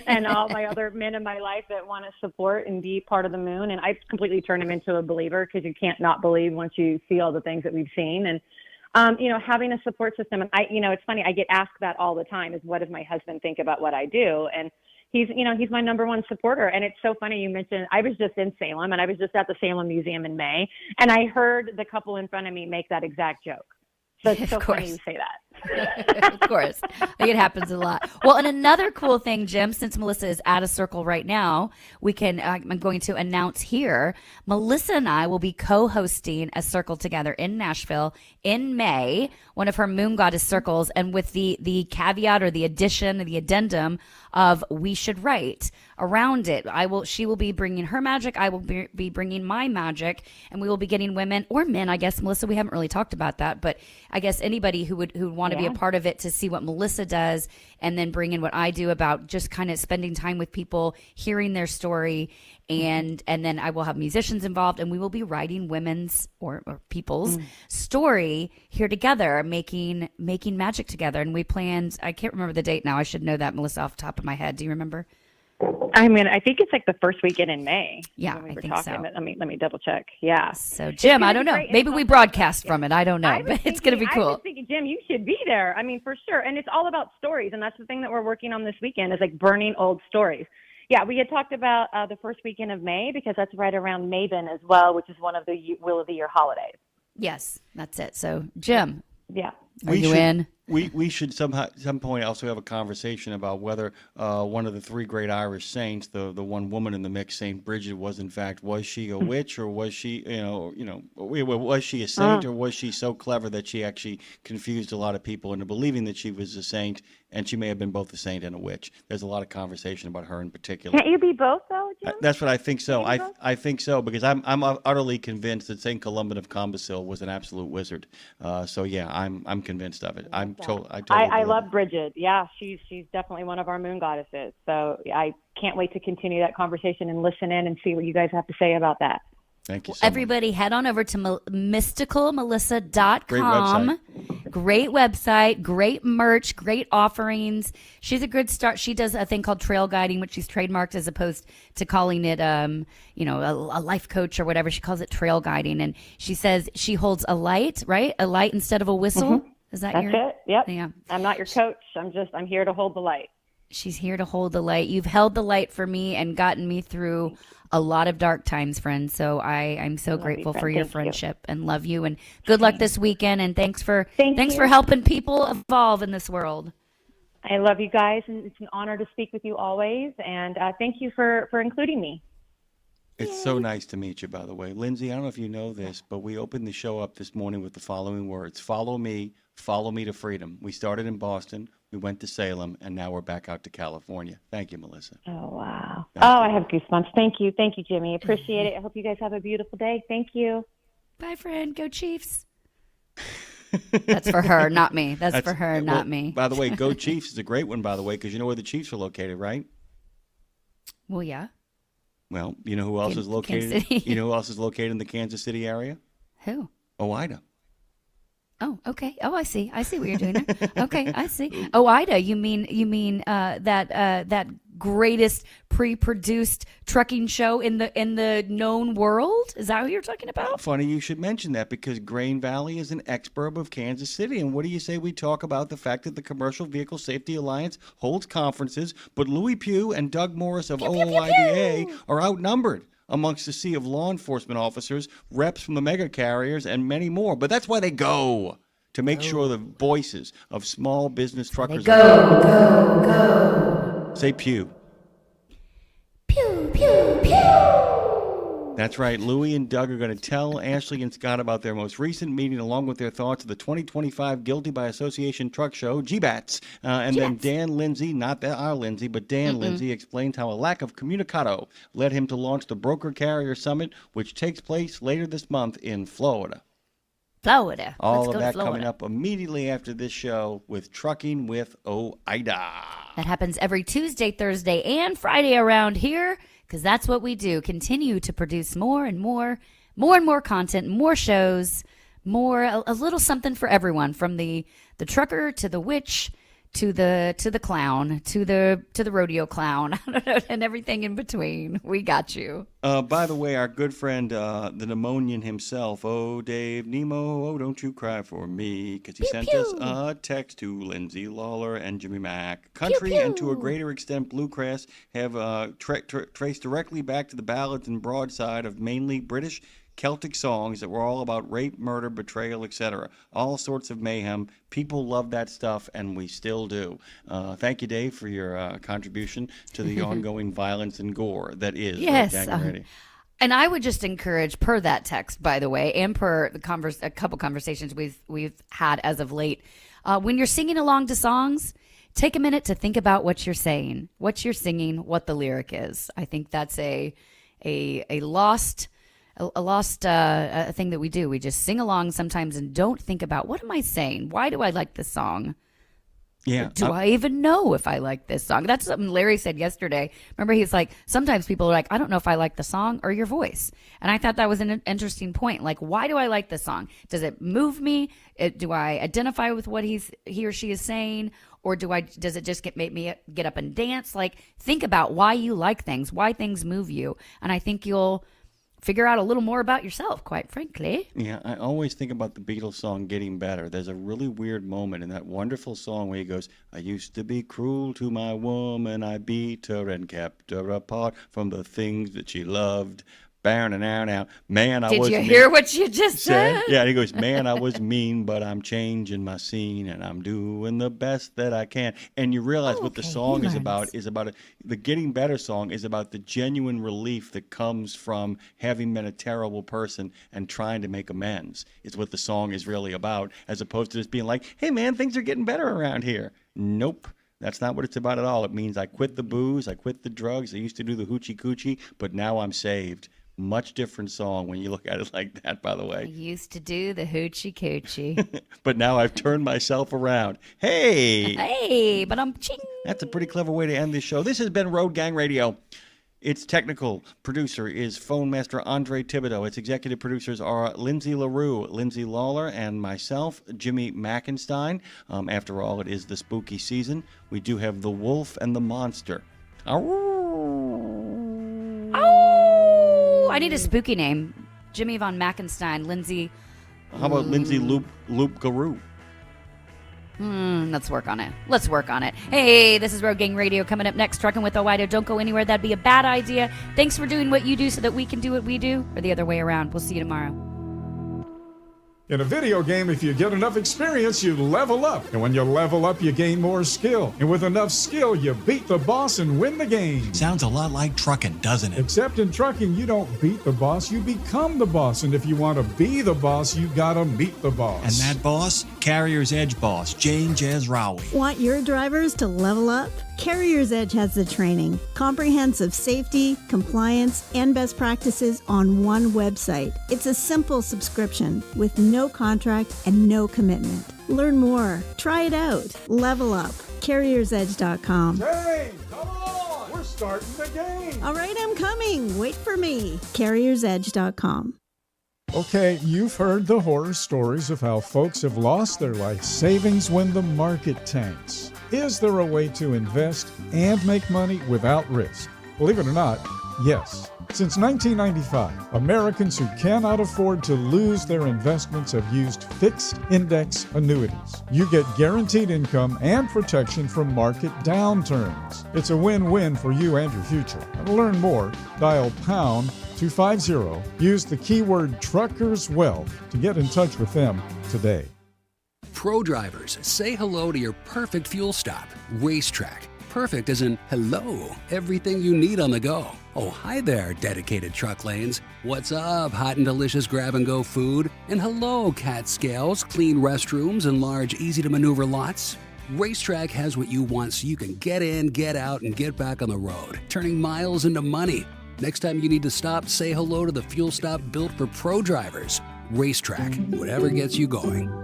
I: and all my other men in my life that want to support and be part of the moon. And I completely turned him into a believer, because you can't not believe once you see all the things that we've seen. And, having a support system. And it's funny, I get asked that all the time, is what does my husband think about what I do? And he's my number one supporter. And it's so funny you mentioned, I was just in Salem, and I was just at the Salem Museum in May, and I heard the couple in front of me make that exact joke. So it's so funny you say that.
T: Of course. It happens a lot. Well, and another cool thing, Jim, since Melissa is at a circle right now, I'm going to announce here, Melissa and I will be co-hosting a circle together in Nashville in May, one of her Moon Goddess circles, and with the caveat or the addition, the addendum of we should write around it. She will be bringing her magic. I will be bringing my magic, and we will be getting women or men. I guess, Melissa, we haven't really talked about that, but I guess anybody who would want want to be a part of it to see what Melissa does, and then bring in what I do about just kind of spending time with people, hearing their story, and then I will have musicians involved, and we will be writing women's or people's story here together, making magic together. And we planned, I can't remember the date now. I should know that, Melissa, off the top of my head. Do you remember?
I: I mean, I think it's like the first weekend in May.
T: Yeah,
I: when we
T: I
I: were
T: think
I: talking.
T: so.
I: Let me double check. Yeah.
T: So, Jim, I don't know. Maybe we broadcast from it. I don't know, but it's going to be
I: I
T: cool.
I: was thinking, Jim, you should be there. I mean, for sure. And it's all about stories, and that's the thing that we're working on this weekend is like burning old stories. Yeah, we had talked about the first weekend of May because that's right around Mabon as well, which is one of the Will of the Year holidays.
T: Yes, that's it. So, Jim,
I: yeah,
T: are you in?
B: We should some point also have a conversation about whether one of the three great Irish saints, the one woman in the mix, Saint Bridget, was she a witch, or was she was she a saint, or was she so clever that she actually confused a lot of people into believing that she was a saint, and she may have been both a saint and a witch. There's a lot of conversation about her in particular.
I: Can't you be both though, Jim?
B: That's what I think so. I think so because I'm utterly convinced that Saint Columban of Combesil was an absolute wizard. So yeah, I'm convinced of it.
I: I love Bridget. Yeah, she's definitely one of our moon goddesses. So I can't wait to continue that conversation and listen in and see what you guys have to say about that.
B: Thank you so
T: Everybody head on over to mysticalmelissa.com. Great website, great merch, great offerings. She's a good start. She does a thing called trail guiding, which she's trademarked as opposed to calling it, a life coach or whatever. She calls it trail guiding. And she says she holds a light, right? A light instead of a whistle.
I: Mm-hmm.
T: Is that
I: That's it? Yep.
T: Yeah.
I: I'm not your coach. I'm here to hold the light.
T: She's here to hold the light. You've held the light for me and gotten me through a lot of dark times, friend. So I'm so grateful for your friendship and love you. And good luck this weekend. And thanks for helping people evolve in this world.
I: I love you guys, and it's an honor to speak with you always. And thank you for including me.
B: It's so nice to meet you, by the way. Lindsay, I don't know if you know this, but we opened the show up this morning with the following words: follow me to freedom. We started in Boston, we went to Salem, and now we're back out to California. Thank you, Melissa.
I: Oh, wow. I have goosebumps. Thank you, Jimmy. Appreciate it. I hope you guys have a beautiful day. Thank you.
T: Bye, friend. Go Chiefs. That's for her, not me. That's for her, not me.
B: By the way, Go Chiefs is a great one, by the way, because you know where the Chiefs are located, right?
T: Well, yeah.
B: Well, you know who else is located? You know who else is located in the Kansas City area?
T: Who?
B: OIDA.
T: Oh, okay. Oh, I see. I see what you're doing there. Okay, I see. OIDA. You mean that greatest pre-produced trucking show in the known world? Is that what you're talking about?
B: Funny you should mention that because Grain Valley is an exurb of Kansas City. And what do you say we talk about the fact that the Commercial Vehicle Safety Alliance holds conferences, but Louis Pugh and Doug Morris of OOIDA are outnumbered amongst a sea of law enforcement officers, reps from the mega carriers, and many more. But that's why they go, to make sure the voices of small business truckers
T: go.
B: Say Pew.
T: Pew, pew, pew.
B: That's right. Louie and Doug are going to tell Ashley and Scott about their most recent meeting along with their thoughts of the 2025 Guilty by Association truck show, GBATS. Then Dan Lindsay, not our Lindsay, but Dan Lindsay explains how a lack of comunicado led him to launch the Broker Carrier Summit, which takes place later this month in Florida. All of that coming up immediately after this show with Trucking with OIDA.
T: That happens every Tuesday, Thursday, and Friday around here, because that's what we do. Continue to produce more and more content, more shows, a little something for everyone, from the trucker to the witch to the clown to the rodeo clown, and everything in between. We got you.
B: By the way, our good friend, the pneumonian himself, Dave Nemo, don't you cry for me, because he sent us a text to Lindsay, Lawler, and Jimmy Mack. Country, and to a greater extent Bluegrass, have traced directly back to the ballads and broadside of mainly British Celtic songs that were all about rape, murder, betrayal, etc. All sorts of mayhem. People love that stuff, and we still do. Thank you, Dave, for your contribution to the ongoing violence and gore that is
T: yes.
B: Gang Radio.
T: And I would just encourage, per that text, by the way, and per the a couple conversations we've had as of late, when you're singing along to songs, take a minute to think about what you're saying, what you're singing, what the lyric is. I think that's a lost a lost a thing that we do. We just sing along sometimes and don't think about, what am I saying? Why do I like this song?
B: Yeah.
T: Do I even know if I like this song? That's something Larry said yesterday. Remember, he's like, sometimes people are like, I don't know if I like the song or your voice. And I thought that was an interesting point. Like, why do I like this song? Does it move me? Do I identify with what he or she is saying? Or does it just make me get up and dance? Like, think about why you like things, why things move you. And I think you'll figure out a little more about yourself, quite frankly.
B: Yeah, I always think about the Beatles song Getting Better. There's a really weird moment in that wonderful song where he goes, I used to be cruel to my woman, I beat her and kept her apart from the things that she loved. Man, I was
T: Did you
B: mean.
T: hear what you just said?
B: Yeah, he goes, man, I was mean, but I'm changing my scene and I'm doing the best that I can. And you realize what the song is about the Getting Better song is about the genuine relief that comes from having been a terrible person and trying to make amends. It's what the song is really about, as opposed to just being like, hey, man, things are getting better around here. Nope. That's not what it's about at all. It means I quit the booze, I quit the drugs, I used to do the hoochie coochie, but now I'm saved. Much different song when you look at it like that, by the way.
T: I used to do the hoochie coochie.
B: But now I've turned myself around. Hey!
T: Hey, but I'm ching.
B: That's a pretty clever way to end this show. This has been Road Gang Radio. Its technical producer is phone master Andre Thibodeau. Its executive producers are Lindsay LaRue, Lindsay Lawler, and myself, Jimmy Mackenstein. After all, it is the spooky season. We do have the wolf and the monster.
T: I need a spooky name. Jimmy Von Mackenstein, Lindsay.
B: How about Lindsay Loop Garou?
T: Let's work on it. Hey, this is Road Gang Radio. Coming up next, Trucking with Owido. Don't go anywhere. That'd be a bad idea. Thanks for doing what you do so that we can do what we do, or the other way around. We'll see you tomorrow.
J: In a video game, if you get enough experience, you level up. And when you level up, you gain more skill. And with enough skill, you beat the boss and win the game.
O: Sounds a lot like trucking, doesn't it?
J: Except in trucking, you don't beat the boss, you become the boss. And if you want to be the boss, you gotta meet the boss.
O: And that boss? Carrier's Edge boss, Jane Jazrawi.
P: Want your drivers to level up? Carrier's Edge has the training, comprehensive safety, compliance, and best practices on one website. It's a simple subscription with no contract and no commitment. Learn more. Try it out. Level up. CarriersEdge.com.
J: Hey, come on! We're starting the game!
P: All right, I'm coming. Wait for me. CarriersEdge.com.
J: Okay, you've heard the horror stories of how folks have lost their life savings when the market tanks. Is there a way to invest and make money without risk? Believe it or not, yes. Since 1995, Americans who cannot afford to lose their investments have used fixed index annuities. You get guaranteed income and protection from market downturns. It's a win-win for you and your future. To learn more, dial pound 250. Use the keyword Truckers Wealth to get in touch with them today.
S: Pro drivers, say hello to your perfect fuel stop, Racetrack. Perfect as in hello, everything you need on the go. Oh, hi there, dedicated truck lanes. What's up, hot and delicious grab-and-go food? And hello, cat scales, clean restrooms, and large, easy-to-maneuver lots. Racetrack has what you want so you can get in, get out, and get back on the road, turning miles into money. Next time you need to stop, say hello to the fuel stop built for pro drivers. Racetrack, whatever gets you going.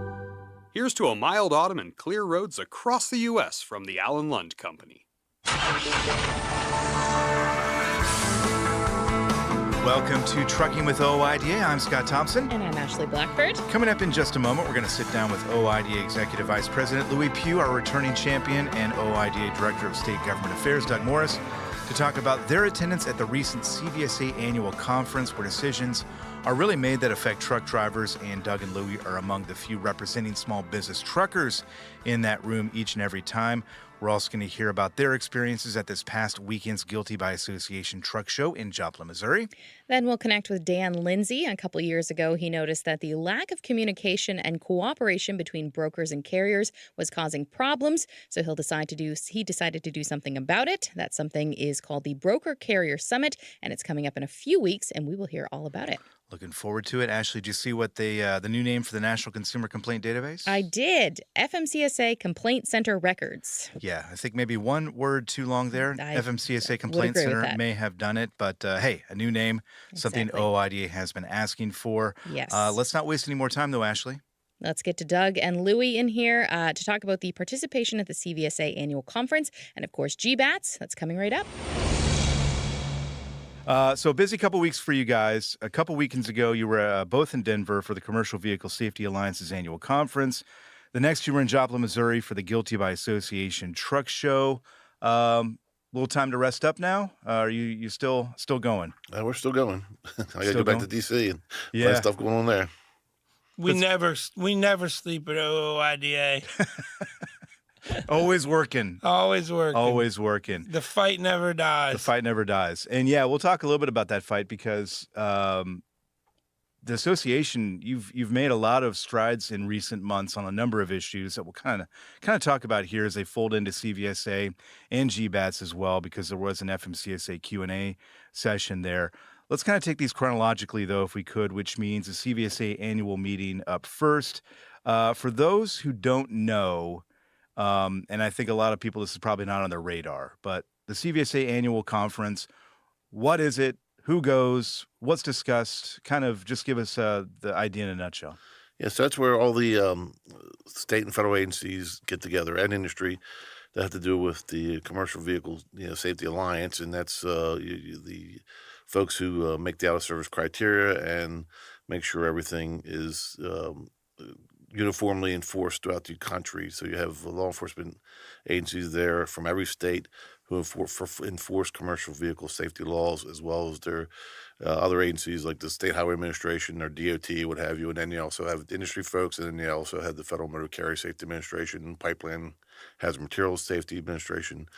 F: Here's to a mild autumn and clear roads across the U.S. from the Allen Lund Company.
K: Welcome to Trucking with OIDA. I'm Scott Thompson.
W: And I'm Ashley Blackford.
K: Coming up in just a moment, we're going to sit down with OIDA Executive Vice President Louis Pugh, our returning champion, and OIDA Director of State Government Affairs, Doug Morris, to talk about their attendance at the recent CVSA annual conference, where decisions are really made that affect truck drivers, and Doug and Louie are among the few representing small business truckers in that room each and every time. We're also going to hear about their experiences at this past weekend's Guilty by Association truck show in Joplin, Missouri.
W: Then we'll connect with Dan Lindsay. A couple years ago, he noticed that the lack of communication and cooperation between brokers and carriers was causing problems. So he decided to do something about it. That something is called the Broker Carrier Summit, and it's coming up in a few weeks, and we will hear all about it.
K: Looking forward to it. Ashley, did you see what the new name for the National Consumer Complaint Database?
W: I did. FMCSA Complaint Center Records.
K: Yeah, I think maybe one word too long there. FMCSA Complaint
W: agree with
K: Center
W: that.
K: may have done it, but hey, a new name, something
W: Exactly.
K: OIDA has been asking for.
W: Yes.
K: Let's not waste any more time, though, Ashley.
W: Let's get to Doug and Louie in here to talk about the participation at the CVSA annual conference and, of course, GBATS. That's coming right up.
K: So a busy couple weeks for you guys. A couple weekends ago, you were both in Denver for the Commercial Vehicle Safety Alliance's annual conference. The next, you were in Joplin, Missouri for the Guilty by Association Truck Show. Little time to rest up now? Are you still going?
M: We're still going. I got to
K: Still
M: go back
K: going?
M: to D.C. and
K: Yeah.
M: find stuff going on there.
N: We never sleep at OOIDA.
K: Always working.
N: Always working.
K: Always working.
N: The fight never dies.
K: The fight never dies. And yeah, we'll talk a little bit about that fight because the association, you've made a lot of strides in recent months on a number of issues that we'll kind of talk about here as they fold into CVSA and GBATS as well, because there was an FMCSA Q&A session there. Let's kind of take these chronologically, though, if we could, which means the CVSA annual meeting up first. For those who don't know, and I think a lot of people, this is probably not on their radar, but the CVSA annual conference, what is it? Who goes? What's discussed? Kind of just give us the idea in a nutshell.
M: Yeah, so that's where all the state and federal agencies get together and industry that have to do with the Commercial Vehicle Safety Alliance, and that's the folks who make the out-of-service criteria and make sure everything is uniformly enforced throughout the country. So you have law enforcement agencies there from every state who enforce commercial vehicle safety laws, as well as their other agencies like the State Highway Administration or DOT, what have you. And then you also have industry folks, and then you also have the Federal Motor Carrier Safety Administration, Pipeline Hazard Materials Safety Administration,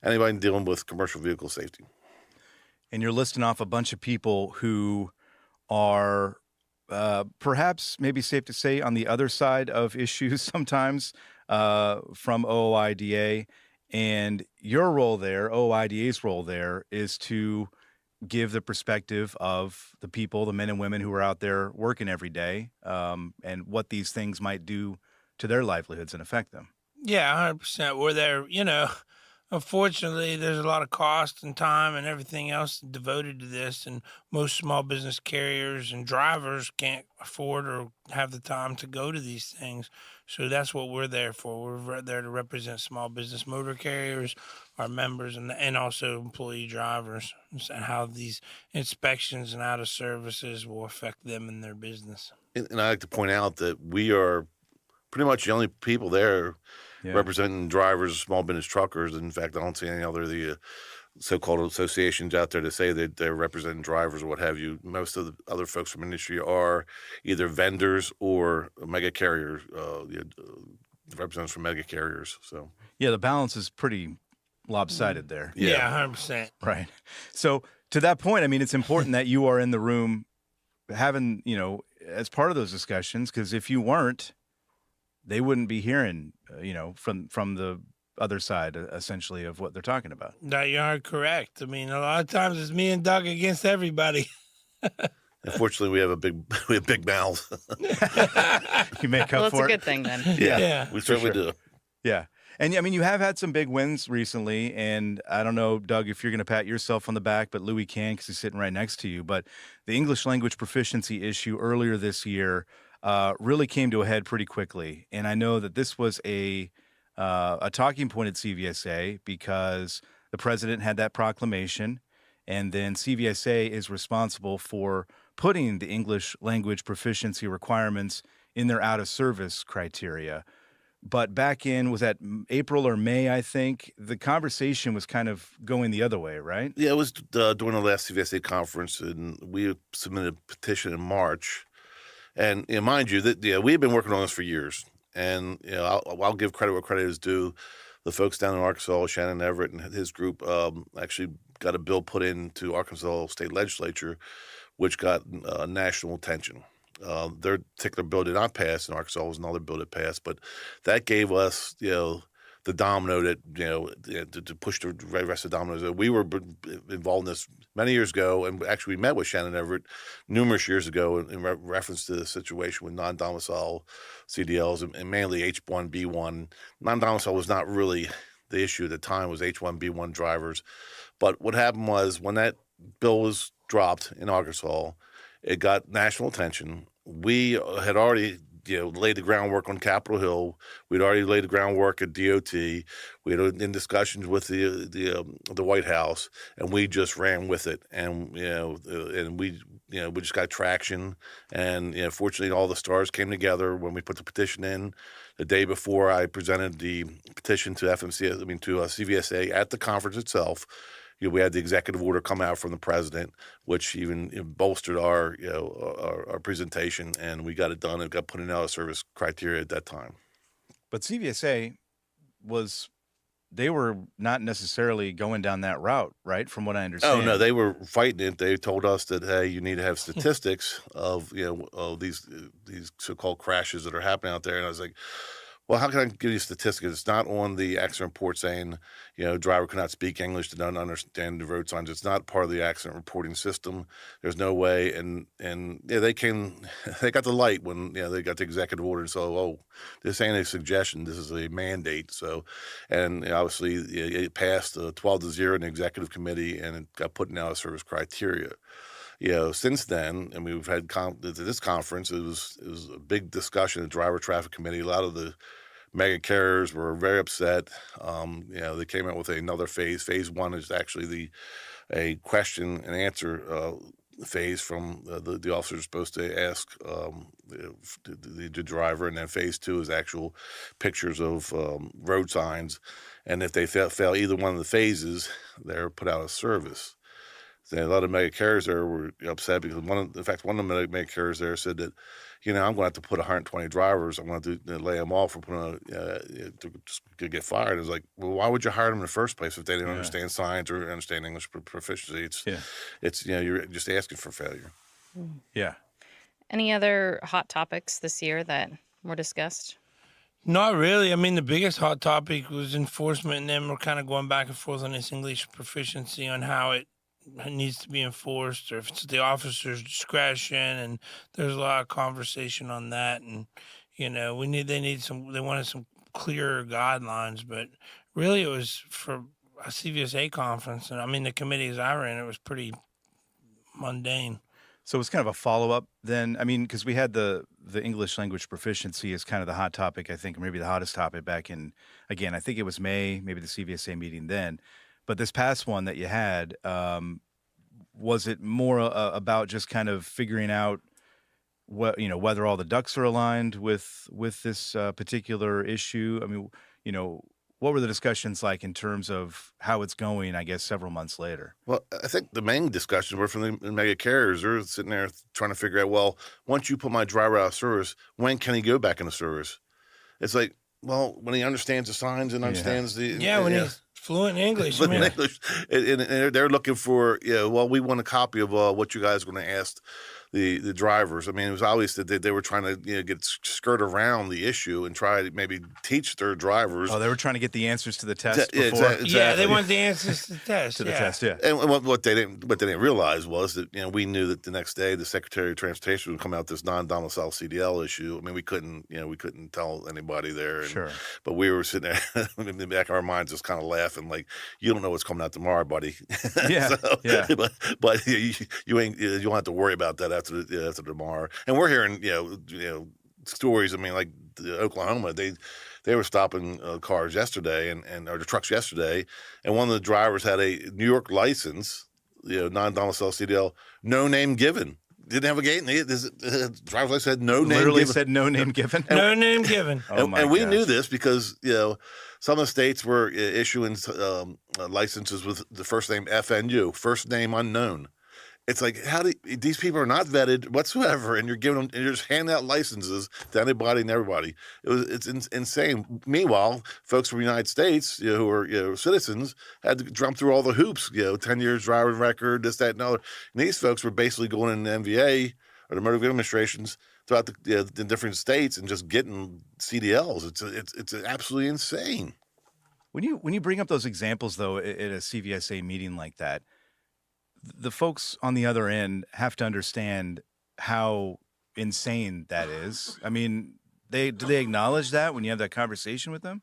M: anybody dealing with commercial vehicle safety.
K: And you're listing off a bunch of people who are perhaps maybe safe to say on the other side of issues sometimes from OOIDA. And your role there, OOIDA's role there, is to give the perspective of the people, the men and women who are out there working every day, and what these things might do to their livelihoods and affect them.
N: Yeah, 100%. We're there, unfortunately, there's a lot of cost and time and everything else devoted to this, and most small business carriers and drivers can't afford or have the time to go to these things. So that's what we're there for. We're there to represent small business motor carriers, our members, and also employee drivers, and how these inspections and out of services will affect them and their business.
M: And I like to point out that we are pretty much the only people there representing drivers, small business truckers. In fact, I don't see any other of the so-called associations out there to say that they're representing drivers or what have you. Most of the other folks from industry are either vendors or mega carriers, representatives from mega carriers. So
K: yeah, the balance is pretty lopsided there.
N: Yeah, 100%.
K: Right. So to that point, I mean, it's important that you are in the room having, as part of those discussions, because if you weren't, they wouldn't be hearing, from the other side, essentially, of what they're talking about.
N: No, you are correct. I mean, a lot of times it's me and Doug against everybody.
M: Unfortunately, we have big mouths.
K: You make up
W: Well,
K: for
W: it's a
K: it.
W: good thing then.
M: Yeah, we certainly do.
K: Yeah. And I mean, you have had some big wins recently, and I don't know, Doug, if you're going to pat yourself on the back, but Louis can because he's sitting right next to you. But the English language proficiency issue earlier this year really came to a head pretty quickly. And I know that this was a talking point at CVSA because the president had that proclamation, and then CVSA is responsible for putting the English language proficiency requirements in their out-of-service criteria. But back in, was that April or May, I think, the conversation was kind of going the other way, right?
M: Yeah, it was during the last CVSA conference, and we submitted a petition in March. And mind you, that we've been working on this for years. And I'll give credit where credit is due. The folks down in Arkansas, Shannon Everett and his group, actually got a bill put into Arkansas State Legislature, which got national attention. Their particular bill did not pass in Arkansas. It was another bill that passed, but that gave us, the domino that, to push the rest of the dominoes. We were involved in this many years ago, and actually we met with Shannon Everett numerous years ago in reference to the situation with non-domicile CDLs and mainly H-1B1. Non-domicile was not really the issue at the time, was H-1B1 drivers. But what happened was when that bill was dropped in Arkansas, it got national attention. We had already laid the groundwork on Capitol Hill. We'd already laid the groundwork at DOT. We had in discussions with the White House, and we just ran with it. And we just got traction. And fortunately, all the stars came together when we put the petition in. The day before, I presented the petition to CVSA at the conference itself. We had the executive order come out from the president, which even bolstered our presentation, and we got it done. It got put in out of service criteria at that time.
K: But CVSA they were not necessarily going down that route, right? From what I understand.
M: Oh no, they were fighting it. They told us that, hey, you need to have statistics of these so-called crashes that are happening out there, and I was like, well, how can I give you statistics? It's not on the accident report saying, driver cannot speak English, did not understand the road signs. It's not part of the accident reporting system. There's no way. And they got the light when, they got the executive order. So, this ain't a suggestion. This is a mandate. So, and obviously it passed 12-0 in the executive committee, and it got put in out of service criteria. Since then, and we've had this conference, it was a big discussion at the driver traffic committee. A lot of the mega carriers were very upset. They came out with another phase. Phase one is actually a question and answer phase from the officer is supposed to ask the driver, and then phase two is actual pictures of road signs, and if they fail either one of the phases, they're put out of service. A lot of mega carriers there were upset because one of the mega carriers there said that, I'm going to have to put 120 drivers. I'm going to have to lay them off for putting to get fired. It was like, well, why would you hire them in the first place if they didn't understand signs or understand English proficiency? It's you're just asking for failure.
K: Yeah.
W: Any other hot topics this year that were discussed?
N: Not really. I mean, the biggest hot topic was enforcement, and then we're kind of going back and forth on this English proficiency on how it needs to be enforced, or if it's the officer's discretion, and there's a lot of conversation on that. And they wanted some clearer guidelines, but really it was for a CVSA conference, and I mean the committees I ran, it was pretty mundane.
K: So it's kind of a follow-up then. I mean, because we had the English language proficiency as kind of the hot topic, I think, or maybe the hottest topic back in, again, I think it was May, maybe the CVSA meeting then. But this past one that you had, was it more about just kind of figuring out whether all the ducks are aligned with this particular issue? I mean, what were the discussions like in terms of how it's going, I guess, several months later?
M: Well, I think the main discussions were from the mega carriers. They're sitting there trying to figure out, well, once you put my driver out of service, when can he go back into service? It's like, well, when he understands the signs and understands
N: when he's fluent in English.
M: And they're looking for, we want a copy of what you guys are going to ask the drivers. I mean, it was obvious that they were trying to skirt around the issue and try to maybe teach their drivers.
K: Oh, they were trying to get the answers to the test before?
M: Exactly.
N: Yeah, they want the answers to the test.
K: To the test, yeah.
M: And what they didn't realize was that, we knew that the next day the Secretary of Transportation would come out with this non-domicile CDL issue. I mean, we couldn't tell anybody there.
K: Sure.
M: But we were sitting there in the back of our minds just kind of laughing like, you don't know what's coming out tomorrow, buddy.
K: Yeah.
M: But you don't have to worry about that after tomorrow. And we're hearing stories. I mean, like Oklahoma, they were stopping cars yesterday or the trucks yesterday, and one of the drivers had a New York license, non-domicile CDL, no name given. Didn't have a gate, and the driver's license said no name given.
K: Literally said no name given?
N: No name given.
M: And we knew this because, some of the states were issuing licenses with the first name FNU, first name unknown. It's like, these people are not vetted whatsoever, and you're just handing out licenses to anybody and everybody. It's insane. Meanwhile, folks from the United States, who are citizens, had to jump through all the hoops. 10 years driving record, this, that, and other. And these folks were basically going in the MVA or the motor vehicle administrations throughout the different states and just getting CDLs. It's absolutely insane.
K: When you bring up those examples, though, at a CVSA meeting like that, the folks on the other end have to understand how insane that is. I mean, do they acknowledge that when you have that conversation with them?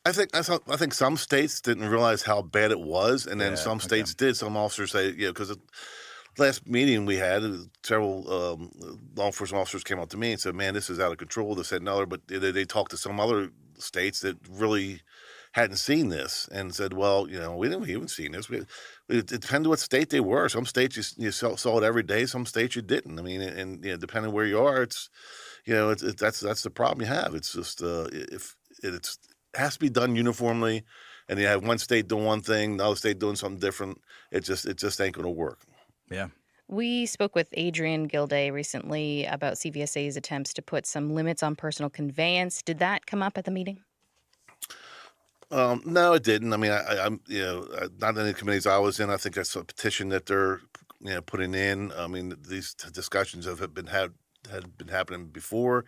M: I think some states didn't realize how bad it was, and then some states did. Some officers say, because last meeting we had, several law enforcement officers came up to me and said, "Man, this is out of control." This and another, but they talked to some other states that really hadn't seen this and said, "Well, we haven't seen this." It depended what state they were. Some states you saw it every day. Some states you didn't. I mean, and depending where you are, it's that's the problem you have. It's just if it has to be done uniformly, and you have one state doing one thing, another state doing something different. It just ain't going to work.
K: Yeah.
W: We spoke with Adrian Gilday recently about CVSA's attempts to put some limits on personal conveyance. Did that come up at the meeting?
M: No, it didn't. I mean, I'm not in the committees I was in. I think that's a petition that they're putting in. I mean, these discussions had been happening before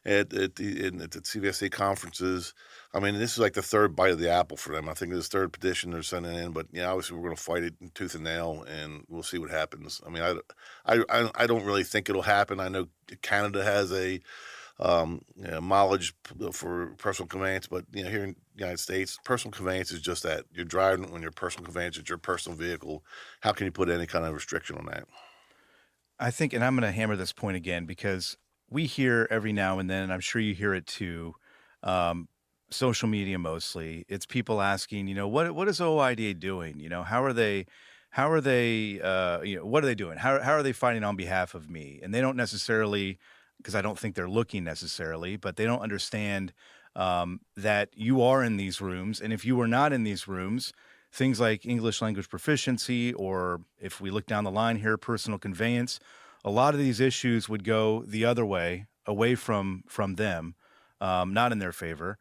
M: at the CVSA conferences. I mean, this is like the third bite of the apple for them. I think this third petition they're sending in, but obviously we're going to fight it tooth and nail, and we'll see what happens. I mean, I don't really think it'll happen. I know Canada has a mileage for personal conveyance, but here in the United States, personal conveyance is just that. You're driving on your personal conveyance, it's your personal vehicle. How can you put any kind of restriction on that?
K: I think, and I'm going to hammer this point again, because we hear every now and then, and I'm sure you hear it too, social media mostly. It's people asking, what is OIDA doing? How are they, what are they doing? How are they fighting on behalf of me? And they don't necessarily, because I don't think they're looking necessarily, but they don't understand that you are in these rooms. And if you were not in these rooms, things like English language proficiency, or if we look down the line here, personal conveyance, a lot of these issues would go the other way, away from them, not in their favor.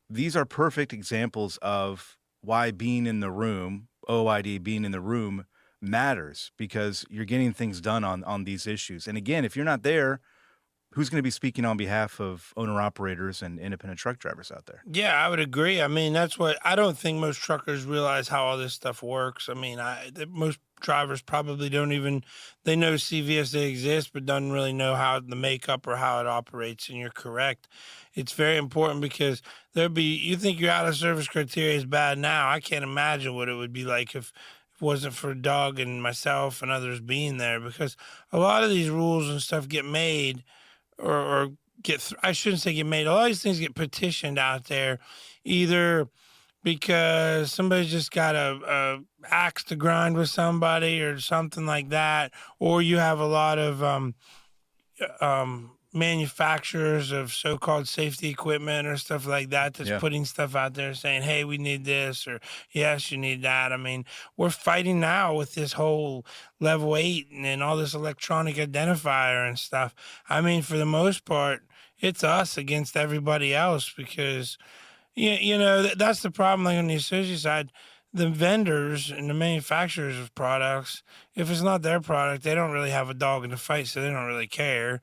K: These are perfect examples of why being in the room, OID being in the room, matters, because you're getting things done on these issues. And again, if you're not there, who's going to be speaking on behalf of owner-operators and independent truck drivers out there?
N: Yeah, I would agree. I mean, that's what I don't think most truckers realize how all this stuff works. I mean, most drivers probably don't even, they know CVSA exists, but don't really know how the makeup or how it operates. And you're correct. It's very important, because you think your out of service criteria is bad now. I can't imagine what it would be like if it wasn't for Doug and myself and others being there, because a lot of these rules and stuff get made or I shouldn't say get made. A lot of these things get petitioned out there, either because somebody's just got a axe to grind with somebody or something like that, or you have a lot of manufacturers of so-called safety equipment or stuff like that that's putting stuff out there saying, hey, we need this, or yes, you need that. I mean, we're fighting now with this whole level 8 and all this electronic identifier and stuff. I mean, for the most part, it's us against everybody else, because that's the problem. Like on the associate side, the vendors and the manufacturers of products, if it's not their product, they don't really have a dog in the fight, so they don't really care.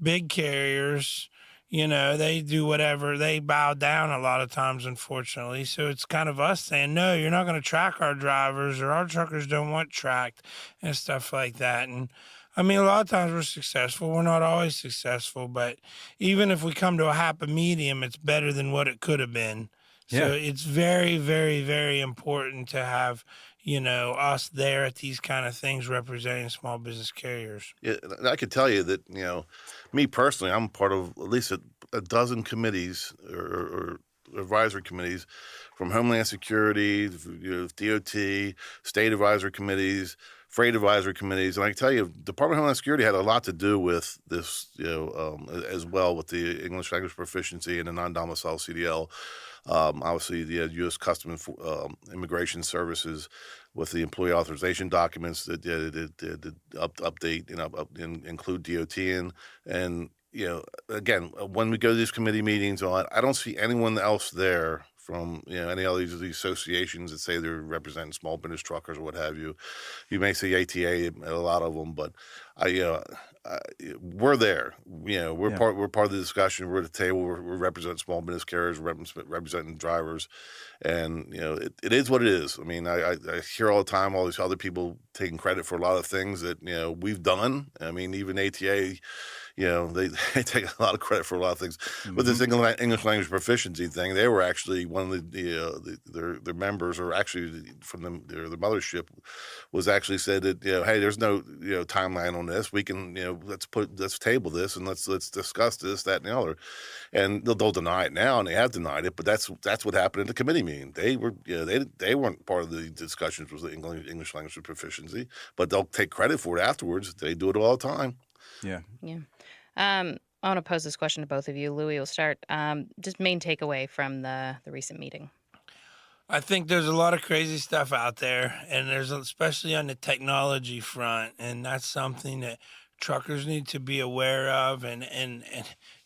N: Big carriers, they do whatever. They bow down a lot of times, unfortunately. So it's kind of us saying, no, you're not going to track our drivers, or our truckers don't want tracked and stuff like that. And I mean, a lot of times we're successful. We're not always successful, but even if we come to a happy medium, it's better than what it could have been. So it's very, very, very important to have, us there at these kind of things representing small business carriers.
M: Yeah, I could tell you that, me personally, I'm part of at least a dozen committees or advisory committees, from Homeland Security, DOT, state advisory committees, freight advisory committees. And I can tell you, Department of Homeland Security had a lot to do with this, as well, with the English language proficiency and the non-domicile CDL. Obviously, the U.S. Customs Immigration Services with the employee authorization documents that update and include DOT in. And again, when we go to these committee meetings, I don't see anyone else there from any of these associations that say they're representing small business truckers or what have you. You may see ATA at a lot of them, but we're there. We're part of the discussion. We're at the table. We're representing small business carriers, representing drivers, and it is what it is. I mean, I hear all the time all these other people taking credit for a lot of things that we've done. I mean, even ATA. They take a lot of credit for a lot of things. With this English language proficiency thing, they were actually one of their members, or actually from their mothership, was actually said that hey, there's no timeline on this. We can let's table this and let's discuss this, that, and the other. And they'll deny it now, and they have denied it. But that's what happened at the committee meeting. They were they weren't part of the discussions with the English language proficiency, but they'll take credit for it afterwards. They do it all the time.
W: Yeah. I want to pose this question to both of you. Louis, will start. Just main takeaway from the recent meeting.
N: I think there's a lot of crazy stuff out there, and there's especially on the technology front, and that's something that truckers need to be aware of. And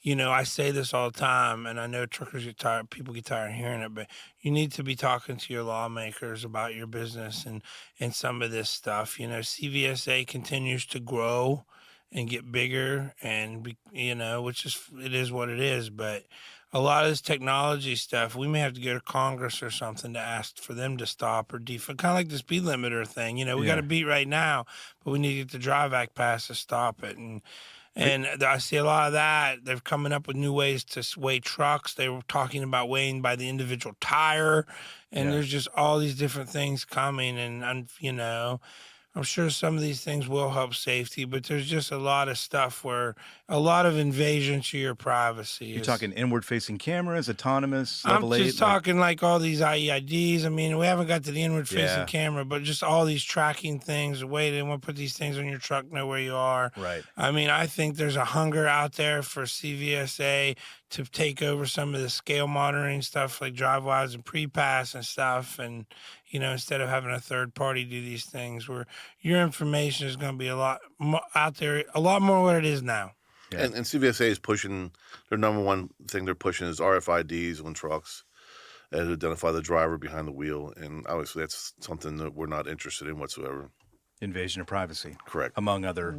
N: I say this all the time, and I know truckers get tired, people get tired of hearing it, but you need to be talking to your lawmakers about your business and some of this stuff. CVSA continues to grow and get bigger, and which it is what it is. But a lot of this technology stuff, we may have to go to Congress or something to ask for them to stop or defund, kind of like the speed limiter thing. We got a beat right now, but we need to get the Drive Act passed to stop it. And I see a lot of that. They're coming up with new ways to weigh trucks. They were talking about weighing by the individual tire, and there's just all these different things coming. And I'm sure some of these things will help safety, but there's just a lot of stuff where a lot of invasion to your privacy.
K: You're talking inward-facing cameras, autonomous, level 8?
N: I'm just talking like all these IEIDs. I mean, we haven't got to the inward-facing camera, but just all these tracking things. Wait, they want to put these things on your truck, know where you are.
K: Right.
N: I mean, I think there's a hunger out there for CVSA to take over some of the scale monitoring stuff like DriveWise and pre-pass and stuff. And, instead of having a third party do these things, where your information is going to be a lot more out there, a lot more what it is now.
M: Yeah. And CVSA is pushing, their number one thing they're pushing is RFIDs on trucks to identify the driver behind the wheel. And obviously that's something that we're not interested in whatsoever.
K: Invasion of privacy.
M: Correct.
K: Among other.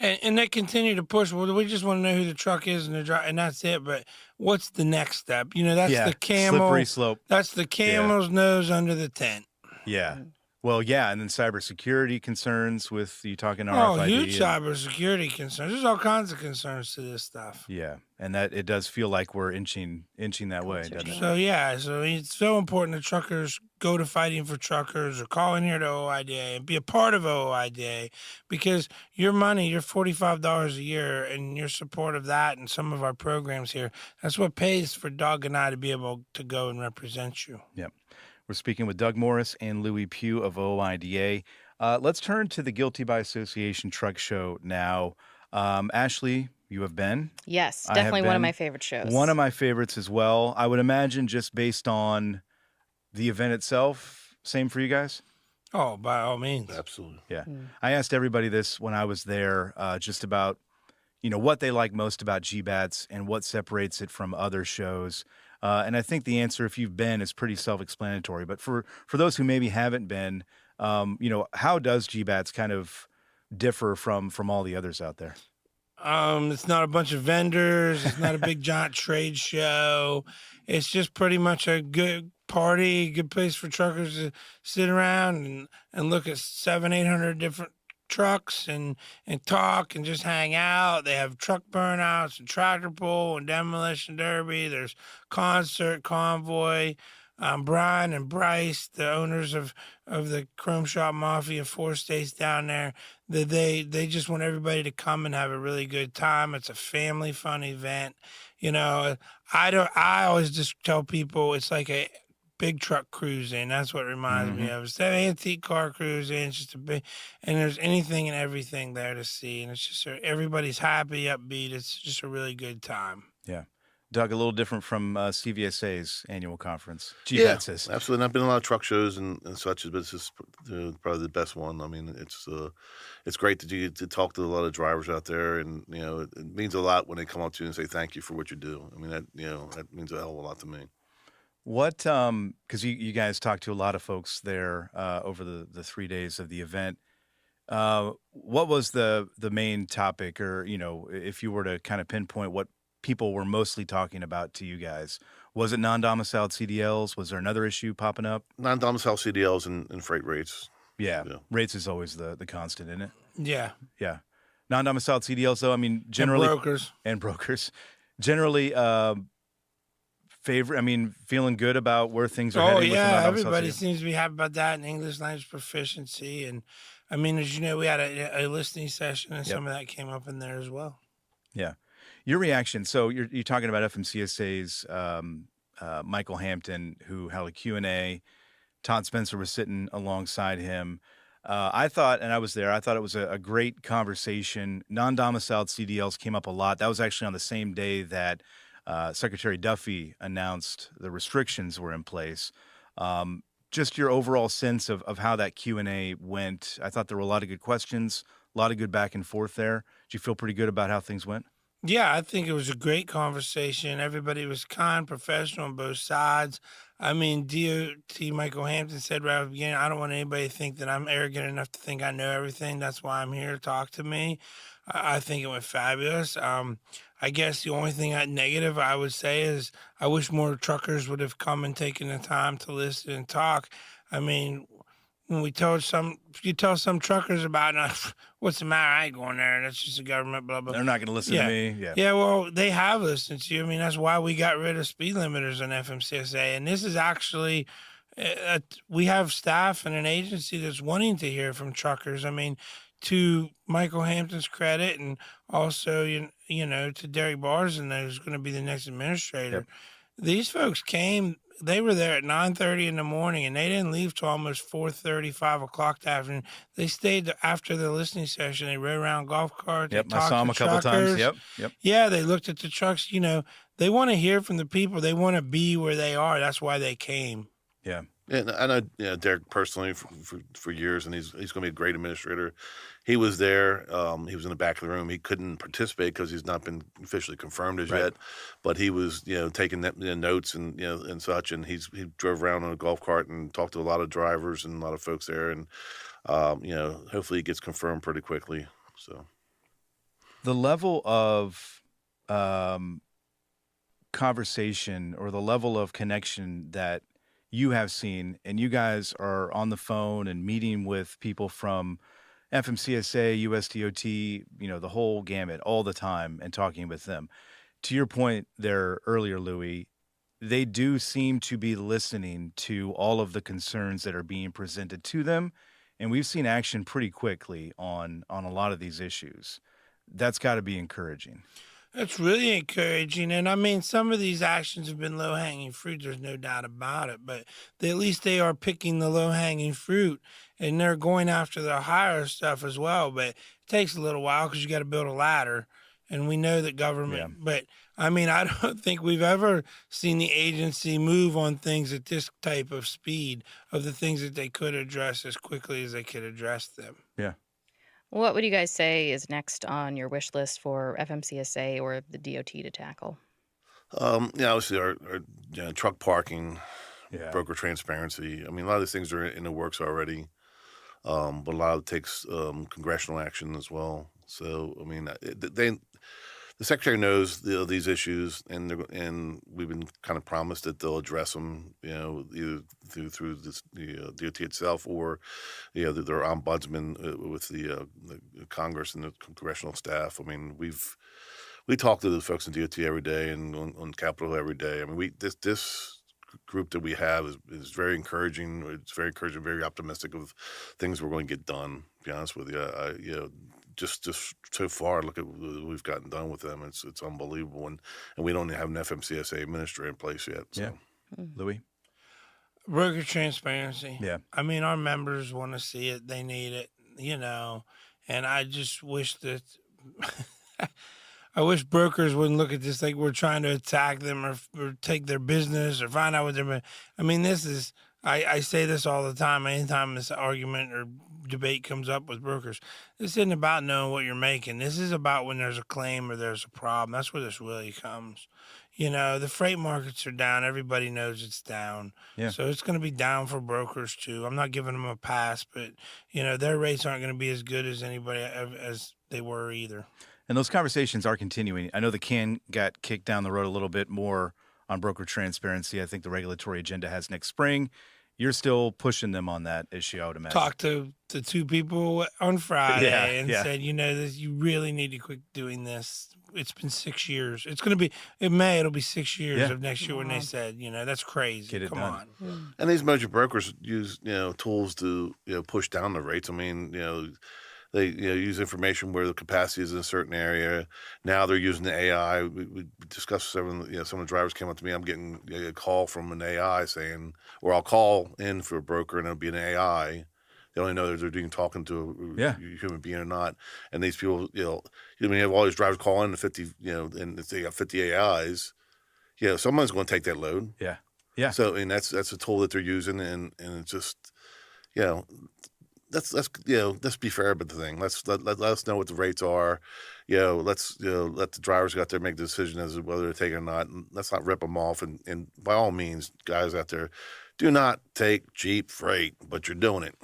N: And they continue to push. Well, we just want to know who the truck is and and that's it. But what's the next step? That's the camel.
K: Slippery slope.
N: That's the camel's nose under the tent.
K: Yeah. Well, yeah, and then cybersecurity concerns with you talking RFID.
N: Huge cybersecurity concerns. There's all kinds of concerns to this stuff.
K: Yeah, and that it does feel like we're inching that way, doesn't it?
N: So it's so important that truckers go to Fighting for Truckers or call in here to OIDA and be a part of OIDA, because your money, your $45 a year, and your support of that and some of our programs here, that's what pays for Doug and I to be able to go and represent you.
K: Yep. We're speaking with Doug Morris and Louis Pugh of OIDA. Let's turn to the Guilty by Association truck show now. Ashley, you have been?
W: Yes, definitely one of my favorite shows.
K: One of my favorites as well. I would imagine just based on the event itself, same for you guys?
N: Oh, by all means.
M: Absolutely.
K: Yeah. I asked everybody this when I was there, just about, what they like most about GBATS and what separates it from other shows. And I think the answer, if you've been, is pretty self-explanatory. But for those who maybe haven't been, how does GBATS kind of differ from all the others out there?
N: It's not a bunch of vendors. It's not a big giant trade show. It's just pretty much a good party, good place for truckers to sit around and look at 700-800 different trucks and talk and just hang out. They have truck burnouts and tractor pull and demolition derby. There's concert, convoy. Brian and Bryce, the owners of the Chrome Shop Mafia, 4 states down there, they just want everybody to come and have a really good time. It's a family fun event. I always just tell people it's like a big truck cruising. That's what it reminds me of. It's that antique car cruising. It's just a big, and there's anything and everything there to see. And it's just everybody's happy, upbeat. It's just a really good time.
K: Yeah. Doug, a little different from CVSA's annual conference.
M: Yeah, absolutely. I've been to a lot of truck shows and such, but this is probably the best one. I mean, it's great to talk to a lot of drivers out there, and it means a lot when they come up to you and say thank you for what you do. I mean, that means a hell of a lot to me.
K: What, because you guys talked to a lot of folks there over the 3 days of the event. What was the main topic, or, if you were to kind of pinpoint what people were mostly talking about to you guys? Was it non-domiciled CDLs? Was there another issue popping up?
M: Non-domiciled CDLs and freight rates.
K: Yeah. Rates is always the constant, isn't it?
N: Yeah.
K: Yeah. Non-domiciled CDLs, though, I mean, generally. And brokers. Generally, feeling good about where things are heading.
N: Yeah, everybody seems to be happy about that, and English language proficiency. And I mean, as you know, we had a listening session, and some of that came up in there as well.
K: Yeah. Your reaction. So you're talking about FMCSA's Michael Hampton, who held a Q&A. Todd Spencer was sitting alongside him. I thought, and I was there, I thought it was a great conversation. Non-domiciled CDLs came up a lot. That was actually on the same day that Secretary Duffy announced the restrictions were in place. Just your overall sense of how that Q&A went. I thought there were a lot of good questions, a lot of good back and forth there. Did you feel pretty good about how things went?
N: Yeah, I think it was a great conversation. Everybody was kind, professional on both sides. I mean, DOT Michael Hampton said right at the beginning, I don't want anybody to think that I'm arrogant enough to think I know everything. That's why I'm here. Talk to me. I think it went fabulous. I guess the only thing negative I would say is I wish more truckers would have come and taken the time to listen and talk. I mean, when you tell some truckers about what's the matter, I ain't going there. That's just the government, blah, blah.
K: They're not going to listen to me. Yeah.
N: Yeah, well, they have listened to you. I mean, that's why we got rid of speed limiters on FMCSA. And this is actually, we have staff and an agency that's wanting to hear from truckers. I mean, to Michael Hampton's credit, and also, to Derek Barson, who's going to be the next administrator.
K: Yep.
N: These folks came. They were there at 9:30 in the morning, and they didn't leave till almost 4:30, 5 o'clock that afternoon. They stayed after the listening session. They rode around golf carts.
K: Yep, I saw them a couple times. Yep.
N: Yeah, they looked at the trucks. They want to hear from the people. They want to be where they are. That's why they came.
K: Yeah.
M: And I know Derek personally for years, and he's going to be a great administrator. He was there. He was in the back of the room. He couldn't participate because he's not been officially confirmed as yet. But he was, taking notes and and such. And he drove around on a golf cart and talked to a lot of drivers and a lot of folks there. And hopefully he gets confirmed pretty quickly. So
K: the level of conversation or the level of connection that you have seen, and you guys are on the phone and meeting with people from FMCSA, USDOT, the whole gamut all the time and talking with them. To your point there earlier, Louis, they do seem to be listening to all of the concerns that are being presented to them. And we've seen action pretty quickly on a lot of these issues. That's got to be encouraging.
N: That's really encouraging. And I mean, some of these actions have been low-hanging fruit. There's no doubt about it. But at least they are picking the low-hanging fruit, and they're going after the higher stuff as well. But it takes a little while because you got to build a ladder. And we know that government, but I mean, I don't think we've ever seen the agency move on things at this type of speed of the things that they could address as quickly as they could address them.
K: Yeah.
W: What would you guys say is next on your wish list for FMCSA or the DOT to tackle?
M: Obviously our truck parking, broker transparency. I mean, a lot of these things are in the works already, but a lot of it takes congressional action as well. So, I mean, the secretary knows these issues, and we've been kind of promised that they'll address them, either through the DOT itself or, their ombudsman with the Congress and the congressional staff. I mean, we talk to the folks in DOT every day and on Capitol Hill every day. I mean, this group that we have is very encouraging. It's very encouraging, very optimistic of things we're going to get done. To be honest with you, just so far, look at what we've gotten done with them. It's unbelievable, and we don't have an FMCSA administrator in place yet. So.
K: Yeah, Louis.
N: Broker transparency.
K: Yeah,
N: I mean, our members want to see it; they need it, And I just wish that I wish brokers wouldn't look at this like we're trying to attack them or take their business or find out what they're. I mean, this is. I say this all the time. Anytime this argument or debate comes up with brokers. This isn't about knowing what you're making. This is about when there's a claim or there's a problem. That's where this really comes. The freight markets are down. Everybody knows it's down.
K: Yeah.
N: So it's going to be down for brokers too. I'm not giving them a pass, but their rates aren't going to be as good as anybody as they were either.
K: And those conversations are continuing. I know the can got kicked down the road a little bit more on broker transparency. I think the regulatory agenda has next spring. You're still pushing them on that issue, I would imagine.
N: Talked to the two people on Friday and said, you really need to quit doing this. It's been 6 years. It's going to be, in May, it'll be 6 years of next year when they said, that's crazy.
K: Get it
N: Come
K: done.
N: on.
M: And these major brokers use, tools to, push down the rates. I mean, they use information where the capacity is in a certain area. Now they're using the AI. We discussed some of the drivers came up to me. I'm getting a call from an AI saying, or I'll call in for a broker and it'll be an AI. They only know that they're doing talking to a human being or not. And these people, when you have all these drivers calling in 50, and they got 50 AIs, someone's going to take that load.
K: Yeah, yeah.
M: So, and that's a tool that they're using, and it's just, let's be fair about the thing. Let us know what the rates are. Let's let the drivers go out there make the decision as to whether to take it or not. And let's not rip them off. And by all means, guys out there, do not take cheap freight, but you're doing it.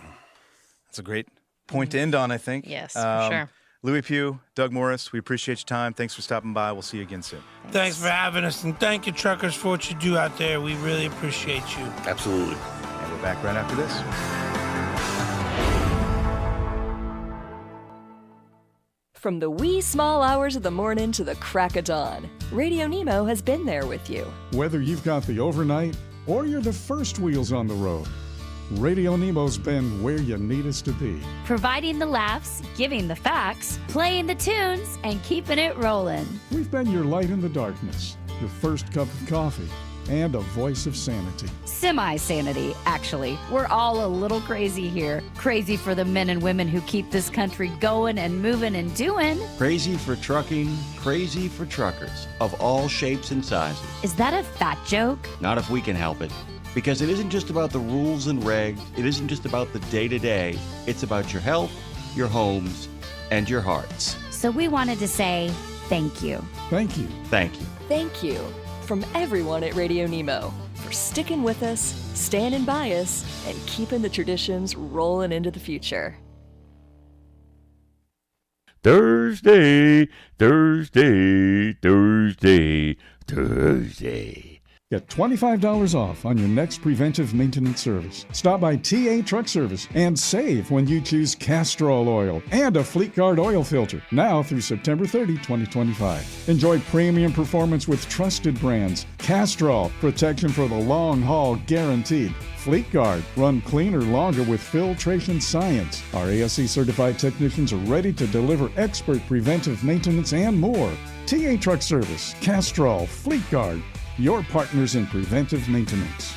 K: That's a great point to end on, I think.
W: Yes, for sure.
K: Louis Pugh, Doug Morris, we appreciate your time. Thanks for stopping by. We'll see you again soon.
N: Thanks for having us, and thank you, truckers, for what you do out there. We really appreciate you.
M: Absolutely.
K: And we're back right after this.
A: From the wee small hours of the morning to the crack of dawn, RadioNemo has been there with you.
J: Whether you've got the overnight or you're the first wheels on the road, RadioNemo's been where you need us to be.
T: Providing the laughs, giving the facts, playing the tunes, and keeping it rolling.
J: We've been your light in the darkness, your first cup of coffee, and a voice of sanity.
T: Semi-sanity, actually. We're all a little crazy here. Crazy for the men and women who keep this country going and moving and doing.
B: Crazy for trucking, crazy for truckers of all shapes and sizes.
T: Is that a fat joke?
B: Not if we can help it. Because it isn't just about the rules and regs. It isn't just about the day-to-day. It's about your health, your homes, and your hearts.
T: So we wanted to say thank you.
J: Thank you.
B: Thank you.
A: Thank you from everyone at RadioNemo for sticking with us, standing by us, and keeping the traditions rolling into the future.
H: Thursday.
J: Get $25 off on your next preventive maintenance service. Stop by TA Truck Service and save when you choose Castrol oil and a Fleet Guard oil filter. Now through September 30, 2025. Enjoy premium performance with trusted brands. Castrol, protection for the long haul guaranteed. Fleet Guard, run cleaner longer with filtration science. Our ASC certified technicians are ready to deliver expert preventive maintenance and more. TA Truck Service, Castrol, Fleet Guard, your partners in preventive maintenance.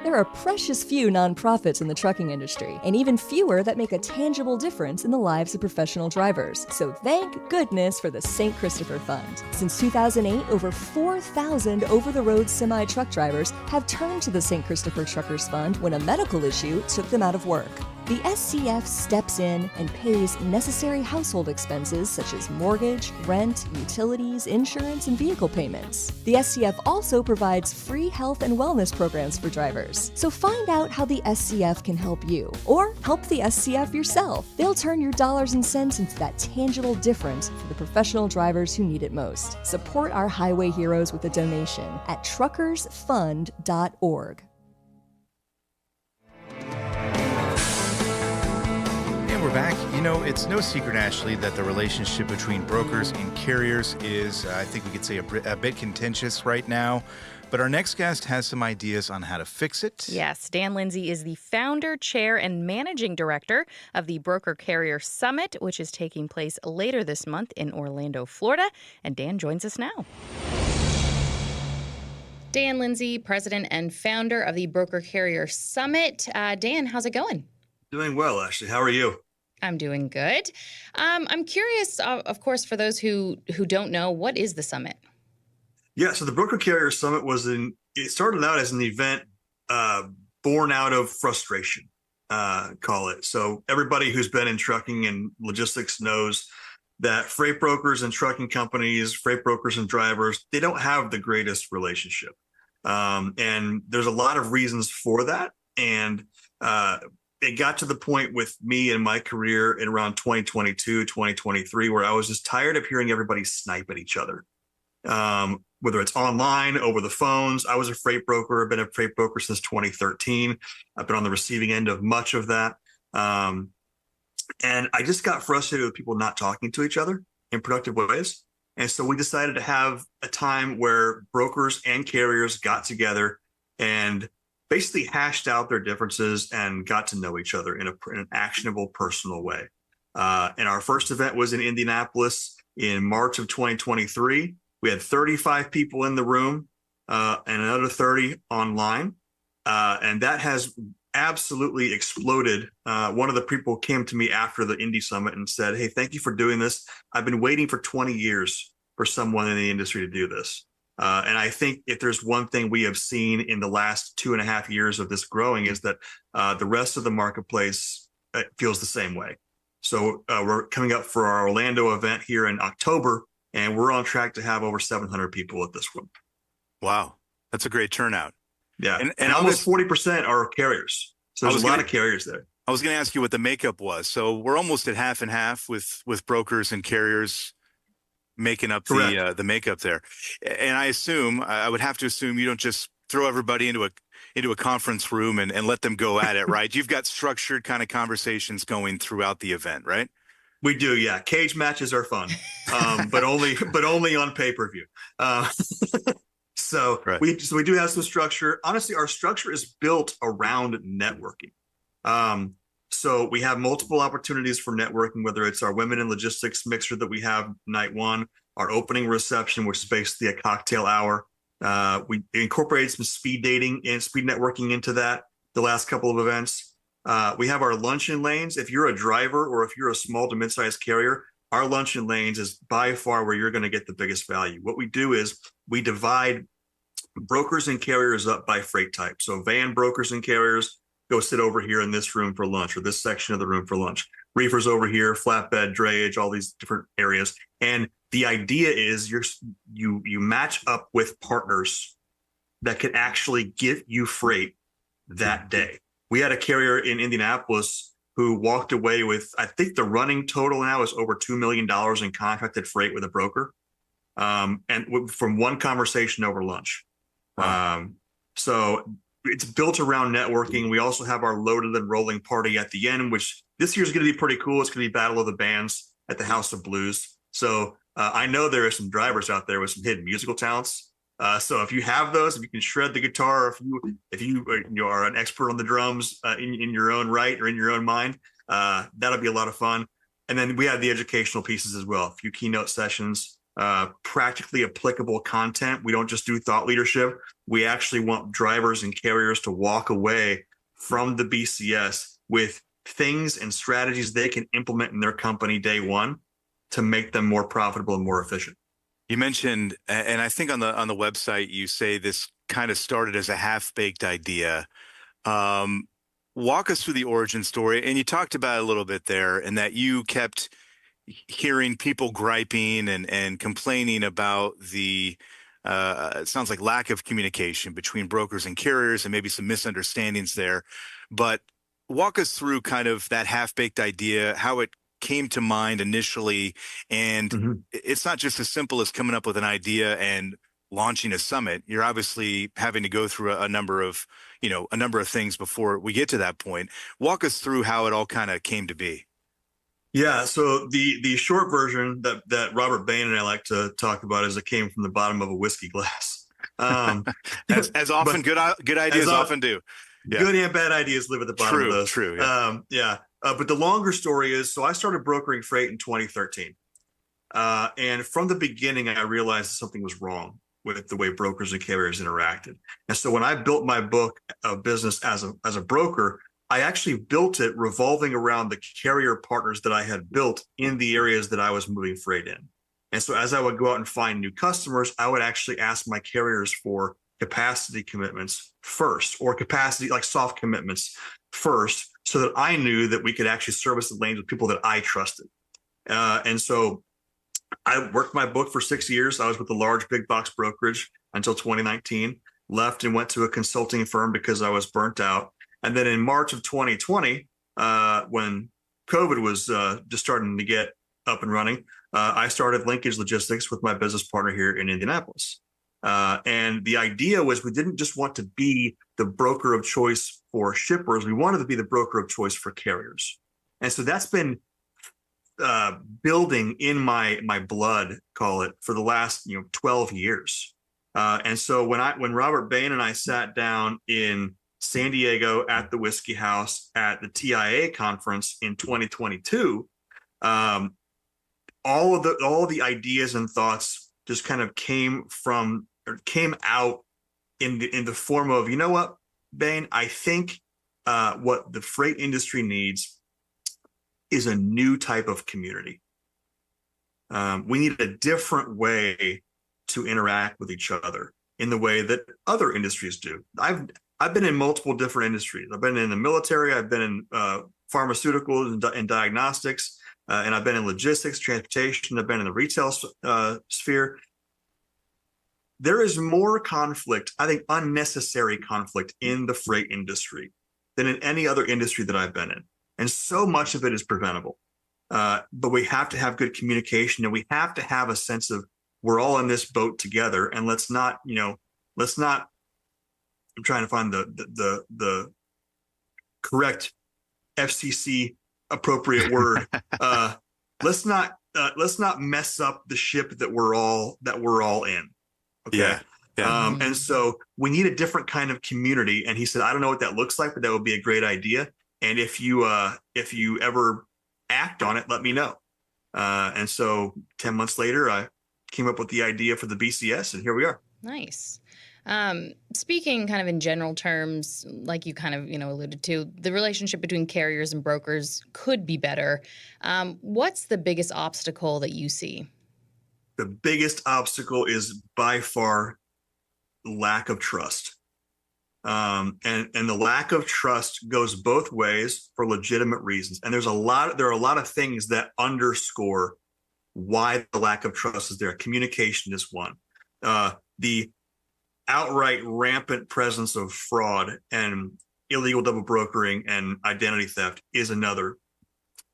A: There are precious few nonprofits in the trucking industry, and even fewer that make a tangible difference in the lives of professional drivers. So thank goodness for the St. Christopher Fund. Since 2008, over 4,000 over-the-road semi-truck drivers have turned to the St. Christopher Truckers Fund when a medical issue took them out of work. The SCF steps in and pays necessary household expenses such as mortgage, rent, utilities, insurance, and vehicle payments. The SCF also provides free health and wellness programs for drivers. So find out how the SCF can help you, or help the SCF yourself. They'll turn your dollars and cents into that tangible difference for the professional drivers who need it most. Support our highway heroes with a donation at truckersfund.org.
K: We're back. It's no secret, Ashley, that the relationship between brokers and carriers is, I think we could say, a bit contentious right now. But our next guest has some ideas on how to fix it.
W: Yes, Dan Lindsay is the founder, chair, and managing director of the Broker Carrier Summit, which is taking place later this month in Orlando, Florida. And Dan joins us now. Dan Lindsay, president and founder of the Broker Carrier Summit. Dan, how's it going?
L: Doing well, Ashley. How are you?
W: I'm doing good. I'm curious, of course, for those who don't know, what is the summit?
L: Yeah, so the Broker Carrier Summit it started out as an event born out of frustration, call it. So everybody who's been in trucking and logistics knows that freight brokers and trucking companies, freight brokers and drivers, they don't have the greatest relationship. And there's a lot of reasons for that. And it got to the point with me and my career in around 2022, 2023, where I was just tired of hearing everybody snipe at each other. Whether it's online, over the phones. I was a freight broker. I've been a freight broker since 2013. I've been on the receiving end of much of that. And I just got frustrated with people not talking to each other in productive ways. And so we decided to have a time where brokers and carriers got together and basically hashed out their differences and got to know each other in an actionable, personal way. And our first event was in Indianapolis in March of 2023. We had 35 people in the room and another 30 online. And that has absolutely exploded. One of the people came to me after the Indy Summit and said, "Hey, thank you for doing this. I've been waiting for 20 years for someone in the industry to do this." And I think if there's one thing we have seen in the last 2.5 years of this growing is that the rest of the marketplace feels the same way. So we're coming up for our Orlando event here in October, and we're on track to have over 700 people at this one.
K: Wow. That's a great turnout.
L: Yeah. And almost 40% are carriers. So there's a lot of carriers there.
K: I was going to ask you what the makeup was. So we're almost at half and half with brokers and carriers making up the makeup there. And I would have to assume you don't just throw everybody into a conference room and let them go at it, right? You've got structured kind of conversations going throughout the event, right?
L: We do, yeah. Cage matches are fun, but only on pay-per-view. So we do have some structure. Honestly, our structure is built around networking. So we have multiple opportunities for networking, whether it's our women in logistics mixer that we have night one, our opening reception, which is basically a cocktail hour. We incorporated some speed dating and speed networking into that the last couple of events. We have our luncheon lanes. If you're a driver or if you're a small to mid-sized carrier, our luncheon lanes is by far where you're going to get the biggest value. What we do is we divide brokers and carriers up by freight type. So van brokers and carriers go sit over here in this room for lunch, or this section of the room for lunch. Reefers over here, flatbed, drayage, all these different areas. And the idea is you match up with partners that can actually get you freight that day. We had a carrier in Indianapolis who walked away with, I think the running total now is over $2 million in contracted freight with a broker, and from one conversation over lunch. Wow. So it's built around networking. We also have our loaded and rolling party at the end, which this year's going to be pretty cool. It's going to be Battle of the Bands at the House of Blues. So I know there are some drivers out there with some hidden musical talents. So if you have those, if you can shred the guitar, if you are an expert on the drums in your own right or in your own mind, that'll be a lot of fun. And then we have the educational pieces as well. A few keynote sessions, practically applicable content. We don't just do thought leadership. We actually want drivers and carriers to walk away from the BCS with things and strategies they can implement in their company day one to make them more profitable and more efficient.
K: You mentioned, and I think on the website, you say this kind of started as a half-baked idea. Walk us through the origin story. And you talked about it a little bit there, and that you kept hearing people griping and complaining about the, it sounds like lack of communication between brokers and carriers and maybe some misunderstandings there. But walk us through kind of that half-baked idea, how it came to mind initially. And it's not just as simple as coming up with an idea and launching a summit. You're obviously having to go through a number of things before we get to that point. Walk us through how it all kind of came to be.
L: Yeah. So the short version that Robert Bain and I like to talk about is it came from the bottom of a whiskey glass.
K: As often good ideas often do. Yeah.
L: Good and bad ideas live at the bottom of those.
K: True.
L: Yeah. But the longer story is, so I started brokering freight in 2013. And from the beginning, I realized something was wrong with the way brokers and carriers interacted. And so when I built my book of business as a broker, I actually built it revolving around the carrier partners that I had built in the areas that I was moving freight in. And so as I would go out and find new customers, I would actually ask my carriers for capacity commitments first, or capacity like soft commitments first, so that I knew that we could actually service the lanes with people that I trusted. And so I worked my book for 6 years. I was with a large big box brokerage until 2019, left and went to a consulting firm because I was burnt out. And then in March of 2020, when COVID was just starting to get up and running, I started Linkage Logistics with my business partner here in Indianapolis. And the idea was we didn't just want to be the broker of choice for shippers. We wanted to be the broker of choice for carriers. And so that's been building in my blood, call it, for the last 12 years. And so when Robert Bain and I sat down in San Diego at the Whiskey House at the TIA conference in 2022, all of the ideas and thoughts just kind of came out in the form of, you know what, Bain, I think what the freight industry needs is a new type of community. We need a different way to interact with each other in the way that other industries do. I've been in multiple different industries. I've been in the military. I've been in pharmaceuticals and diagnostics, and I've been in logistics, transportation. I've been in the retail sphere. There is more conflict, I think unnecessary conflict, in the freight industry than in any other industry that I've been in. And so much of it is preventable. But we have to have good communication, and we have to have a sense of we're all in this boat together, and let's not, I'm trying to find the correct FCC appropriate word. Let's not mess up the ship that we're all in. Okay. Yeah. And so we need a different kind of community. And he said, I don't know what that looks like, but that would be a great idea. And if you ever act on it, let me know. And so 10 months later, I came up with the idea for the BCS, and here we are.
W: Nice. Speaking kind of in general terms, like you kind of, alluded to, the relationship between carriers and brokers could be better. What's the biggest obstacle that you see?
L: The biggest obstacle is by far lack of trust. And the lack of trust goes both ways for legitimate reasons. And there are a lot of things that underscore why the lack of trust is there. Communication is one. The outright rampant presence of fraud and illegal double brokering and identity theft is another.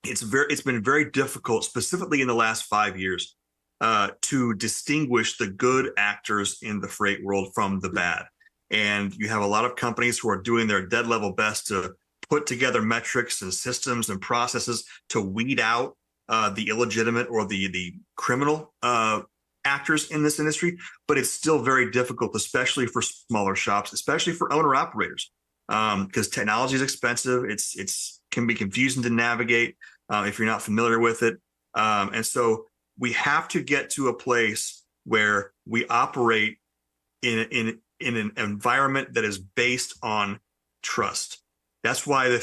L: It's been very difficult, specifically in the last 5 years, to distinguish the good actors in the freight world from the bad. And you have a lot of companies who are doing their dead level best to put together metrics and systems and processes to weed out the illegitimate or the criminal actors in this industry. But it's still very difficult, especially for smaller shops, especially for owner operators, because technology is expensive. It's can be confusing to navigate if you're not familiar with it. And so we have to get to a place where we operate in an environment that is based on trust. That's why the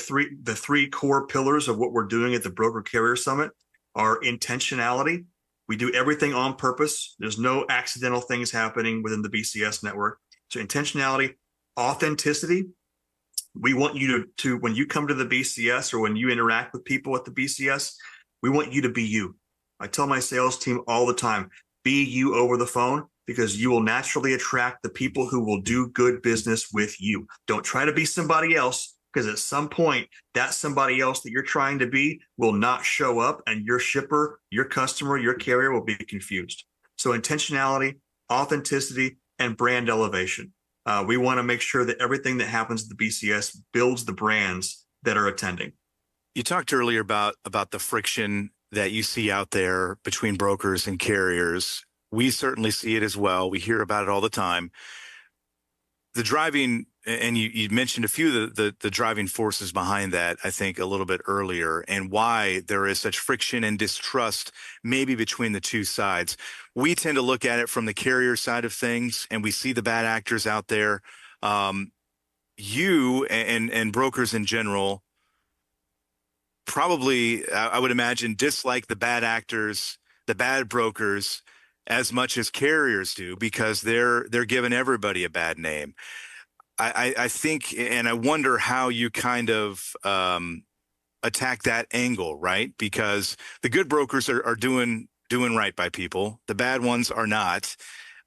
L: three core pillars of what we're doing at the Broker Carrier Summit are intentionality. We do everything on purpose. There's no accidental things happening within the BCS network. So intentionality, authenticity. We want you to when you come to the BCS or when you interact with people at the BCS, we want you to be you. I tell my sales team all the time, be you over the phone, because you will naturally attract the people who will do good business with you. Don't try to be somebody else, because at some point, that somebody else that you're trying to be will not show up, and your shipper, your customer, your carrier will be confused. So intentionality, authenticity, and brand elevation. We want to make sure that everything that happens at the BCS builds the brands that are attending.
K: You talked earlier about the friction that you see out there between brokers and carriers. We certainly see it as well. We hear about it all the time. The driving, and you mentioned a few of the driving forces behind that, I think, a little bit earlier, and why there is such friction and distrust maybe between the two sides. We tend to look at it from the carrier side of things, and we see the bad actors out there. You and brokers in general probably, I would imagine, dislike the bad actors, the bad brokers, as much as carriers do, because they're giving everybody a bad name. I think, and I wonder how you kind of attack that angle, right? Because the good brokers are doing right by people, the bad ones are not,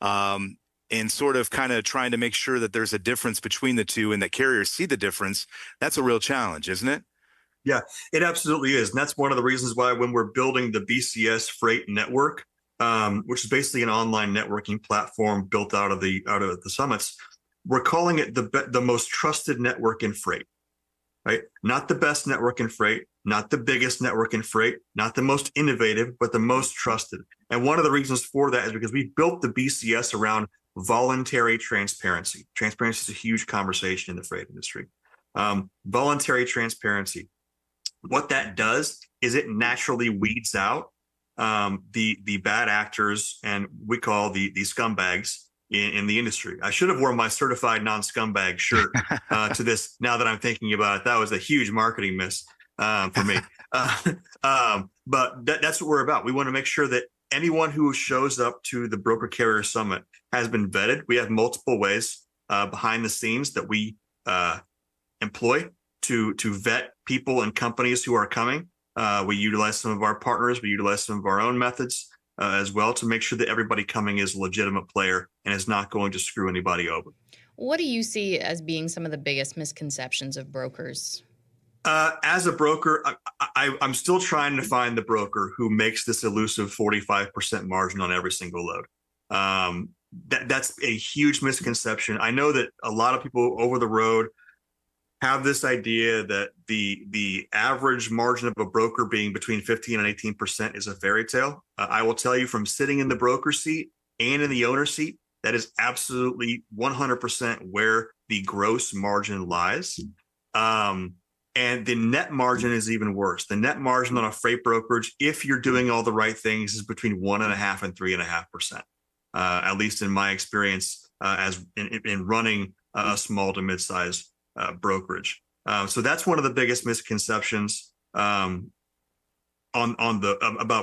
K: and sort of kind of trying to make sure that there's a difference between the two and that carriers see the difference. That's a real challenge, isn't it?
L: Yeah, it absolutely is. And that's one of the reasons why when we're building the BCS Freight Network, which is basically an online networking platform built out of the summits, we're calling it the most trusted network in freight, right? Not the best network in freight, not the biggest network in freight, not the most innovative, but the most trusted. And one of the reasons for that is because we built the BCS around voluntary transparency. Transparency is a huge conversation in the freight industry. Voluntary transparency. What that does is it naturally weeds out the bad actors, and we call the scumbags in the industry. I should have worn my certified non-scumbag shirt to this. Now that I'm thinking about it, that was a huge marketing miss for me. But that's what we're about. We want to make sure that anyone who shows up to the Broker Carrier Summit has been vetted. We have multiple ways behind the scenes that we employ to vet people and companies who are coming. We utilize some of our partners. We utilize some of our own methods as well to make sure that everybody coming is a legitimate player and is not going to screw anybody over.
W: What do you see as being some of the biggest misconceptions of brokers?
L: As a broker, I'm still trying to find the broker who makes this elusive 45% margin on every single load. That's a huge misconception. I know that a lot of people over the road have this idea that the average margin of a broker being between 15 and 18% is a fairy tale. I will tell you, from sitting in the broker seat and in the owner seat, that is absolutely 100% where the gross margin lies. And the net margin is even worse. The net margin on a freight brokerage, if you're doing all the right things, is between 1.5% and 3.5%. At least in my experience, as in running a small to mid-size brokerage. So that's one of the biggest misconceptions about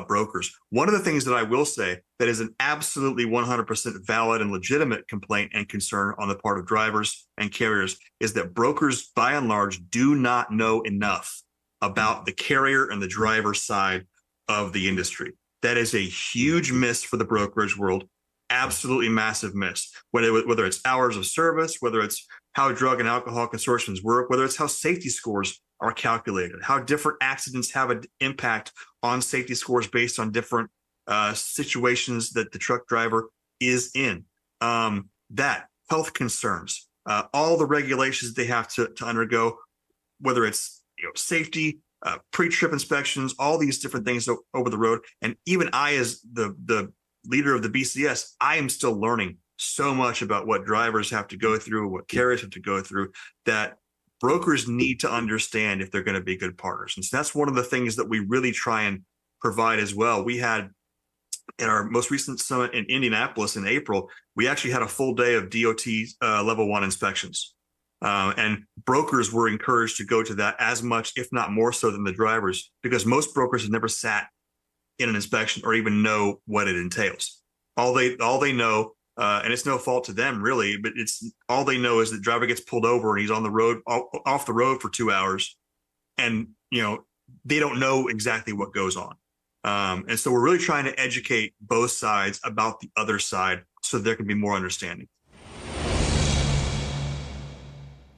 L: brokers. One of the things that I will say that is an absolutely 100% valid and legitimate complaint and concern on the part of drivers and carriers is that brokers, by and large, do not know enough about the carrier and the driver side of the industry. That is a huge miss for the brokerage world. Absolutely massive miss. Whether it's hours of service, whether it's how drug and alcohol consortiums work, whether it's how safety scores are calculated, how different accidents have an impact on safety scores based on different situations that the truck driver is in. That health concerns, all the regulations they have to undergo, whether it's safety, pre-trip inspections, all these different things over the road. And even I, as the leader of the BCS, I am still learning so much about what drivers have to go through, what carriers have to go through, that brokers need to understand if they're going to be good partners. And so that's one of the things that we really try and provide as well. We had, in our most recent summit in Indianapolis in April, we actually had a full day of DOT level 1 inspections. And brokers were encouraged to go to that as much, if not more so, than the drivers, because most brokers have never sat in an inspection or even know what it entails. All they know, and it's no fault to them really, but it's all they know is that driver gets pulled over and he's on the road, off the road for 2 hours, and they don't know exactly what goes on. And so we're really trying to educate both sides about the other side so there can be more understanding.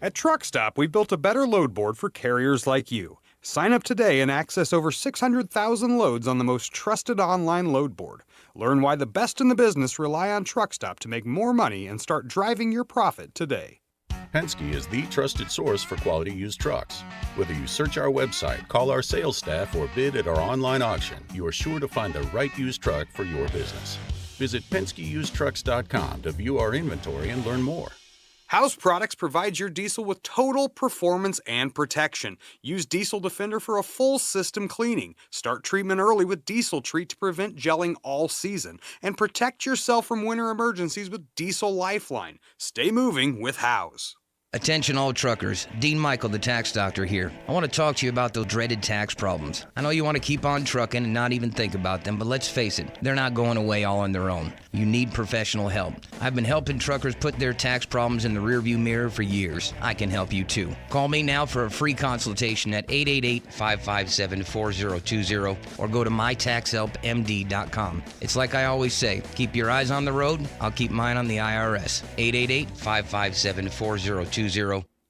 F: At Truck Stop, we built a better load board for carriers like you. Sign up today and access over 600,000 loads on the most trusted online load board. Learn why the best in the business rely on Truck Stop to make more money and start driving your profit today.
Q: Penske is the trusted source for quality used trucks. Whether you search our website, call our sales staff, or bid at our online auction, you are sure to find the right used truck for your business. Visit PenskeUsedTrucks.com to view our inventory and learn more.
F: House Products provides your diesel with total performance and protection. Use Diesel Defender for a full system cleaning. Start treatment early with Diesel Treat to prevent gelling all season. And protect yourself from winter emergencies with Diesel Lifeline. Stay moving with House.
C: Attention all truckers, Dean Michael, the tax doctor here. I want to talk to you about those dreaded tax problems. I know you want to keep on trucking and not even think about them, but let's face it, they're not going away all on their own. You need professional help. I've been helping truckers put their tax problems in the rearview mirror for years. I can help you too. Call me now for a free consultation at 888-557-4020 or go to mytaxhelpmd.com. It's like I always say, keep your eyes on the road, I'll keep mine on the IRS. 888-557-4020.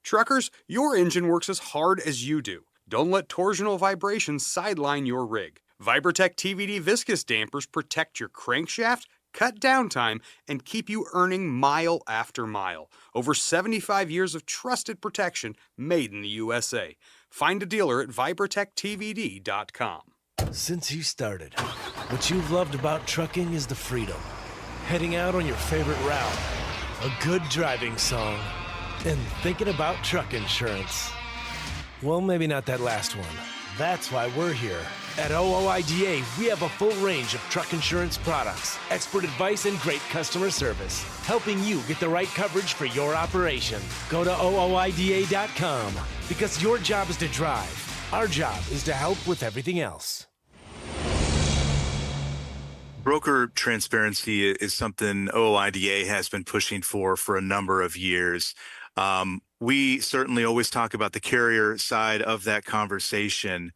F: Truckers, your engine works as hard as you do. Don't let torsional vibrations sideline your rig. Vibrotech TVD viscous dampers protect your crankshaft, cut downtime, and keep you earning mile after mile. Over 75 years of trusted protection made in the USA. Find a dealer at vibrotechtvd.com.
U: Since you started, what you've loved about trucking is the freedom. Heading out on your favorite route, a good driving song, and thinking about truck insurance. Well, maybe not that last one. That's why we're here. At OOIDA, we have a full range of truck insurance products, expert advice, and great customer service, helping you get the right coverage for your operation. Go to OOIDA.com, because your job is to drive. Our job is to help with everything else.
K: Broker transparency is something OOIDA has been pushing for a number of years. We certainly always talk about the carrier side of that conversation.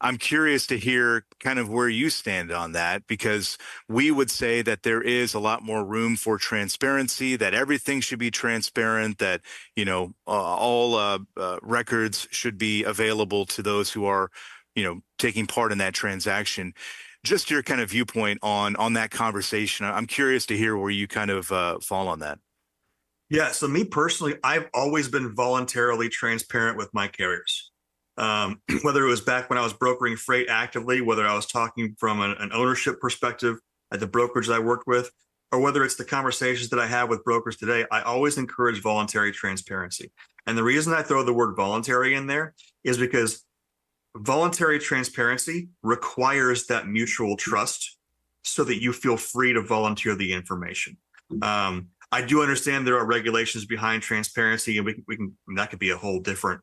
K: I'm curious to hear kind of where you stand on that, because we would say that there is a lot more room for transparency, that everything should be transparent, that, all records should be available to those who are, taking part in that transaction. Just your kind of viewpoint on that conversation. I'm curious to hear where you kind of fall on that.
L: Yeah, so me personally, I've always been voluntarily transparent with my carriers. Whether it was back when I was brokering freight actively, whether I was talking from an ownership perspective at the brokerage that I worked with, or whether it's the conversations that I have with brokers today, I always encourage voluntary transparency. And the reason I throw the word voluntary in there is because voluntary transparency requires that mutual trust so that you feel free to volunteer the information. I do understand there are regulations behind transparency, and we can that could be a whole different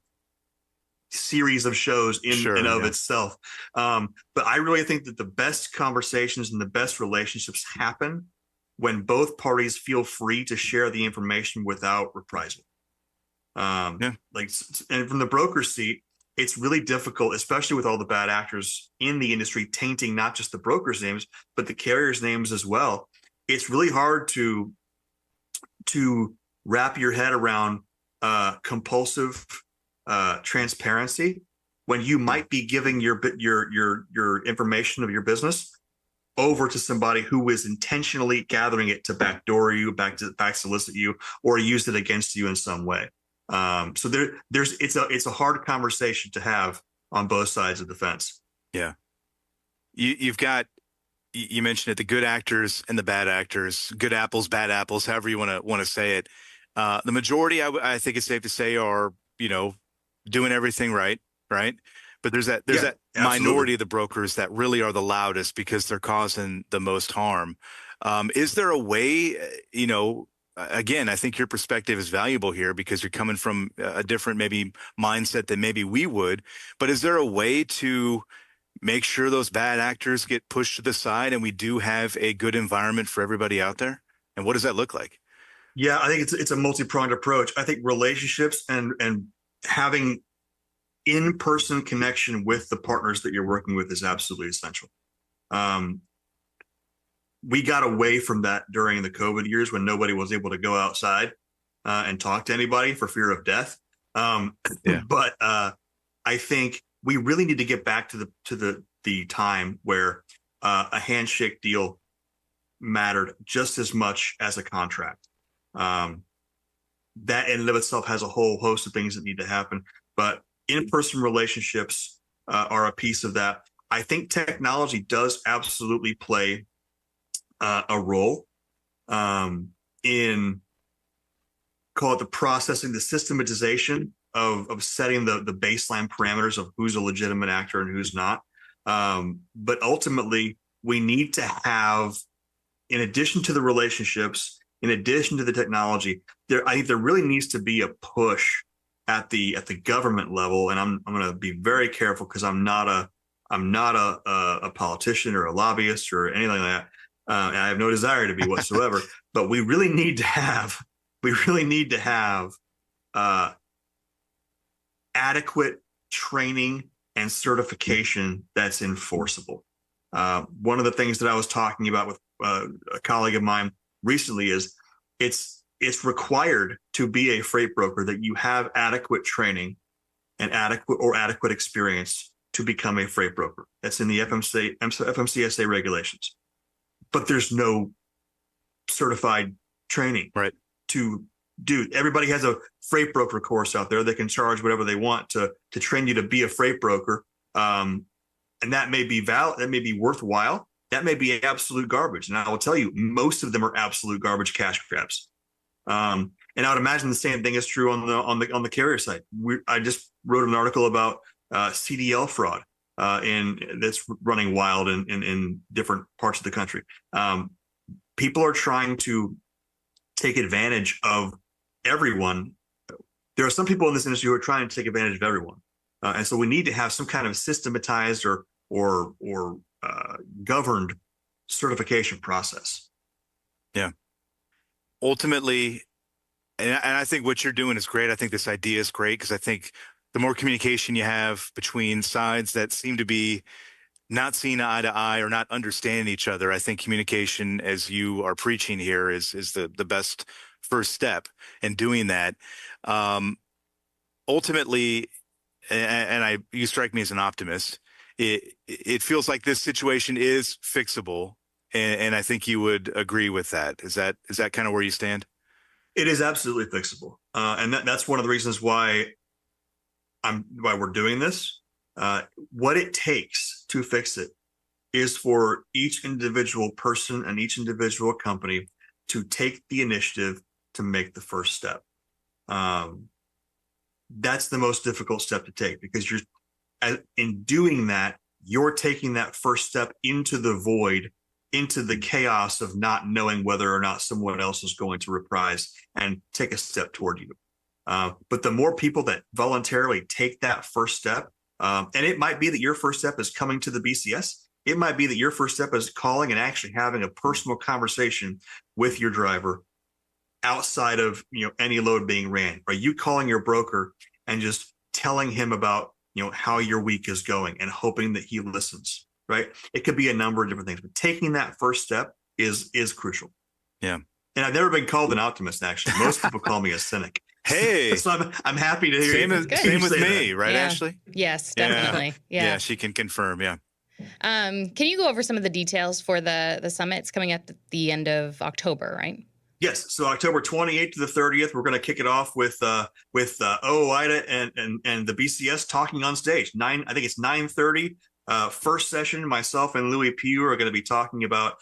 L: series of shows in and of itself. But I really think that the best conversations and the best relationships happen when both parties feel free to share the information without reprisal. And from the broker's seat, it's really difficult, especially with all the bad actors in the industry tainting not just the brokers' names, but the carriers' names as well. It's really hard to wrap your head around compulsive transparency when you might be giving your information of your business over to somebody who is intentionally gathering it to backdoor you, back solicit you, or use it against you in some way. So it's a hard conversation to have on both sides of the fence.
K: Yeah, you mentioned it, the good actors and the bad actors, good apples, bad apples, however you want to say it. The majority, I think it's safe to say, are doing everything right. But there's that minority of the brokers that really are the loudest because they're causing the most harm. Is there a way, again, I think your perspective is valuable here because you're coming from a different maybe mindset than maybe we would. But is there a way to make sure those bad actors get pushed to the side and we do have a good environment for everybody out there? And what does that look like?
L: Yeah, I think it's a multi-pronged approach. I think relationships and having in-person connection with the partners that you're working with is absolutely essential. We got away from that during the COVID years when nobody was able to go outside and talk to anybody for fear of death. But I think we really need to get back to the time where a handshake deal mattered just as much as a contract. That in and of itself has a whole host of things that need to happen, but in-person relationships are a piece of that. I think technology does absolutely play a role in, call it the processing, the systematization of setting the baseline parameters of who's a legitimate actor and who's not. But ultimately, we need to have, in addition to the relationships, in addition to the technology, I think there really needs to be a push at the government level. And I'm going to be very careful because I'm not a politician or a lobbyist or anything like that. And I have no desire to be whatsoever. But we really need to have adequate training and certification that's enforceable. One of the things that I was talking about with a colleague of mine recently is it's required to be a freight broker that you have adequate training and adequate experience to become a freight broker. That's in the FMCSA regulations. But there's no certified training to do. Everybody has a freight broker course out there. They can charge whatever they want to train you to be a freight broker. And that may be valid. That may be worthwhile. That may be absolute garbage. And I will tell you, most of them are absolute garbage cash grabs. And I would imagine the same thing is true on the carrier side. I just wrote an article about CDL fraud, and that's running wild in different parts of the country. People are trying to take advantage of everyone. There are some people in this industry who are trying to take advantage of everyone, and so we need to have some kind of systematized or governed certification process.
K: Yeah. Ultimately, and I think what you're doing is great. I think this idea is great because I think the more communication you have between sides that seem to be not seeing eye to eye or not understanding each other, I think communication, as you are preaching here, is the best first step in doing that. Ultimately, and you strike me as an optimist. It feels like this situation is fixable, and I think you would agree with that. Is that kind of where you stand?
L: It is absolutely fixable, and that's one of the reasons why we're doing this. What it takes to fix it is for each individual person and each individual company to take the initiative to make the first step. That's the most difficult step to take because in doing that, you're taking that first step into the void, into the chaos of not knowing whether or not someone else is going to reprise and take a step toward you. But the more people that voluntarily take that first step, and it might be that your first step is coming to the BCS. It might be that your first step is calling and actually having a personal conversation with your driver outside of any load being ran. Are you calling your broker and just telling him about how your week is going and hoping that he listens, right? It could be a number of different things, but taking that first step is crucial.
K: Yeah.
L: And I've never been called an optimist, actually. Most people call me a cynic.
K: Hey,
L: so I'm happy to hear
K: same with me,
L: that.
K: right,
W: Yeah.
K: Ashley?
W: Yes, definitely.
K: Yeah, she can confirm. Yeah.
W: Can you go over some of the details for the summit? It's coming at the end of October, right?
L: Yes. So October 28th to the 30th, we're going to kick it off with OOIDA and the BCS talking on stage. I think it's 9:30. First session, myself and Louis Pugh are going to be talking about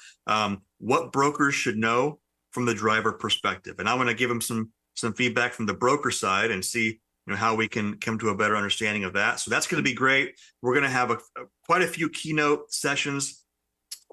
L: what brokers should know from the driver perspective, and I'm going to give them some feedback from the broker side and see how we can come to a better understanding of that. So that's going to be great. We're going to have quite a few keynote sessions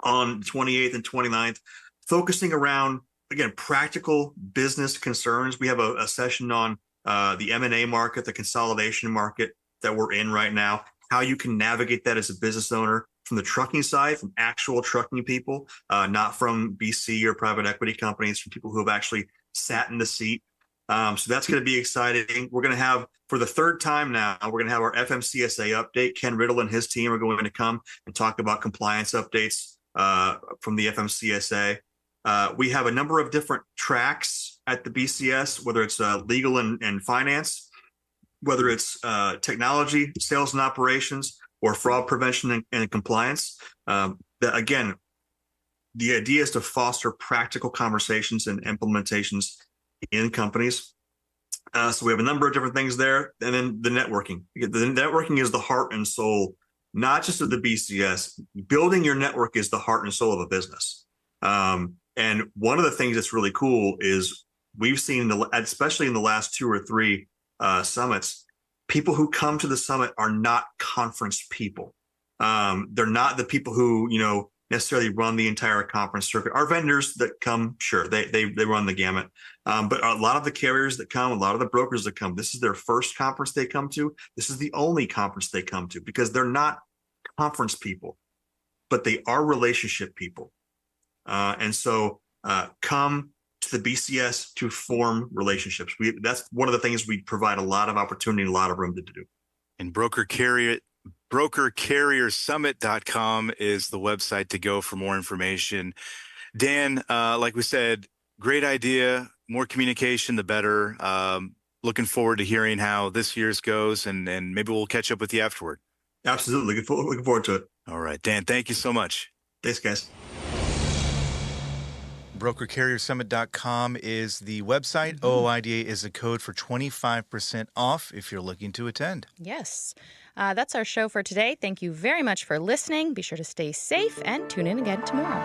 L: on the 28th and 29th, focusing around, again, practical business concerns. We have a session on the M&A market, the consolidation market that we're in right now, how you can navigate that as a business owner from the trucking side, from actual trucking people, not from BC or private equity companies, from people who have actually sat in the seat. So that's going to be exciting. We're going to have, for the third time now, we're going to have our FMCSA update. Ken Riddle and his team are going to come and talk about compliance updates from the FMCSA. We have a number of different tracks at the BCS, whether it's legal and finance, whether it's technology, sales and operations, or fraud prevention and compliance. Again, the idea is to foster practical conversations and implementations in companies. So we have a number of different things there. And then the networking. The networking is the heart and soul, not just of the BCS. Building your network is the heart and soul of a business. And one of the things that's really cool is we've seen, especially in the last 2 or 3 summits, people who come to the summit are not conference people. They're not the people who, necessarily run the entire conference circuit. Our vendors that come, sure, they run the gamut. But a lot of the carriers that come, a lot of the brokers that come, this is their first conference they come to. This is the only conference they come to because they're not conference people, but they are relationship people. And so come to the BCS to form relationships. That's one of the things we provide a lot of opportunity and a lot of room to do.
K: And brokercarriersummit.com is the website to go for more information. Dan, like we said, great idea. More communication, the better. Looking forward to hearing how this year's goes, and maybe we'll catch up with you afterward.
L: Absolutely. Looking forward to it.
K: All right, Dan, thank you so much.
L: Thanks, guys.
K: BrokerCarrierSummit.com is the website. OOIDA is the code for 25% off if you're looking to attend.
W: Yes. That's our show for today. Thank you very much for listening. Be sure to stay safe and tune in again tomorrow.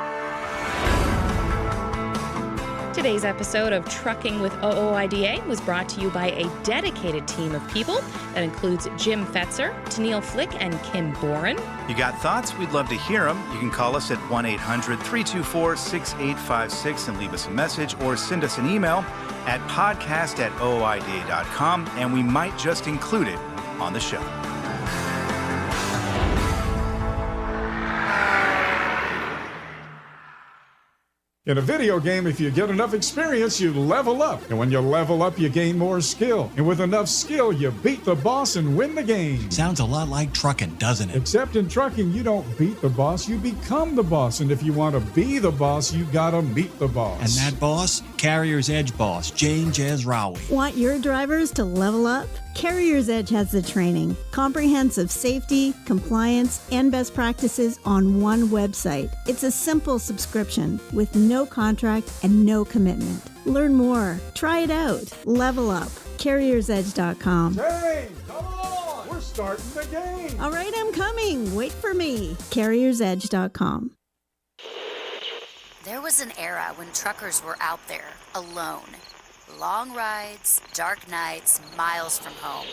W: Today's episode of Trucking with OOIDA was brought to you by a dedicated team of people that includes Jim Fetzer, Tennille Flick, and Kim Boren.
K: You got thoughts? We'd love to hear them. You can call us at 1-800-324-6856 and leave us a message, or send us an email at podcast@ooida.com, and we might just include it on the show.
J: In a video game, if you get enough experience, you level up. And when you level up, you gain more skill. And with enough skill, you beat the boss and win the game.
O: Sounds a lot like trucking, doesn't it?
J: Except in trucking, you don't beat the boss, you become the boss. And if you want to be the boss, you gotta meet the boss.
O: And that boss? Carrier's Edge boss, Jane Jazrawi.
P: Want your drivers to level up? Carrier's Edge has the training, comprehensive safety, compliance, and best practices on one website. It's a simple subscription with no contract and no commitment. Learn more. Try it out. Level up. CarriersEdge.com.
J: Hey, come on! We're starting the game!
P: All right, I'm coming. Wait for me. CarriersEdge.com.
D: There was an era when truckers were out there, alone. Long rides, dark nights, miles from home.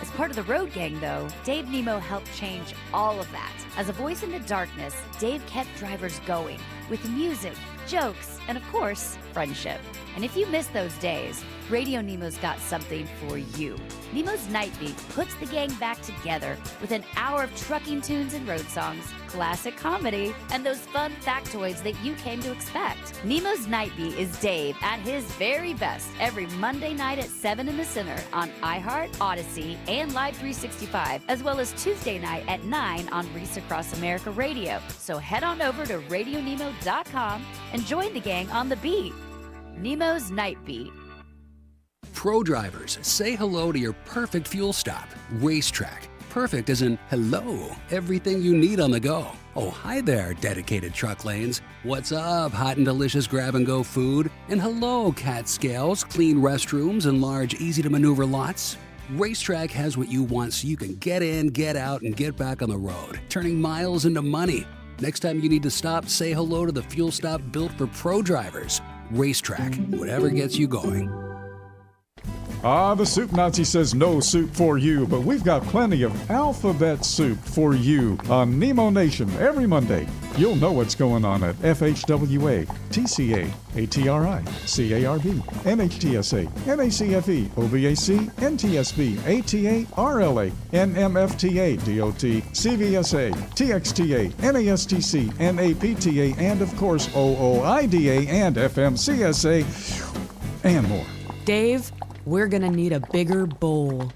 T: As part of the Road Gang, though, Dave Nemo helped change all of that. As a voice in the darkness, Dave kept drivers going with music, jokes, and of course, friendship. And if you miss those days, Radio Nemo's got something for you. Nemo's Night Beat puts the gang back together with an hour of trucking tunes and road songs, classic comedy, and those fun factoids that you came to expect. Nemo's Night Beat is Dave at his very best every Monday night at 7 in the Center on iHeart, Odyssey, and Live 365, as well as Tuesday night at 9 on Reese Across America Radio. So head on over to RadioNemo.com and join the gang on the beat. Nemo's Night Beat.
S: Pro drivers, say hello to your perfect fuel stop, Racetrack. Perfect as in hello, everything you need on the go. Oh, hi there, dedicated truck lanes. What's up, hot and delicious grab-and-go food? And hello, cat scales, clean restrooms, and large, easy-to-maneuver lots. Racetrack has what you want so you can get in, get out, and get back on the road, turning miles into money. Next time you need to stop, say hello to the fuel stop built for pro drivers. Racetrack, whatever gets you going.
J: The Soup Nazi says no soup for you, but we've got plenty of alphabet soup for you on Nemo Nation every Monday. You'll know what's going on at FHWA, TCA, ATRI, CARB, NHTSA, NACFE, OBAC, NTSB, ATA, RLA, NMFTA, DOT, CVSA, TXTA, NASTC, NAPTA, and of course OOIDA and FMCSA, and more.
G: Dave, we're gonna need a bigger bowl.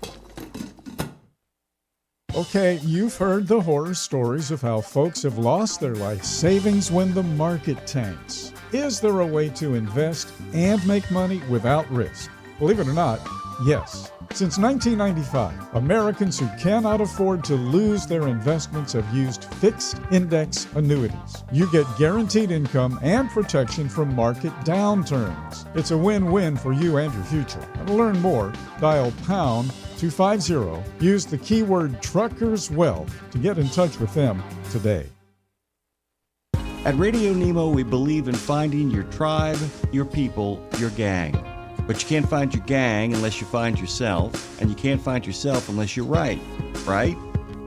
J: Okay, you've heard the horror stories of how folks have lost their life savings when the market tanks. Is there a way to invest and make money without risk? Believe it or not, yes. Since 1995, Americans who cannot afford to lose their investments have used fixed index annuities. You get guaranteed income and protection from market downturns. It's a win-win for you and your future. And to learn more, dial pound 250. Use the keyword Truckers Wealth to get in touch with them today.
B: At Radio Nemo, we believe in finding your tribe, your people, your gang. But you can't find your gang unless you find yourself, and you can't find yourself unless you're right?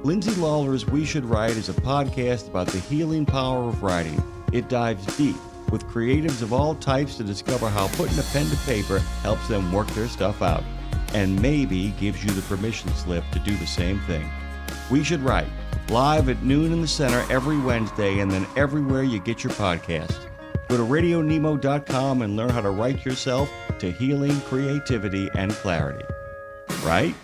B: Lindsay Lawler's We Should Write is a podcast about the healing power of writing. It dives deep with creatives of all types to discover how putting a pen to paper helps them work their stuff out, and maybe gives you the permission slip to do the same thing. We Should Write, live at noon in the center every Wednesday, and then everywhere you get your podcast. Go to RadioNemo.com and learn how to write yourself to healing, creativity, and clarity. Right?